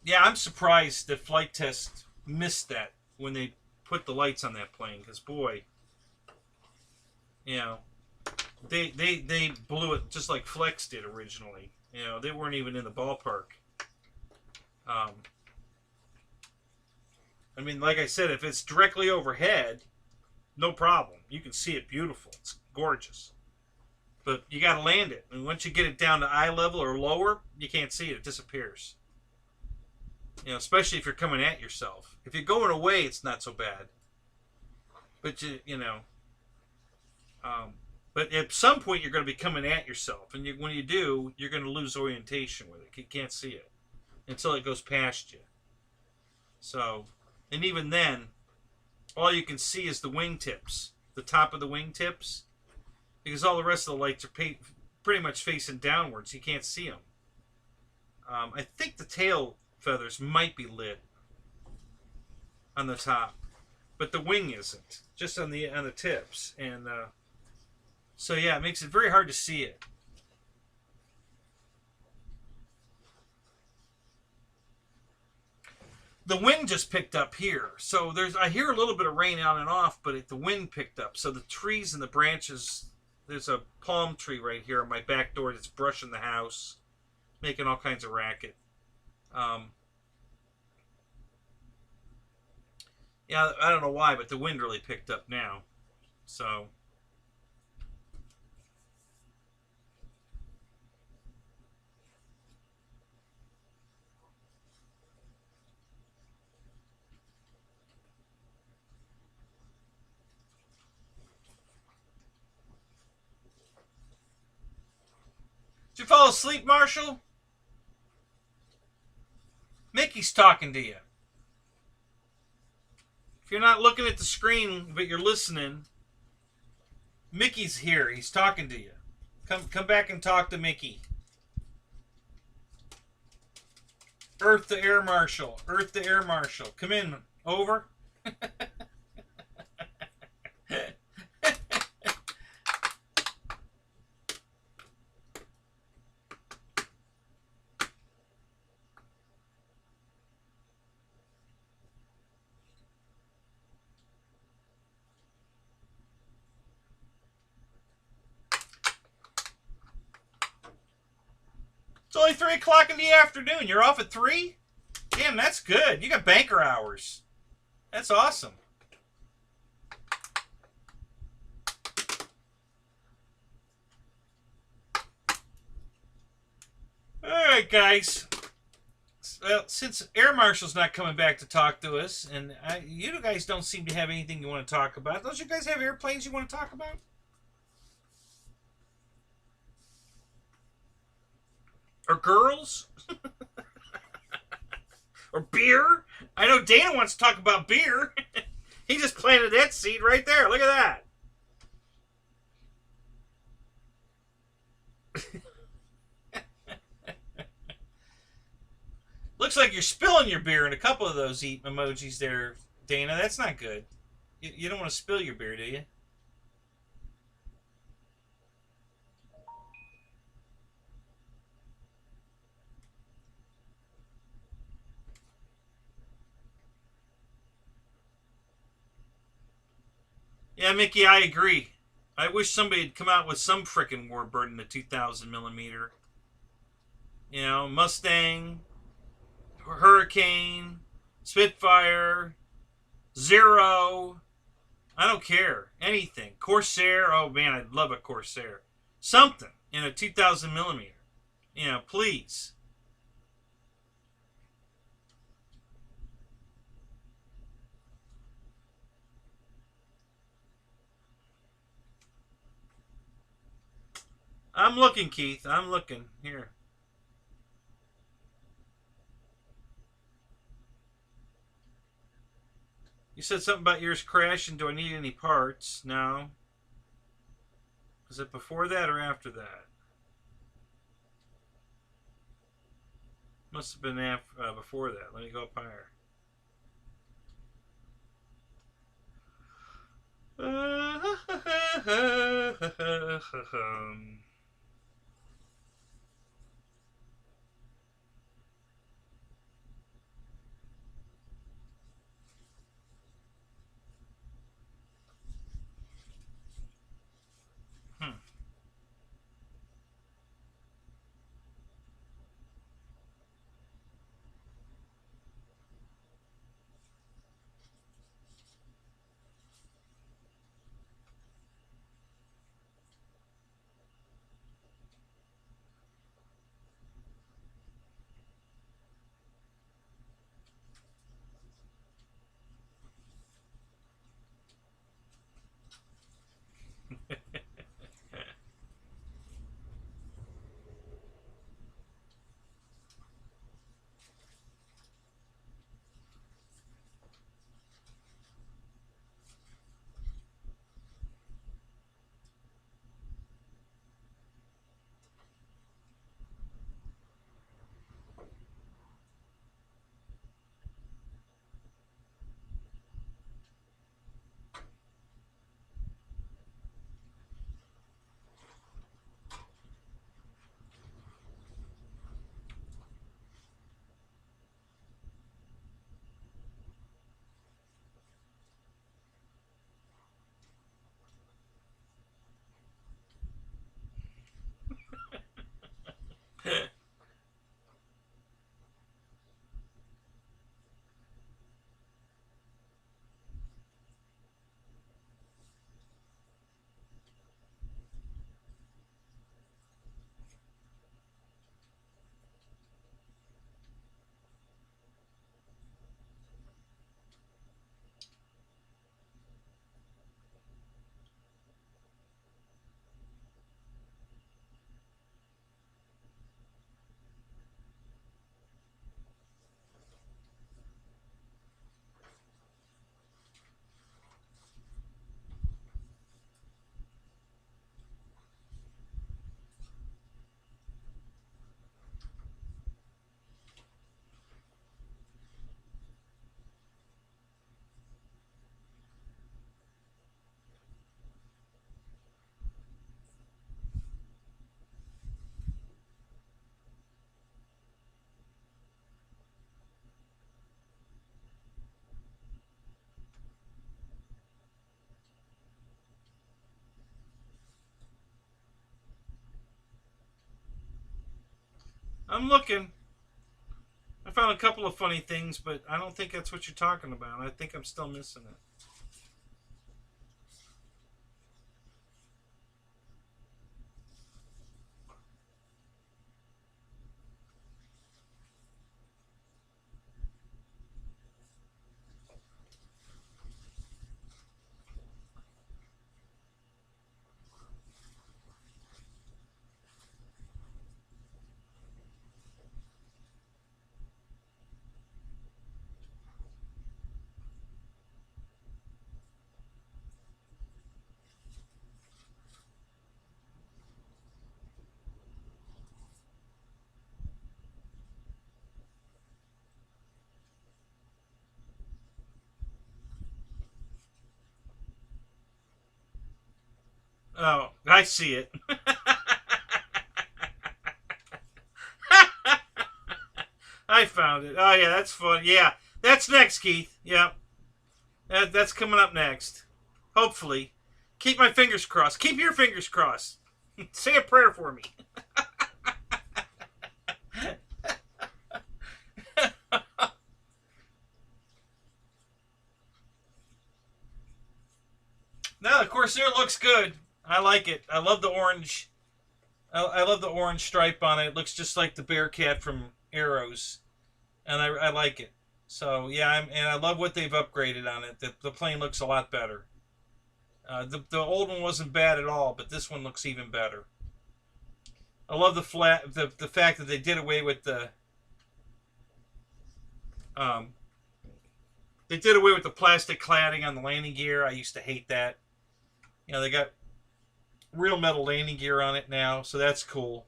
Yeah, I'm surprised that Flight Test missed that when they put the lights on that plane, because boy, they blew it just like Flex did originally. They weren't even in the ballpark. I mean, like I said, if it's directly overhead, no problem. You can see it beautiful. It's gorgeous. But you got to land it. And once you get it down to eye level or lower, you can't see it. It disappears. Especially if you're coming at yourself. If you're going away, it's not so bad. But but at some point you're going to be coming at yourself, and when you do, you're going to lose orientation with it. You can't see it until it goes past you. So, and even then, all you can see is the wingtips, the top of the wingtips, because all the rest of the lights are pretty much facing downwards. You can't see them. I think the tail feathers might be lit on the top, but the wing isn't, just on the tips. And so yeah, it makes it very hard to see it. The wind just picked up here, so I hear a little bit of rain on and off, but the wind picked up. So the trees and the branches, there's a palm tree right here on my back door that's brushing the house, making all kinds of racket. Yeah, I don't know why, but the wind really picked up now. So did you fall asleep, Marshall? Mickey's talking to you. If you're not looking at the screen but you're listening, Mickey's here. He's talking to you. Come back and talk to Mickey. Earth to Air Marshal. Earth to Air Marshal. Come in. Over. It's only 3 o'clock in the afternoon. You're off at 3? Damn, that's good. You got banker hours. That's awesome. Alright, guys. Well, since Air Marshal's not coming back to talk to us, and you guys don't seem to have anything you want to talk about. Don't you guys have airplanes you want to talk about? Or girls? Or beer? I know Dana wants to talk about beer. He just planted that seed right there. Look at that. Looks like you're spilling your beer in a couple of those eat emojis there, Dana. That's not good. You don't want to spill your beer, do you? Yeah, Mickey, I agree. I wish somebody had come out with some frickin' Warbird in the 2000 millimeter. You know, Mustang, Hurricane, Spitfire, Zero. I don't care. Anything. Corsair. Oh, man, I'd love a Corsair. Something in a 2000 millimeter. You know, please. I'm looking, Keith. I'm looking. Here. You said something about yours crashing. Do I need any parts? No. Was it before that or after that? Must have been before that. Let me go up higher. I'm looking. I found a couple of funny things, but I don't think that's what you're talking about. I think I'm still missing it. Oh, I see it. I found it. Oh, yeah, that's fun. Yeah, that's next, Keith. Yeah, that's coming up next. Hopefully. Keep my fingers crossed. Keep your fingers crossed. Say a prayer for me. Now, the Corsair looks good. I like it. I love the orange. I love the orange stripe on it. It looks just like the Bearcat from Arrows, and I like it. So yeah, and I love what they've upgraded on it. The plane looks a lot better. The old one wasn't bad at all, but this one looks even better. I love the fact that they did away with the um, they did away with the plastic cladding on the landing gear. I used to hate that. You know, they got real metal landing gear on it now, so that's cool.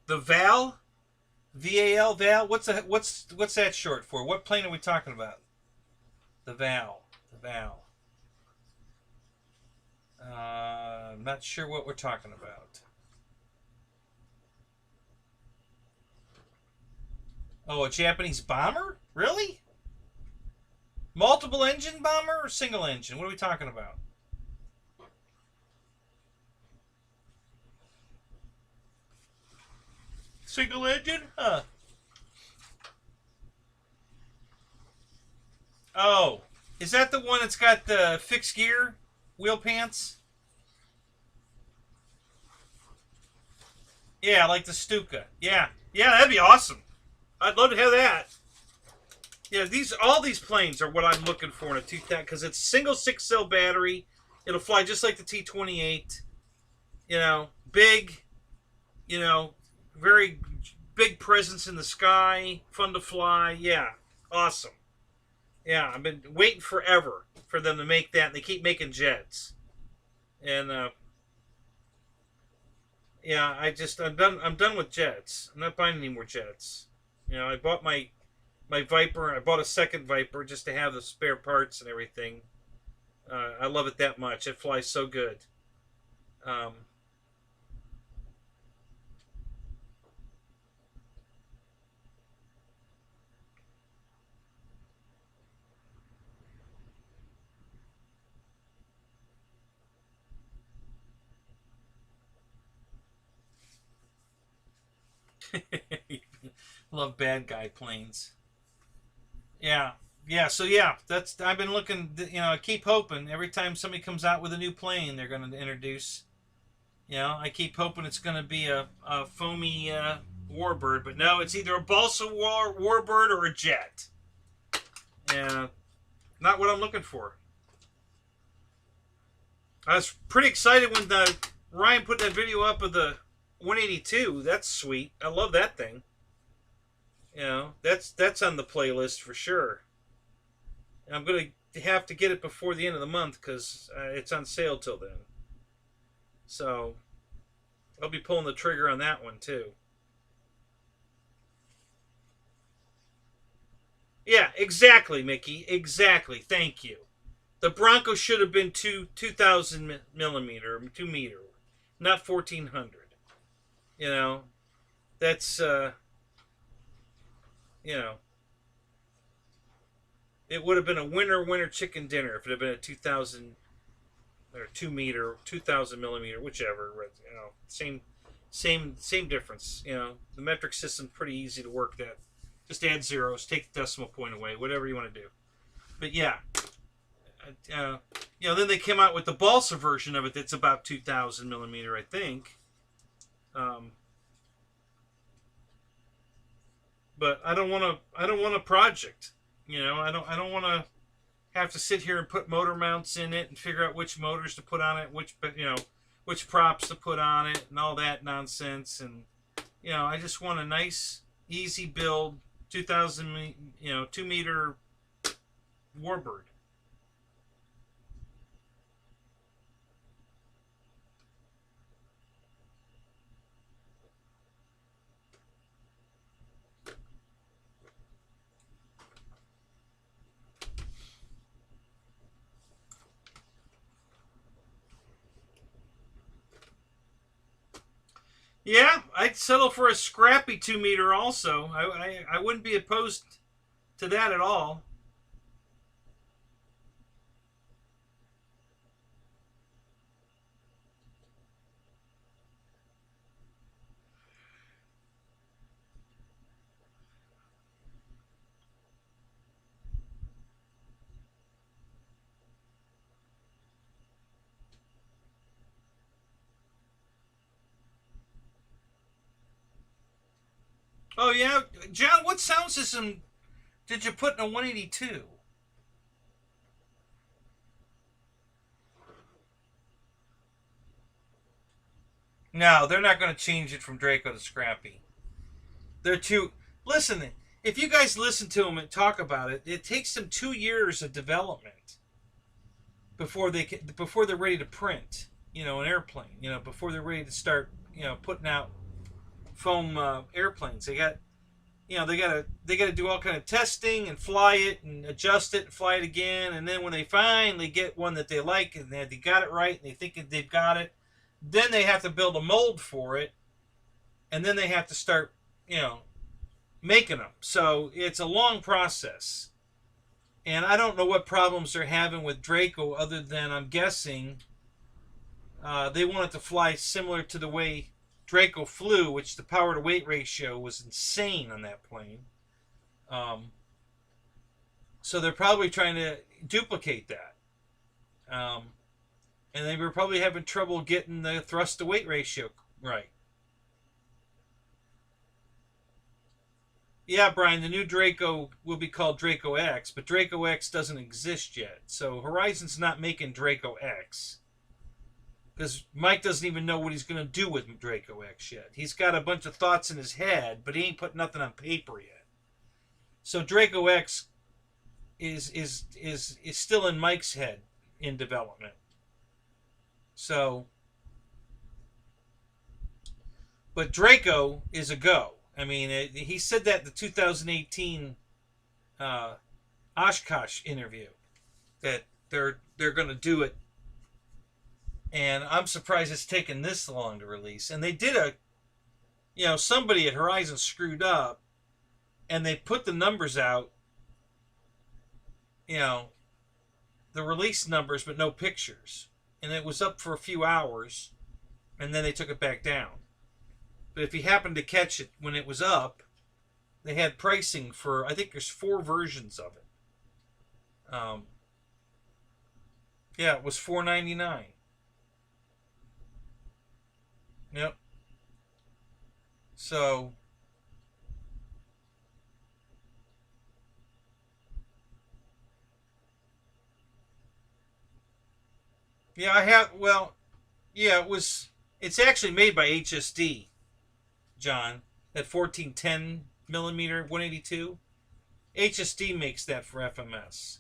The VAL, Val. What's that short for? What plane are we talking about? The Val, the Val. I'm not sure what we're talking about. Oh, a Japanese bomber? Really? Multiple engine bomber or single engine? What are we talking about? Single engine? Huh. Oh, is that the one that's got the fixed gear wheel pants? Yeah, like the Stuka. Yeah, yeah, that'd be awesome. I'd love to have that. Yeah, all these planes are what I'm looking for in a 2000 because it's single 6-cell battery. It'll fly just like the T-28. You know, big. You know, very big presence in the sky. Fun to fly. Yeah, awesome. Yeah, I've been waiting forever for them to make that. And they keep making jets, and yeah, I'm done. I'm done with jets. I'm not buying any more jets. You know, I bought my Viper. I bought a second Viper just to have the spare parts and everything. I love it that much. It flies so good. Um, love bad guy planes. Yeah, yeah. So yeah, that's I've been looking. You know, I keep hoping every time somebody comes out with a new plane, they're going to introduce. You know, I keep hoping it's going to be a foamy warbird, but no, it's either a balsa warbird or a jet. And not what I'm looking for. I was pretty excited when Ryan put that video up of the 182. That's sweet. I love that thing. You know, that's on the playlist for sure. And I'm gonna have to get it before the end of the month because it's on sale till then. So I'll be pulling the trigger on that one too. Yeah, exactly, Mickey. Exactly. Thank you. The Bronco should have been 2,000 millimeter, 2 meter, not 1,400. You know, that's you know, it would have been a winner chicken dinner if it had been a 2,000 or 2 meter, 2,000 millimeter, whichever. You know, same difference. You know, the metric system's pretty easy to work. That just add zeros, take the decimal point away, whatever you want to do. But yeah, you know, then they came out with the balsa version of it that's about 2,000 millimeter, I think. But I don't want to. I don't want a project. You know, I don't want to have to sit here and put motor mounts in it and figure out which motors to put on it, which props to put on it, and all that nonsense. And you know, I just want a nice, easy build, 2,000, 2 meter Warbird. Yeah, I'd settle for a scrappy 2 meter also. I wouldn't be opposed to that at all. Oh yeah, John, what sound system did you put in a 182? No, they're not going to change it from Draco to Scrappy. They're too. Listen, if you guys listen to them and talk about it, it takes them 2 years of development before they're ready to print. You know, an airplane. You know, before they're ready to start. You know, putting out foam airplanes. They got to do all kind of testing and fly it and adjust it and fly it again. And then when they finally get one that they like and they got it right and they think they've got it, then they have to build a mold for it, and then they have to start, making them. So it's a long process. And I don't know what problems they're having with Draco other than I'm guessing they want it to fly similar to the way Draco flew, which the power to weight ratio was insane on that plane. So they're probably trying to duplicate that. And they were probably having trouble getting the thrust to weight ratio right. Yeah, Brian, the new Draco will be called Draco X, but Draco X doesn't exist yet. So Horizon's not making Draco X. Because Mike doesn't even know what he's going to do with Draco X yet. He's got a bunch of thoughts in his head, but he ain't put nothing on paper yet. So Draco X is still in Mike's head in development. So, but Draco is a go. I mean, he said that in the 2018 Oshkosh interview that they're going to do it. And I'm surprised it's taken this long to release. And they did somebody at Horizon screwed up, and they put the numbers out, the release numbers, but no pictures. And it was up for a few hours, and then they took it back down. But if you happened to catch it when it was up, they had pricing for, I think there's 4 versions of it. Yeah, it was $4.99. Yep. So, yeah, it's actually made by HSD, John, that 1410 millimeter 182. HSD makes that for FMS.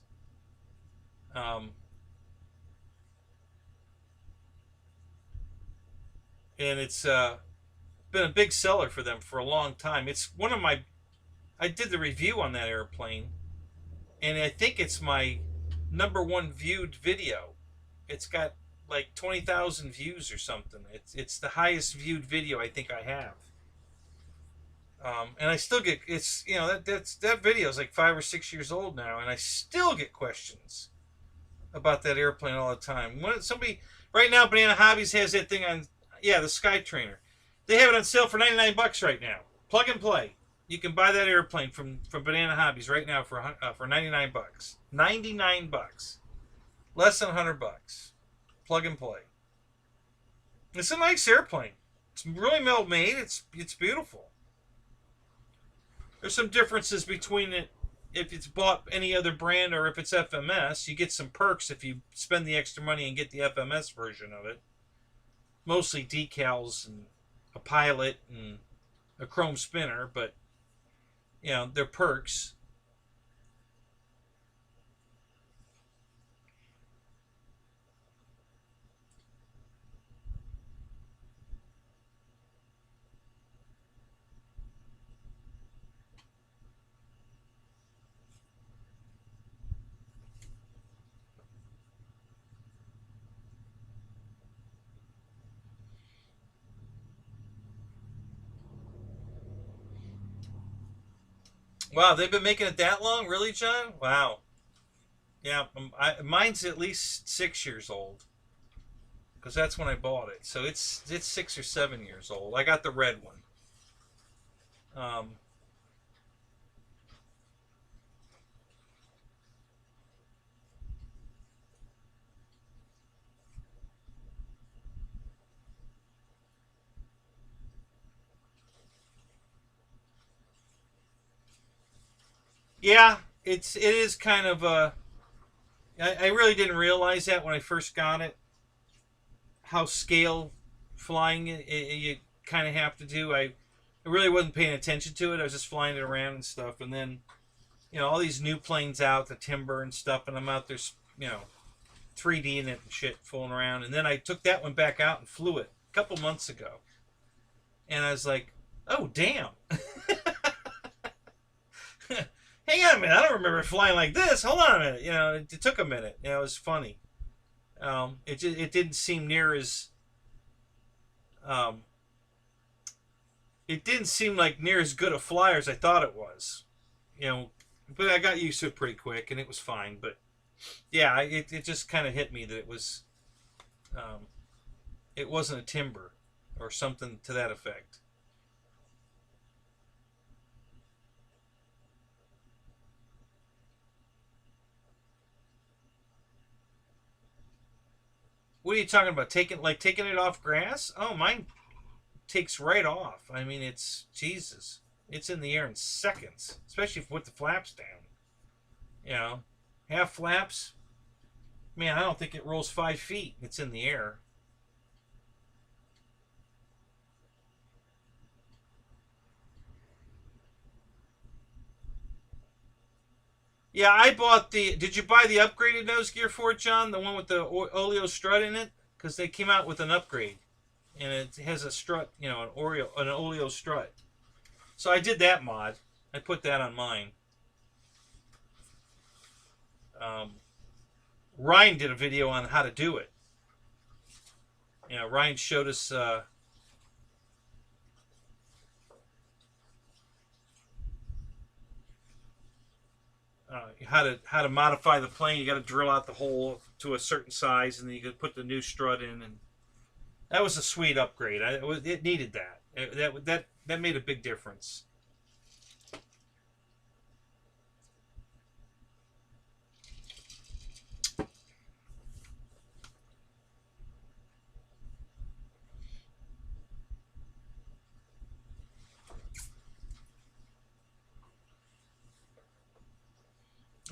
And it's been a big seller for them for a long time. It's one of I did the review on that airplane, and I think it's my #1 viewed video. It's got like 20,000 views or something. It's the highest viewed video I think I have. And I still get, it's, you know, that video is like 5 or 6 years old now, and I still get questions about that airplane all the time. When somebody right now, Banana Hobbies has that thing on, yeah, the Sky Trainer. They have it on sale for 99 bucks right now. Plug and play. You can buy that airplane from Banana Hobbies right now for 99 bucks. 99 bucks. Less than 100 bucks. Plug and play. It's a nice airplane. It's really well made. It's beautiful. There's some differences between it if it's bought any other brand or if it's FMS. You get some perks if you spend the extra money and get the FMS version of it. Mostly decals and a pilot and a chrome spinner, but you know, they're perks. Wow, they've been making it that long? Really, John? Wow. Yeah, mine's at least 6 years old. Because that's when I bought it. So it's 6 or 7 years old. I got the red one. Yeah, it is kind of a. I really didn't realize that when I first got it. How scale flying you kind of have to do. I really wasn't paying attention to it. I was just flying it around and stuff, and then you know all these new planes out, the timber and stuff, and I'm out there, you know, 3D in it and shit, fooling around. And then I took that one back out and flew it a couple months ago, and I was like, oh damn. Hang on a minute, I don't remember flying like this. Hold on a minute. You know, it took a minute. You know, it was funny. It didn't seem near as it didn't seem like near as good a flyer as I thought it was. You know, but I got used to it pretty quick and it was fine. But yeah, it just kind of hit me that it wasn't a timber or something to that effect. What are you talking about? Taking it off grass? Oh, mine takes right off. I mean, it's Jesus. It's in the air in seconds, especially if with the flaps down. You know, half flaps. Man, I don't think it rolls 5 feet. It's in the air. Yeah, I bought the. Did you buy the upgraded nose gear for it, John? The one with the oleo strut in it? Because they came out with an upgrade, and it has a strut. You know, an oleo strut. So I did that mod. I put that on mine. Um, Ryan did a video on how to do it. You know, Ryan showed us. How to modify the plane. You got to drill out the hole to a certain size, and then you can put the new strut in, and that was a sweet upgrade. It needed that. That made a big difference.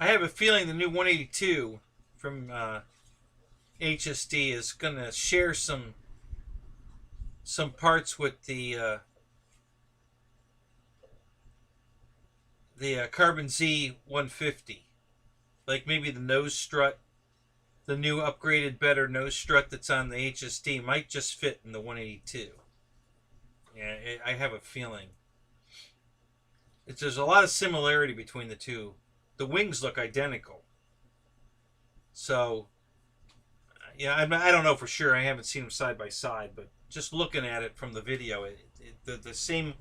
I have a feeling the new 182 from HSD is going to share some parts with the Carbon Z 150, like maybe the nose strut, the new upgraded, better nose strut that's on the HSD might just fit in the 182. Yeah, I have a feeling. There's a lot of similarity between the two. The wings look identical. So, yeah, I don't know for sure. I haven't seen them side by side, but just looking at it from the video, the same.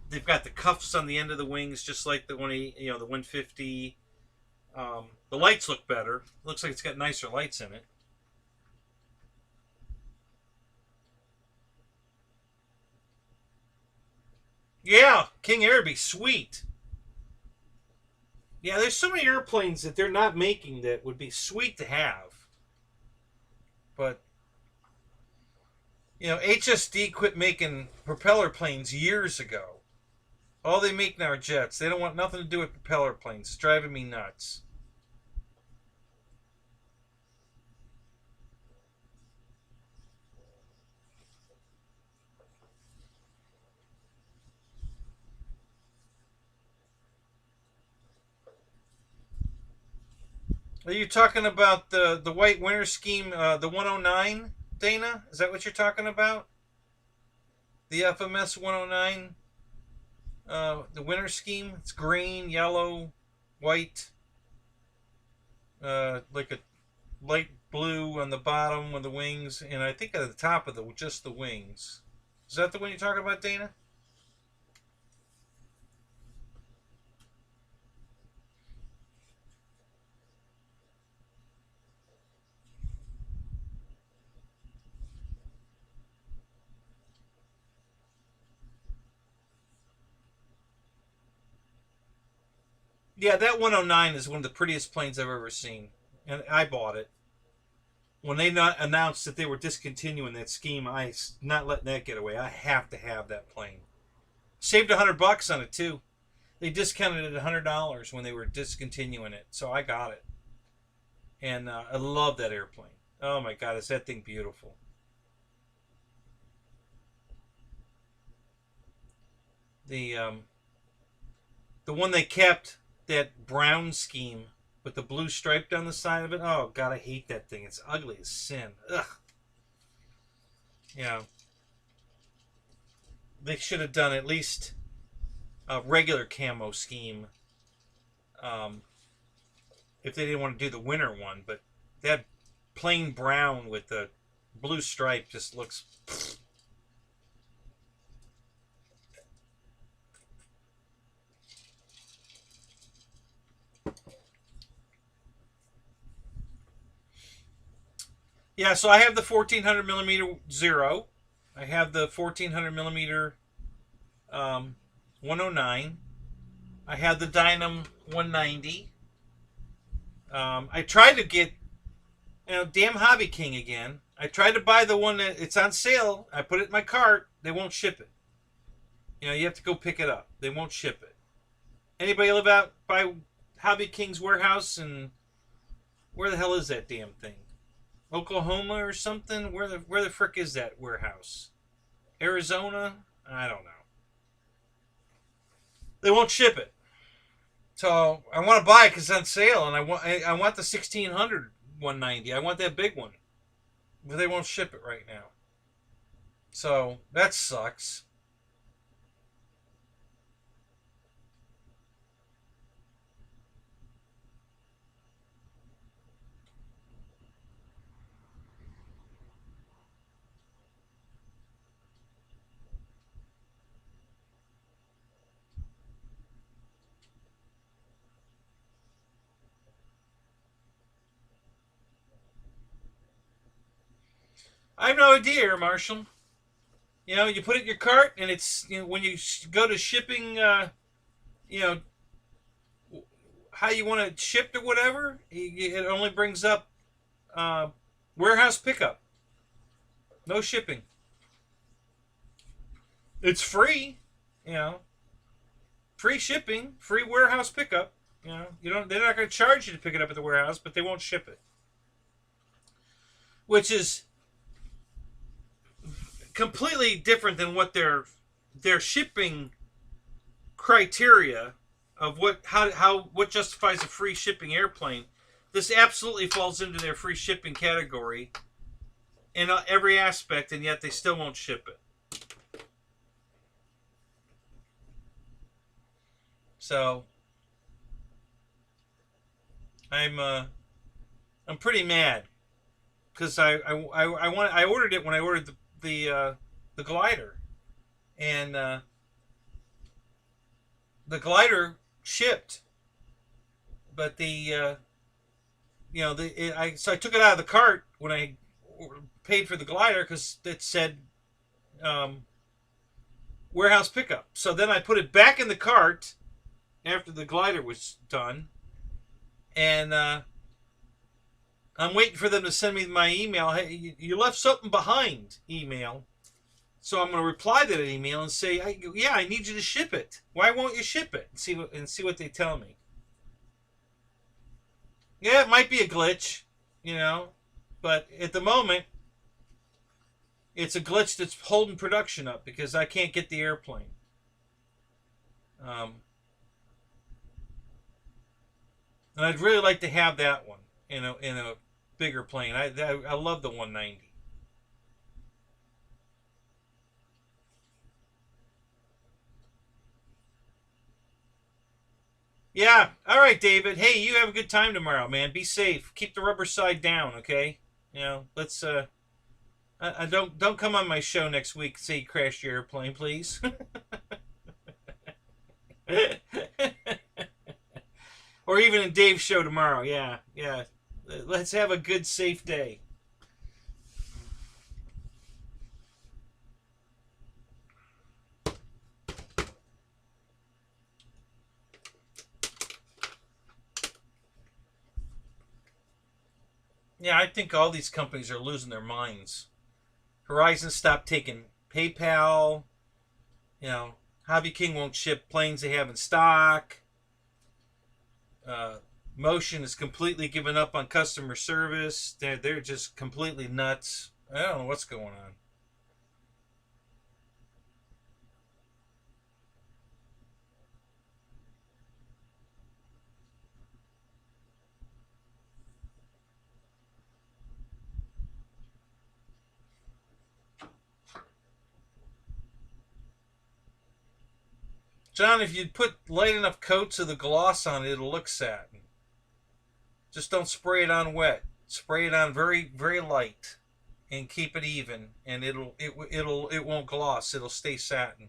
They've got the cuffs on the end of the wings, just like the the 150. The lights look better. Looks like it's got nicer lights in it. Yeah, King Air would be sweet. Yeah, there's so many airplanes that they're not making that would be sweet to have. But, HSD quit making propeller planes years ago. All they make now are jets. They don't want nothing to do with propeller planes. It's driving me nuts. Are you talking about the White Winter Scheme, the 109, Dana? Is that what you're talking about? The FMS 109, the Winter Scheme? It's green, yellow, white, like a light blue on the bottom of the wings, and I think at the top of just the wings. Is that the one you're talking about, Dana? Yeah, that 109 is one of the prettiest planes I've ever seen, and I bought it. When they not announced that they were discontinuing that scheme, I not letting that get away. I have to have that plane. Saved $100 on it too. They discounted it $100 when they were discontinuing it, so I got it, and I love that airplane. Oh my God, is that thing beautiful? The the one they kept, that brown scheme with the blue stripe down the side of it. Oh God, I hate that thing. It's ugly as sin. Ugh. Yeah. They should have done at least a regular camo scheme. If they didn't want to do the winter one, but that plain brown with the blue stripe just looks. Yeah, so I have the 1400 millimeter Zero. I have the 1400 millimeter 109. I have the Dynam 190. I tried to get, damn Hobby King again. I tried to buy the one that it's on sale. I put it in my cart. They won't ship it. You have to go pick it up. They won't ship it. Anybody live out by Hobby King's warehouse? And where the hell is that damn thing? Oklahoma or something? Where the frick is that warehouse? Arizona? I don't know. They won't ship it. So I want to buy it because it's on sale, and I want the 1600 190. I want that big one, but they won't ship it right now. So that sucks. I have no idea, Air Marshal. You put it in your cart, and it's when you go to shipping, you know how you want it shipped or whatever. It only brings up warehouse pickup, no shipping. It's free, you know, free shipping, free warehouse pickup. You don't. They're not going to charge you to pick it up at the warehouse, but they won't ship it, which is completely different than what their shipping criteria of what justifies a free shipping airplane. This absolutely falls into their free shipping category in every aspect, and yet they still won't ship it. So I'm I'm pretty mad because I ordered it when I ordered the glider, and the glider shipped, but so I took it out of the cart when I paid for the glider because it said warehouse pickup. So then I put it back in the cart after the glider was done, and I'm waiting for them to send me my email. Hey, you left something behind email. So I'm going to reply to that email and say, yeah, I need you to ship it. Why won't you ship it? And see what they tell me. Yeah, it might be a glitch, but at the moment, it's a glitch that's holding production up because I can't get the airplane. And I'd really like to have that one in a bigger plane. I love the 190. Yeah. All right, David. Hey, you have a good time tomorrow, man. Be safe. Keep the rubber side down, okay? Let's don't come on my show next week and say you crashed your airplane, please. Or even in Dave's show tomorrow. Yeah. Let's have a good, safe day. Yeah, I think all these companies are losing their minds. Horizon stopped taking PayPal. Hobby King won't ship planes they have in stock. Motion has completely given up on customer service. They're just completely nuts. I don't know what's going on. John, if you put light enough coats of the gloss on it, it'll look satin. Just don't spray it on wet. Spray it on very, very light, and keep it even, and it won't gloss. It'll stay satin.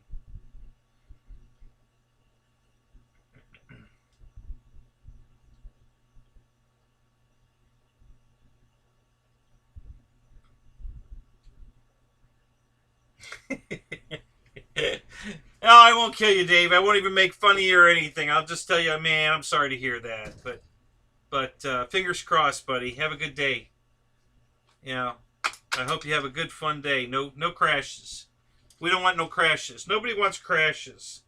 No, I won't kill you, Dave. I won't even make fun of you or anything. I'll just tell you, man, I'm sorry to hear that. But fingers crossed, buddy. Have a good day. I hope you have a good, fun day. No crashes. We don't want no crashes. Nobody wants crashes.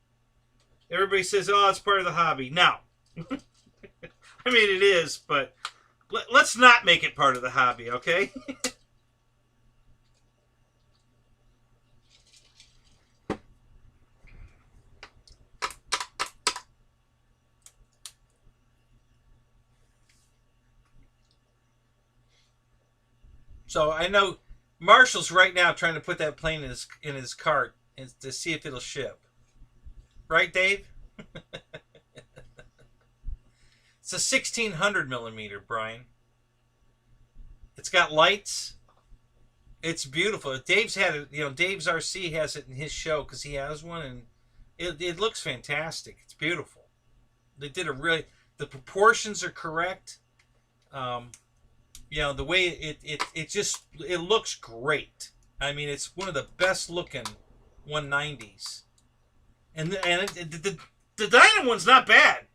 Everybody says, oh, it's part of the hobby. No. I mean, it is, but let's not make it part of the hobby, okay? So I know Marshall's right now trying to put that plane in his cart to see if it'll ship. Right, Dave? It's a 1600 millimeter, Brian. It's got lights. It's beautiful. Dave's had it. Dave's RC has it in his show because he has one, and it looks fantastic. It's beautiful. They did the proportions are correct. The way it looks great. I mean, it's one of the best looking 190s, and the Dyna one's not bad.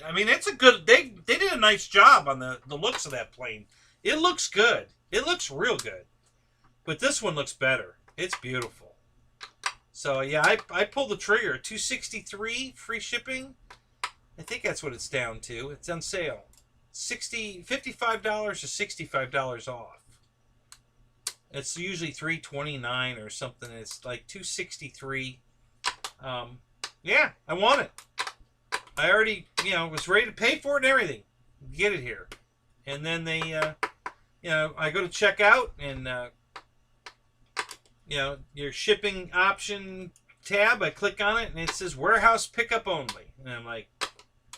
I mean, it's a good. They did a nice job on the looks of that plane. It looks good. It looks real good, but this one looks better. It's beautiful. So yeah, I pulled the trigger. $263 free shipping. I think that's what it's down to. It's on sale. $55 or $65 off. It's usually $329 or something. It's like $263. Yeah, I want it. I already, was ready to pay for it and everything. Get it here. And then they, I go to checkout and, your shipping option tab, I click on it and it says warehouse pickup only. And I'm like,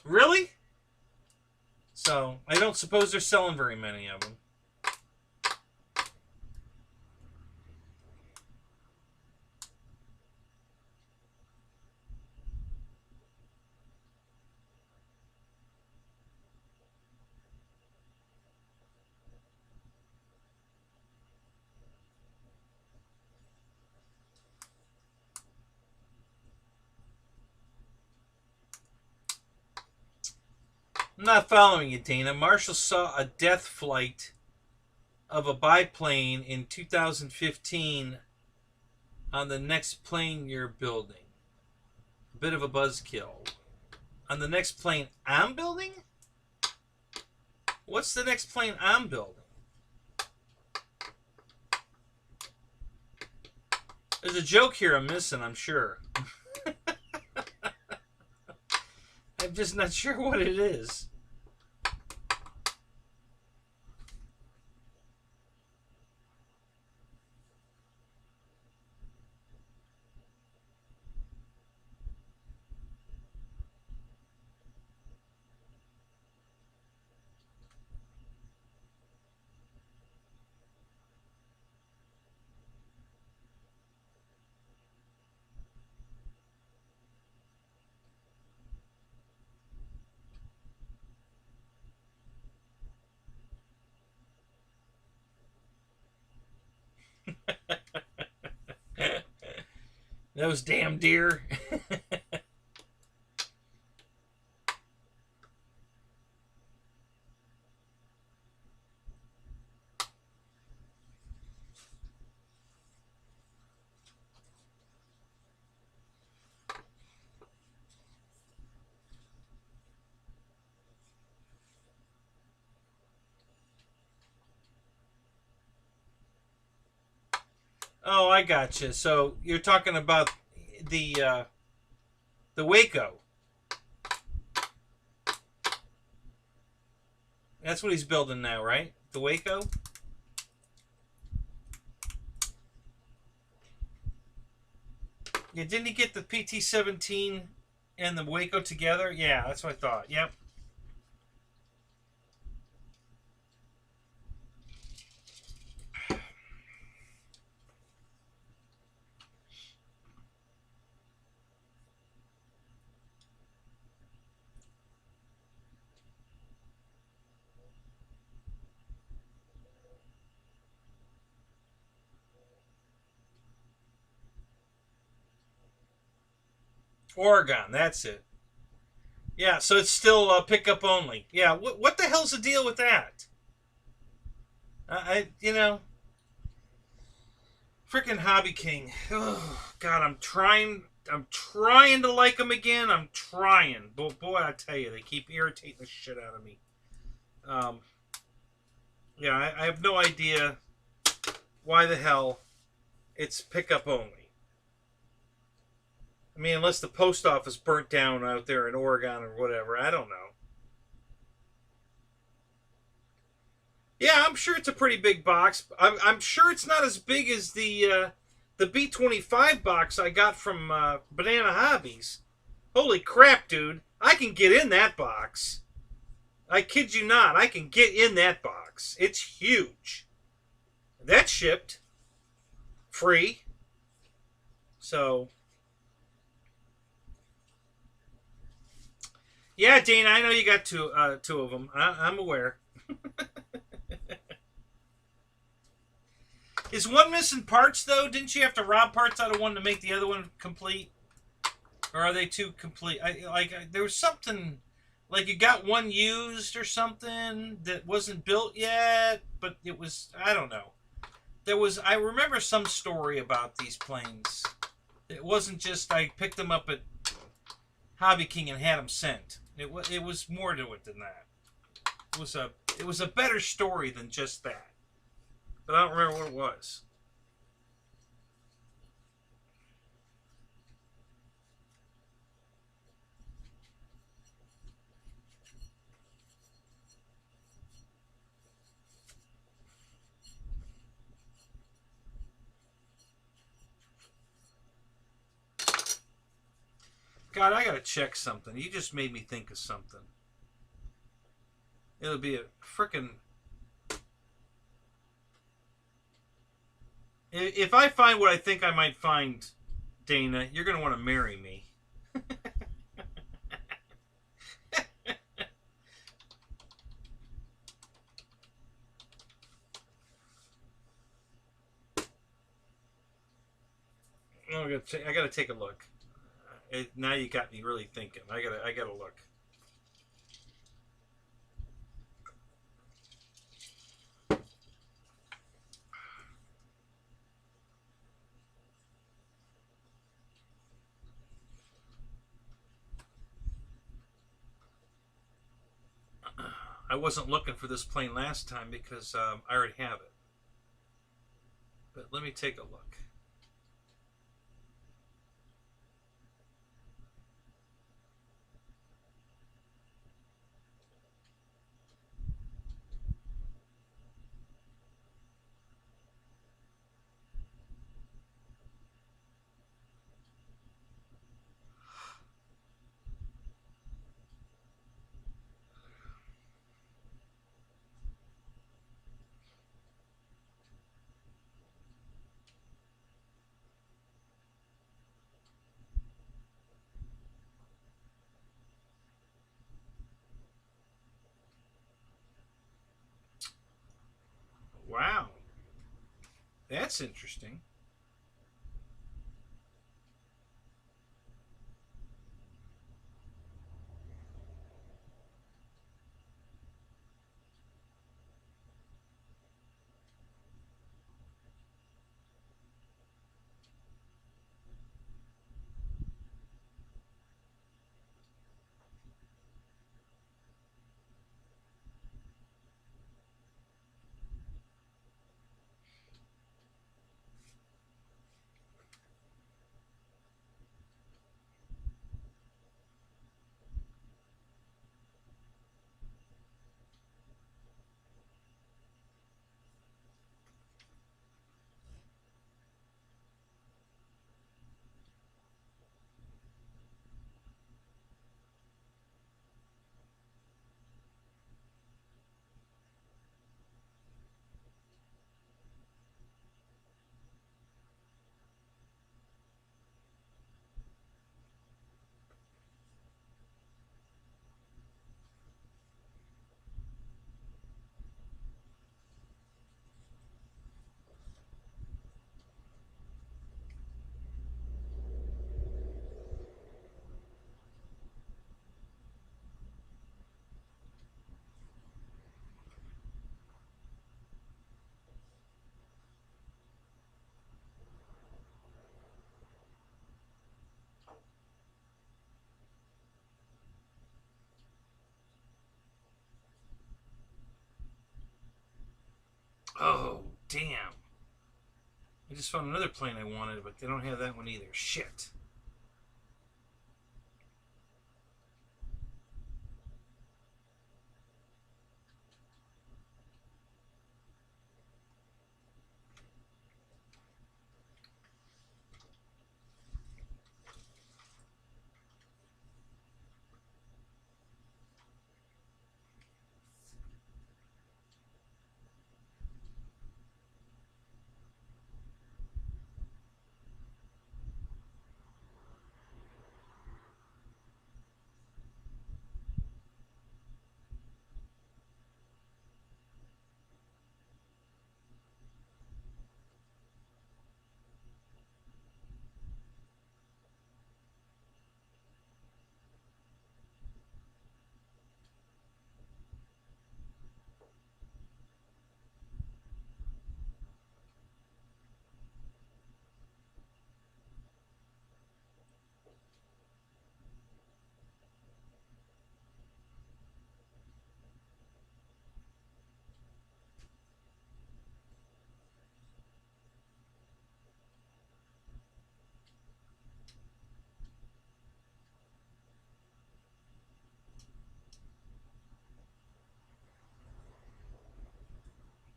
really? So I don't suppose they're selling very many of them. I'm not following you, Dana. Marshall saw a death flight of a biplane in 2015 on the next plane you're building. A bit of a buzzkill. On the next plane I'm building? What's the next plane I'm building? There's a joke here I'm missing, I'm sure. I'm just not sure what it is. Those damn deer. Oh, I gotcha. So you're talking about the Waco. That's what he's building now, right? The Waco? Yeah, didn't he get the PT-17 and the Waco together? Yeah, that's what I thought. Yep. Oregon, that's it. Yeah, so it's still pickup only. Yeah, what the hell's the deal with that? You know, freaking Hobby King. Oh, God, I'm trying to like him again. I'm trying. But boy, I tell you, they keep irritating the shit out of me. Um, yeah, I have no idea why the hell it's pickup only. I mean, unless the post office burnt down out there in Oregon or whatever. I don't know. Yeah, I'm sure it's a pretty big box. I'm sure it's not as big as the B25 box I got from Banana Hobbies. Holy crap, dude. I can get in that box. I kid you not. I can get in that box. It's huge. That's shipped. Free. So... yeah, Dana, I know you got two of them. I'm aware. Is one missing parts, though? Didn't you have to rob parts out of one to make the other one complete? Or are they two complete? There was something... like you got one used or something that wasn't built yet, but it was... I don't know. I remember some story about these planes. It wasn't just I picked them up at Hobby King and had them sent. It was more to it than that. It was a better story than just that. But I don't remember what it was. God, I gotta check something. You just made me think of something. It'll be a frickin'. If I find what I think I might find, Dana, you're gonna want to marry me. I gotta take a look. Now you got me really thinking. I gotta look. I wasn't looking for this plane last time because I already have it. But let me take a look. Wow, that's interesting. Oh, damn. I just found another plane I wanted, but they don't have that one either. Shit.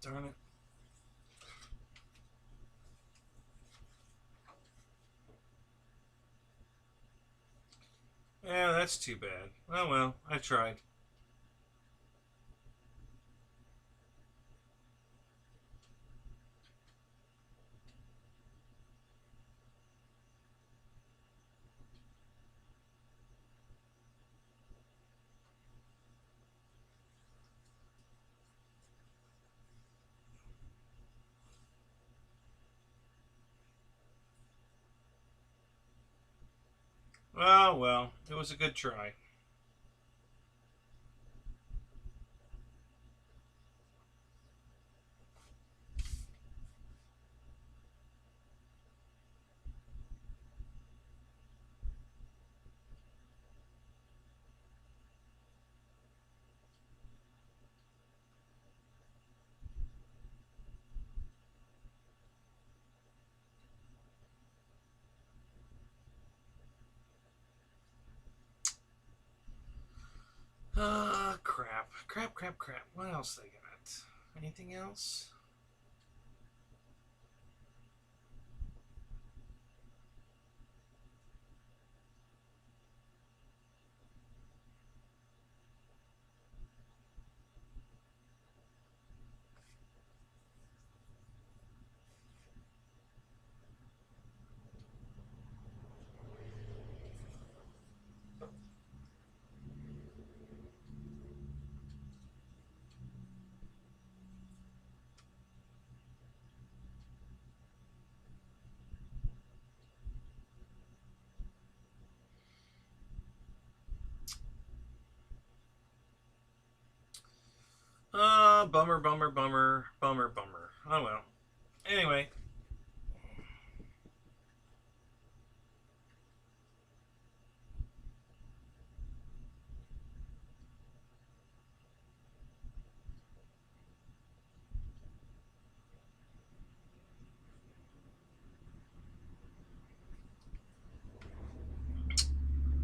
Darn it. Yeah, that's too bad. Oh well, I tried. Oh, well, it was a good try. Crap. Crap, crap, crap. What else they got? Anything else? Bummer, bummer, bummer, bummer, bummer. Oh well. Anyway.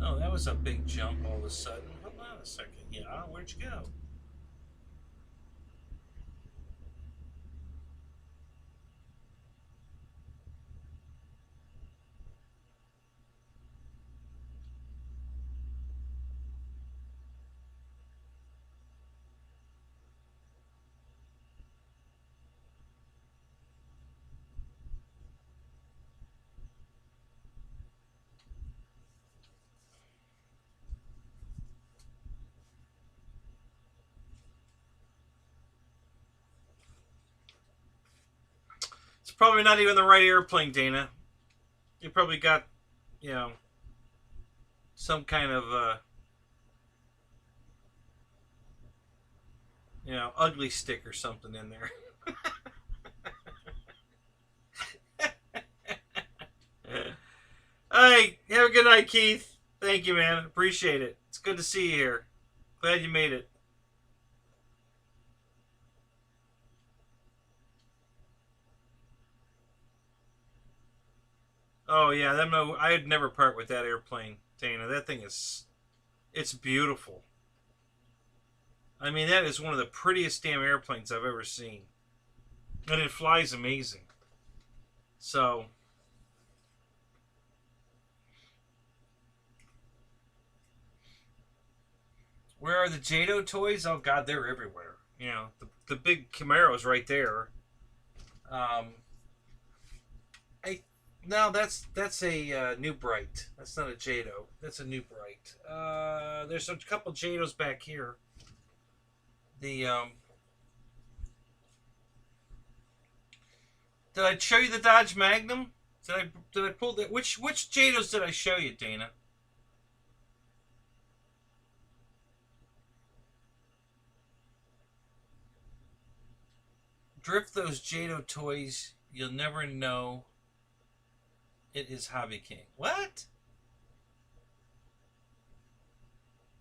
Oh, that was a big jump all of a sudden. Hold on a second. Yeah, where'd you go? It's probably not even the right airplane, Dana. You probably got, you know, some kind of, ugly stick or something in there. Hey, have a good night, Keith. Thank you, man. Appreciate it. It's good to see you here. Glad you made it. Oh yeah, that no, I'd never part with that airplane, Dana. That thing it's beautiful. I mean, that is one of the prettiest damn airplanes I've ever seen, and it flies amazing. So, where are the Jado toys? Oh God, they're everywhere. You know, the big Camaro's right there. Um, I no, that's a New Bright. That's not a Jado. That's a New Bright. There's a couple Jados back here. The Did I show you the Dodge Magnum? Did I pull that? Which Jados did I show you, Dana? Drift those Jado toys. You'll never know it is Hobby King. What?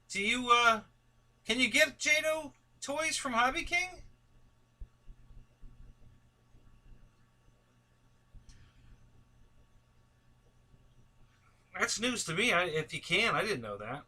Do you can you get Jado toys from Hobby King? That's news to me. If you can, I didn't know that.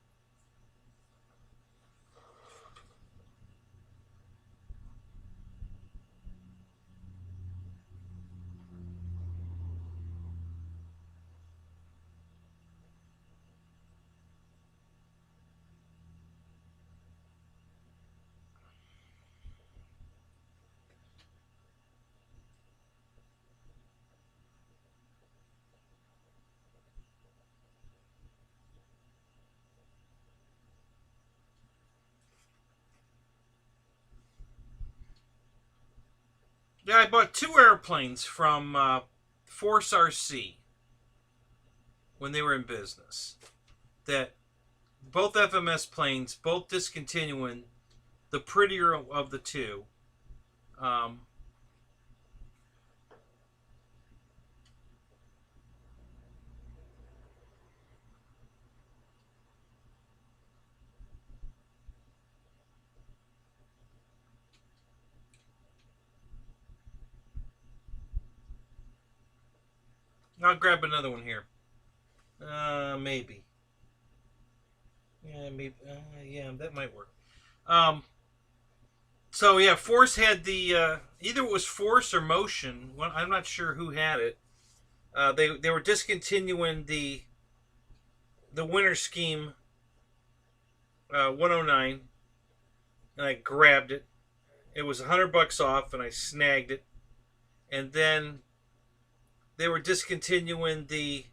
Yeah, I bought two airplanes from Force RC when they were in business. that both FMS planes, both discontinuing, the prettier of the two. I'll grab another one here. Maybe. Yeah, maybe. Yeah, that might work. So yeah, Force had the either it was Force or Motion. Well, I'm not sure who had it. They were discontinuing the winter scheme 109, and I grabbed it. It was $100 off, and I snagged it. And then they were discontinuing the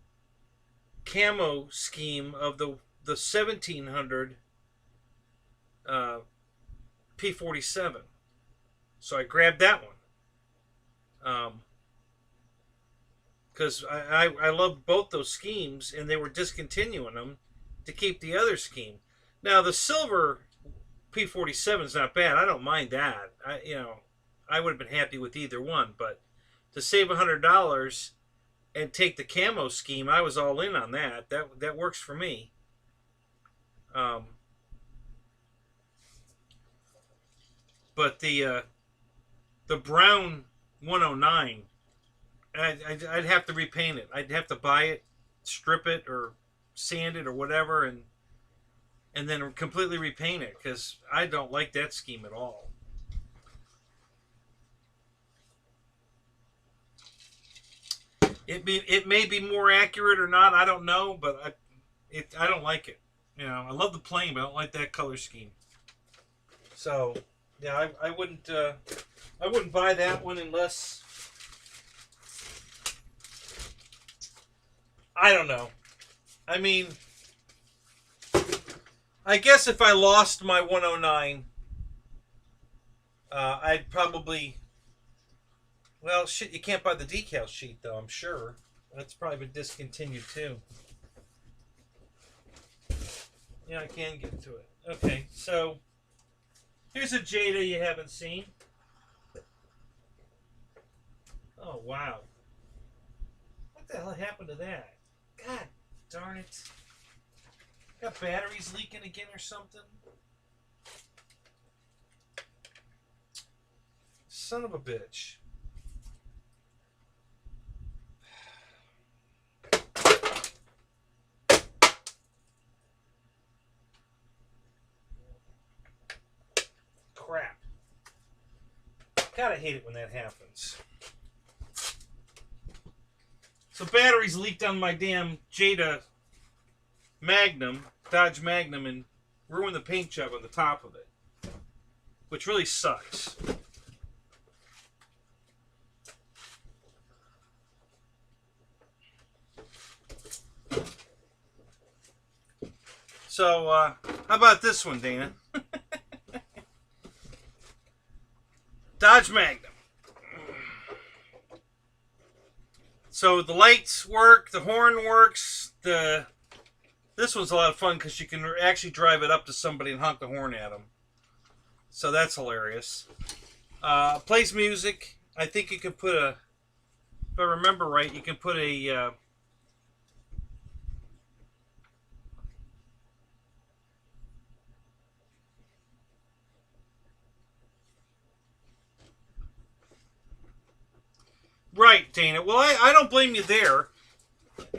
camo scheme of the 1700 P47. So I grabbed that one. Because I loved both those schemes, and they were discontinuing them to keep the other scheme. Now the silver P47 is not bad. I don't mind that. I would have been happy with either one, but to save $100 and take the camo scheme, I was all in on that. That works for me. But the brown 109, I'd have to repaint it. I'd have to buy it, strip it, or sand it, or whatever, and then completely repaint it, because I don't like that scheme at all. It may be more accurate or not. I don't know, but I don't like it. I love the plane, but I don't like that color scheme. So yeah, I wouldn't buy that one unless, I don't know. I mean, I guess if I lost my 109, I'd probably, well, shit, you can't buy the decal sheet, though, I'm sure. That's probably been discontinued, too. Yeah, I can get to it. Okay, so here's a Jada you haven't seen. Oh, wow. What the hell happened to that? God darn it. Got batteries leaking again or something? Son of a bitch. Crap. God, I hate it when that happens. So batteries leaked on my damn Jada Magnum, Dodge Magnum, and ruined the paint job on the top of it, which really sucks. So, how about this one, Dana? Dodge Magnum. So the lights work, the horn works, this one's a lot of fun because you can actually drive it up to somebody and honk the horn at them. So that's hilarious. Plays music. I think you can put if I remember right, you can put a right, Dana. Well, I don't blame you there.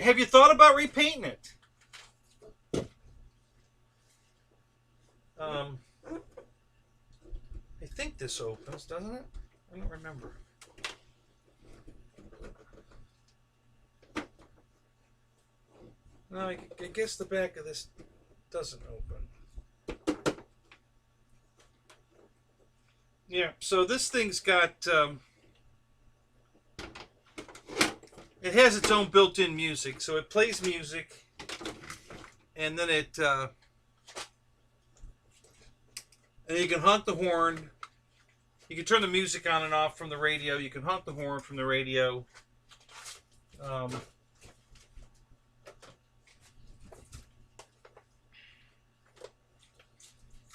Have you thought about repainting it? I think this opens, doesn't it? I don't remember. No, I guess the back of this doesn't open. Yeah, so this thing's got... it has its own built-in music, so it plays music, and then and you can honk the horn. You can turn the music on and off from the radio. You can honk the horn from the radio.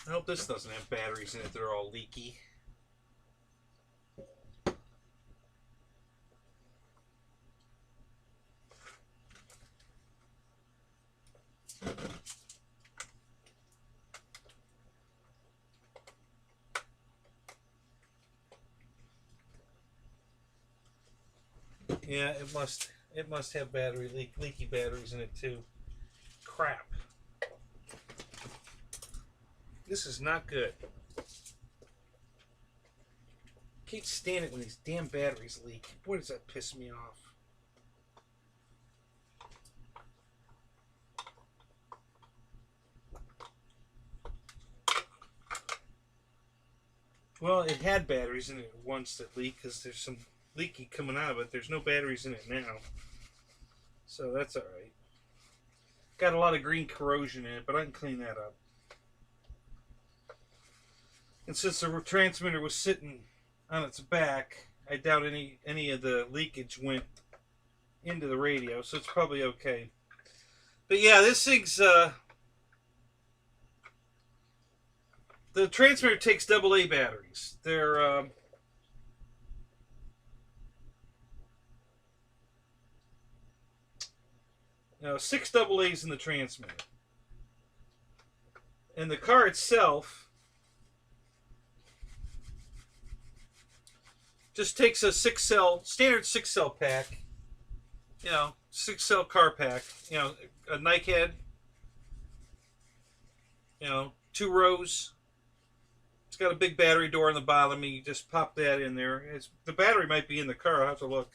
I hope this doesn't have batteries in it that are all leaky. Yeah, it must have leaky batteries in it too. Crap. This is not good. Can't stand it when these damn batteries leak. Boy, does that piss me off. Well, it had batteries in it once that leaked because there's some leaky coming out of it. There's no batteries in it now. So that's alright. Got a lot of green corrosion in it, but I can clean that up. And since the transmitter was sitting on its back, I doubt any of the leakage went into the radio, so it's probably okay. But yeah, this thing's the transmitter takes AA batteries. They're 6 AA's in the transmitter, and the car itself just takes a 6-cell, standard 6-cell pack, 6-cell car pack, a NICAD, 2 rows. It's got a big battery door on the bottom, and you just pop that in there. The battery might be in the car. I'll have to look.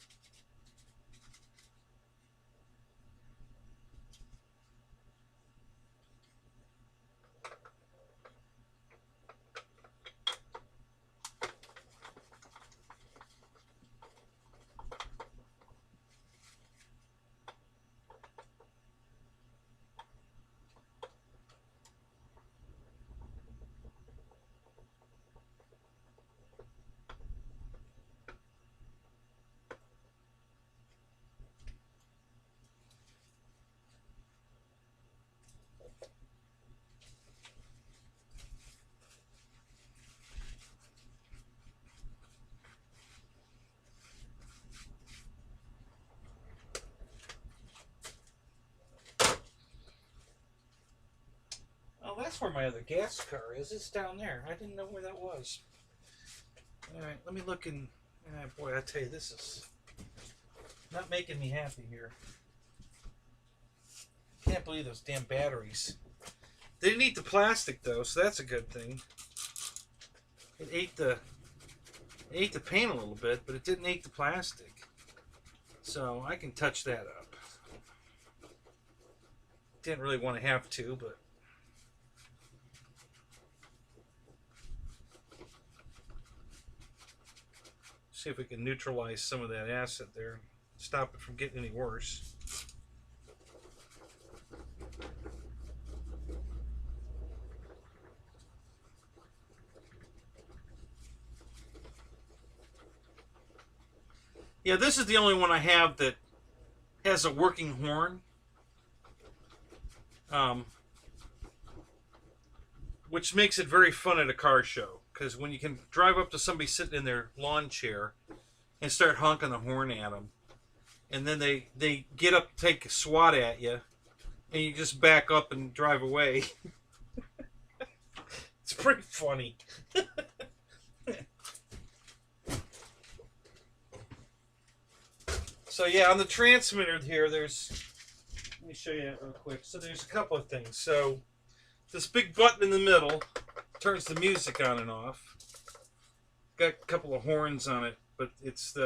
That's where my other gas car is. It's down there. I didn't know where that was. Alright, let me look in. Boy, I tell you, this is not making me happy here. Can't believe those damn batteries. They didn't eat the plastic though, so that's a good thing. It ate the paint a little bit, but it didn't eat the plastic. So I can touch that up. Didn't really want to have to, but see if we can neutralize some of that acid there. Stop it from getting any worse. Yeah, this is the only one I have that has a working horn. Which makes it very fun at a car show. Because when you can drive up to somebody sitting in their lawn chair and start honking the horn at them, and then they get up to take a swat at you, and you just back up and drive away. It's pretty funny. So yeah, on the transmitter here, let me show you that real quick. So there's a couple of things. So this big button in the middle turns the music on and off. Got a couple of horns on it, but it's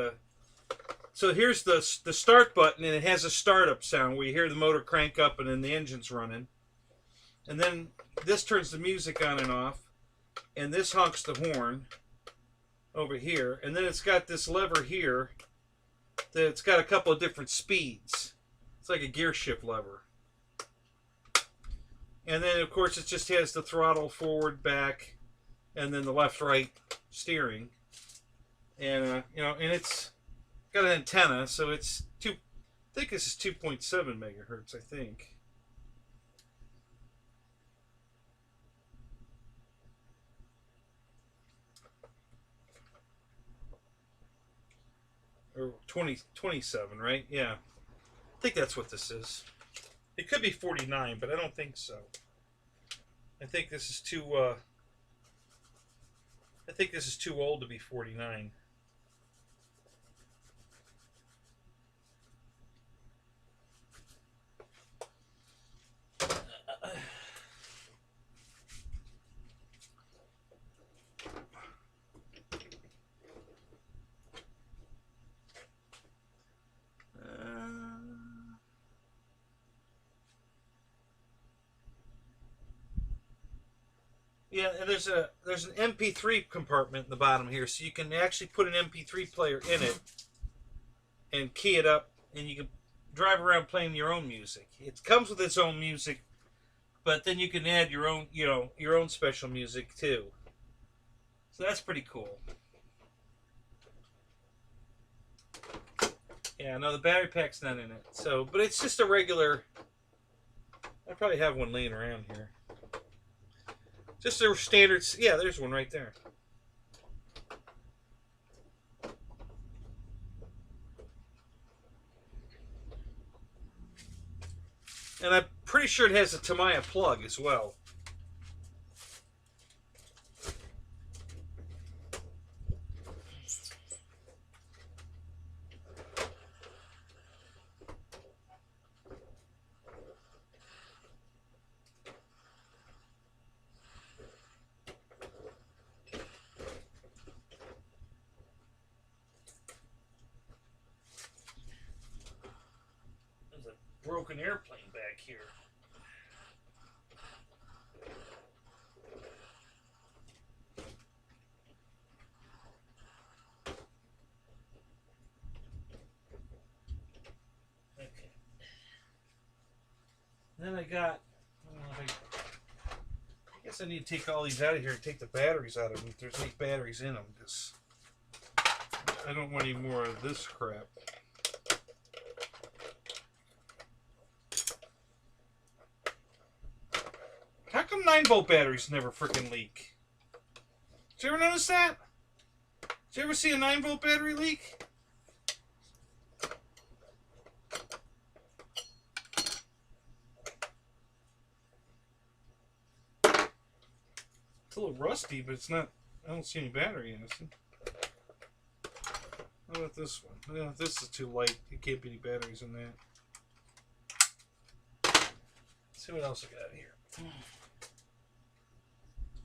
so here's the start button, and it has a startup sound where you hear the motor crank up and then the engine's running. And then this turns the music on and off, and this honks the horn over here. And then it's got this lever here that's got a couple of different speeds. It's like a gear shift lever. And then, of course, it just has the throttle forward, back, and then the left-right steering. And, and it's got an antenna, so it's I think this is 2.7 megahertz, I think. or 27, right? Yeah. I think that's what this is. It could be 49, but I don't think so. I think this is too I think this is too old to be 49. Yeah, and there's an MP3 compartment in the bottom here, so you can actually put an MP3 player in it and key it up, and you can drive around playing your own music. It comes with its own music, but then you can add your own, your own special music too. So that's pretty cool. Yeah, no, the battery pack's not in it. So, but it's just a regular. I probably have one laying around here. Just a standard. Yeah, there's one right there. And I'm pretty sure it has a Tamiya plug as well. There's a broken airplane back here. Then I got, I guess I need to take all these out of here and take the batteries out of them. If there's any batteries in them, because I don't want any more of this crap. How come 9-volt batteries never freaking leak? Did you ever notice that? Did you ever see a 9-volt battery leak? It's a little rusty, but it's not. I don't see any battery in it. How about this one? Yeah, this is too light. There can't be any batteries in that. Let's see what else I got here.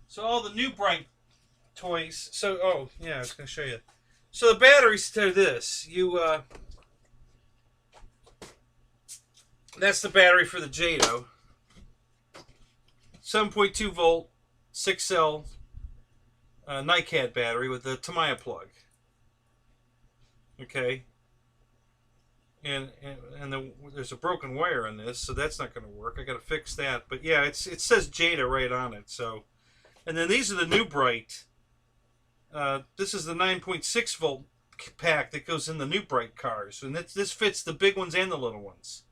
So all the new bright toys. So, oh yeah, I was going to show you. So the batteries to this, that's the battery for the Jado. 7.2 volt. 6-cell NiCad battery with the Tamiya plug. Okay. And there's a broken wire on this, so that's not going to work. I got to fix that. But yeah, it says Jada right on it. So, and then these are the new bright. This is the 9.6 volt pack that goes in the new bright cars, and this fits the big ones and the little ones.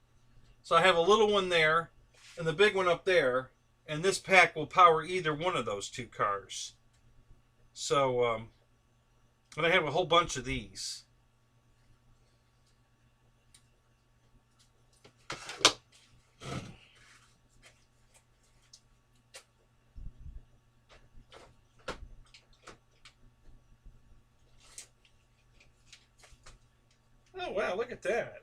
So I have a little one there, and the big one up there. And this pack will power either one of those two cars. So, and I have a whole bunch of these. Oh, wow, look at that.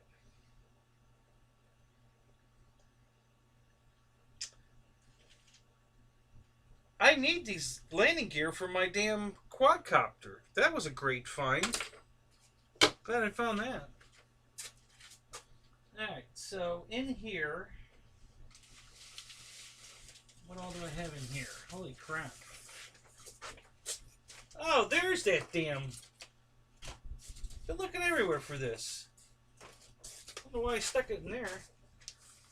I need these landing gear for my damn quadcopter. That was a great find. Glad I found that. Alright, so in here, what all do I have in here? Holy crap. Oh, there's that damn. Been looking everywhere for this. I don't know why I stuck it in there.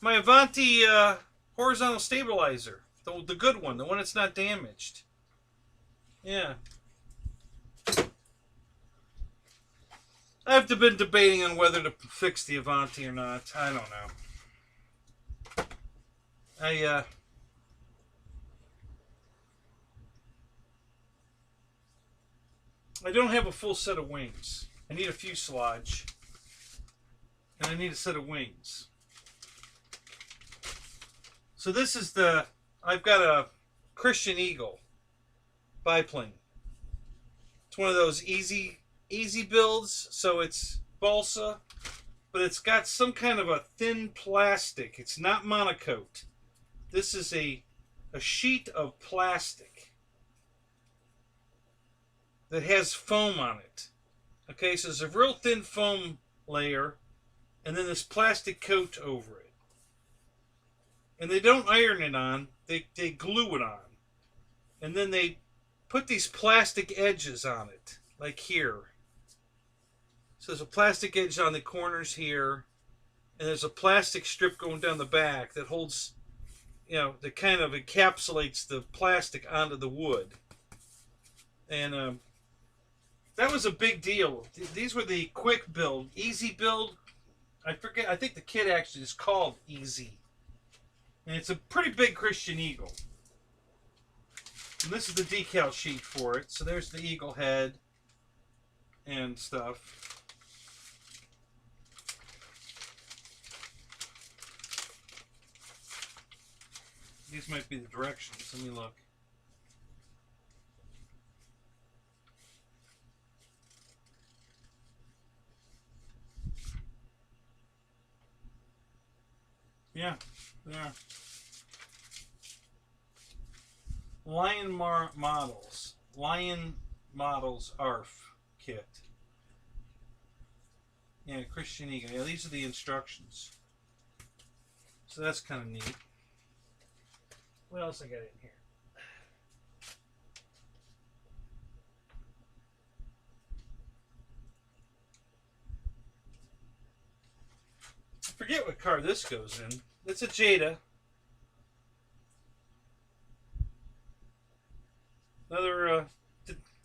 My Avanti horizontal stabilizer. The good one, the one that's not damaged. Yeah. I've been debating on whether to fix the Avanti or not. I don't know. I don't have a full set of wings. I need a fuselage. And I need a set of wings. So this is I've got a Christian Eagle biplane. It's one of those easy builds, so it's balsa, but it's got some kind of a thin plastic. It's not monocoque. This is a sheet of plastic that has foam on it. Okay, so there's a real thin foam layer, and then this plastic coat over it. And they don't iron it on, they glue it on. And then they put these plastic edges on it, like here. So there's a plastic edge on the corners here, and there's a plastic strip going down the back that holds, you know, that kind of encapsulates the plastic onto the wood. And that was a big deal. These were the quick build, easy build. I forget, I think the kit actually is called Easy. And it's a pretty big Christian Eagle. And this is the decal sheet for it. So there's the eagle head and stuff. These might be the directions. Let me look. Yeah, yeah. Lion Models. Lion Models ARF kit. Yeah, Christian Eagle. Yeah, these are the instructions. So that's kind of neat. What else I got in here? I forget what car this goes in. It's a Jada. Another,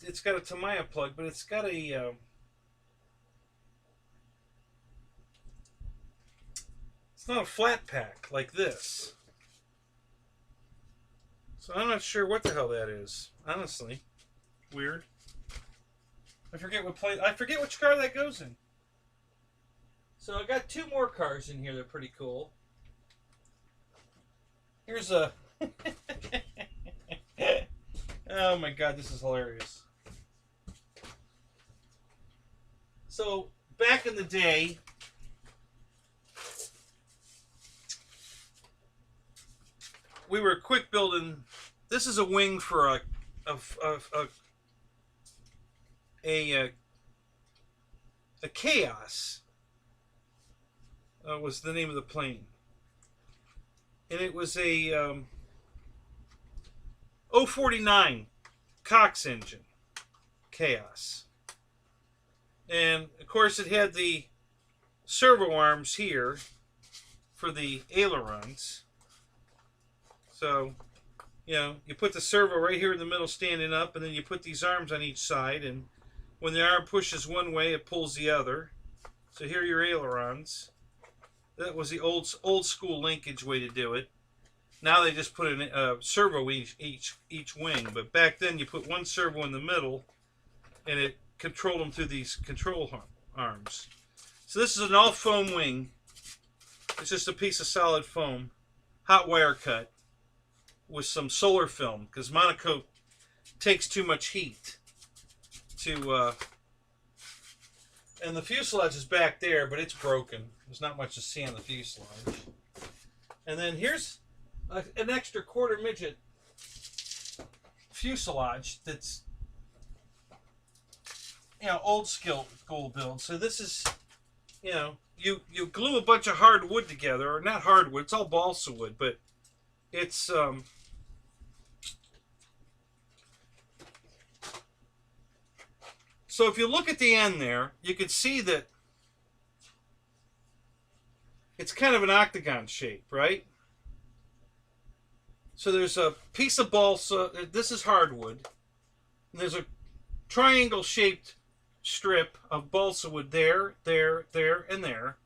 it's got a Tamiya plug, but it's got a, it's not a flat pack like this. So I'm not sure what the hell that is, honestly. Weird. I forget which car that goes in. So I got two more cars in here that are pretty cool. Here's a... Oh my god, this is hilarious. So, back in the day, we were quick building. This is a wing for a Chaos. Was the name of the plane, and it was a 049 Cox engine, Chaos. And of course it had the servo arms here for the ailerons. So, you know, you put the servo right here in the middle standing up, and then you put these arms on each side, and when the arm pushes one way, it pulls the other. So here are your ailerons. That was the old school linkage way to do it. Now they just put a servo each wing, but back then you put one servo in the middle, and it controlled them through these control arms. So this is an all foam wing. It's just a piece of solid foam, hot wire cut with some solar film, because monocoque takes too much heat to. And the fuselage is back there, but it's broken. There's not much to see on the fuselage. And then here's an extra quarter midget fuselage that's, you know, old school build. So this is, you know, you glue a bunch of hardwood together, or not hardwood, it's all balsa wood, but it's so if you look at the end there, you can see that it's kind of an octagon shape, right? So there's a piece of balsa, this is hardwood, and there's a triangle shaped strip of balsa wood there, and there.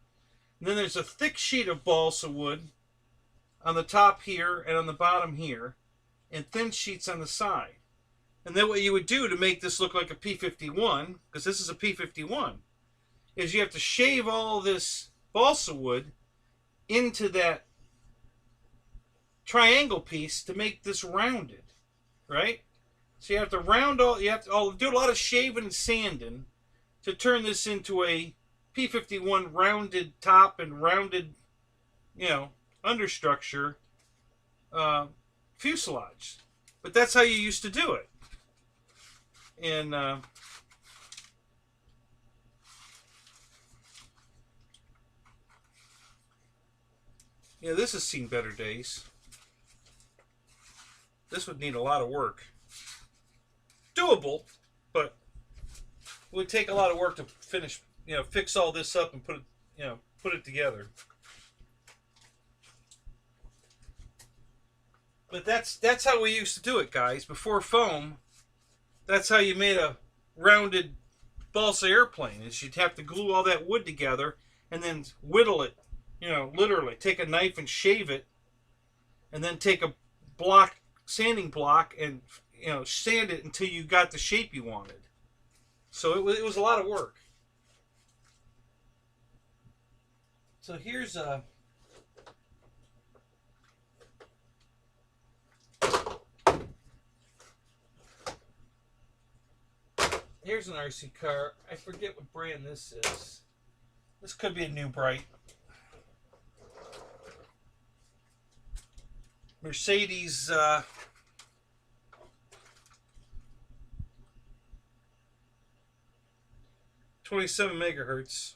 And then there's a thick sheet of balsa wood on the top here and on the bottom here, and thin sheets on the side. And then what you would do to make this look like a P-51, because this is a P-51, is you have to shave all this balsa wood into that triangle piece to make this rounded, right? So you have to do a lot of shaving and sanding to turn this into a P-51 rounded top and rounded, understructure fuselage. But that's how you used to do it. And this has seen better days. This would need a lot of work. Doable, but it would take a lot of work to finish, fix all this up and put it together. But that's how we used to do it, guys. Before foam, that's how you made a rounded balsa airplane. Is you'd have to glue all that wood together and then whittle it, literally take a knife and shave it, and then take a sanding block, and sand it until you got the shape you wanted. So it was a lot of work. So here's an RC car. I forget what brand this is. This could be a New Bright. Mercedes 27 megahertz.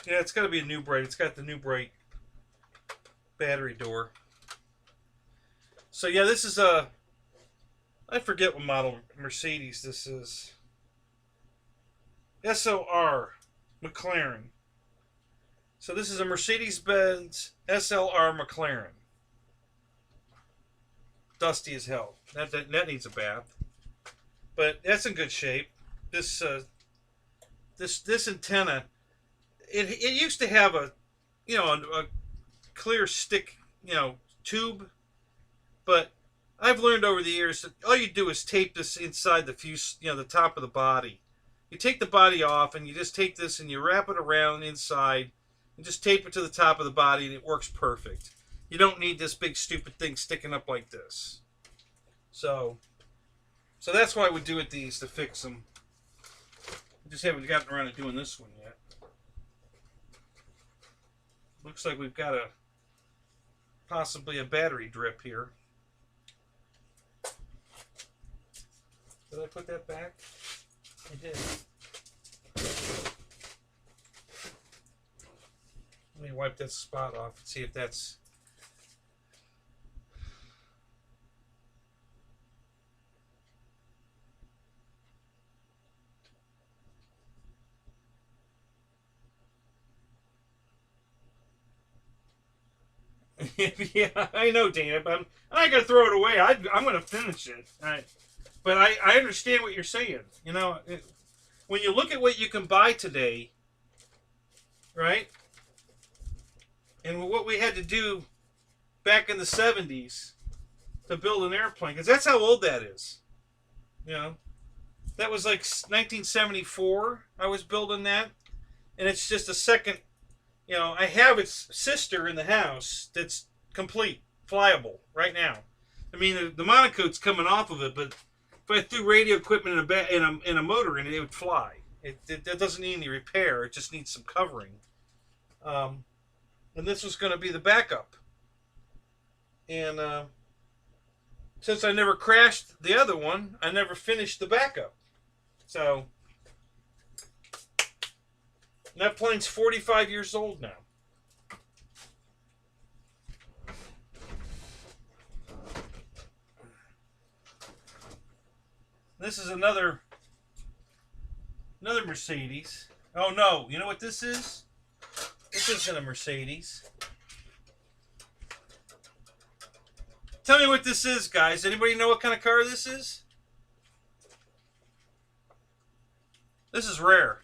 Yeah, it's got to be a New Bright. It's got the New Bright battery door. So yeah, this is I forget what model Mercedes this is. SLR McLaren. So this is a Mercedes-Benz SLR McLaren. Dusty as hell. That needs a bath. But that's in good shape. This antenna, it used to have a clear stick, tube, but I've learned over the years that all you do is tape this inside the the top of the body. You take the body off and you just take this and you wrap it around inside and just tape it to the top of the body, and it works perfect. You don't need this big stupid thing sticking up like this. So that's why we do it these, to fix them. We just haven't gotten around to doing this one yet. Looks like we've got possibly a battery drip here. Did I put that back? I did. Let me wipe that spot off and see if that's... Yeah, I know, Dana, but I'm not going to throw it away. I'm going to finish it. But I understand what you're saying. When you look at what you can buy today, right? And what we had to do back in the 70s to build an airplane, because that's how old that is. That was like 1974. I was building that, and it's just a second. I have its sister in the house that's complete, flyable right now. I mean, the monocoat's coming off of it, but if I threw radio equipment in a motor in it, it would fly. It doesn't need any repair. It just needs some covering. And this was going to be the backup. And since I never crashed the other one, I never finished the backup. So that plane's 45 years old now. This is another Mercedes. Oh no, you know what this is? This isn't a Mercedes. Tell me what this is, guys. Anybody know what kind of car this is? This is rare.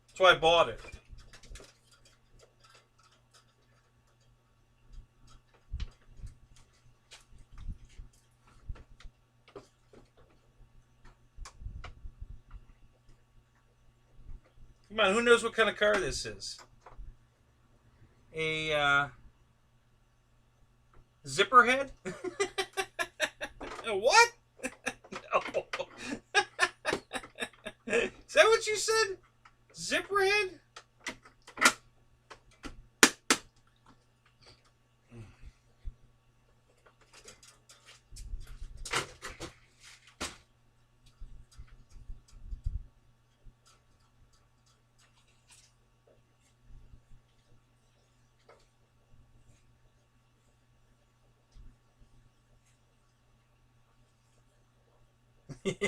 That's why I bought it. Come on, who knows what kind of car this is? A zipper head? What? No. Is that what you said? Zipper head?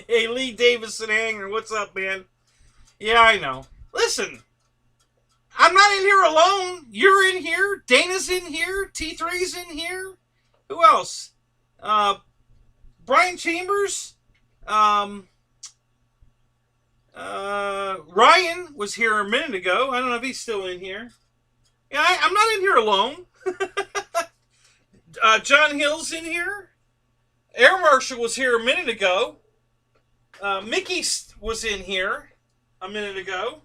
Hey, Lee Davison Hanger, what's up, man? Yeah, I know. Listen, I'm not in here alone. You're in here. Dana's in here. T3's in here. Who else? Brian Chambers. Ryan was here a minute ago. I don't know if he's still in here. Yeah, I'm not in here alone. John Hill's in here. Air Marshal was here a minute ago. Mickey was in here a minute ago.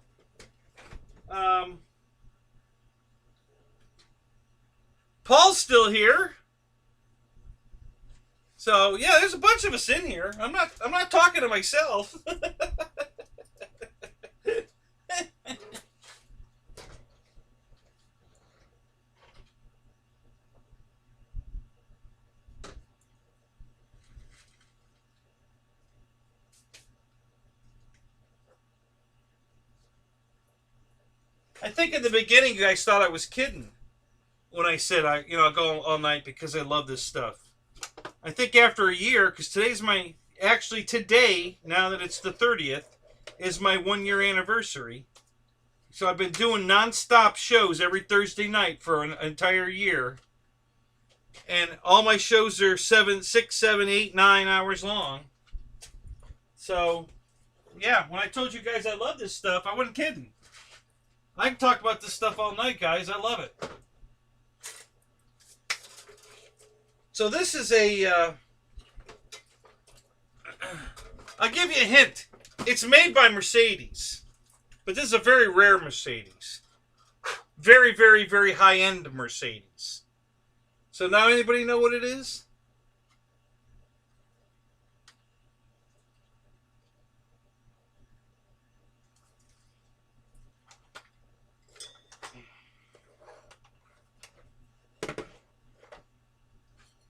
Paul's still here. So yeah, there's a bunch of us in here. I'm not talking to myself. I think in the beginning you guys thought I was kidding when I said I go all night because I love this stuff. I think after a year, because today, now that it's the 30th, is my 1-year anniversary. So I've been doing non-stop shows every Thursday night for an entire year. And all my shows are 6, 7, 8, 9 hours long. So, yeah, when I told you guys I love this stuff, I wasn't kidding. I can talk about this stuff all night, guys. I love it. So this is I'll give you a hint. It's made by Mercedes. But this is a very rare Mercedes. Very, very, very high-end Mercedes. So now anybody know what it is?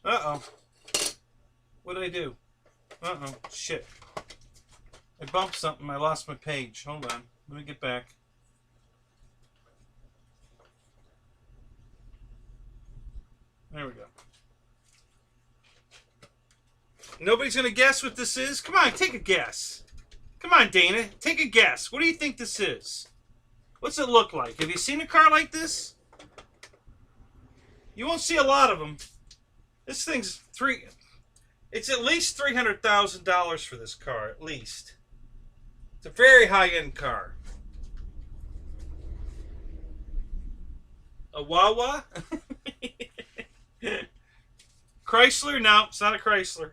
Uh-oh. What did I do? Uh-oh. Shit. I bumped something. I lost my page. Hold on. Let me get back. There we go. Nobody's going to guess what this is? Come on, take a guess. Come on, Dana. Take a guess. What do you think this is? What's it look like? Have you seen a car like this? You won't see a lot of them. This thing's it's at least $300,000 for this car, at least. It's a very high-end car. A Wawa? Chrysler? No, it's not a Chrysler.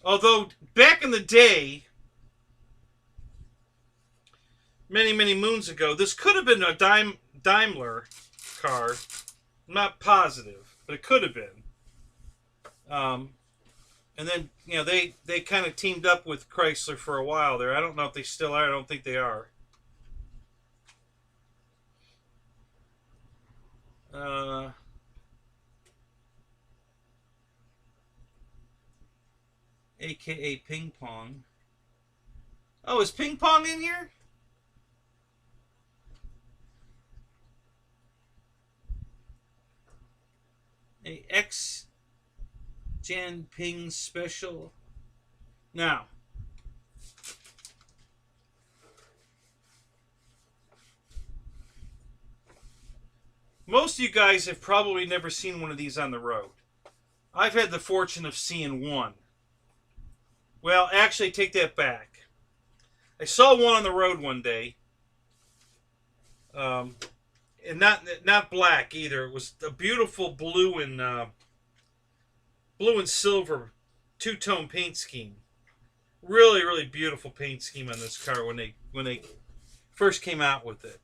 Although, back in the day, many, many moons ago, this could have been a Daimler car. I'm not positive, but it could have been. And then, they kind of teamed up with Chrysler for a while there. I don't know if they still are. I don't think they are. AKA Ping Pong. Oh, is Ping Pong in here? A X-Gen Ping special. Now, most of you guys have probably never seen one of these on the road. I've had the fortune of seeing one. Well, actually, take that back. I saw one on the road one day. And not black either. It was a beautiful blue and silver two-tone paint scheme. Really, really beautiful paint scheme on this car when they first came out with it.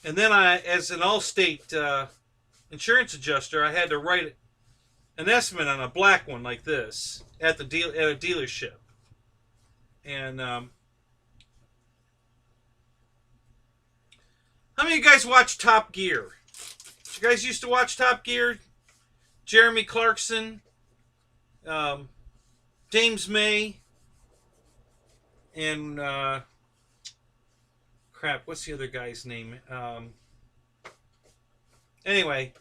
And then I, as an Allstate insurance adjuster, I had to write an estimate on a black one like this at a dealership. And how many of you guys watch Top Gear? You guys used to watch Top Gear? Jeremy Clarkson, James May, and crap, what's the other guy's name? Anyway,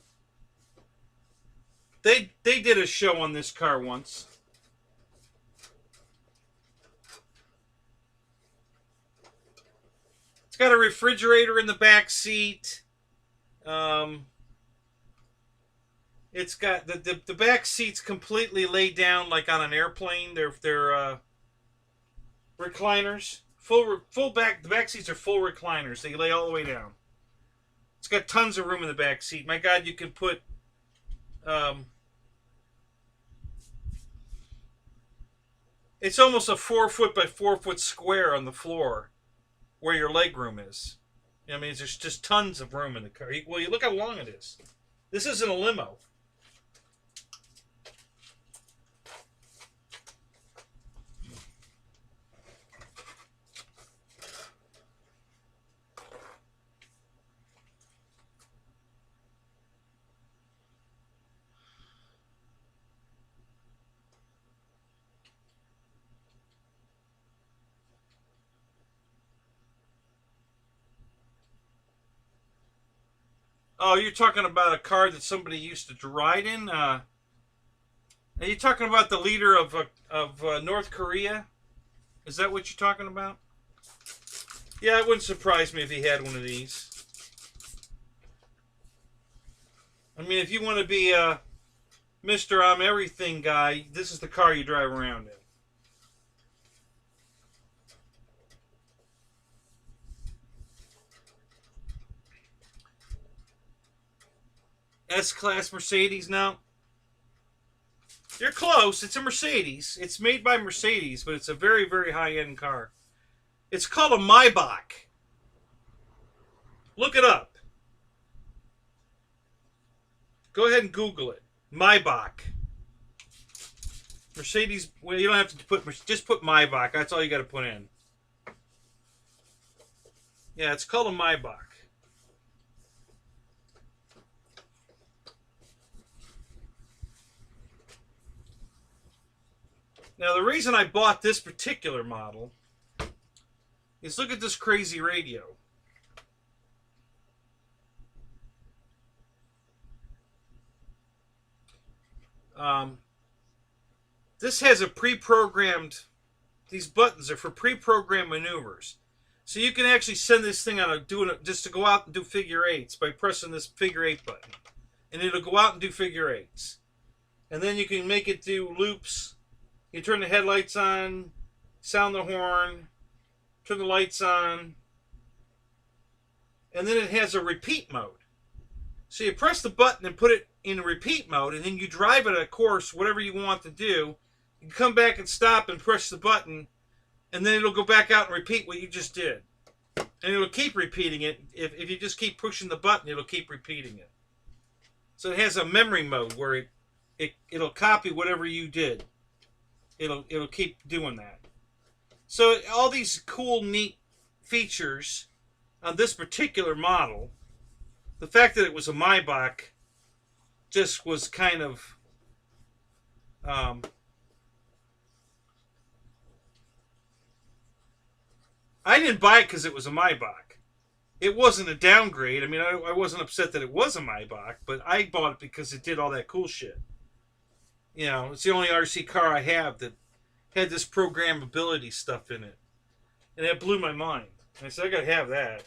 they did a show on this car once. It's got a refrigerator in the back seat. It's got the back seats completely laid down like on an airplane. They're recliners. Full back. The back seats are full recliners. They lay all the way down. It's got tons of room in the back seat. My God, you could put it's almost a 4 foot by 4 foot square on the floor where your leg room is. I mean, there's just tons of room in the car. Well, you look how long it is. This isn't a limo. Oh, you're talking about a car that somebody used to ride in? Are you talking about the leader of North Korea? Is that what you're talking about? Yeah, it wouldn't surprise me if he had one of these. I mean, if you want to be a Mr. I'm Everything guy, this is the car you drive around in. S-Class Mercedes now? You're close. It's a Mercedes. It's made by Mercedes, but it's a very, very high-end car. It's called a Maybach. Look it up. Go ahead and Google it. Maybach. Mercedes, well, you don't have to put, just put Maybach. That's all you got to put in. Yeah, it's called a Maybach. Now, the reason I bought this particular model is look at this crazy radio. This has a pre-programmed, these buttons are for pre-programmed maneuvers. So you can actually send this thing on just to go out and do figure eights by pressing this figure eight button. And it'll go out and do figure eights. And then you can make it do loops. You turn the headlights on, sound the horn, turn the lights on, and then it has a repeat mode. So you press the button and put it in repeat mode, and then you drive it a course, whatever you want to do. You can come back and stop and press the button, and then it'll go back out and repeat what you just did. And it'll keep repeating it. If you just keep pushing the button, it'll keep repeating it. So it has a memory mode where it'll copy whatever you did. It'll keep doing that. So all these cool, neat features on this particular model, the fact that it was a Maybach just was kind of I didn't buy it because it was a Maybach. It wasn't a downgrade. I mean, I wasn't upset that it was a Maybach, but I bought it because it did all that cool shit. You know, it's the only RC car I have that had this programmability stuff in it. And that blew my mind. I said, I gotta have that.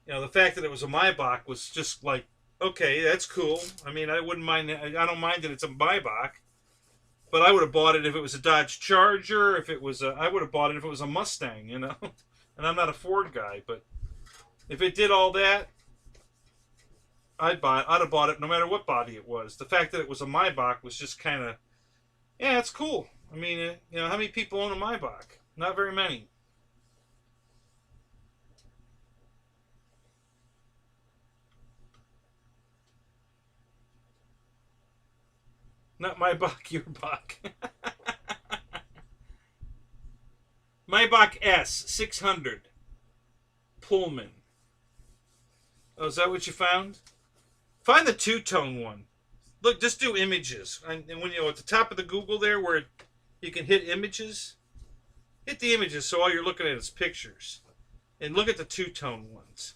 You know, the fact that it was a Maybach was just like, okay, that's cool. I mean, I wouldn't mind, I don't mind that it's a Maybach. But I would have bought it if it was a Dodge Charger, if it was I would have bought it if it was a Mustang, you know. And I'm not a Ford guy, but if it did all that, I'd have bought it no matter what body it was. The fact that it was a Maybach was just kind of, Yeah, it's cool. I mean, you know, how many people own a Maybach? Not very many. Not Maybach, your Bach. Maybach S 600 Pullman. Oh, is that what you found? Find the two-tone one. Look, just do images. And when you know at the top of the Google there, where you can hit images, hit the images. So all you're looking at is pictures, and look at the two-tone ones.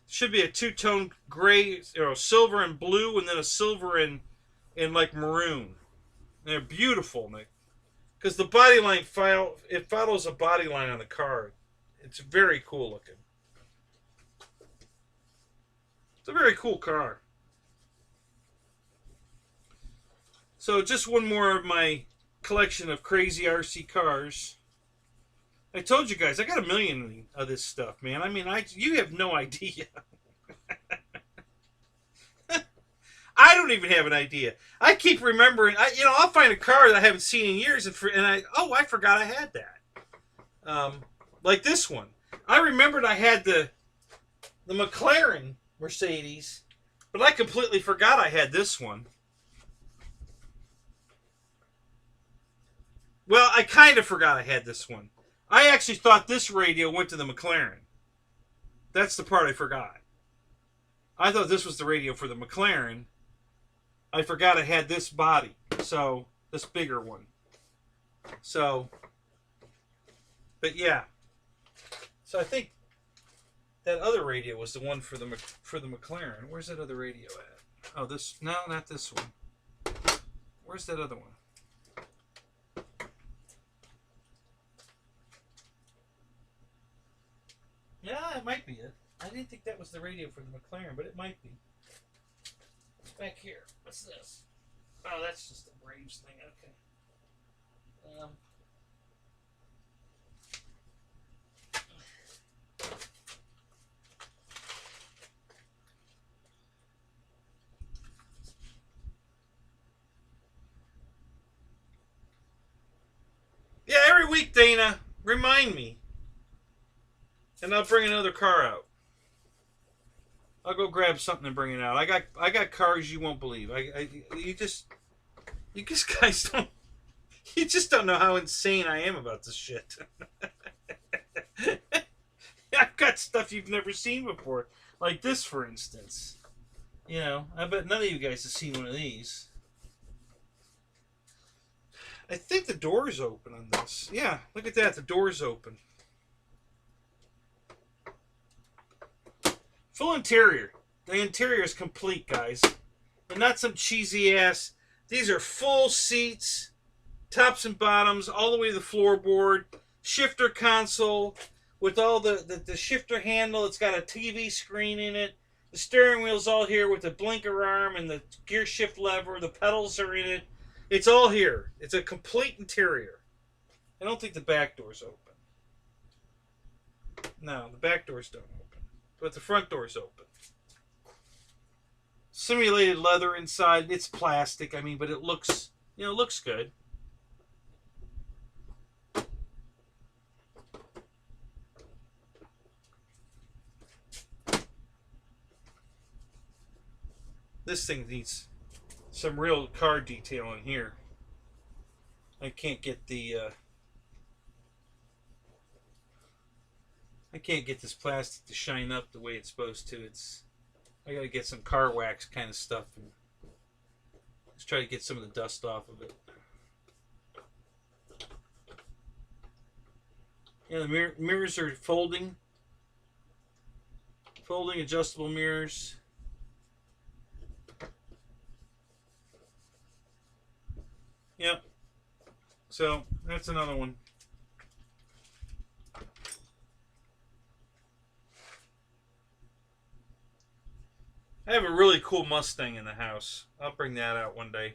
Should be a two-tone gray, silver and blue, and then a silver and like maroon. And they're beautiful, Nick. Because the body line it follows a body line on the car. It's very cool looking. It's a very cool car. So just one more of my collection of crazy RC cars. I told you guys, I got a million of this stuff, man. I mean, you have no idea. I don't even have an idea. I keep remembering. I'll find a car that I haven't seen in years, I forgot I had that. Like this one. I remembered I had the McLaren Mercedes, but I completely forgot I had this one. Well, I kind of forgot I had this one. I actually thought this radio went to the McLaren. That's the part I forgot. I thought this was the radio for the McLaren. I forgot I had this body. So, this bigger one. So, but yeah. So I think that other radio was the one for the McLaren. Where's that other radio at? Oh, no, not this one. Where's that other one? Yeah, it might be it. I didn't think that was the radio for the McLaren, but it might be. It's back here. What's this? Oh, that's just the Braves thing. Okay. Yeah, every week, Dana, remind me. And I'll bring another car out. I'll go grab something and bring it out. I got cars you won't believe. You guys don't. You just don't know how insane I am about this shit. I've got stuff you've never seen before, like this, for instance. I bet none of you guys have seen one of these. I think the door's open on this. Yeah, look at that. The door's open. Full interior. The interior is complete, guys. And not some cheesy ass. These are full seats, tops and bottoms, all the way to the floorboard. Shifter console with all the shifter handle. It's got a TV screen in it. The steering wheel's all here with the blinker arm and the gear shift lever. The pedals are in it. It's all here. It's a complete interior. I don't think the back door's open. No, the back doors don't open. But the front door's open. Simulated leather inside. It's plastic. I mean, but it looks, it looks good. This thing needs some real car detail in here. I can't get I can't get this plastic to shine up the way it's supposed to. I gotta get some car wax kind of stuff and just try to get some of the dust off of it. Yeah, the mirrors are folding adjustable mirrors. Yep. So that's another one. I have a really cool Mustang in the house. I'll bring that out one day.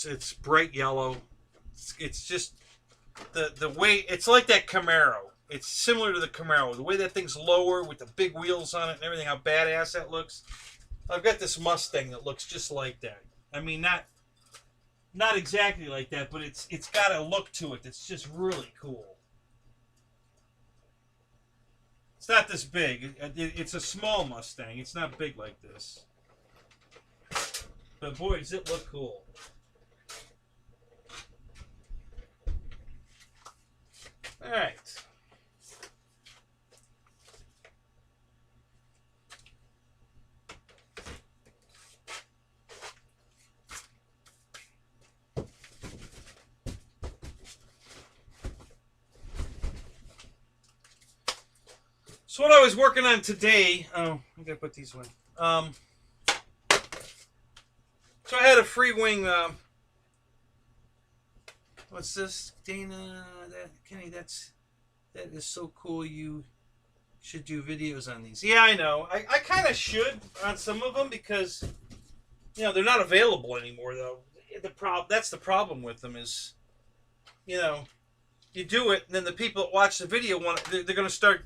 It's bright yellow. It's just the way, it's like that Camaro. It's similar to the Camaro. The way that thing's lower with the big wheels on it and everything, how badass that looks. I've got this Mustang that looks just like that. I mean, not Not exactly like that, but it's got a look to it that's just really cool. It's not this big. It's a small Mustang. It's not big like this. But boy, does it look cool. All right. So what I was working on today, oh, I gotta put these away. So I had a free wing, what's this, Dana, Kenny, that is so cool, you should do videos on these. Yeah, I know, I kind of should on some of them because, you know, they're not available anymore though. That's the problem with them is, you know, you do it and then the people that watch the video, they're going to start,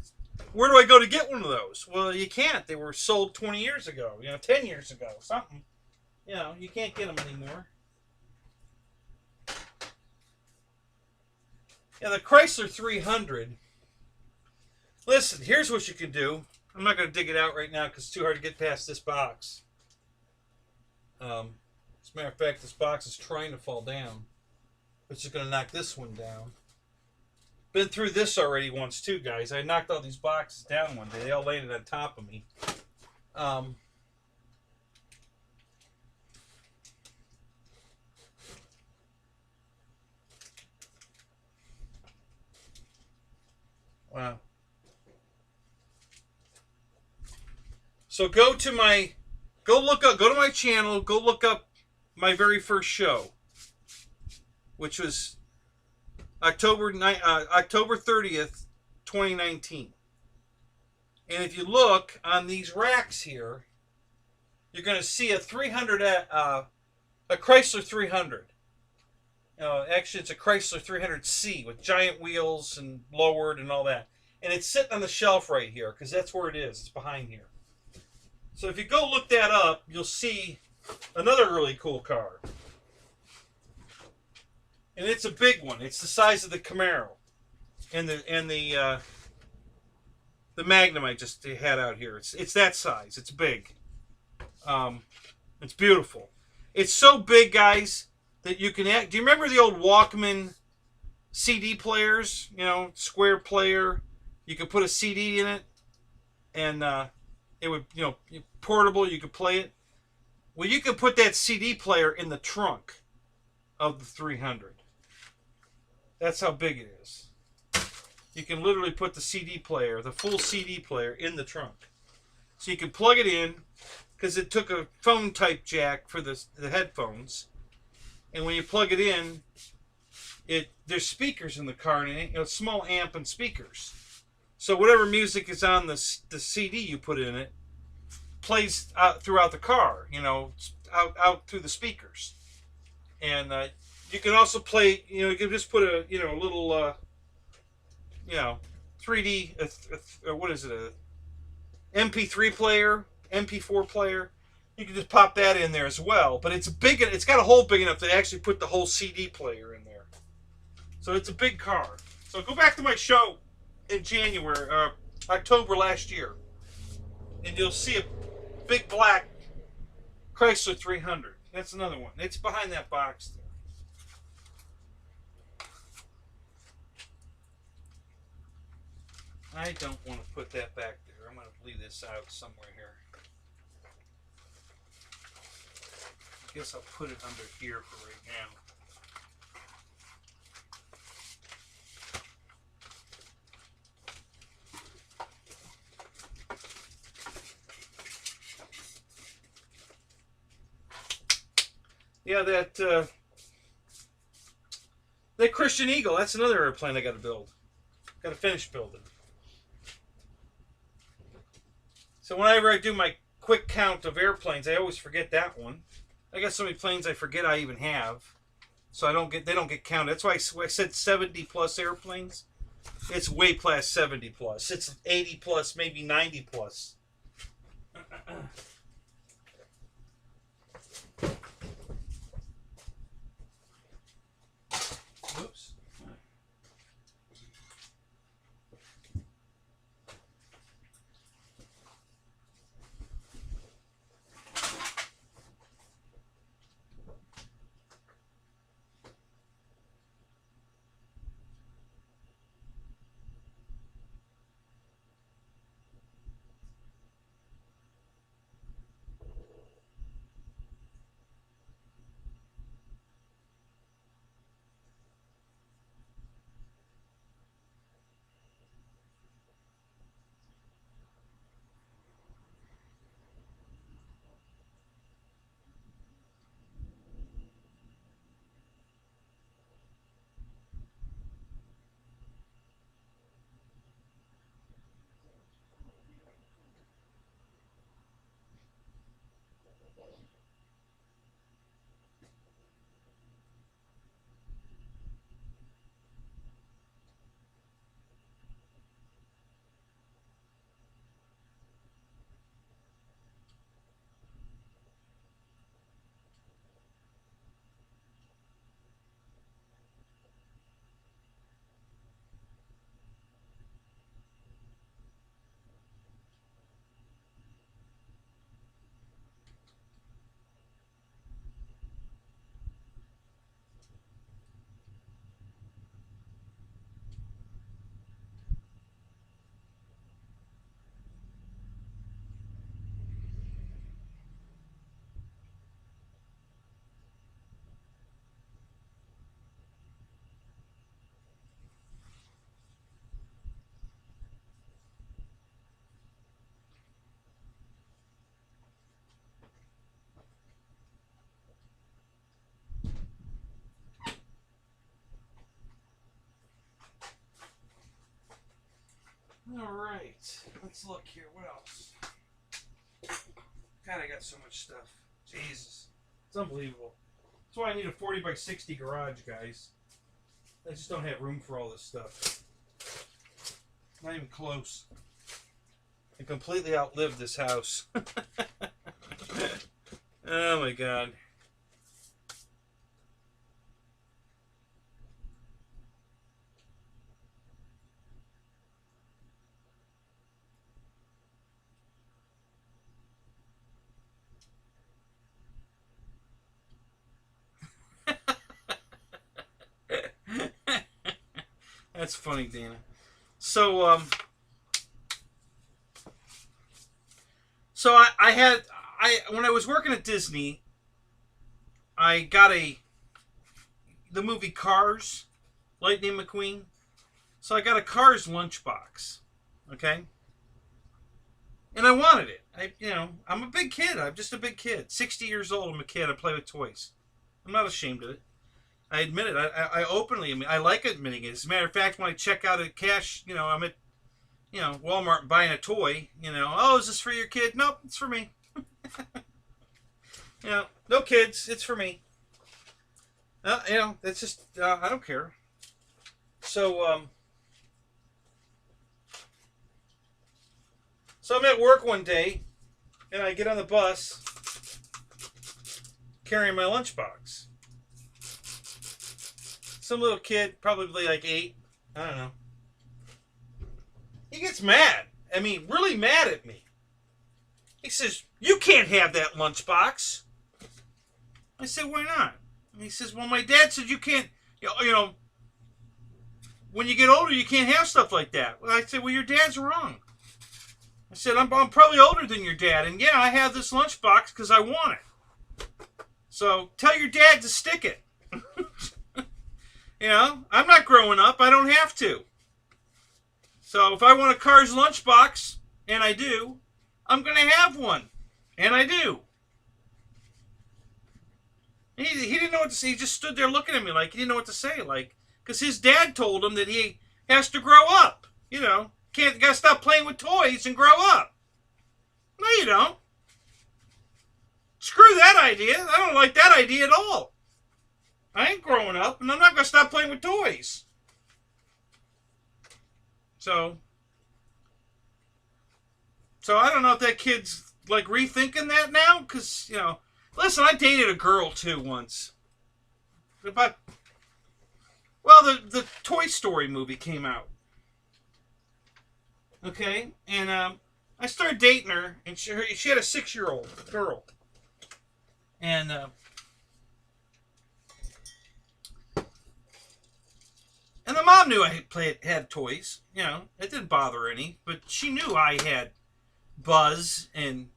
where do I go to get one of those? Well, you can't. They were sold 20 years ago, you know, 10 years ago, something. You know, you can't get them anymore. Yeah, the Chrysler 300. Listen, here's what you can do. I'm not going to dig it out right now because it's too hard to get past this box. As a matter of fact, this box is trying to fall down. It's just going to knock this one down. Been through this already once too, guys. I knocked all these boxes down one day. They all landed on top of me. Wow. So go to my channel, go look up my very first show, which was October 30th, 2019. And if you look on these racks here, you're going to see a Chrysler 300. Actually, it's a Chrysler 300C with giant wheels and lowered and all that. And it's sitting on the shelf right here because that's where it is. It's behind here. So if you go look that up, you'll see another really cool car. And it's a big one. It's the size of the Camaro and the Magnum I just had out here. It's that size. It's big. It's beautiful. It's so big, guys, that you can. Do you remember the old Walkman CD players? You know, square player. You could put a CD in it, and it would, you know, portable. You could play it. Well, you could put that CD player in the trunk of the 300. That's how big it is. You can literally put the CD player, the full CD player, in the trunk. So you can plug it in, because it took a phone type jack for the headphones. And when you plug it in, there's speakers in the car, and a small amp and speakers. So whatever music is on the CD you put in it plays out throughout the car, you know, out through the speakers. And you can also play, you know, you can just put a, you know, a little, you know, 3D, what is it, a MP3 player, MP4 player. You can just pop that in there as well. But it's big, it's got a hole big enough to actually put the whole CD player in there. So it's a big car. So go back to my show in January, October last year, and you'll see a big black Chrysler 300. That's another one. It's behind that box there. I don't want to put that back there. I'm going to leave this out somewhere here. I guess I'll put it under here for right now. Yeah, that Christian Eagle, that's another airplane I got to build. Got to finish building. So whenever I do my quick count of airplanes, I always forget that one. I got so many planes I forget I even have. So they don't get counted. That's why I said 70 plus airplanes. It's way past 70 plus. It's 80 plus, maybe 90 plus. All right, let's look here. What else? God, I got so much stuff. Jesus, it's unbelievable. That's why I need a 40 by 60 garage, guys. I just don't have room for all this stuff. Not even close. I completely outlived this house. Oh my God. That's funny, Dana. So, when I was working at Disney, I got the movie Cars, Lightning McQueen. So I got a Cars lunchbox, okay? And I wanted it. I'm a big kid. I'm just a big kid. 60 years old, I'm a kid. I play with toys. I'm not ashamed of it. I admit it. I openly admit. I like admitting it. As a matter of fact, when I check out at cash, I'm at, Walmart buying a toy. Oh, is this for your kid? Nope, it's for me. No kids. It's for me. That's just I don't care. So I'm at work one day, and I get on the bus carrying my lunchbox. Some little kid, probably like 8, I don't know. He gets mad. I mean, really mad at me. He says, "You can't have that lunchbox." I said, "Why not?" And he says, "Well, my dad said you can't, when you get older, you can't have stuff like that." Well, I said, "Well, your dad's wrong." I said, I'm probably older than your dad, and yeah, I have this lunchbox because I want it. So tell your dad to stick it. I'm not growing up. I don't have to. So if I want a Cars lunchbox, and I do, I'm going to have one. And I do. He didn't know what to say. He just stood there looking at me like he didn't know what to say. Like, because his dad told him that he has to grow up. Gotta stop playing with toys and grow up. No, you don't. Screw that idea. I don't like that idea at all. I ain't growing up, and I'm not gonna stop playing with toys. So I don't know if that kid's like rethinking that now, because listen, I dated a girl too once. But the Toy Story movie came out. Okay, and I started dating her, and she had a 6-year-old girl, and the mom knew I had toys. It didn't bother her any, but she knew I had Buzz and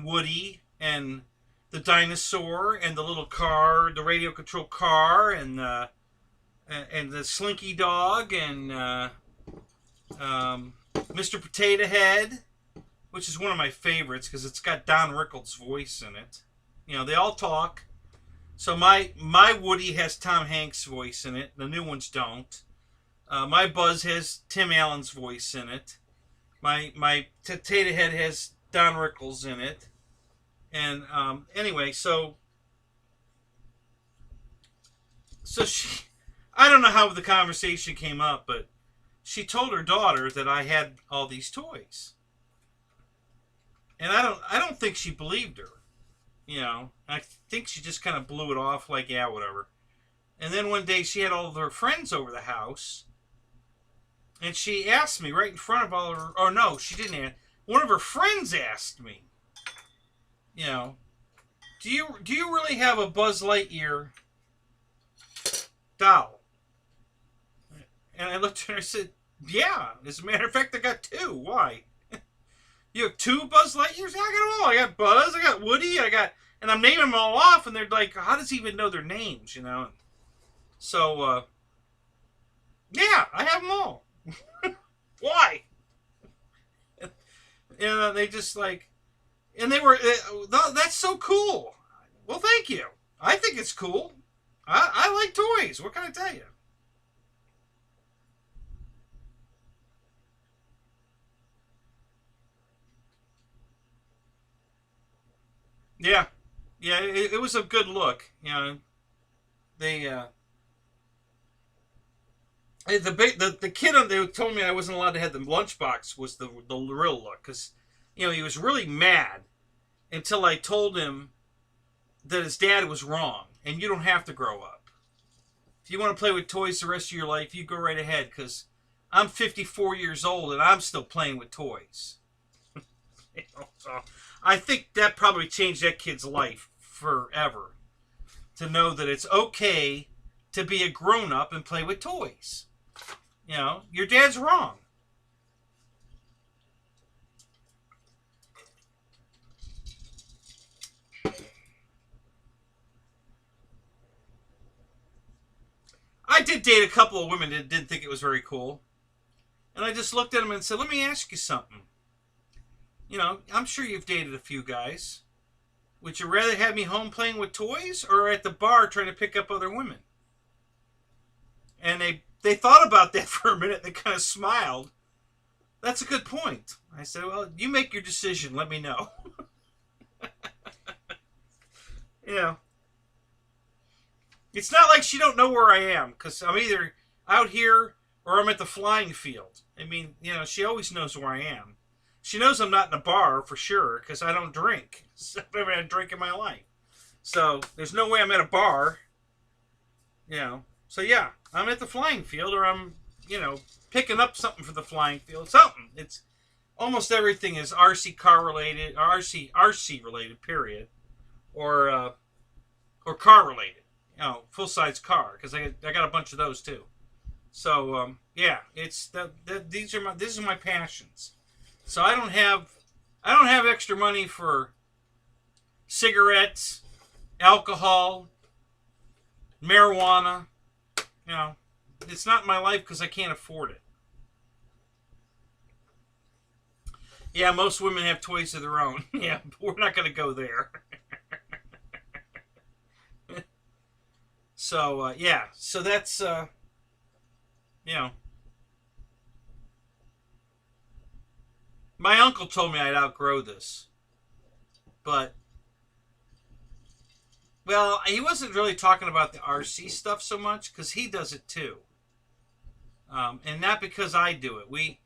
Woody and the dinosaur and the little car, the radio control car, and the Slinky Dog, and Mr. Potato Head, which is one of my favorites because it's got Don Rickles' voice in it. They all talk. So my Woody has Tom Hanks' voice in it. The new ones don't. My Buzz has Tim Allen's voice in it. My Potato Head has Don Rickles in it. And anyway, so she... I don't know how the conversation came up, but she told her daughter that I had all these toys. And I don't think she believed her. I think she just kind of blew it off like, yeah, whatever. And then one day she had all of her friends over the house, and she asked me right in front of all her, or no, she didn't ask. One of her friends asked me, do you really have a Buzz Lightyear doll? And I looked at her and I said, yeah. As a matter of fact, I got 2. Why? You have 2 Buzz Lightyears? Yeah, I got them all. I got Buzz, I got Woody, and I'm naming them all off, and they're like, how does he even know their names, So, yeah, I have them all. Why? They just like, and they were, that's so cool. Well, thank you. I think it's cool. I like toys. What can I tell you? Yeah, yeah, it was a good look. You know, they the kid on they told me I wasn't allowed to have the lunchbox was the real look because you know he was really mad until I told him that his dad was wrong and you don't have to grow up. If you want to play with toys the rest of your life, you go right ahead because I'm 54 years old and I'm still playing with toys. You know, so I think that probably changed that kid's life forever to know that it's okay to be a grown-up and play with toys. You know, your dad's wrong. I did date a couple of women that didn't think it was very cool. And I just looked at them and said, let me ask you something. You know, I'm sure you've dated a few guys. Would you rather have me home playing with toys or at the bar trying to pick up other women? And they thought about that for a minute. They kind of smiled. That's a good point. I said, well, you make your decision. Let me know. You know, it's not like she don't know where I am because I'm either out here or I'm at the flying field. I mean, you know, she always knows where I am. She knows I'm not in a bar for sure because I don't drink. I've never had a drink in my life. So there's no way I'm at a bar. You know, so yeah, I'm at the flying field or I'm, you know, picking up something for the flying field. Something. It's almost everything is RC car related, RC related, period, or car related. You know, full size car because I got a bunch of those too. So yeah, it's this is my passions. So I don't have extra money for cigarettes, alcohol, marijuana. You know, it's not in my life because I can't afford it. Yeah, most women have toys of their own. Yeah, but we're not going to go there. So yeah, so that's you know. My uncle told me I'd outgrow this. But, well, he wasn't really talking about the RC stuff so much because he does it too. And not because I do it. We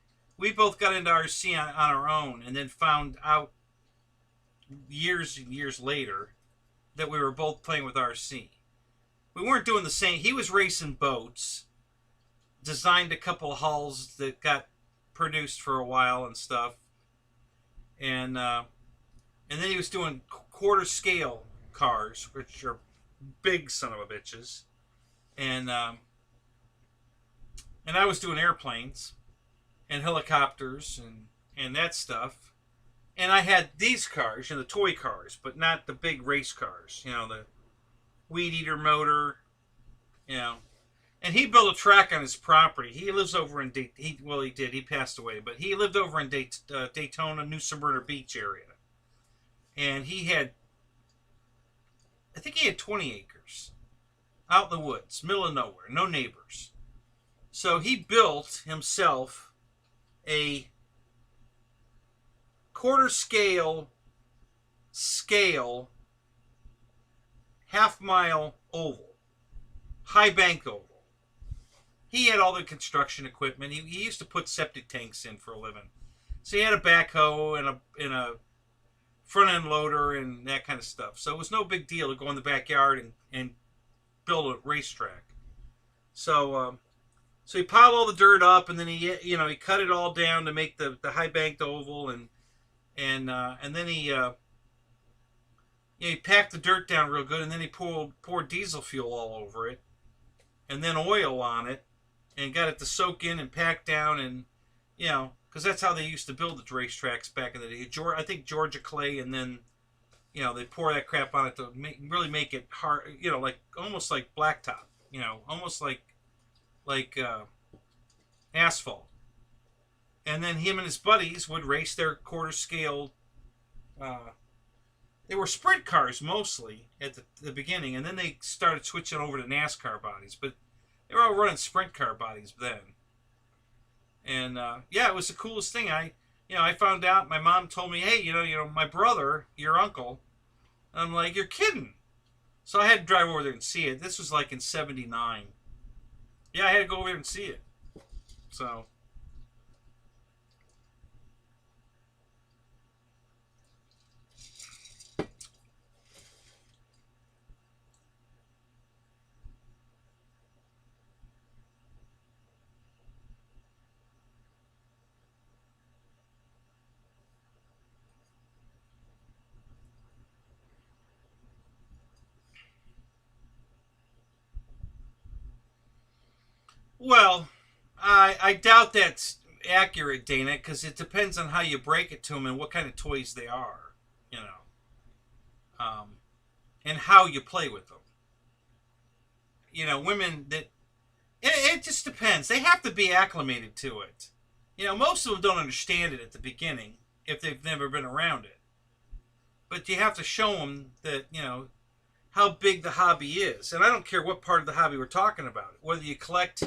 both got into RC on our own and then found out years and years later that we were both playing with RC. We weren't doing the same. He was racing boats, designed a couple of hulls that got produced for a while and stuff, and then he was doing quarter scale cars, which are big son of a bitches, and I was doing airplanes and helicopters and that stuff, and I had these cars, you know, the toy cars, but not the big race cars, you know, the weed eater motor, you know. And he built a track on his property. He lives over in he did. He passed away, but he lived over in Daytona, New Smyrna Beach area, and he had, I think he had 20 acres out in the woods, middle of nowhere, no neighbors. So he built himself a quarter scale half-mile oval, high bank oval. He had all the construction equipment. He used to put septic tanks in for a living. So he had a backhoe and a front-end loader and that kind of stuff. So it was no big deal to go in the backyard and build a racetrack. So so he piled all the dirt up, and then he cut it all down to make the high banked oval, and then he packed the dirt down real good, and then he poured diesel fuel all over it, and then oil on it, and got it to soak in and pack down, and you know, because that's how they used to build the racetracks back in the day. I think Georgia clay, and then you know they pour that crap on it to really make it hard. You know, like almost like blacktop. You know, almost like asphalt. And then him and his buddies would race their quarter scale. They were sprint cars mostly at the beginning, and then they started switching over to NASCAR bodies. But they were all running sprint car bodies then. And yeah, it was the coolest thing. I found out. My mom told me, hey, you know, my brother, your uncle, I'm like, you're kidding. So I had to drive over there and see it. This was like in '79. Yeah, I had to go over there and see it. So, well, I doubt that's accurate, Dana, because it depends on how you break it to them and what kind of toys they are, you know, and how you play with them. You know, women that it just depends. They have to be acclimated to it. You know, most of them don't understand it at the beginning if they've never been around it. But you have to show them that, you know, how big the hobby is. And I don't care what part of the hobby we're talking about. Whether you collect,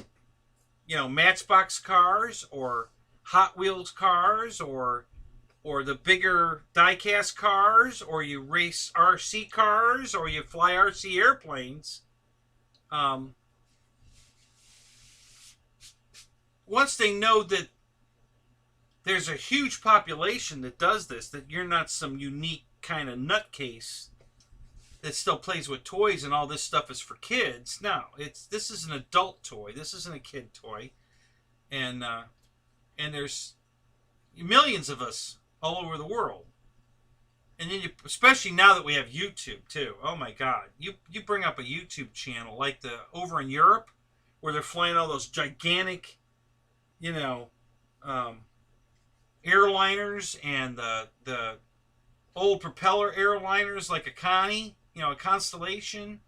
you know, Matchbox cars or Hot Wheels cars or the bigger diecast cars, or you race RC cars, or you fly RC airplanes. Um, Once they know that there's a huge population that does this, that you're not some unique kind of nutcase that still plays with toys and all this stuff is for kids. No, this is an adult toy. This isn't a kid toy, and there's millions of us all over the world. And then especially now that we have YouTube too. Oh my God, you bring up a YouTube channel like the over in Europe where they're flying all those gigantic, you know, airliners and the old propeller airliners like a Connie, you know, a Constellation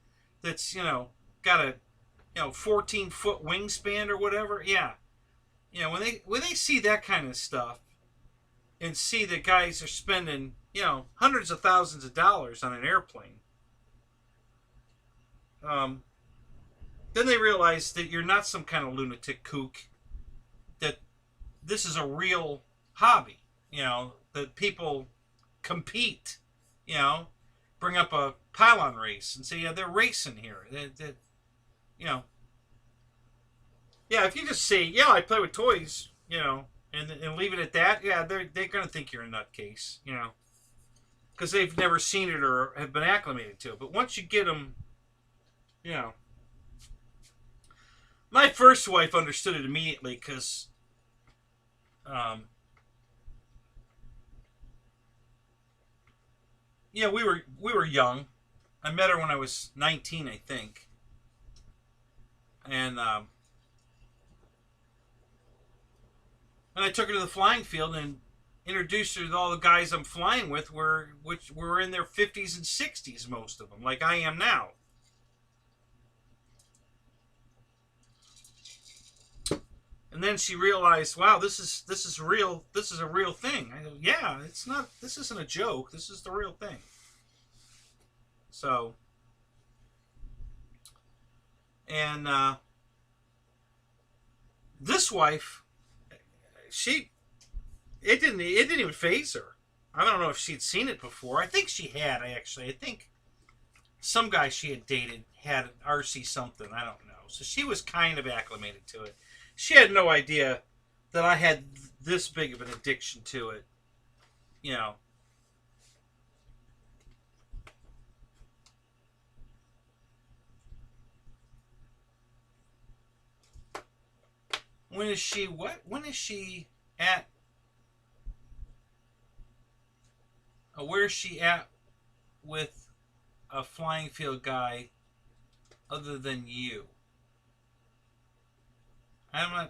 that's, you know, got a, you know, 14-foot wingspan or whatever. Yeah. You know, when they see that kind of stuff and see that guys are spending, you know, hundreds of thousands of dollars on an airplane, then they realize that you're not some kind of lunatic kook, that this is a real hobby, you know, that people compete, you know, bring up a pylon race and say, yeah, they're racing here. You know, yeah, if you just say, yeah, I play with toys, you know, and leave it at that, yeah, they're going to think you're a nutcase, you know, because they've never seen it or have been acclimated to it. But once you get them, you know, my first wife understood it immediately because, yeah, we were young. I met her when I was 19, I think, and I took her to the flying field and introduced her to all the guys I'm flying with, which were in their 50s and 60s, most of them, like I am now. And then she realized, wow, this is real. This is a real thing. I go, yeah, it's not. This isn't a joke. This is the real thing. So, and this wife, it didn't even faze her. I don't know if she'd seen it before. I think she had, actually. I think some guy she had dated had an RC something. I don't know. So she was kind of acclimated to it. She had no idea that I had this big of an addiction to it. You know. When is she at? Where is she at with a flying field guy other than you? I'm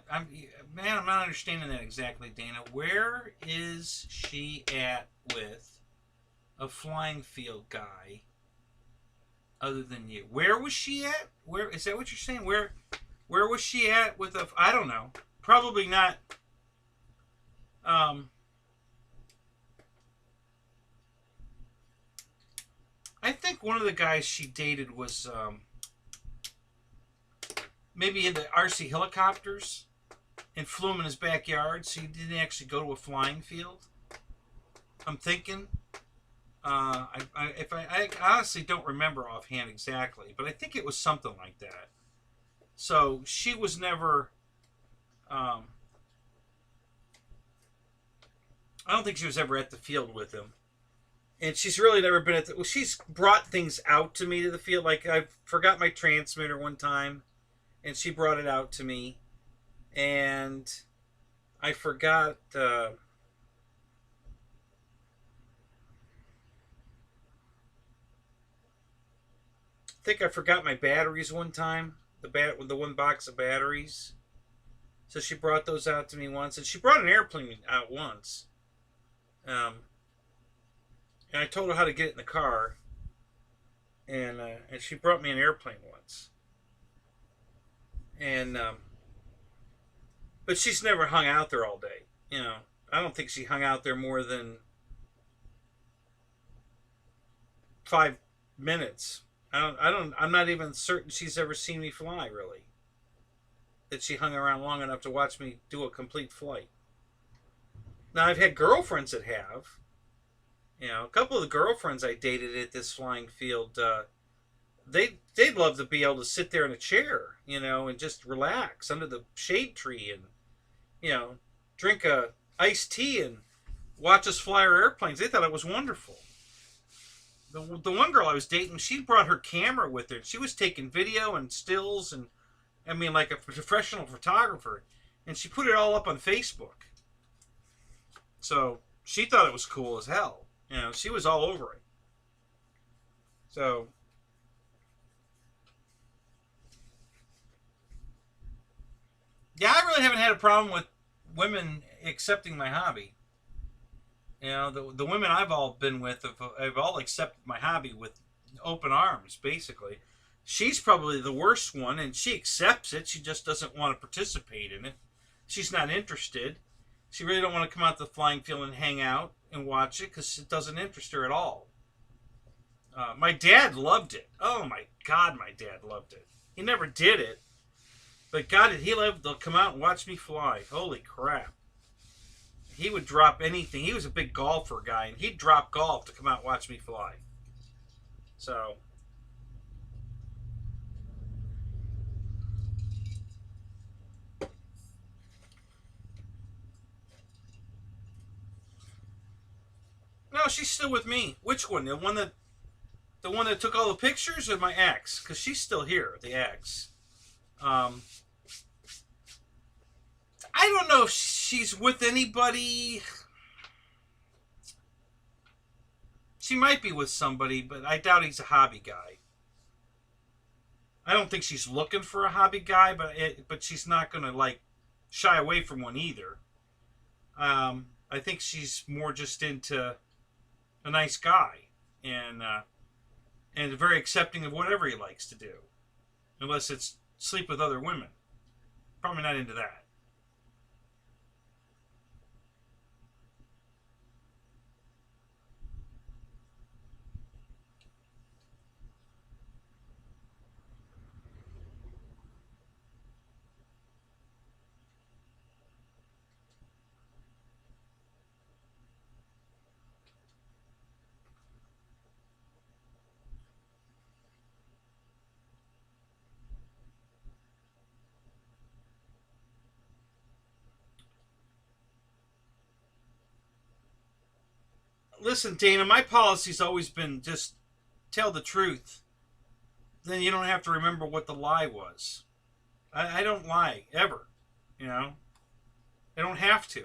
not understanding that exactly, Dana. Where is she at with a flying field guy other than you? Where was she at? Where is that what you're saying? Where was she at with a? I don't know. Probably not. I think one of the guys she dated was maybe into RC helicopters and flew them in his backyard, so he didn't actually go to a flying field. I'm thinking. I honestly don't remember offhand exactly, but I think it was something like that. So she was never. Um, I don't think she was ever at the field with him, and she's really never been at the. Well, she's brought things out to me to the field. Like I forgot my transmitter one time, and she brought it out to me, and I forgot. I think I forgot my batteries one time. The one box of batteries. So she brought those out to me once, and she brought an airplane out once. Um, and I told her how to get it in the car, and she brought me an airplane once. And but she's never hung out there all day. You know, I don't think she hung out there more than 5 minutes. I'm not even certain she's ever seen me fly, really. That she hung around long enough to watch me do a complete flight. Now, I've had girlfriends that have. You know, a couple of the girlfriends I dated at this flying field, they'd love to be able to sit there in a chair, you know, and just relax under the shade tree and, you know, drink a iced tea and watch us fly our airplanes. They thought it was wonderful. The one girl I was dating, she brought her camera with her. She was taking video and stills, and I mean, like a professional photographer, and she put it all up on Facebook. So she thought it was cool as hell. You know, she was all over it. So yeah, I really haven't had a problem with women accepting my hobby. You know, the women I've all been with have all accepted my hobby with open arms, basically. She's probably the worst one, and she accepts it. She just doesn't want to participate in it. She's not interested. She really don't want to come out to the flying field and hang out and watch it because it doesn't interest her at all. My dad loved it. Oh my God, my dad loved it. He never did it, but God, did he love to come out and watch me fly. Holy crap. He would drop anything. He was a big golfer guy, and he'd drop golf to come out and watch me fly. So, no, she's still with me. Which one? The one that took all the pictures, or my ex? Because she's still here, the ex. Um, I don't know if she's with anybody. She might be with somebody, but I doubt he's a hobby guy. I don't think she's looking for a hobby guy, but she's not gonna like shy away from one either. I think she's more just into a nice guy and very accepting of whatever he likes to do, unless it's sleep with other women. Probably not into that. Listen, Dana, my policy's always been just tell the truth. Then you don't have to remember what the lie was. I don't lie ever. You know, I don't have to.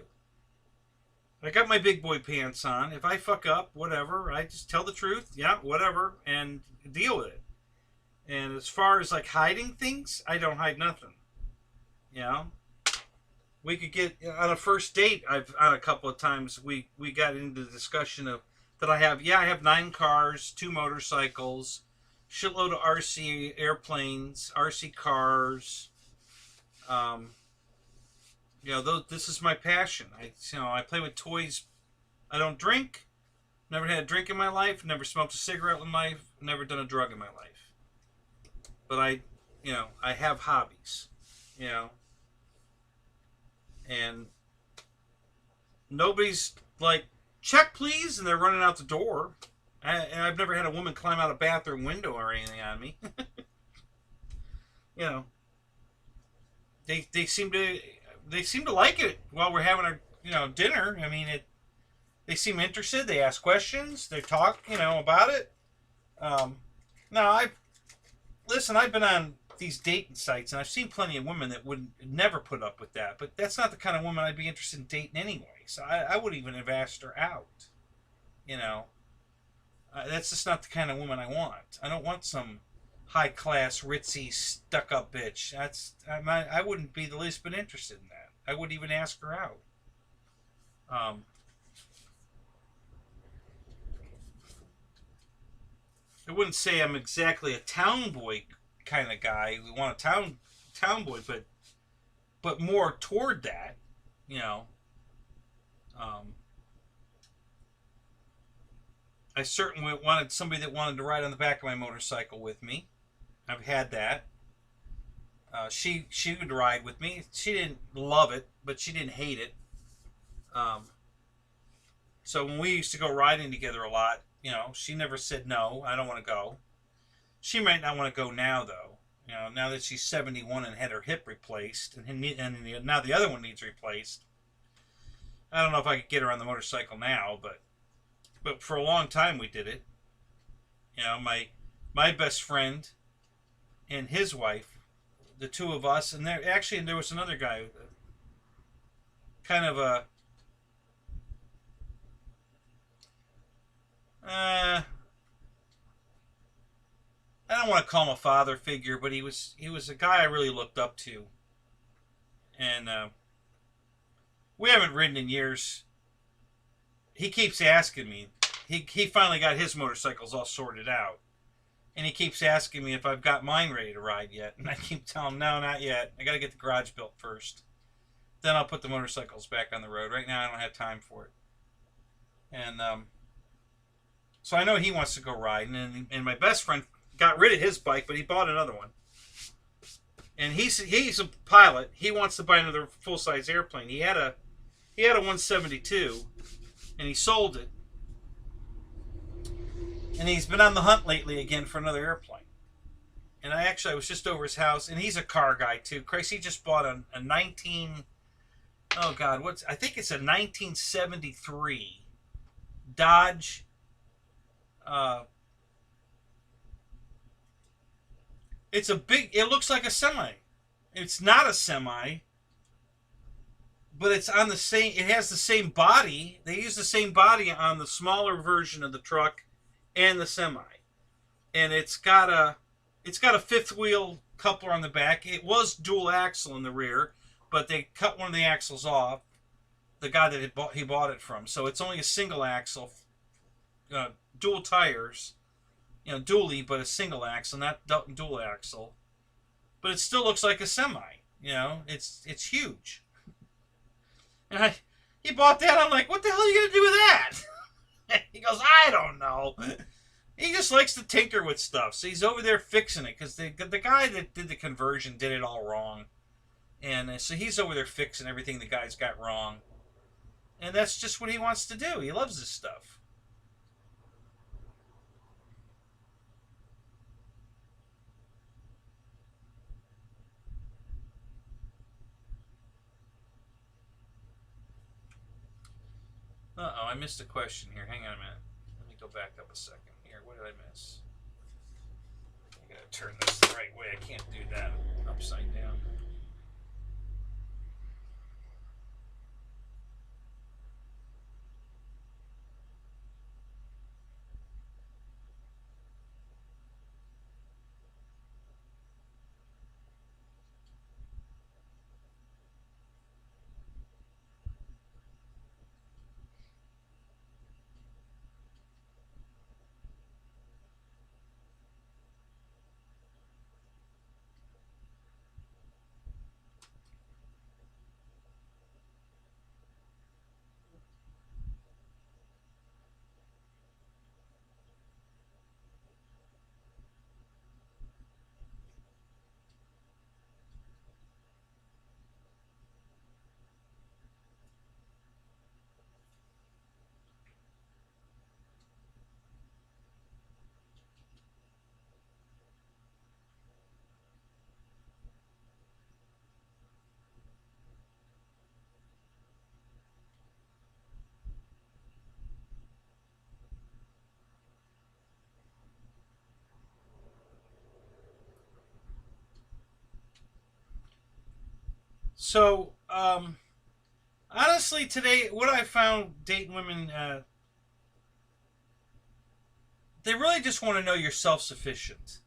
I got my big boy pants on. If I fuck up, whatever, I just tell the truth. Yeah, whatever, and deal with it. And as far as like hiding things, I don't hide nothing. You know, we could get on a first date. I've on a couple of times we got into the discussion of that I have. Yeah, I have 9 cars, 2 motorcycles, shitload of RC airplanes, RC cars. Um, you know, this is my passion. I play with toys. I don't drink. Never had a drink in my life. Never smoked a cigarette in my life. Never done a drug in my life. But I have hobbies. You know, and nobody's like, check please, and they're running out the door. And I've never had a woman climb out a bathroom window or anything on me. You know, they seem to like it while we're having our dinner. I mean, they seem interested. They ask questions. They talk about it. Um, now I've been on these dating sites and I've seen plenty of women that would never put up with that. But that's not the kind of woman I'd be interested in dating anyway. So I wouldn't even have asked her out. You know, that's just not the kind of woman I want. I don't want some high class, ritzy, stuck up bitch. I wouldn't be the least bit interested in that. I wouldn't even ask her out. Um, I wouldn't say I'm exactly a town boy kind of guy. We want a town boy, but more toward that, you know. Um, I certainly wanted somebody that wanted to ride on the back of my motorcycle with me. I've had that. She would ride with me. She didn't love it, but she didn't hate it. Um, so when we used to go riding together a lot, she never said no. I don't want to go. She might not want to go now though. Now that she's 71 and had her hip replaced, and now the other one needs replaced. I don't know if I could get her on the motorcycle now, but for a long time we did it. My best friend and his wife, the two of us, and there was another guy, kind of a I don't want to call him a father figure, but he was a guy I really looked up to, and we haven't ridden in years. He keeps asking me. He finally got his motorcycles all sorted out, and he keeps asking me if I've got mine ready to ride yet, and I keep telling him no, not yet. I got to get the garage built first. Then I'll put the motorcycles back on the road. Right now I don't have time for it, and so I know he wants to go riding, and my best friend got rid of his bike, but he bought another one. And he's a pilot. He wants to buy another full size airplane. He had a 172, and he sold it. And he's been on the hunt lately again for another airplane. And I was just over his house, and he's a car guy too. Chris, he just bought a 19. Oh God, I think it's a 1973 Dodge. It looks like a semi. It's not a semi, but it's on it has the same body. They use the same body on the smaller version of the truck and the semi. And it's got a fifth wheel coupler on the back. It was dual axle in the rear, but they cut one of the axles off. The guy that he bought it from. So it's only a single axle, dual tires. Dually, but a single axle, not dual axle. But it still looks like a semi. It's huge. And he bought that. I'm like, what the hell are you gonna do with that? He goes, I don't know. He just likes to tinker with stuff, so he's over there fixing it because the guy that did the conversion did it all wrong, and so he's over there fixing everything the guy's got wrong. And that's just what he wants to do. He loves this stuff. Uh-oh, I missed a question here. Hang on a minute. Let me go back up a second here. What did I miss? I gotta turn this the right way. I can't do that upside down. So, honestly, today, what I found dating women, they really just want to know you're self-sufficient.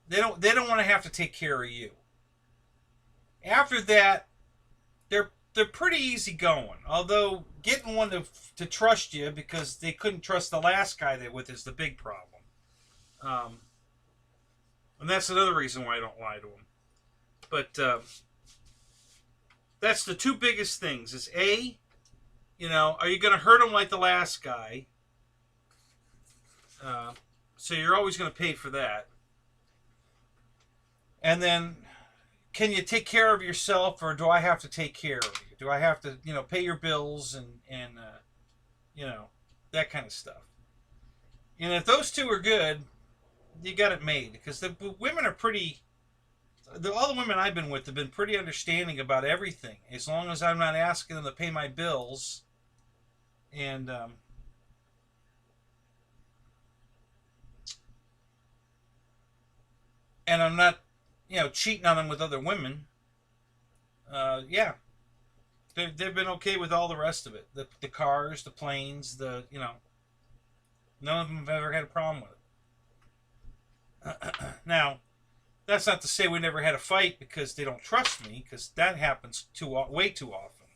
They don't want to have to take care of you. After that, they're pretty easy going. Although getting one to trust you because they couldn't trust the last guy they're with is the big problem. And that's another reason why I don't lie to them. But that's the two biggest things: is A, are you going to hurt them like the last guy? So you're always going to pay for that. And then, can you take care of yourself, or do I have to take care of you? Do I have to, pay your bills and that kind of stuff? And if those two are good, you got it made. Because the women are pretty. All the women I've been with have been pretty understanding about everything, as long as I'm not asking them to pay my bills, and I'm not, cheating on them with other women. Yeah, they've been okay with all the rest of it. The cars, the planes, none of them have ever had a problem with it. Now, that's not to say we never had a fight because they don't trust me, because that happens way too often.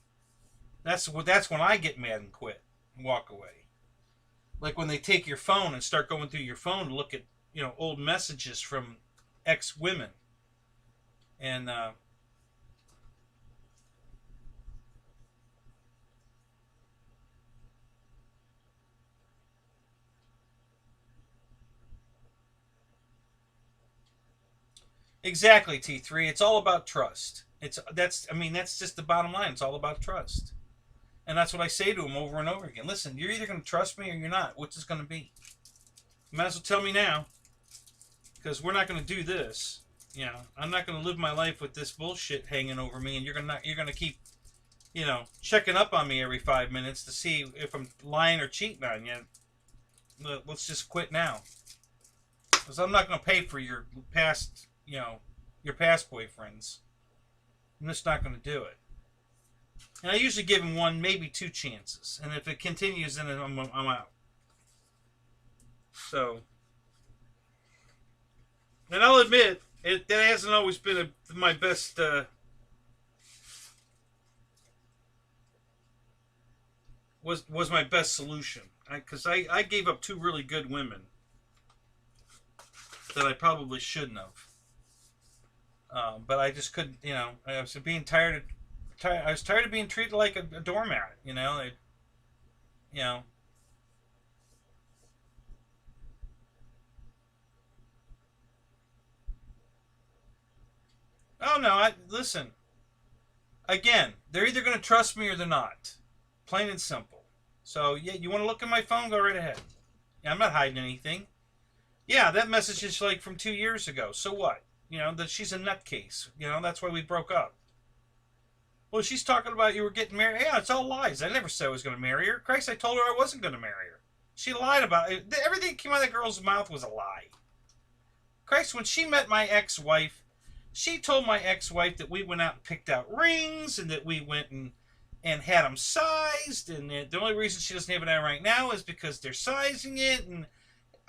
That's when I get mad and quit and walk away. Like when they take your phone and start going through your phone to look at old messages from ex-women. And exactly, T3. It's all about trust. That's just the bottom line. It's all about trust. And that's what I say to them over and over again. Listen, you're either going to trust me or you're not. Which is going to be? You might as well tell me now, because we're not going to do this. I'm not going to live my life with this bullshit hanging over me, and you're going to keep, checking up on me every 5 minutes to see if I'm lying or cheating on you. Let's just quit now, because I'm not going to pay for your past, your past boyfriends. I'm just not going to do it. And I usually give them one, maybe two chances, and if it continues, then I'm out. So, and I'll admit, that hasn't always been my best. Was my best solution, because I gave up two really good women that I probably shouldn't have. But I just couldn't. I was being tired. I was tired of being treated like a doormat. Oh no! Listen. Again, they're either going to trust me or they're not. Plain and simple. So yeah, you want to look at my phone? Go right ahead. Yeah, I'm not hiding anything. Yeah, that message is like from 2 years ago. So what? That she's a nutcase. That's why we broke up. Well, she's talking about you were getting married. Yeah, it's all lies. I never said I was going to marry her. Christ, I told her I wasn't going to marry her. She lied about it. Everything that came out of that girl's mouth was a lie. Christ, when she met my ex-wife, she told my ex-wife that we went out and picked out rings, and that we went and had them sized, and the only reason she doesn't have it on right now is because they're sizing it, and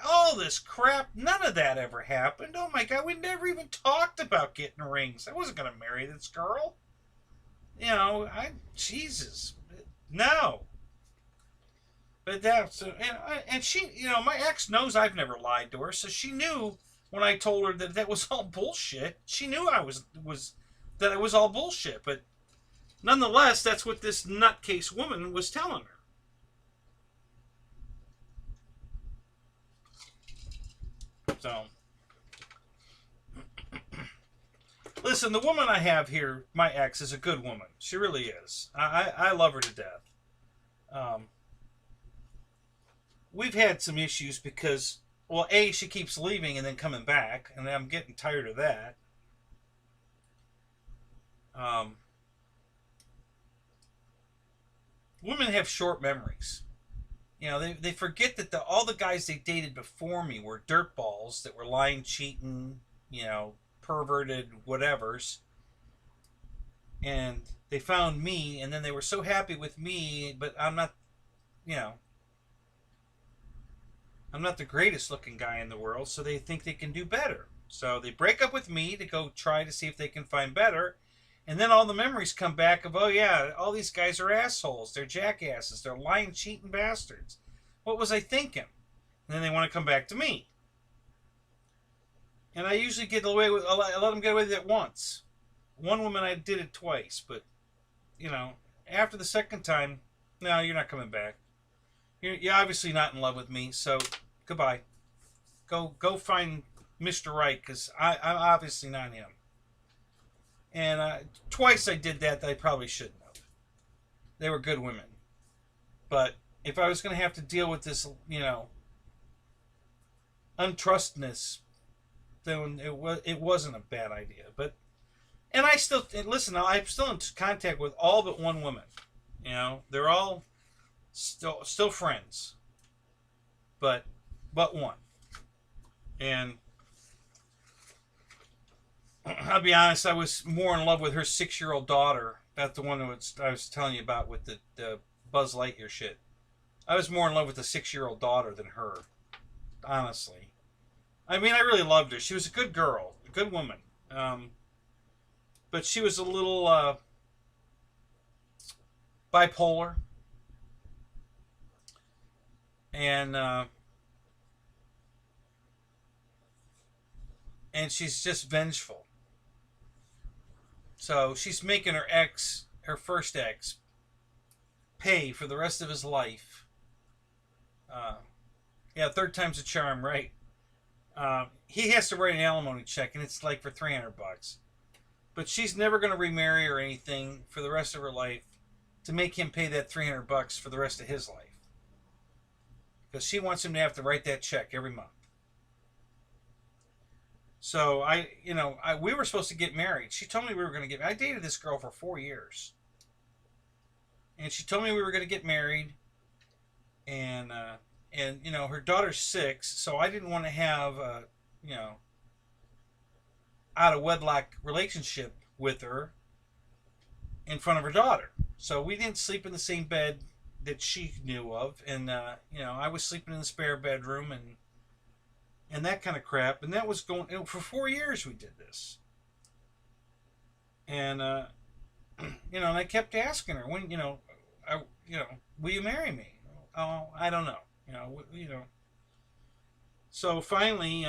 all this crap. None of that ever happened. Oh my God, we never even talked about getting rings. I wasn't going to marry this girl. Jesus, no. But that's, and she, my ex knows I've never lied to her, so she knew when I told her that was all bullshit. She knew that it was all bullshit, but nonetheless, that's what this nutcase woman was telling her. So, listen, the woman I have here, my ex, is a good woman. She really is. I love her to death. We've had some issues because, well, A, she keeps leaving and then coming back, and I'm getting tired of that. Women have short memories. They forget that all the guys they dated before me were dirtballs that were lying, cheating, perverted whatevers. and they found me, and then they were so happy with me, but I'm not, you know, I'm not the greatest looking guy in the world, so they think they can do better. So they break up with me to go try to see if they can find better. And then all the memories come back of, oh yeah, all these guys are assholes. They're jackasses. They're lying, cheating bastards. What was I thinking? And then they want to come back to me. And I usually get away with, I let them get away with it once. One woman I did it twice, but, you know, after the second time, no, you're not coming back. You're obviously not in love with me, so goodbye. Go find Mr. Right, because I'm obviously not him. And twice I did that I probably shouldn't have. They were good women. But if I was going to have to deal with this, you know, untrustness, then it wasn't a bad idea. But, and I still, listen, I'm still in contact with all but one woman. You know, they're all still friends. But one. And I'll be honest, I was more in love with her 6-year-old daughter. That's the one that I was telling you about with the Buzz Lightyear shit. I was more in love with the 6-year-old daughter than her. Honestly. I mean, I really loved her. She was a good girl. A good woman. But she was a little bipolar. And she's just vengeful. So she's making her first ex, pay for the rest of his life. Yeah, third time's a charm, right? He has to write an alimony check, and it's like for $300. But she's never going to remarry or anything for the rest of her life to make him pay that $300 for the rest of his life. Because she wants him to have to write that check every month. So we were supposed to get married. She told me we were going to I dated this girl for 4 years. And she told me we were going to get married. And her daughter's 6, so I didn't want to have out of wedlock relationship with her in front of her daughter. So we didn't sleep in the same bed that she knew of, and I was sleeping in the spare bedroom and that kind of crap. And that was going for 4 years. We did this, and and I kept asking her, when will you marry me? Oh, I don't know. So finally,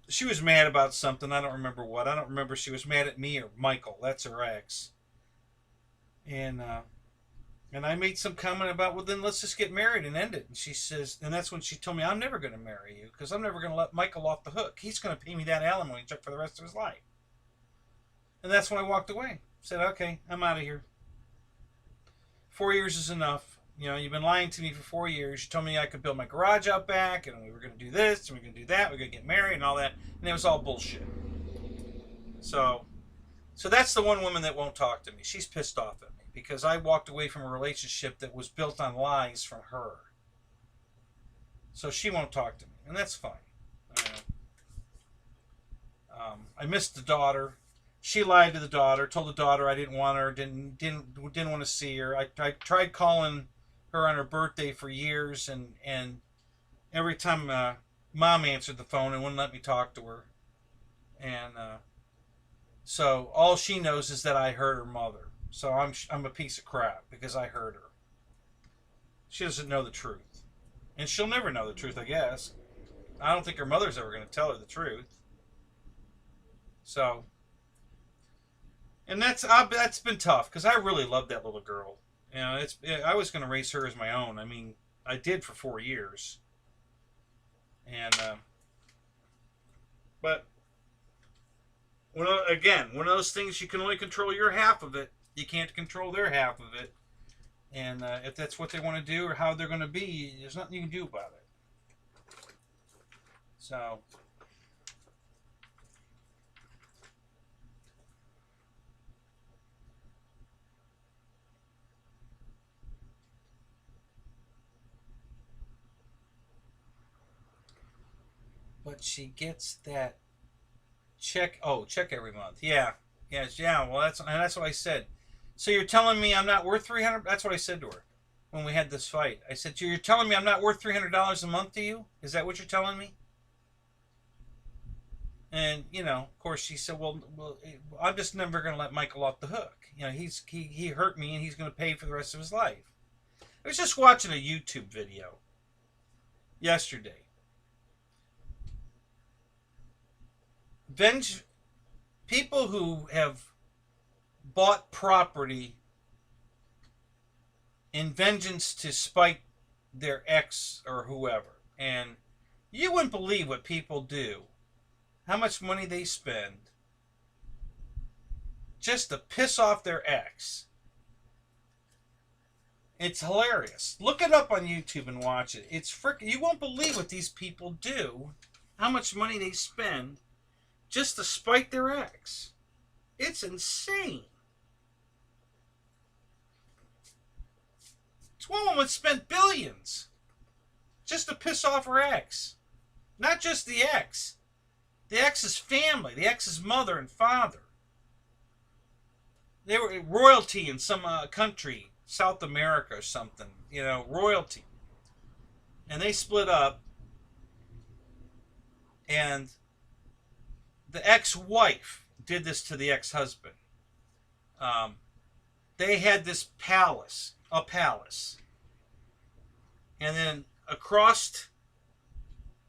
she was mad about something. I don't remember what. I don't remember if she was mad at me or Michael. That's her ex. And I made some comment about, well, then let's just get married and end it. And she says, and that's when she told me, I'm never going to marry you because I'm never going to let Michael off the hook. He's going to pay me that alimony check for the rest of his life. And that's when I walked away. Said, okay, I'm out of here. 4 years is enough. You've been lying to me for 4 years. You told me I could build my garage out back, and we were going to do this, and we were going to do that. We are going to get married and all that. And it was all bullshit. So that's the one woman that won't talk to me. She's pissed off at me because I walked away from a relationship that was built on lies from her. So she won't talk to me, and that's fine. I missed the daughter. She lied to the daughter, told the daughter I didn't want her, didn't want to see her. I tried calling her on her birthday for years, and every time Mom answered the phone and wouldn't let me talk to her. And so all she knows is that I hurt her mother. So I'm a piece of crap because I hurt her. She doesn't know the truth, and she'll never know the truth, I guess. I don't think her mother's ever going to tell her the truth. So, and that's been tough because I really loved that little girl. I was going to raise her as my own. I mean, I did for 4 years. And but one of those things, you can only control your half of it. You can't control their half of it. And if that's what they want to do or how they're going to be, there's nothing you can do about it. So. But she gets that check. Oh, check every month. Yeah. Yes, yeah. Well, that's what I said. So you're telling me I'm not worth 300? That's what I said to her when we had this fight. I said, "You're telling me I'm not worth $300 a month to you? Is that what you're telling me?" And of course, she said, "Well, I'm just never going to let Michael off the hook. He hurt me, and he's going to pay for the rest of his life." I was just watching a YouTube video yesterday. People who have bought property in vengeance to spite their ex or whoever, and you wouldn't believe what people do, how much money they spend just to piss off their ex. It's hilarious. Look it up on YouTube and watch it. It's freaking. You won't believe what these people do, how much money they spend just to spite their ex. It's insane. This woman would spend billions just to piss off her ex. Not just the ex's family, the ex's mother and father. They were royalty in some country, South America or something, royalty. And they split up, and the ex-wife did this to the ex-husband. They had this palace, and then across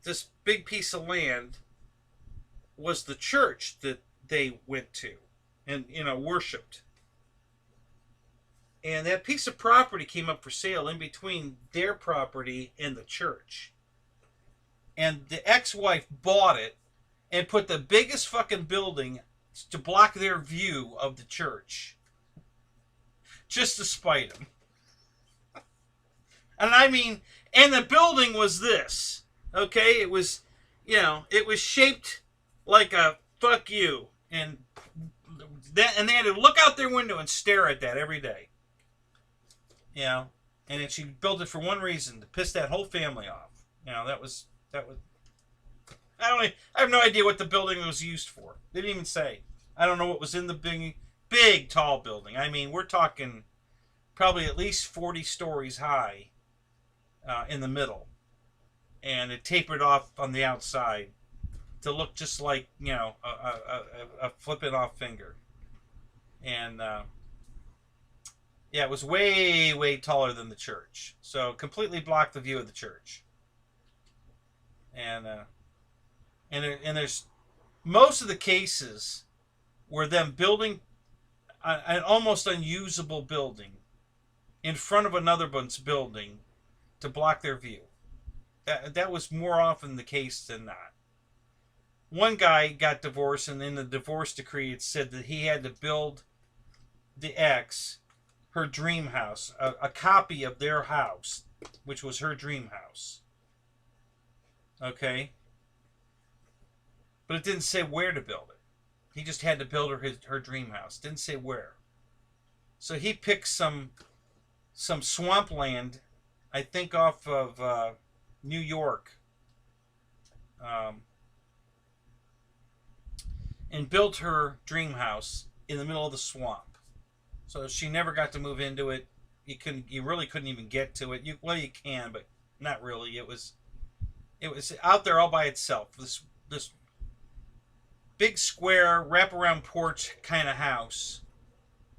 this big piece of land was the church that they went to and worshipped. And that piece of property came up for sale in between their property and the church. And the ex-wife bought it and put the biggest fucking building to block their view of the church. Just to spite them. And I mean, and the building was this. Okay? It was shaped like a fuck you. And they had to look out their window and stare at that every day. And then she built it for one reason, to piss that whole family off. That was I have no idea what the building was used for. They didn't even say. I don't know what was in the big tall building. I mean, we're talking probably at least 40 stories high in the middle. And it tapered off on the outside to look just like, a flipping off finger. And yeah, it was way, way taller than the church. So completely blocked the view of the church. And there's most of the cases were them building an almost unusable building in front of another one's building to block their view. That was more often the case than not. One guy got divorced, and in the divorce decree it said that he had to build the ex her dream house, a copy of their house, which was her dream house. Okay? But it didn't say where to build it. He just had to build her dream house. Didn't say where. So he picked some swampland, I think off of New York, and built her dream house in the middle of the swamp. So she never got to move into it. You really couldn't even get to it. You can, but not really. It was out there all by itself. This big square wraparound porch kind of house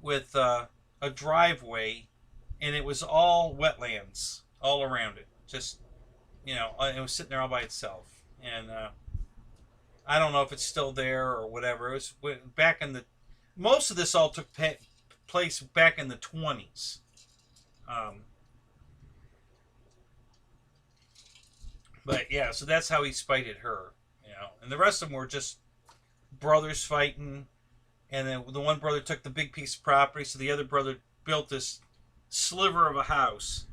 with a driveway, and it was all wetlands all around it. Just it was sitting there all by itself. And I don't know if it's still there or whatever. It was back in the. Most of this all took place back in the 20s. But yeah, so that's how he spited her, and the rest of them were just brothers fighting, and then the one brother took the big piece of property, so the other brother built this sliver of a house.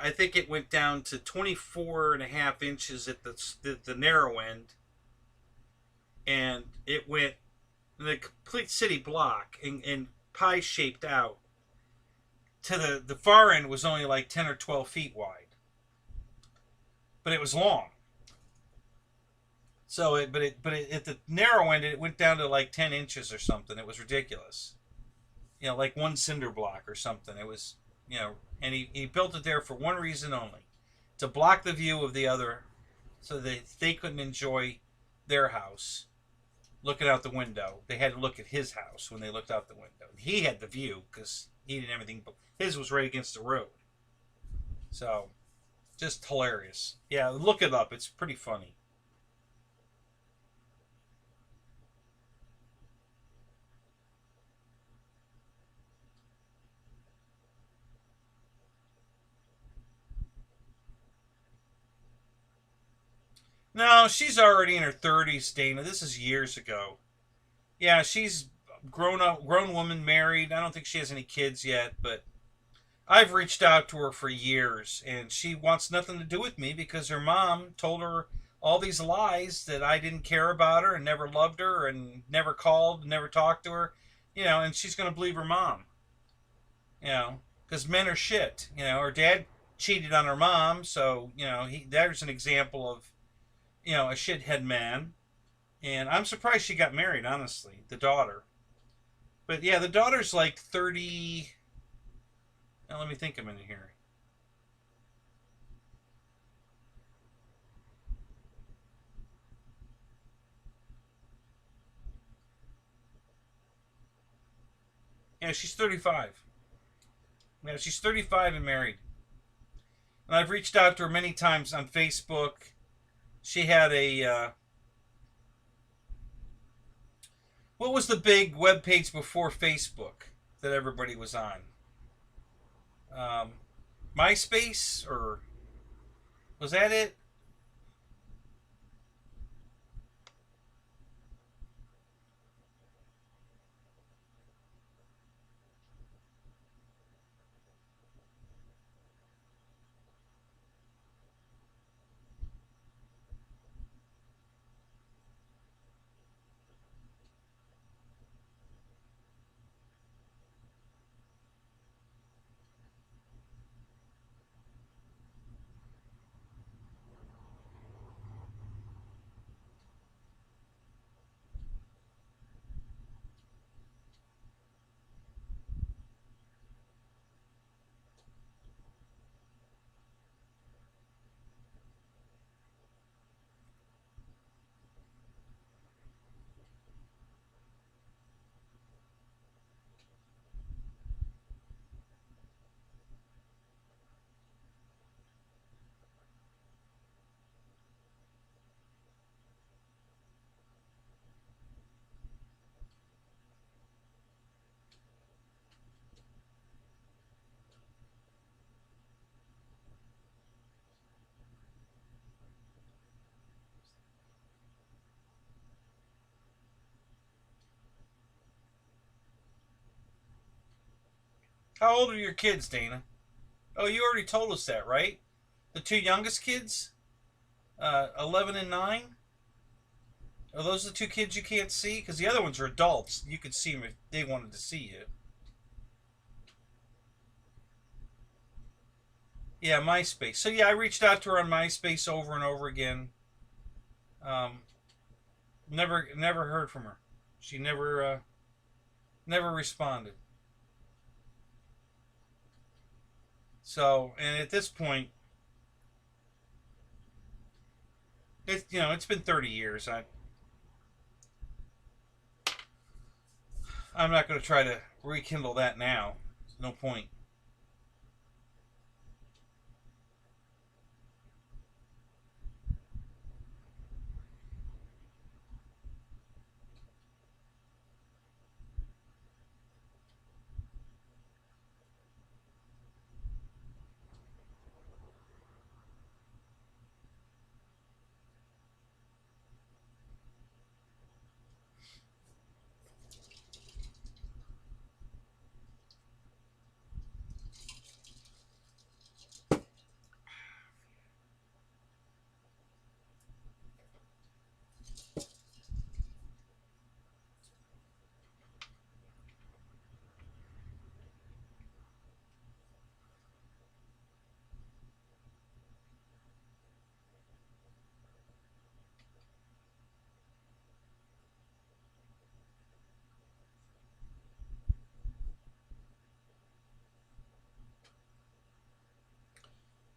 I think it went down to 24.5 inches at the narrow end, and it went the complete city block and pie shaped out to the far end was only like 10 or 12 feet wide, but it was long. So at the narrow end, it went down to like 10 inches or something. It was ridiculous. You know, like one cinder block or something. It was, and he built it there for one reason only, to block the view of the other, so that they couldn't enjoy their house looking out the window. They had to look at his house when they looked out the window. He had the view because he didn't have anything, but his was right against the road. So, just hilarious. Yeah, look it up. It's pretty funny. No, she's already in her 30s, Dana. This is years ago. Yeah, she's grown woman, married. I don't think she has any kids yet, but I've reached out to her for years, and she wants nothing to do with me because her mom told her all these lies that I didn't care about her and never loved her and never called, never talked to her, and she's going to believe her mom, because men are shit. Her dad cheated on her mom, so, there's an example of, a shithead man. And I'm surprised she got married, honestly, the daughter. But yeah, the daughter's like 30. Now, let me think a minute here. Yeah, she's 35. Yeah, she's 35 and married. And I've reached out to her many times on Facebook. She had what was the big web page before Facebook that everybody was on? Um, MySpace, or was that it? How old are your kids, Dana? Oh, you already told us that, right? The two youngest kids, 11 and 9. Are those the two kids you can't see? Because the other ones are adults. You could see them if they wanted to see you. Yeah, MySpace. So yeah, I reached out to her on MySpace over and over again. Um, never heard from her. She never responded. So, and at this point, it's been 30 years. I'm not going to try to rekindle that now. There's no point.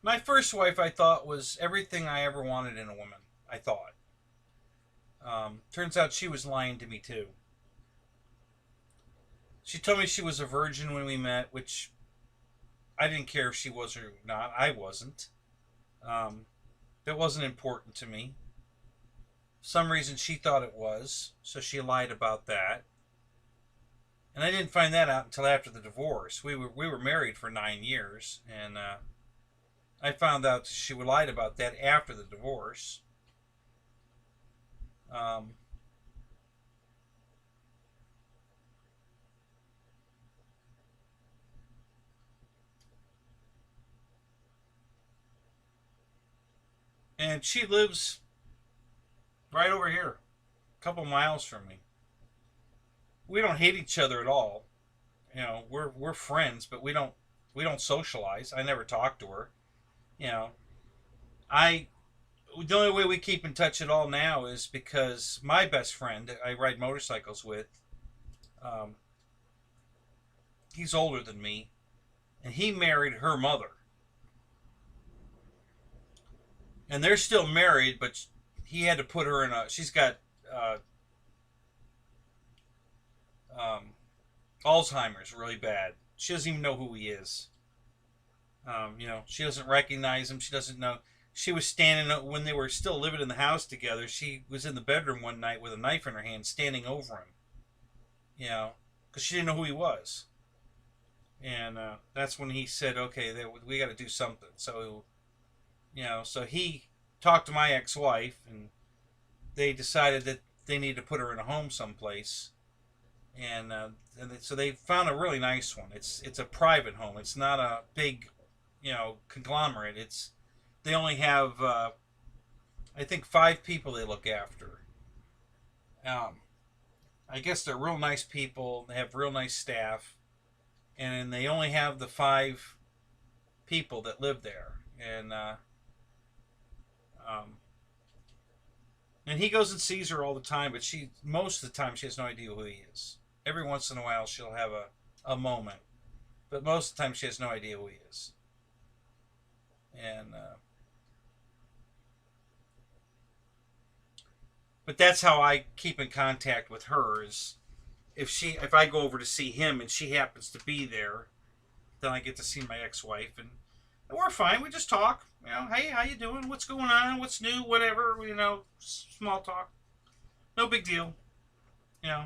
My first wife, I thought, was everything I ever wanted in a woman. I thought. Turns out she was lying to me too. She told me she was a virgin when we met, which I didn't care if she was or not. I wasn't. Um, it wasn't important to me. For some reason she thought it was, so she lied about that. And I didn't find that out until after the divorce. We were married for 9 years, and I found out she lied about that after the divorce. Um, and she lives right over here, a couple miles from me. We don't hate each other at all. You know, we're friends, but we don't socialize. I never talk to her. You know, I the only way we keep in touch at all now is because my best friend that I ride motorcycles with, um, he's older than me, and he married her mother, and they're still married, but he had to put her in a. She's got uh, um, Alzheimer's really bad. She doesn't even know who he is. She doesn't recognize him. She doesn't know. She was standing when they were still living in the house together. She was in the bedroom one night with a knife in her hand, standing over him. You know, because she didn't know who he was, and that's when he said, "Okay, we got to do something." So, so he talked to my ex-wife, and they decided that they need to put her in a home someplace, and so they found a really nice one. It's a private home. It's not a big, conglomerate. They only have I think 5 people they look after. Um, I guess they're real nice people. They have real nice staff, and they only have the 5 people that live there, um, and he goes and sees her all the time. But she most of the time she has no idea who he is. Every once in a while she'll have a moment, but most of the time she has no idea who he is. And but that's how I keep in contact with her. Is if I go over to see him and she happens to be there, then I get to see my ex-wife, and we're fine. We just talk. Hey, how you doing? What's going on? What's new? Whatever. Small talk. No big deal. You know.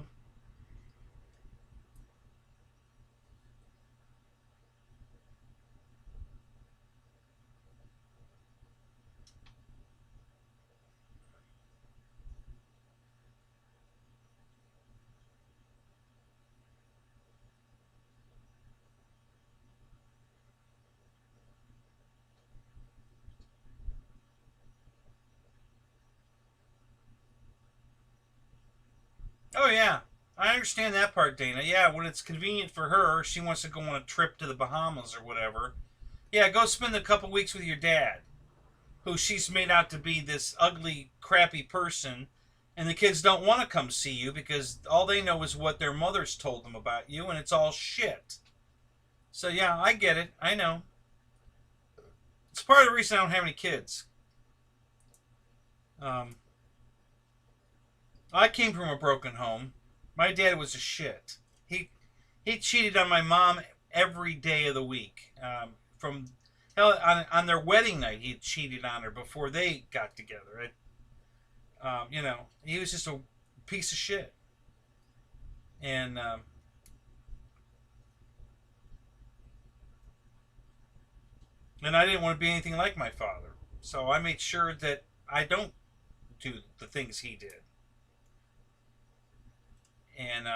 Oh yeah, I understand that part, Dana. Yeah, when it's convenient for her, she wants to go on a trip to the Bahamas or whatever. Yeah, go spend a couple weeks with your dad, who she's made out to be this ugly, crappy person, and the kids don't want to come see you because all they know is what their mothers told them about you, and it's all shit. So yeah, I get it. I know. It's part of the reason I don't have any kids. Um, I came from a broken home. My dad was a shit. He he cheated on my mom every day of the week. From hell on their wedding night, he cheated on her before they got together. He was just a piece of shit. And I didn't want to be anything like my father, so I made sure that I don't do the things he did. And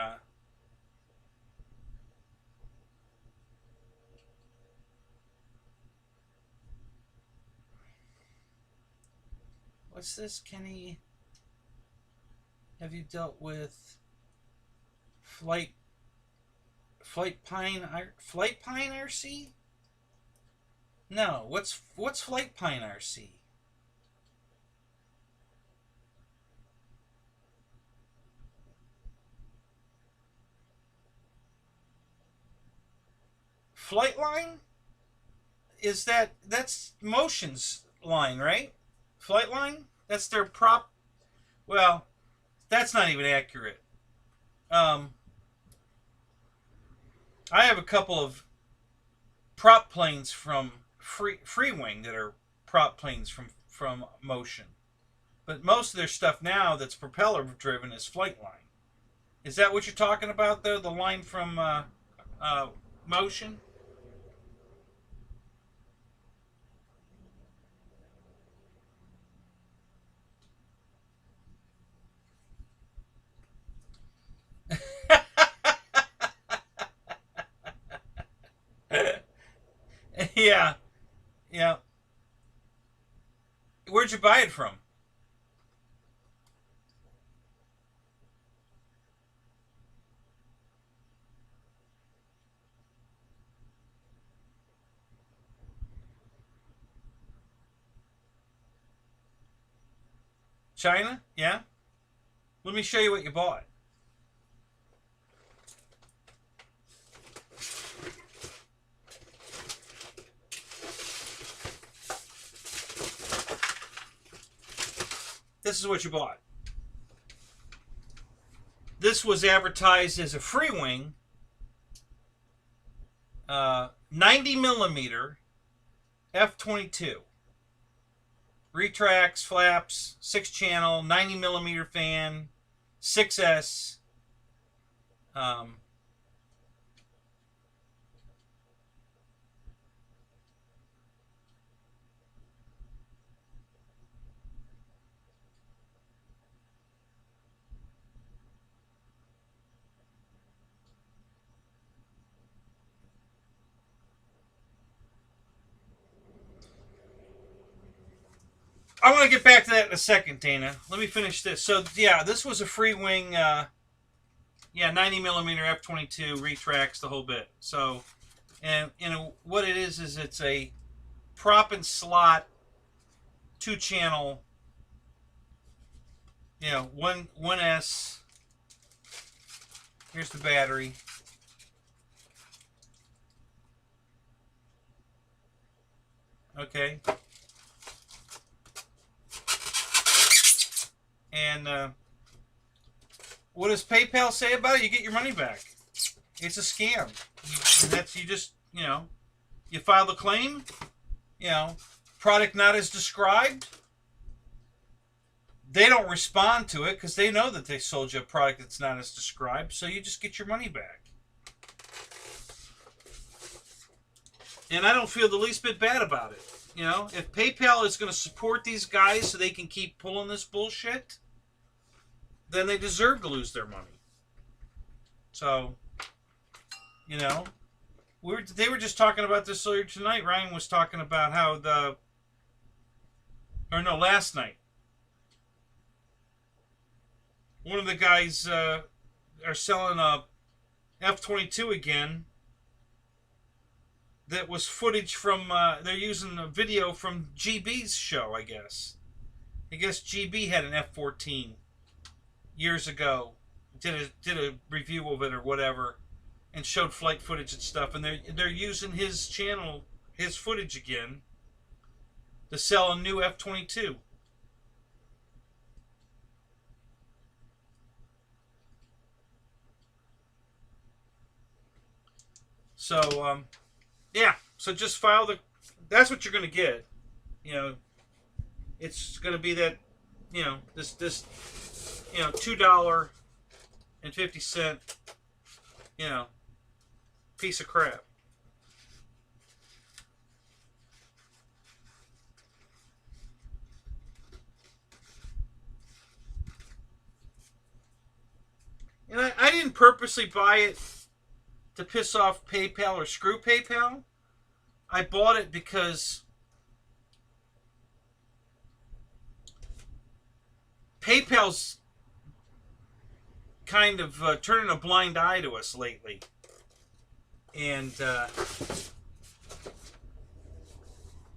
what's this, Kenny? Have you dealt with flight flight pine RC? No. What's flight pine RC? Flight line? that's Motion's line, right? Flight line? That's their prop. Well, that's not even accurate. I have a couple of prop planes from Free Wing that are prop planes from Motion. But most of their stuff now that's propeller driven is Flight line. Is that what you're talking about, though? The line from Motion? Yeah, yeah. Where'd you buy it from? China? Yeah. Let me show you what you bought. This is what you bought. This was advertised as a Free Wing 90 millimeter F-22. Retracts, flaps, 6-channel, 90 millimeter fan, 6S. I want to get back to that in a second, Dana. Let me finish this. So, yeah, this was a Free Wing, 90 millimeter F-22, retracts, the whole bit. So, and what it is it's a prop and slot 2-channel, 1S. Here's the battery. Okay. And what does PayPal say about it? You get your money back. It's a scam. You file the claim, product not as described. They don't respond to it because they know that they sold you a product that's not as described, so you just get your money back. And I don't feel the least bit bad about it. If PayPal is going to support these guys so they can keep pulling this bullshit, then they deserve to lose their money. So, they were just talking about this earlier tonight. Ryan was talking about how last night. One of the guys are selling a F-22 again. That was footage from, they're using a video from GB's show, I guess. I guess GB had an F-14 years ago. Did a review of it or whatever, and showed flight footage and stuff. And they're using his channel, his footage again, to sell a new F-22. So, yeah, so just file that's what you're going to get. It's going to be that, this $2.50, piece of crap. And I didn't purposely buy it to piss off PayPal or screw PayPal. I bought it because PayPal's kind of turning a blind eye to us lately. And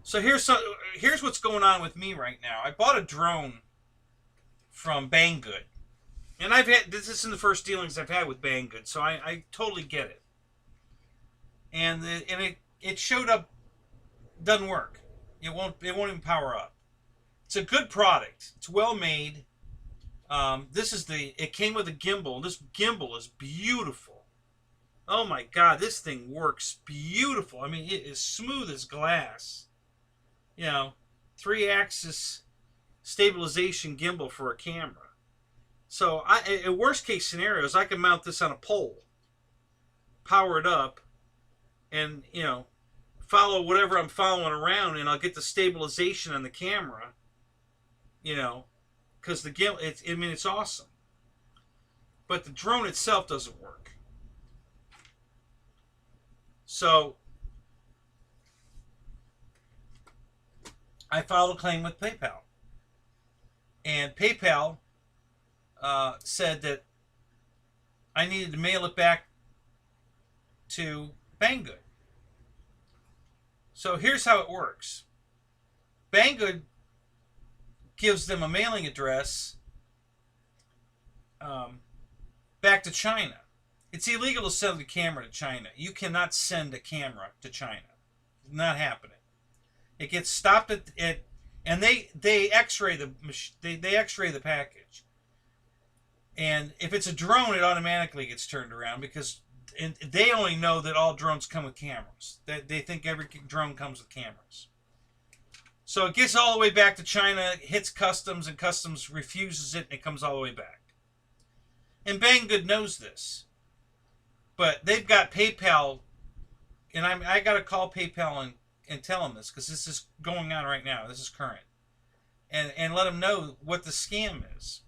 so here's what's going on with me right now. I bought a drone from Banggood. And this is the first dealings I've had with Banggood, so I totally get it. And it showed up Doesn't work. It won't even power up. It's a good product. It's well made. It came with a gimbal. This gimbal is beautiful. Oh my God, this thing works beautiful. I mean, it is smooth as glass. You know, 3-axis stabilization gimbal for a camera. So, in worst case scenarios, I can mount this on a pole, power it up, and, you know, follow whatever I'm following around, and I'll get the stabilization on the camera, you know, because the gimbal, it's awesome. But the drone itself doesn't work. So, I filed a claim with PayPal. And PayPal said that I needed to mail it back to Banggood. So here's how it works. Banggood gives them a mailing address back to China. It's illegal to send a camera to China. You cannot send a camera to China. Not happening. It gets stopped and they X-ray they X-ray the package. And if it's a drone, it automatically gets turned around because they only know that all drones come with cameras. They think every drone comes with cameras. So it gets all the way back to China, hits customs, and customs refuses it, and it comes all the way back. And Banggood knows this. But they've got PayPal, and I got to call PayPal and tell them this, because this is going on right now. This is current. And let them know what the scam is.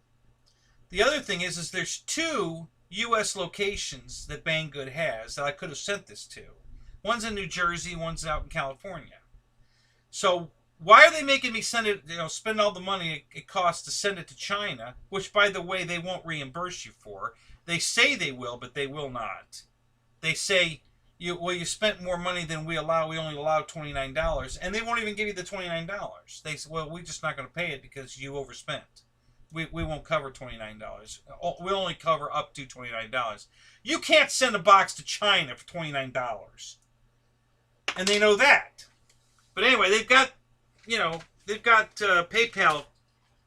The other thing is there's 2 U.S. locations that Banggood has that I could have sent this to. One's in New Jersey, one's out in California. So why are they making me send it, spend all the money it costs to send it to China, which, by the way, they won't reimburse you for? They say they will, but they will not. They say, you spent more money than we allow. We only allow $29. And they won't even give you the $29. They say, well, we're just not going to pay it because you overspent. We won't cover $29. We'll only cover up to $29. You can't send a box to China for $29. And they know that. But anyway, they've got PayPal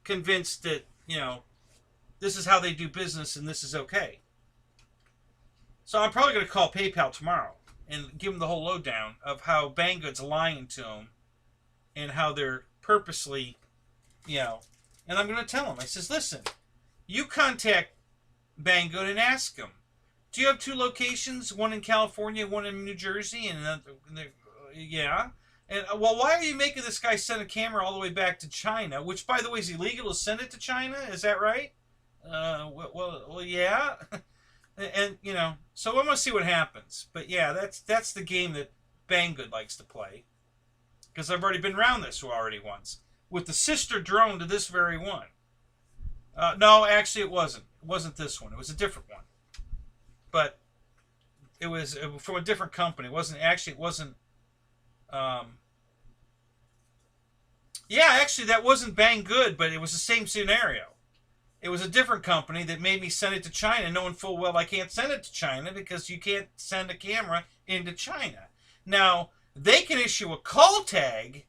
convinced that, this is how they do business and this is okay. So I'm probably going to call PayPal tomorrow and give them the whole lowdown of how Banggood's lying to them and how they're purposely, and I'm going to tell them. I says, listen, you contact Banggood and ask them, do you have 2 locations, one in California, one in New Jersey? And yeah. And, well, why are you making this guy send a camera all the way back to China, which, by the way, is illegal to send it to China? Is that right? Well, yeah. And, so I'm going to see what happens. But, yeah, that's the game that Banggood likes to play. Because I've already been around this already once. With the sister drone to this very one. No, actually it wasn't. It wasn't this one. It was a different one. But it was from a different company. It wasn't. Yeah, actually that wasn't Banggood, but it was the same scenario. It was a different company that made me send it to China, knowing full well I can't send it to China because you can't send a camera into China. Now, they can issue a call tag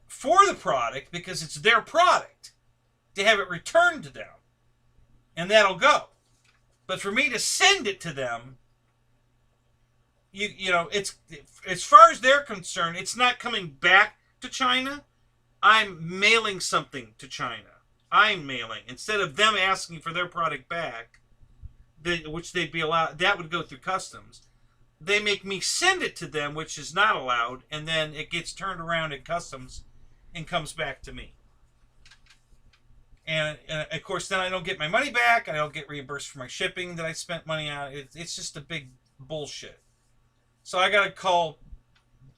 for the product because it's their product to have it returned to them. And that'll go. But for me to send it to them, it's, as far as they're concerned, it's not coming back to China. I'm mailing something to China. I'm mailing. Instead of them asking for their product back, which they'd be allowed, that would go through customs. They make me send it to them, which is not allowed, and then it gets turned around at customs and comes back to me. And of course, then I don't get my money back. I don't get reimbursed for my shipping that I spent money on. It's just a big bullshit. So I got to call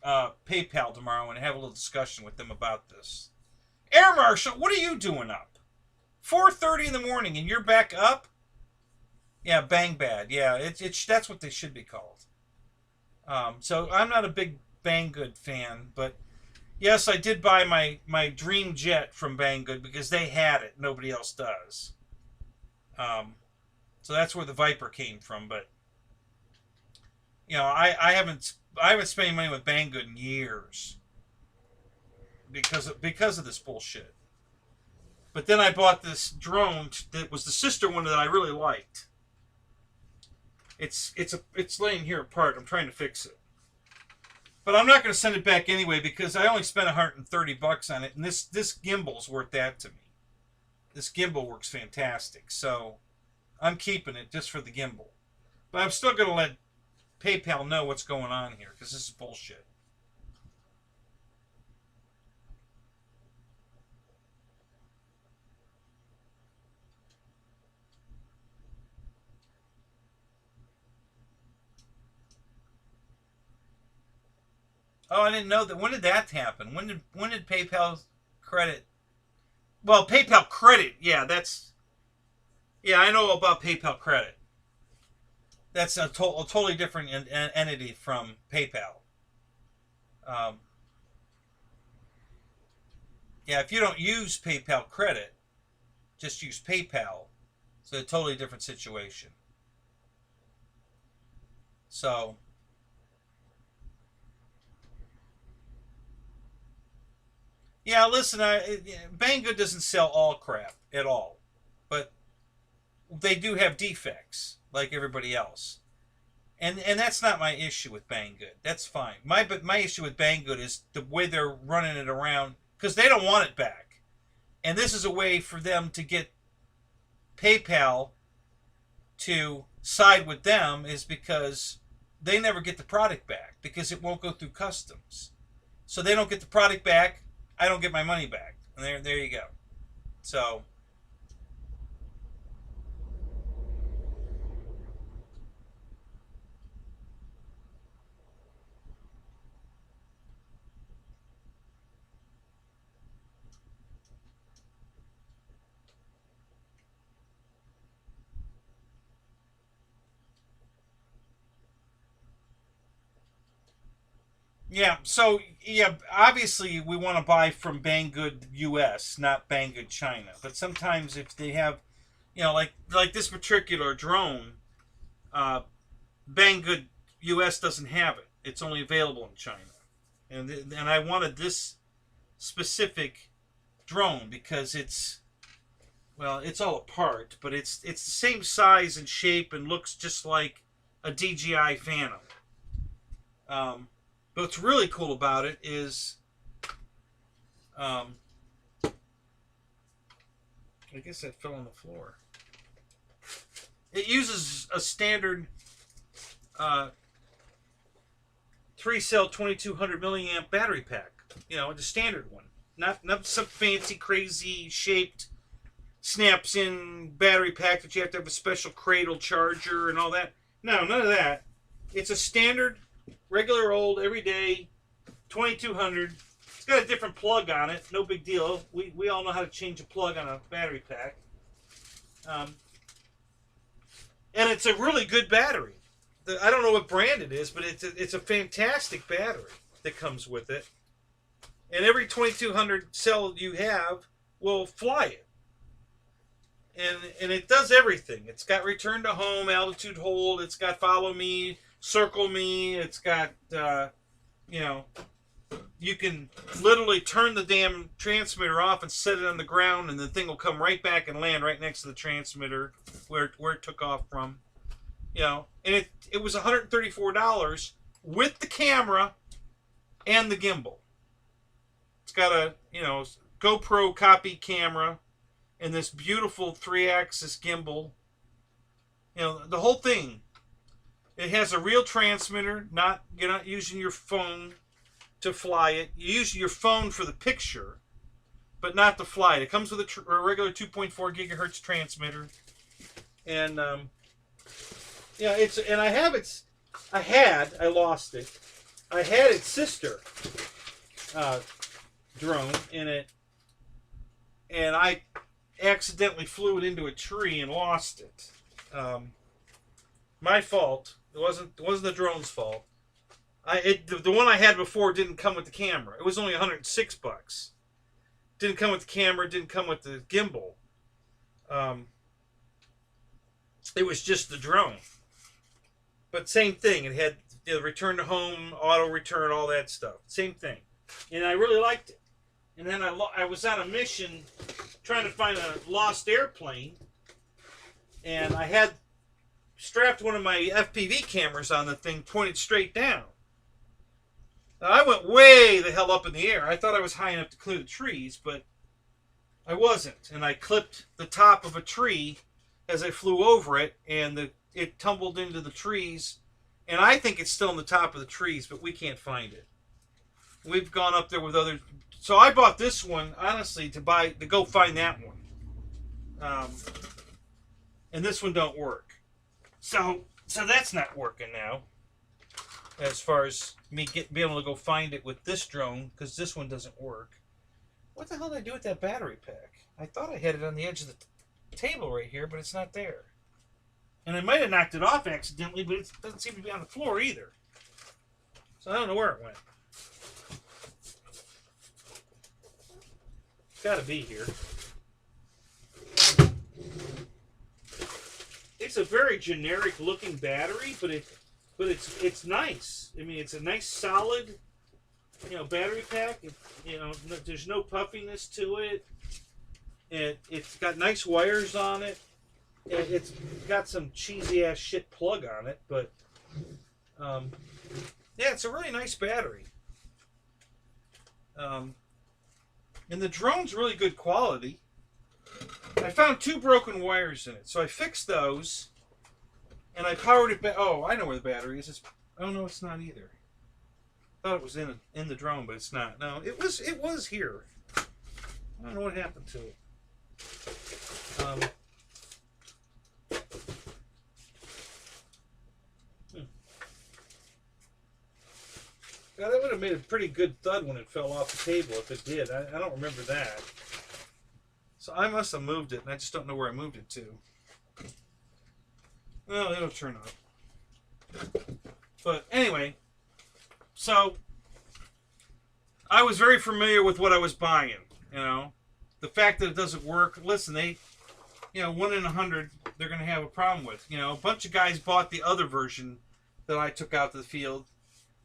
PayPal tomorrow and have a little discussion with them about this. Air Marshal, what are you doing up? 4:30 in the morning and you're back up? Yeah, bang bad. Yeah, that's what they should be called. So I'm not a big Banggood fan, but yes, I did buy my dream jet from Banggood because they had it. Nobody else does. So that's where the Viper came from. But I haven't spent money with Banggood in years. because of this bullshit. But then I bought this drone that was the sister one that I really liked. It's laying here apart. I'm trying to fix it. But I'm not going to send it back anyway because I only spent $130 on it, and this gimbal's worth that to me. This gimbal works fantastic, so I'm keeping it just for the gimbal. But I'm still going to let PayPal know what's going on here because this is bullshit. Oh, I didn't know that. When did that happen? When did PayPal credit? Well, PayPal credit. Yeah, I know about PayPal credit. That's a totally different entity from PayPal. Yeah, if you don't use PayPal credit, just use PayPal. It's a totally different situation. So. Yeah, listen, Banggood doesn't sell all crap at all, but they do have defects like everybody else, and that's not my issue with Banggood. That's fine. My issue with Banggood is the way they're running it around because they don't want it back, and this is a way for them to get PayPal to side with them is because they never get the product back because it won't go through customs, so they don't get the product back. I don't get my money back. And there you go. So. Yeah, so, yeah, obviously we want to buy from Banggood US, not Banggood China. But sometimes if they have, like this particular drone, Banggood US doesn't have it. It's only available in China. And I wanted this specific drone because it's all apart, but it's the same size and shape and looks just like a DJI Phantom. But what's really cool about it is, I guess that fell on the floor. It uses a standard 3-cell 2200 milliamp battery pack. The standard one. Not some fancy, crazy shaped snaps-in battery pack that you have to have a special cradle charger and all that. No, none of that. It's a standard, regular old, everyday 2200. It's got a different plug on it. No big deal. We all know how to change a plug on a battery pack. And it's a really good battery. I don't know what brand it is, but it's a fantastic battery that comes with it. And every 2200 cell you have will fly it. And it does everything. It's got return to home, altitude hold. It's got follow me, circle me. It's got, you can literally turn the damn transmitter off and set it on the ground, and the thing will come right back and land right next to the transmitter where it took off from. And it was $134 with the camera and the gimbal. It's got a, GoPro copy camera and this beautiful 3-axis gimbal. The whole thing. It has a real transmitter. You're not using your phone to fly it. You're using your phone for the picture, but not to fly it. It comes with a regular 2.4 gigahertz transmitter, and I lost it. I had its sister drone in it, and I accidentally flew it into a tree and lost it. My fault. It wasn't the drone's fault. The one I had before didn't come with the camera. It was only $106. Didn't come with the camera. Didn't come with the gimbal. It was just the drone. But same thing. It had return to home, auto return, all that stuff. Same thing. And I really liked it. And then I was on a mission trying to find a lost airplane, and I had strapped one of my FPV cameras on the thing pointed straight down. Now, I went way the hell up in the air. I thought I was high enough to clear the trees, but I wasn't. And I clipped the top of a tree as I flew over it, and it tumbled into the trees. And I think it's still on the top of the trees, but we can't find it. We've gone up there with other. So I bought this one, honestly, to go find that one. And this one don't work. So that's not working now. As far as me being able to go find it with this drone, because this one doesn't work. What the hell did I do with that battery pack? I thought I had it on the edge of the table right here, but it's not there. And I might have knocked it off accidentally, but it doesn't seem to be on the floor either. So I don't know where it went. It's got to be here. It's a very generic looking battery, but it's nice. I mean, it's a nice solid, battery pack. There's no puffiness to it. It's got nice wires on it. It's got some cheesy ass shit plug on it, but yeah, it's a really nice battery. And the drone's really good quality. I found 2 broken wires in it, so I fixed those, and I powered it back. Oh, I know where the battery is. Oh no, it's not either. I thought it was in the drone, but it's not. No, it was here. I don't know what happened to it. God, that would have made a pretty good thud when it fell off the table if it did. I don't remember that. So I must have moved it, and I just don't know where I moved it to. Well, it'll turn up. But anyway, so I was very familiar with what I was buying, The fact that it doesn't work, listen, 1 in 100, they're going to have a problem with. A bunch of guys bought the other version that I took out to the field.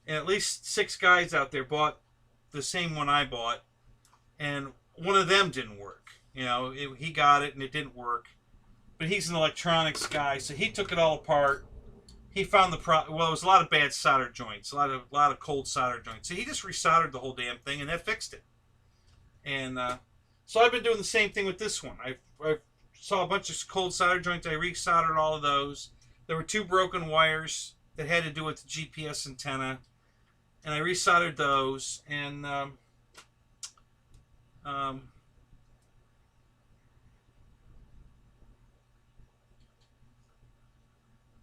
And at least 6 guys out there bought the same one I bought. And one of them didn't work. He got it and it didn't work. But he's an electronics guy, so he took it all apart. He found it was a lot of bad solder joints, a lot of cold solder joints. So he just resoldered the whole damn thing, and that fixed it. And so I've been doing the same thing with this one. I saw a bunch of cold solder joints. I resoldered all of those. There were 2 broken wires that had to do with the GPS antenna, and I resoldered those. And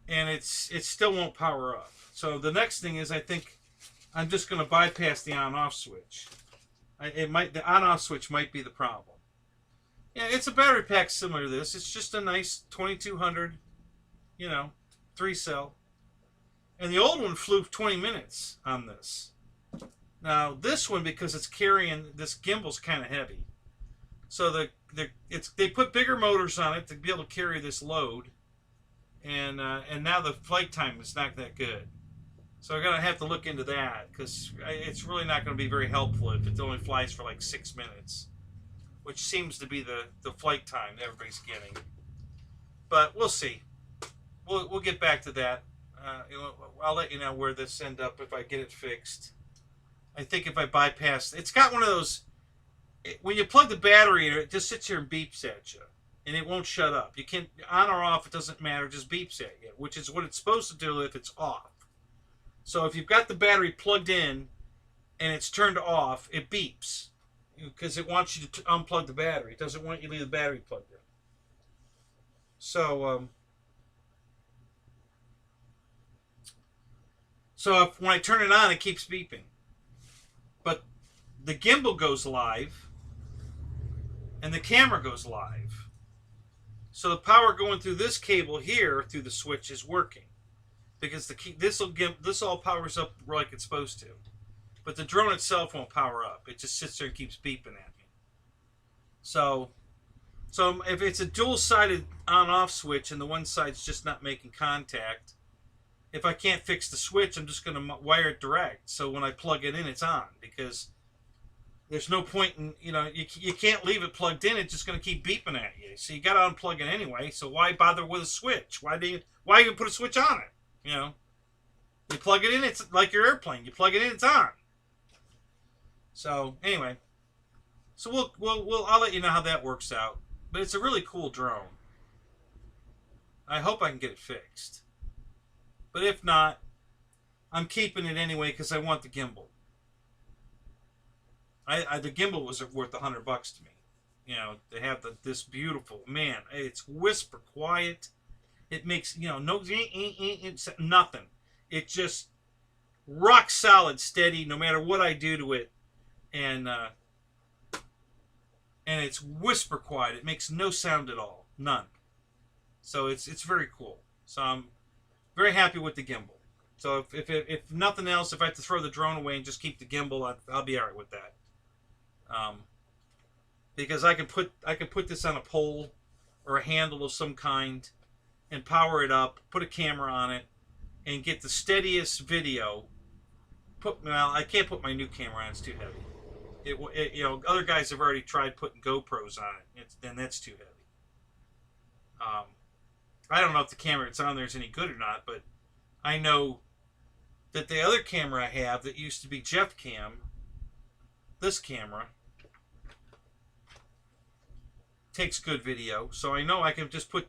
and it still won't power up. So the next thing is, I think I'm just going to bypass the on-off switch. The on-off switch might be the problem. Yeah, it's a battery pack similar to this. It's just a nice 2200, 3-cell. And the old one flew 20 minutes on this. Now this one, because it's carrying, this gimbal's kind of heavy. So they put bigger motors on it to be able to carry this load. And now the flight time is not that good. So I'm going to have to look into that, because it's really not going to be very helpful if it only flies for like 6 minutes, which seems to be the flight time that everybody's getting. But we'll see. We'll get back to that. I'll let you know where this ends up if I get it fixed. I think if I bypass, it's got one of those, when you plug the battery in, it just sits here and beeps at you. And it won't shut up. You can't, on or off, it doesn't matter, it just beeps at you, which is what it's supposed to do if it's off. So if you've got the battery plugged in and it's turned off, it beeps. Because it wants you to unplug the battery. It doesn't want you to leave the battery plugged in. So, when I turn it on, it keeps beeping. But the gimbal goes live and the camera goes live. So the power going through this cable here through the switch is working, because this all powers up like it's supposed to, but the drone itself won't power up. It just sits there and keeps beeping at me. So if it's a dual-sided on-off switch and the one side's just not making contact, if I can't fix the switch, I'm just going to wire it direct. So when I plug it in, it's on, because there's no point in, you can't leave it plugged in. It's just going to keep beeping at you. So you got to unplug it anyway. So why bother with a switch? Why even put a switch on it? You plug it in, it's like your airplane. You plug it in, it's on. So anyway, so I'll let you know how that works out. But it's a really cool drone. I hope I can get it fixed. But if not, I'm keeping it anyway because I want the gimbal. The gimbal was worth $100 to me. They have this beautiful, man. It's whisper quiet. It makes no nothing. It's just rock solid, steady, no matter what I do to it, and it's whisper quiet. It makes no sound at all, none. So it's very cool. So I'm very happy with the gimbal. So if nothing else, if I have to throw the drone away and just keep the gimbal, I'll be alright with that. Because I can put this on a pole or a handle of some kind and power it up, put a camera on it, and get the steadiest video. I can't put my new camera on; it's too heavy. Other guys have already tried putting GoPros on it, and that's too heavy. I don't know if the camera that's on there is any good or not, but I know that the other camera I have that used to be Jeff Cam, this camera, takes good video, so I know I can just put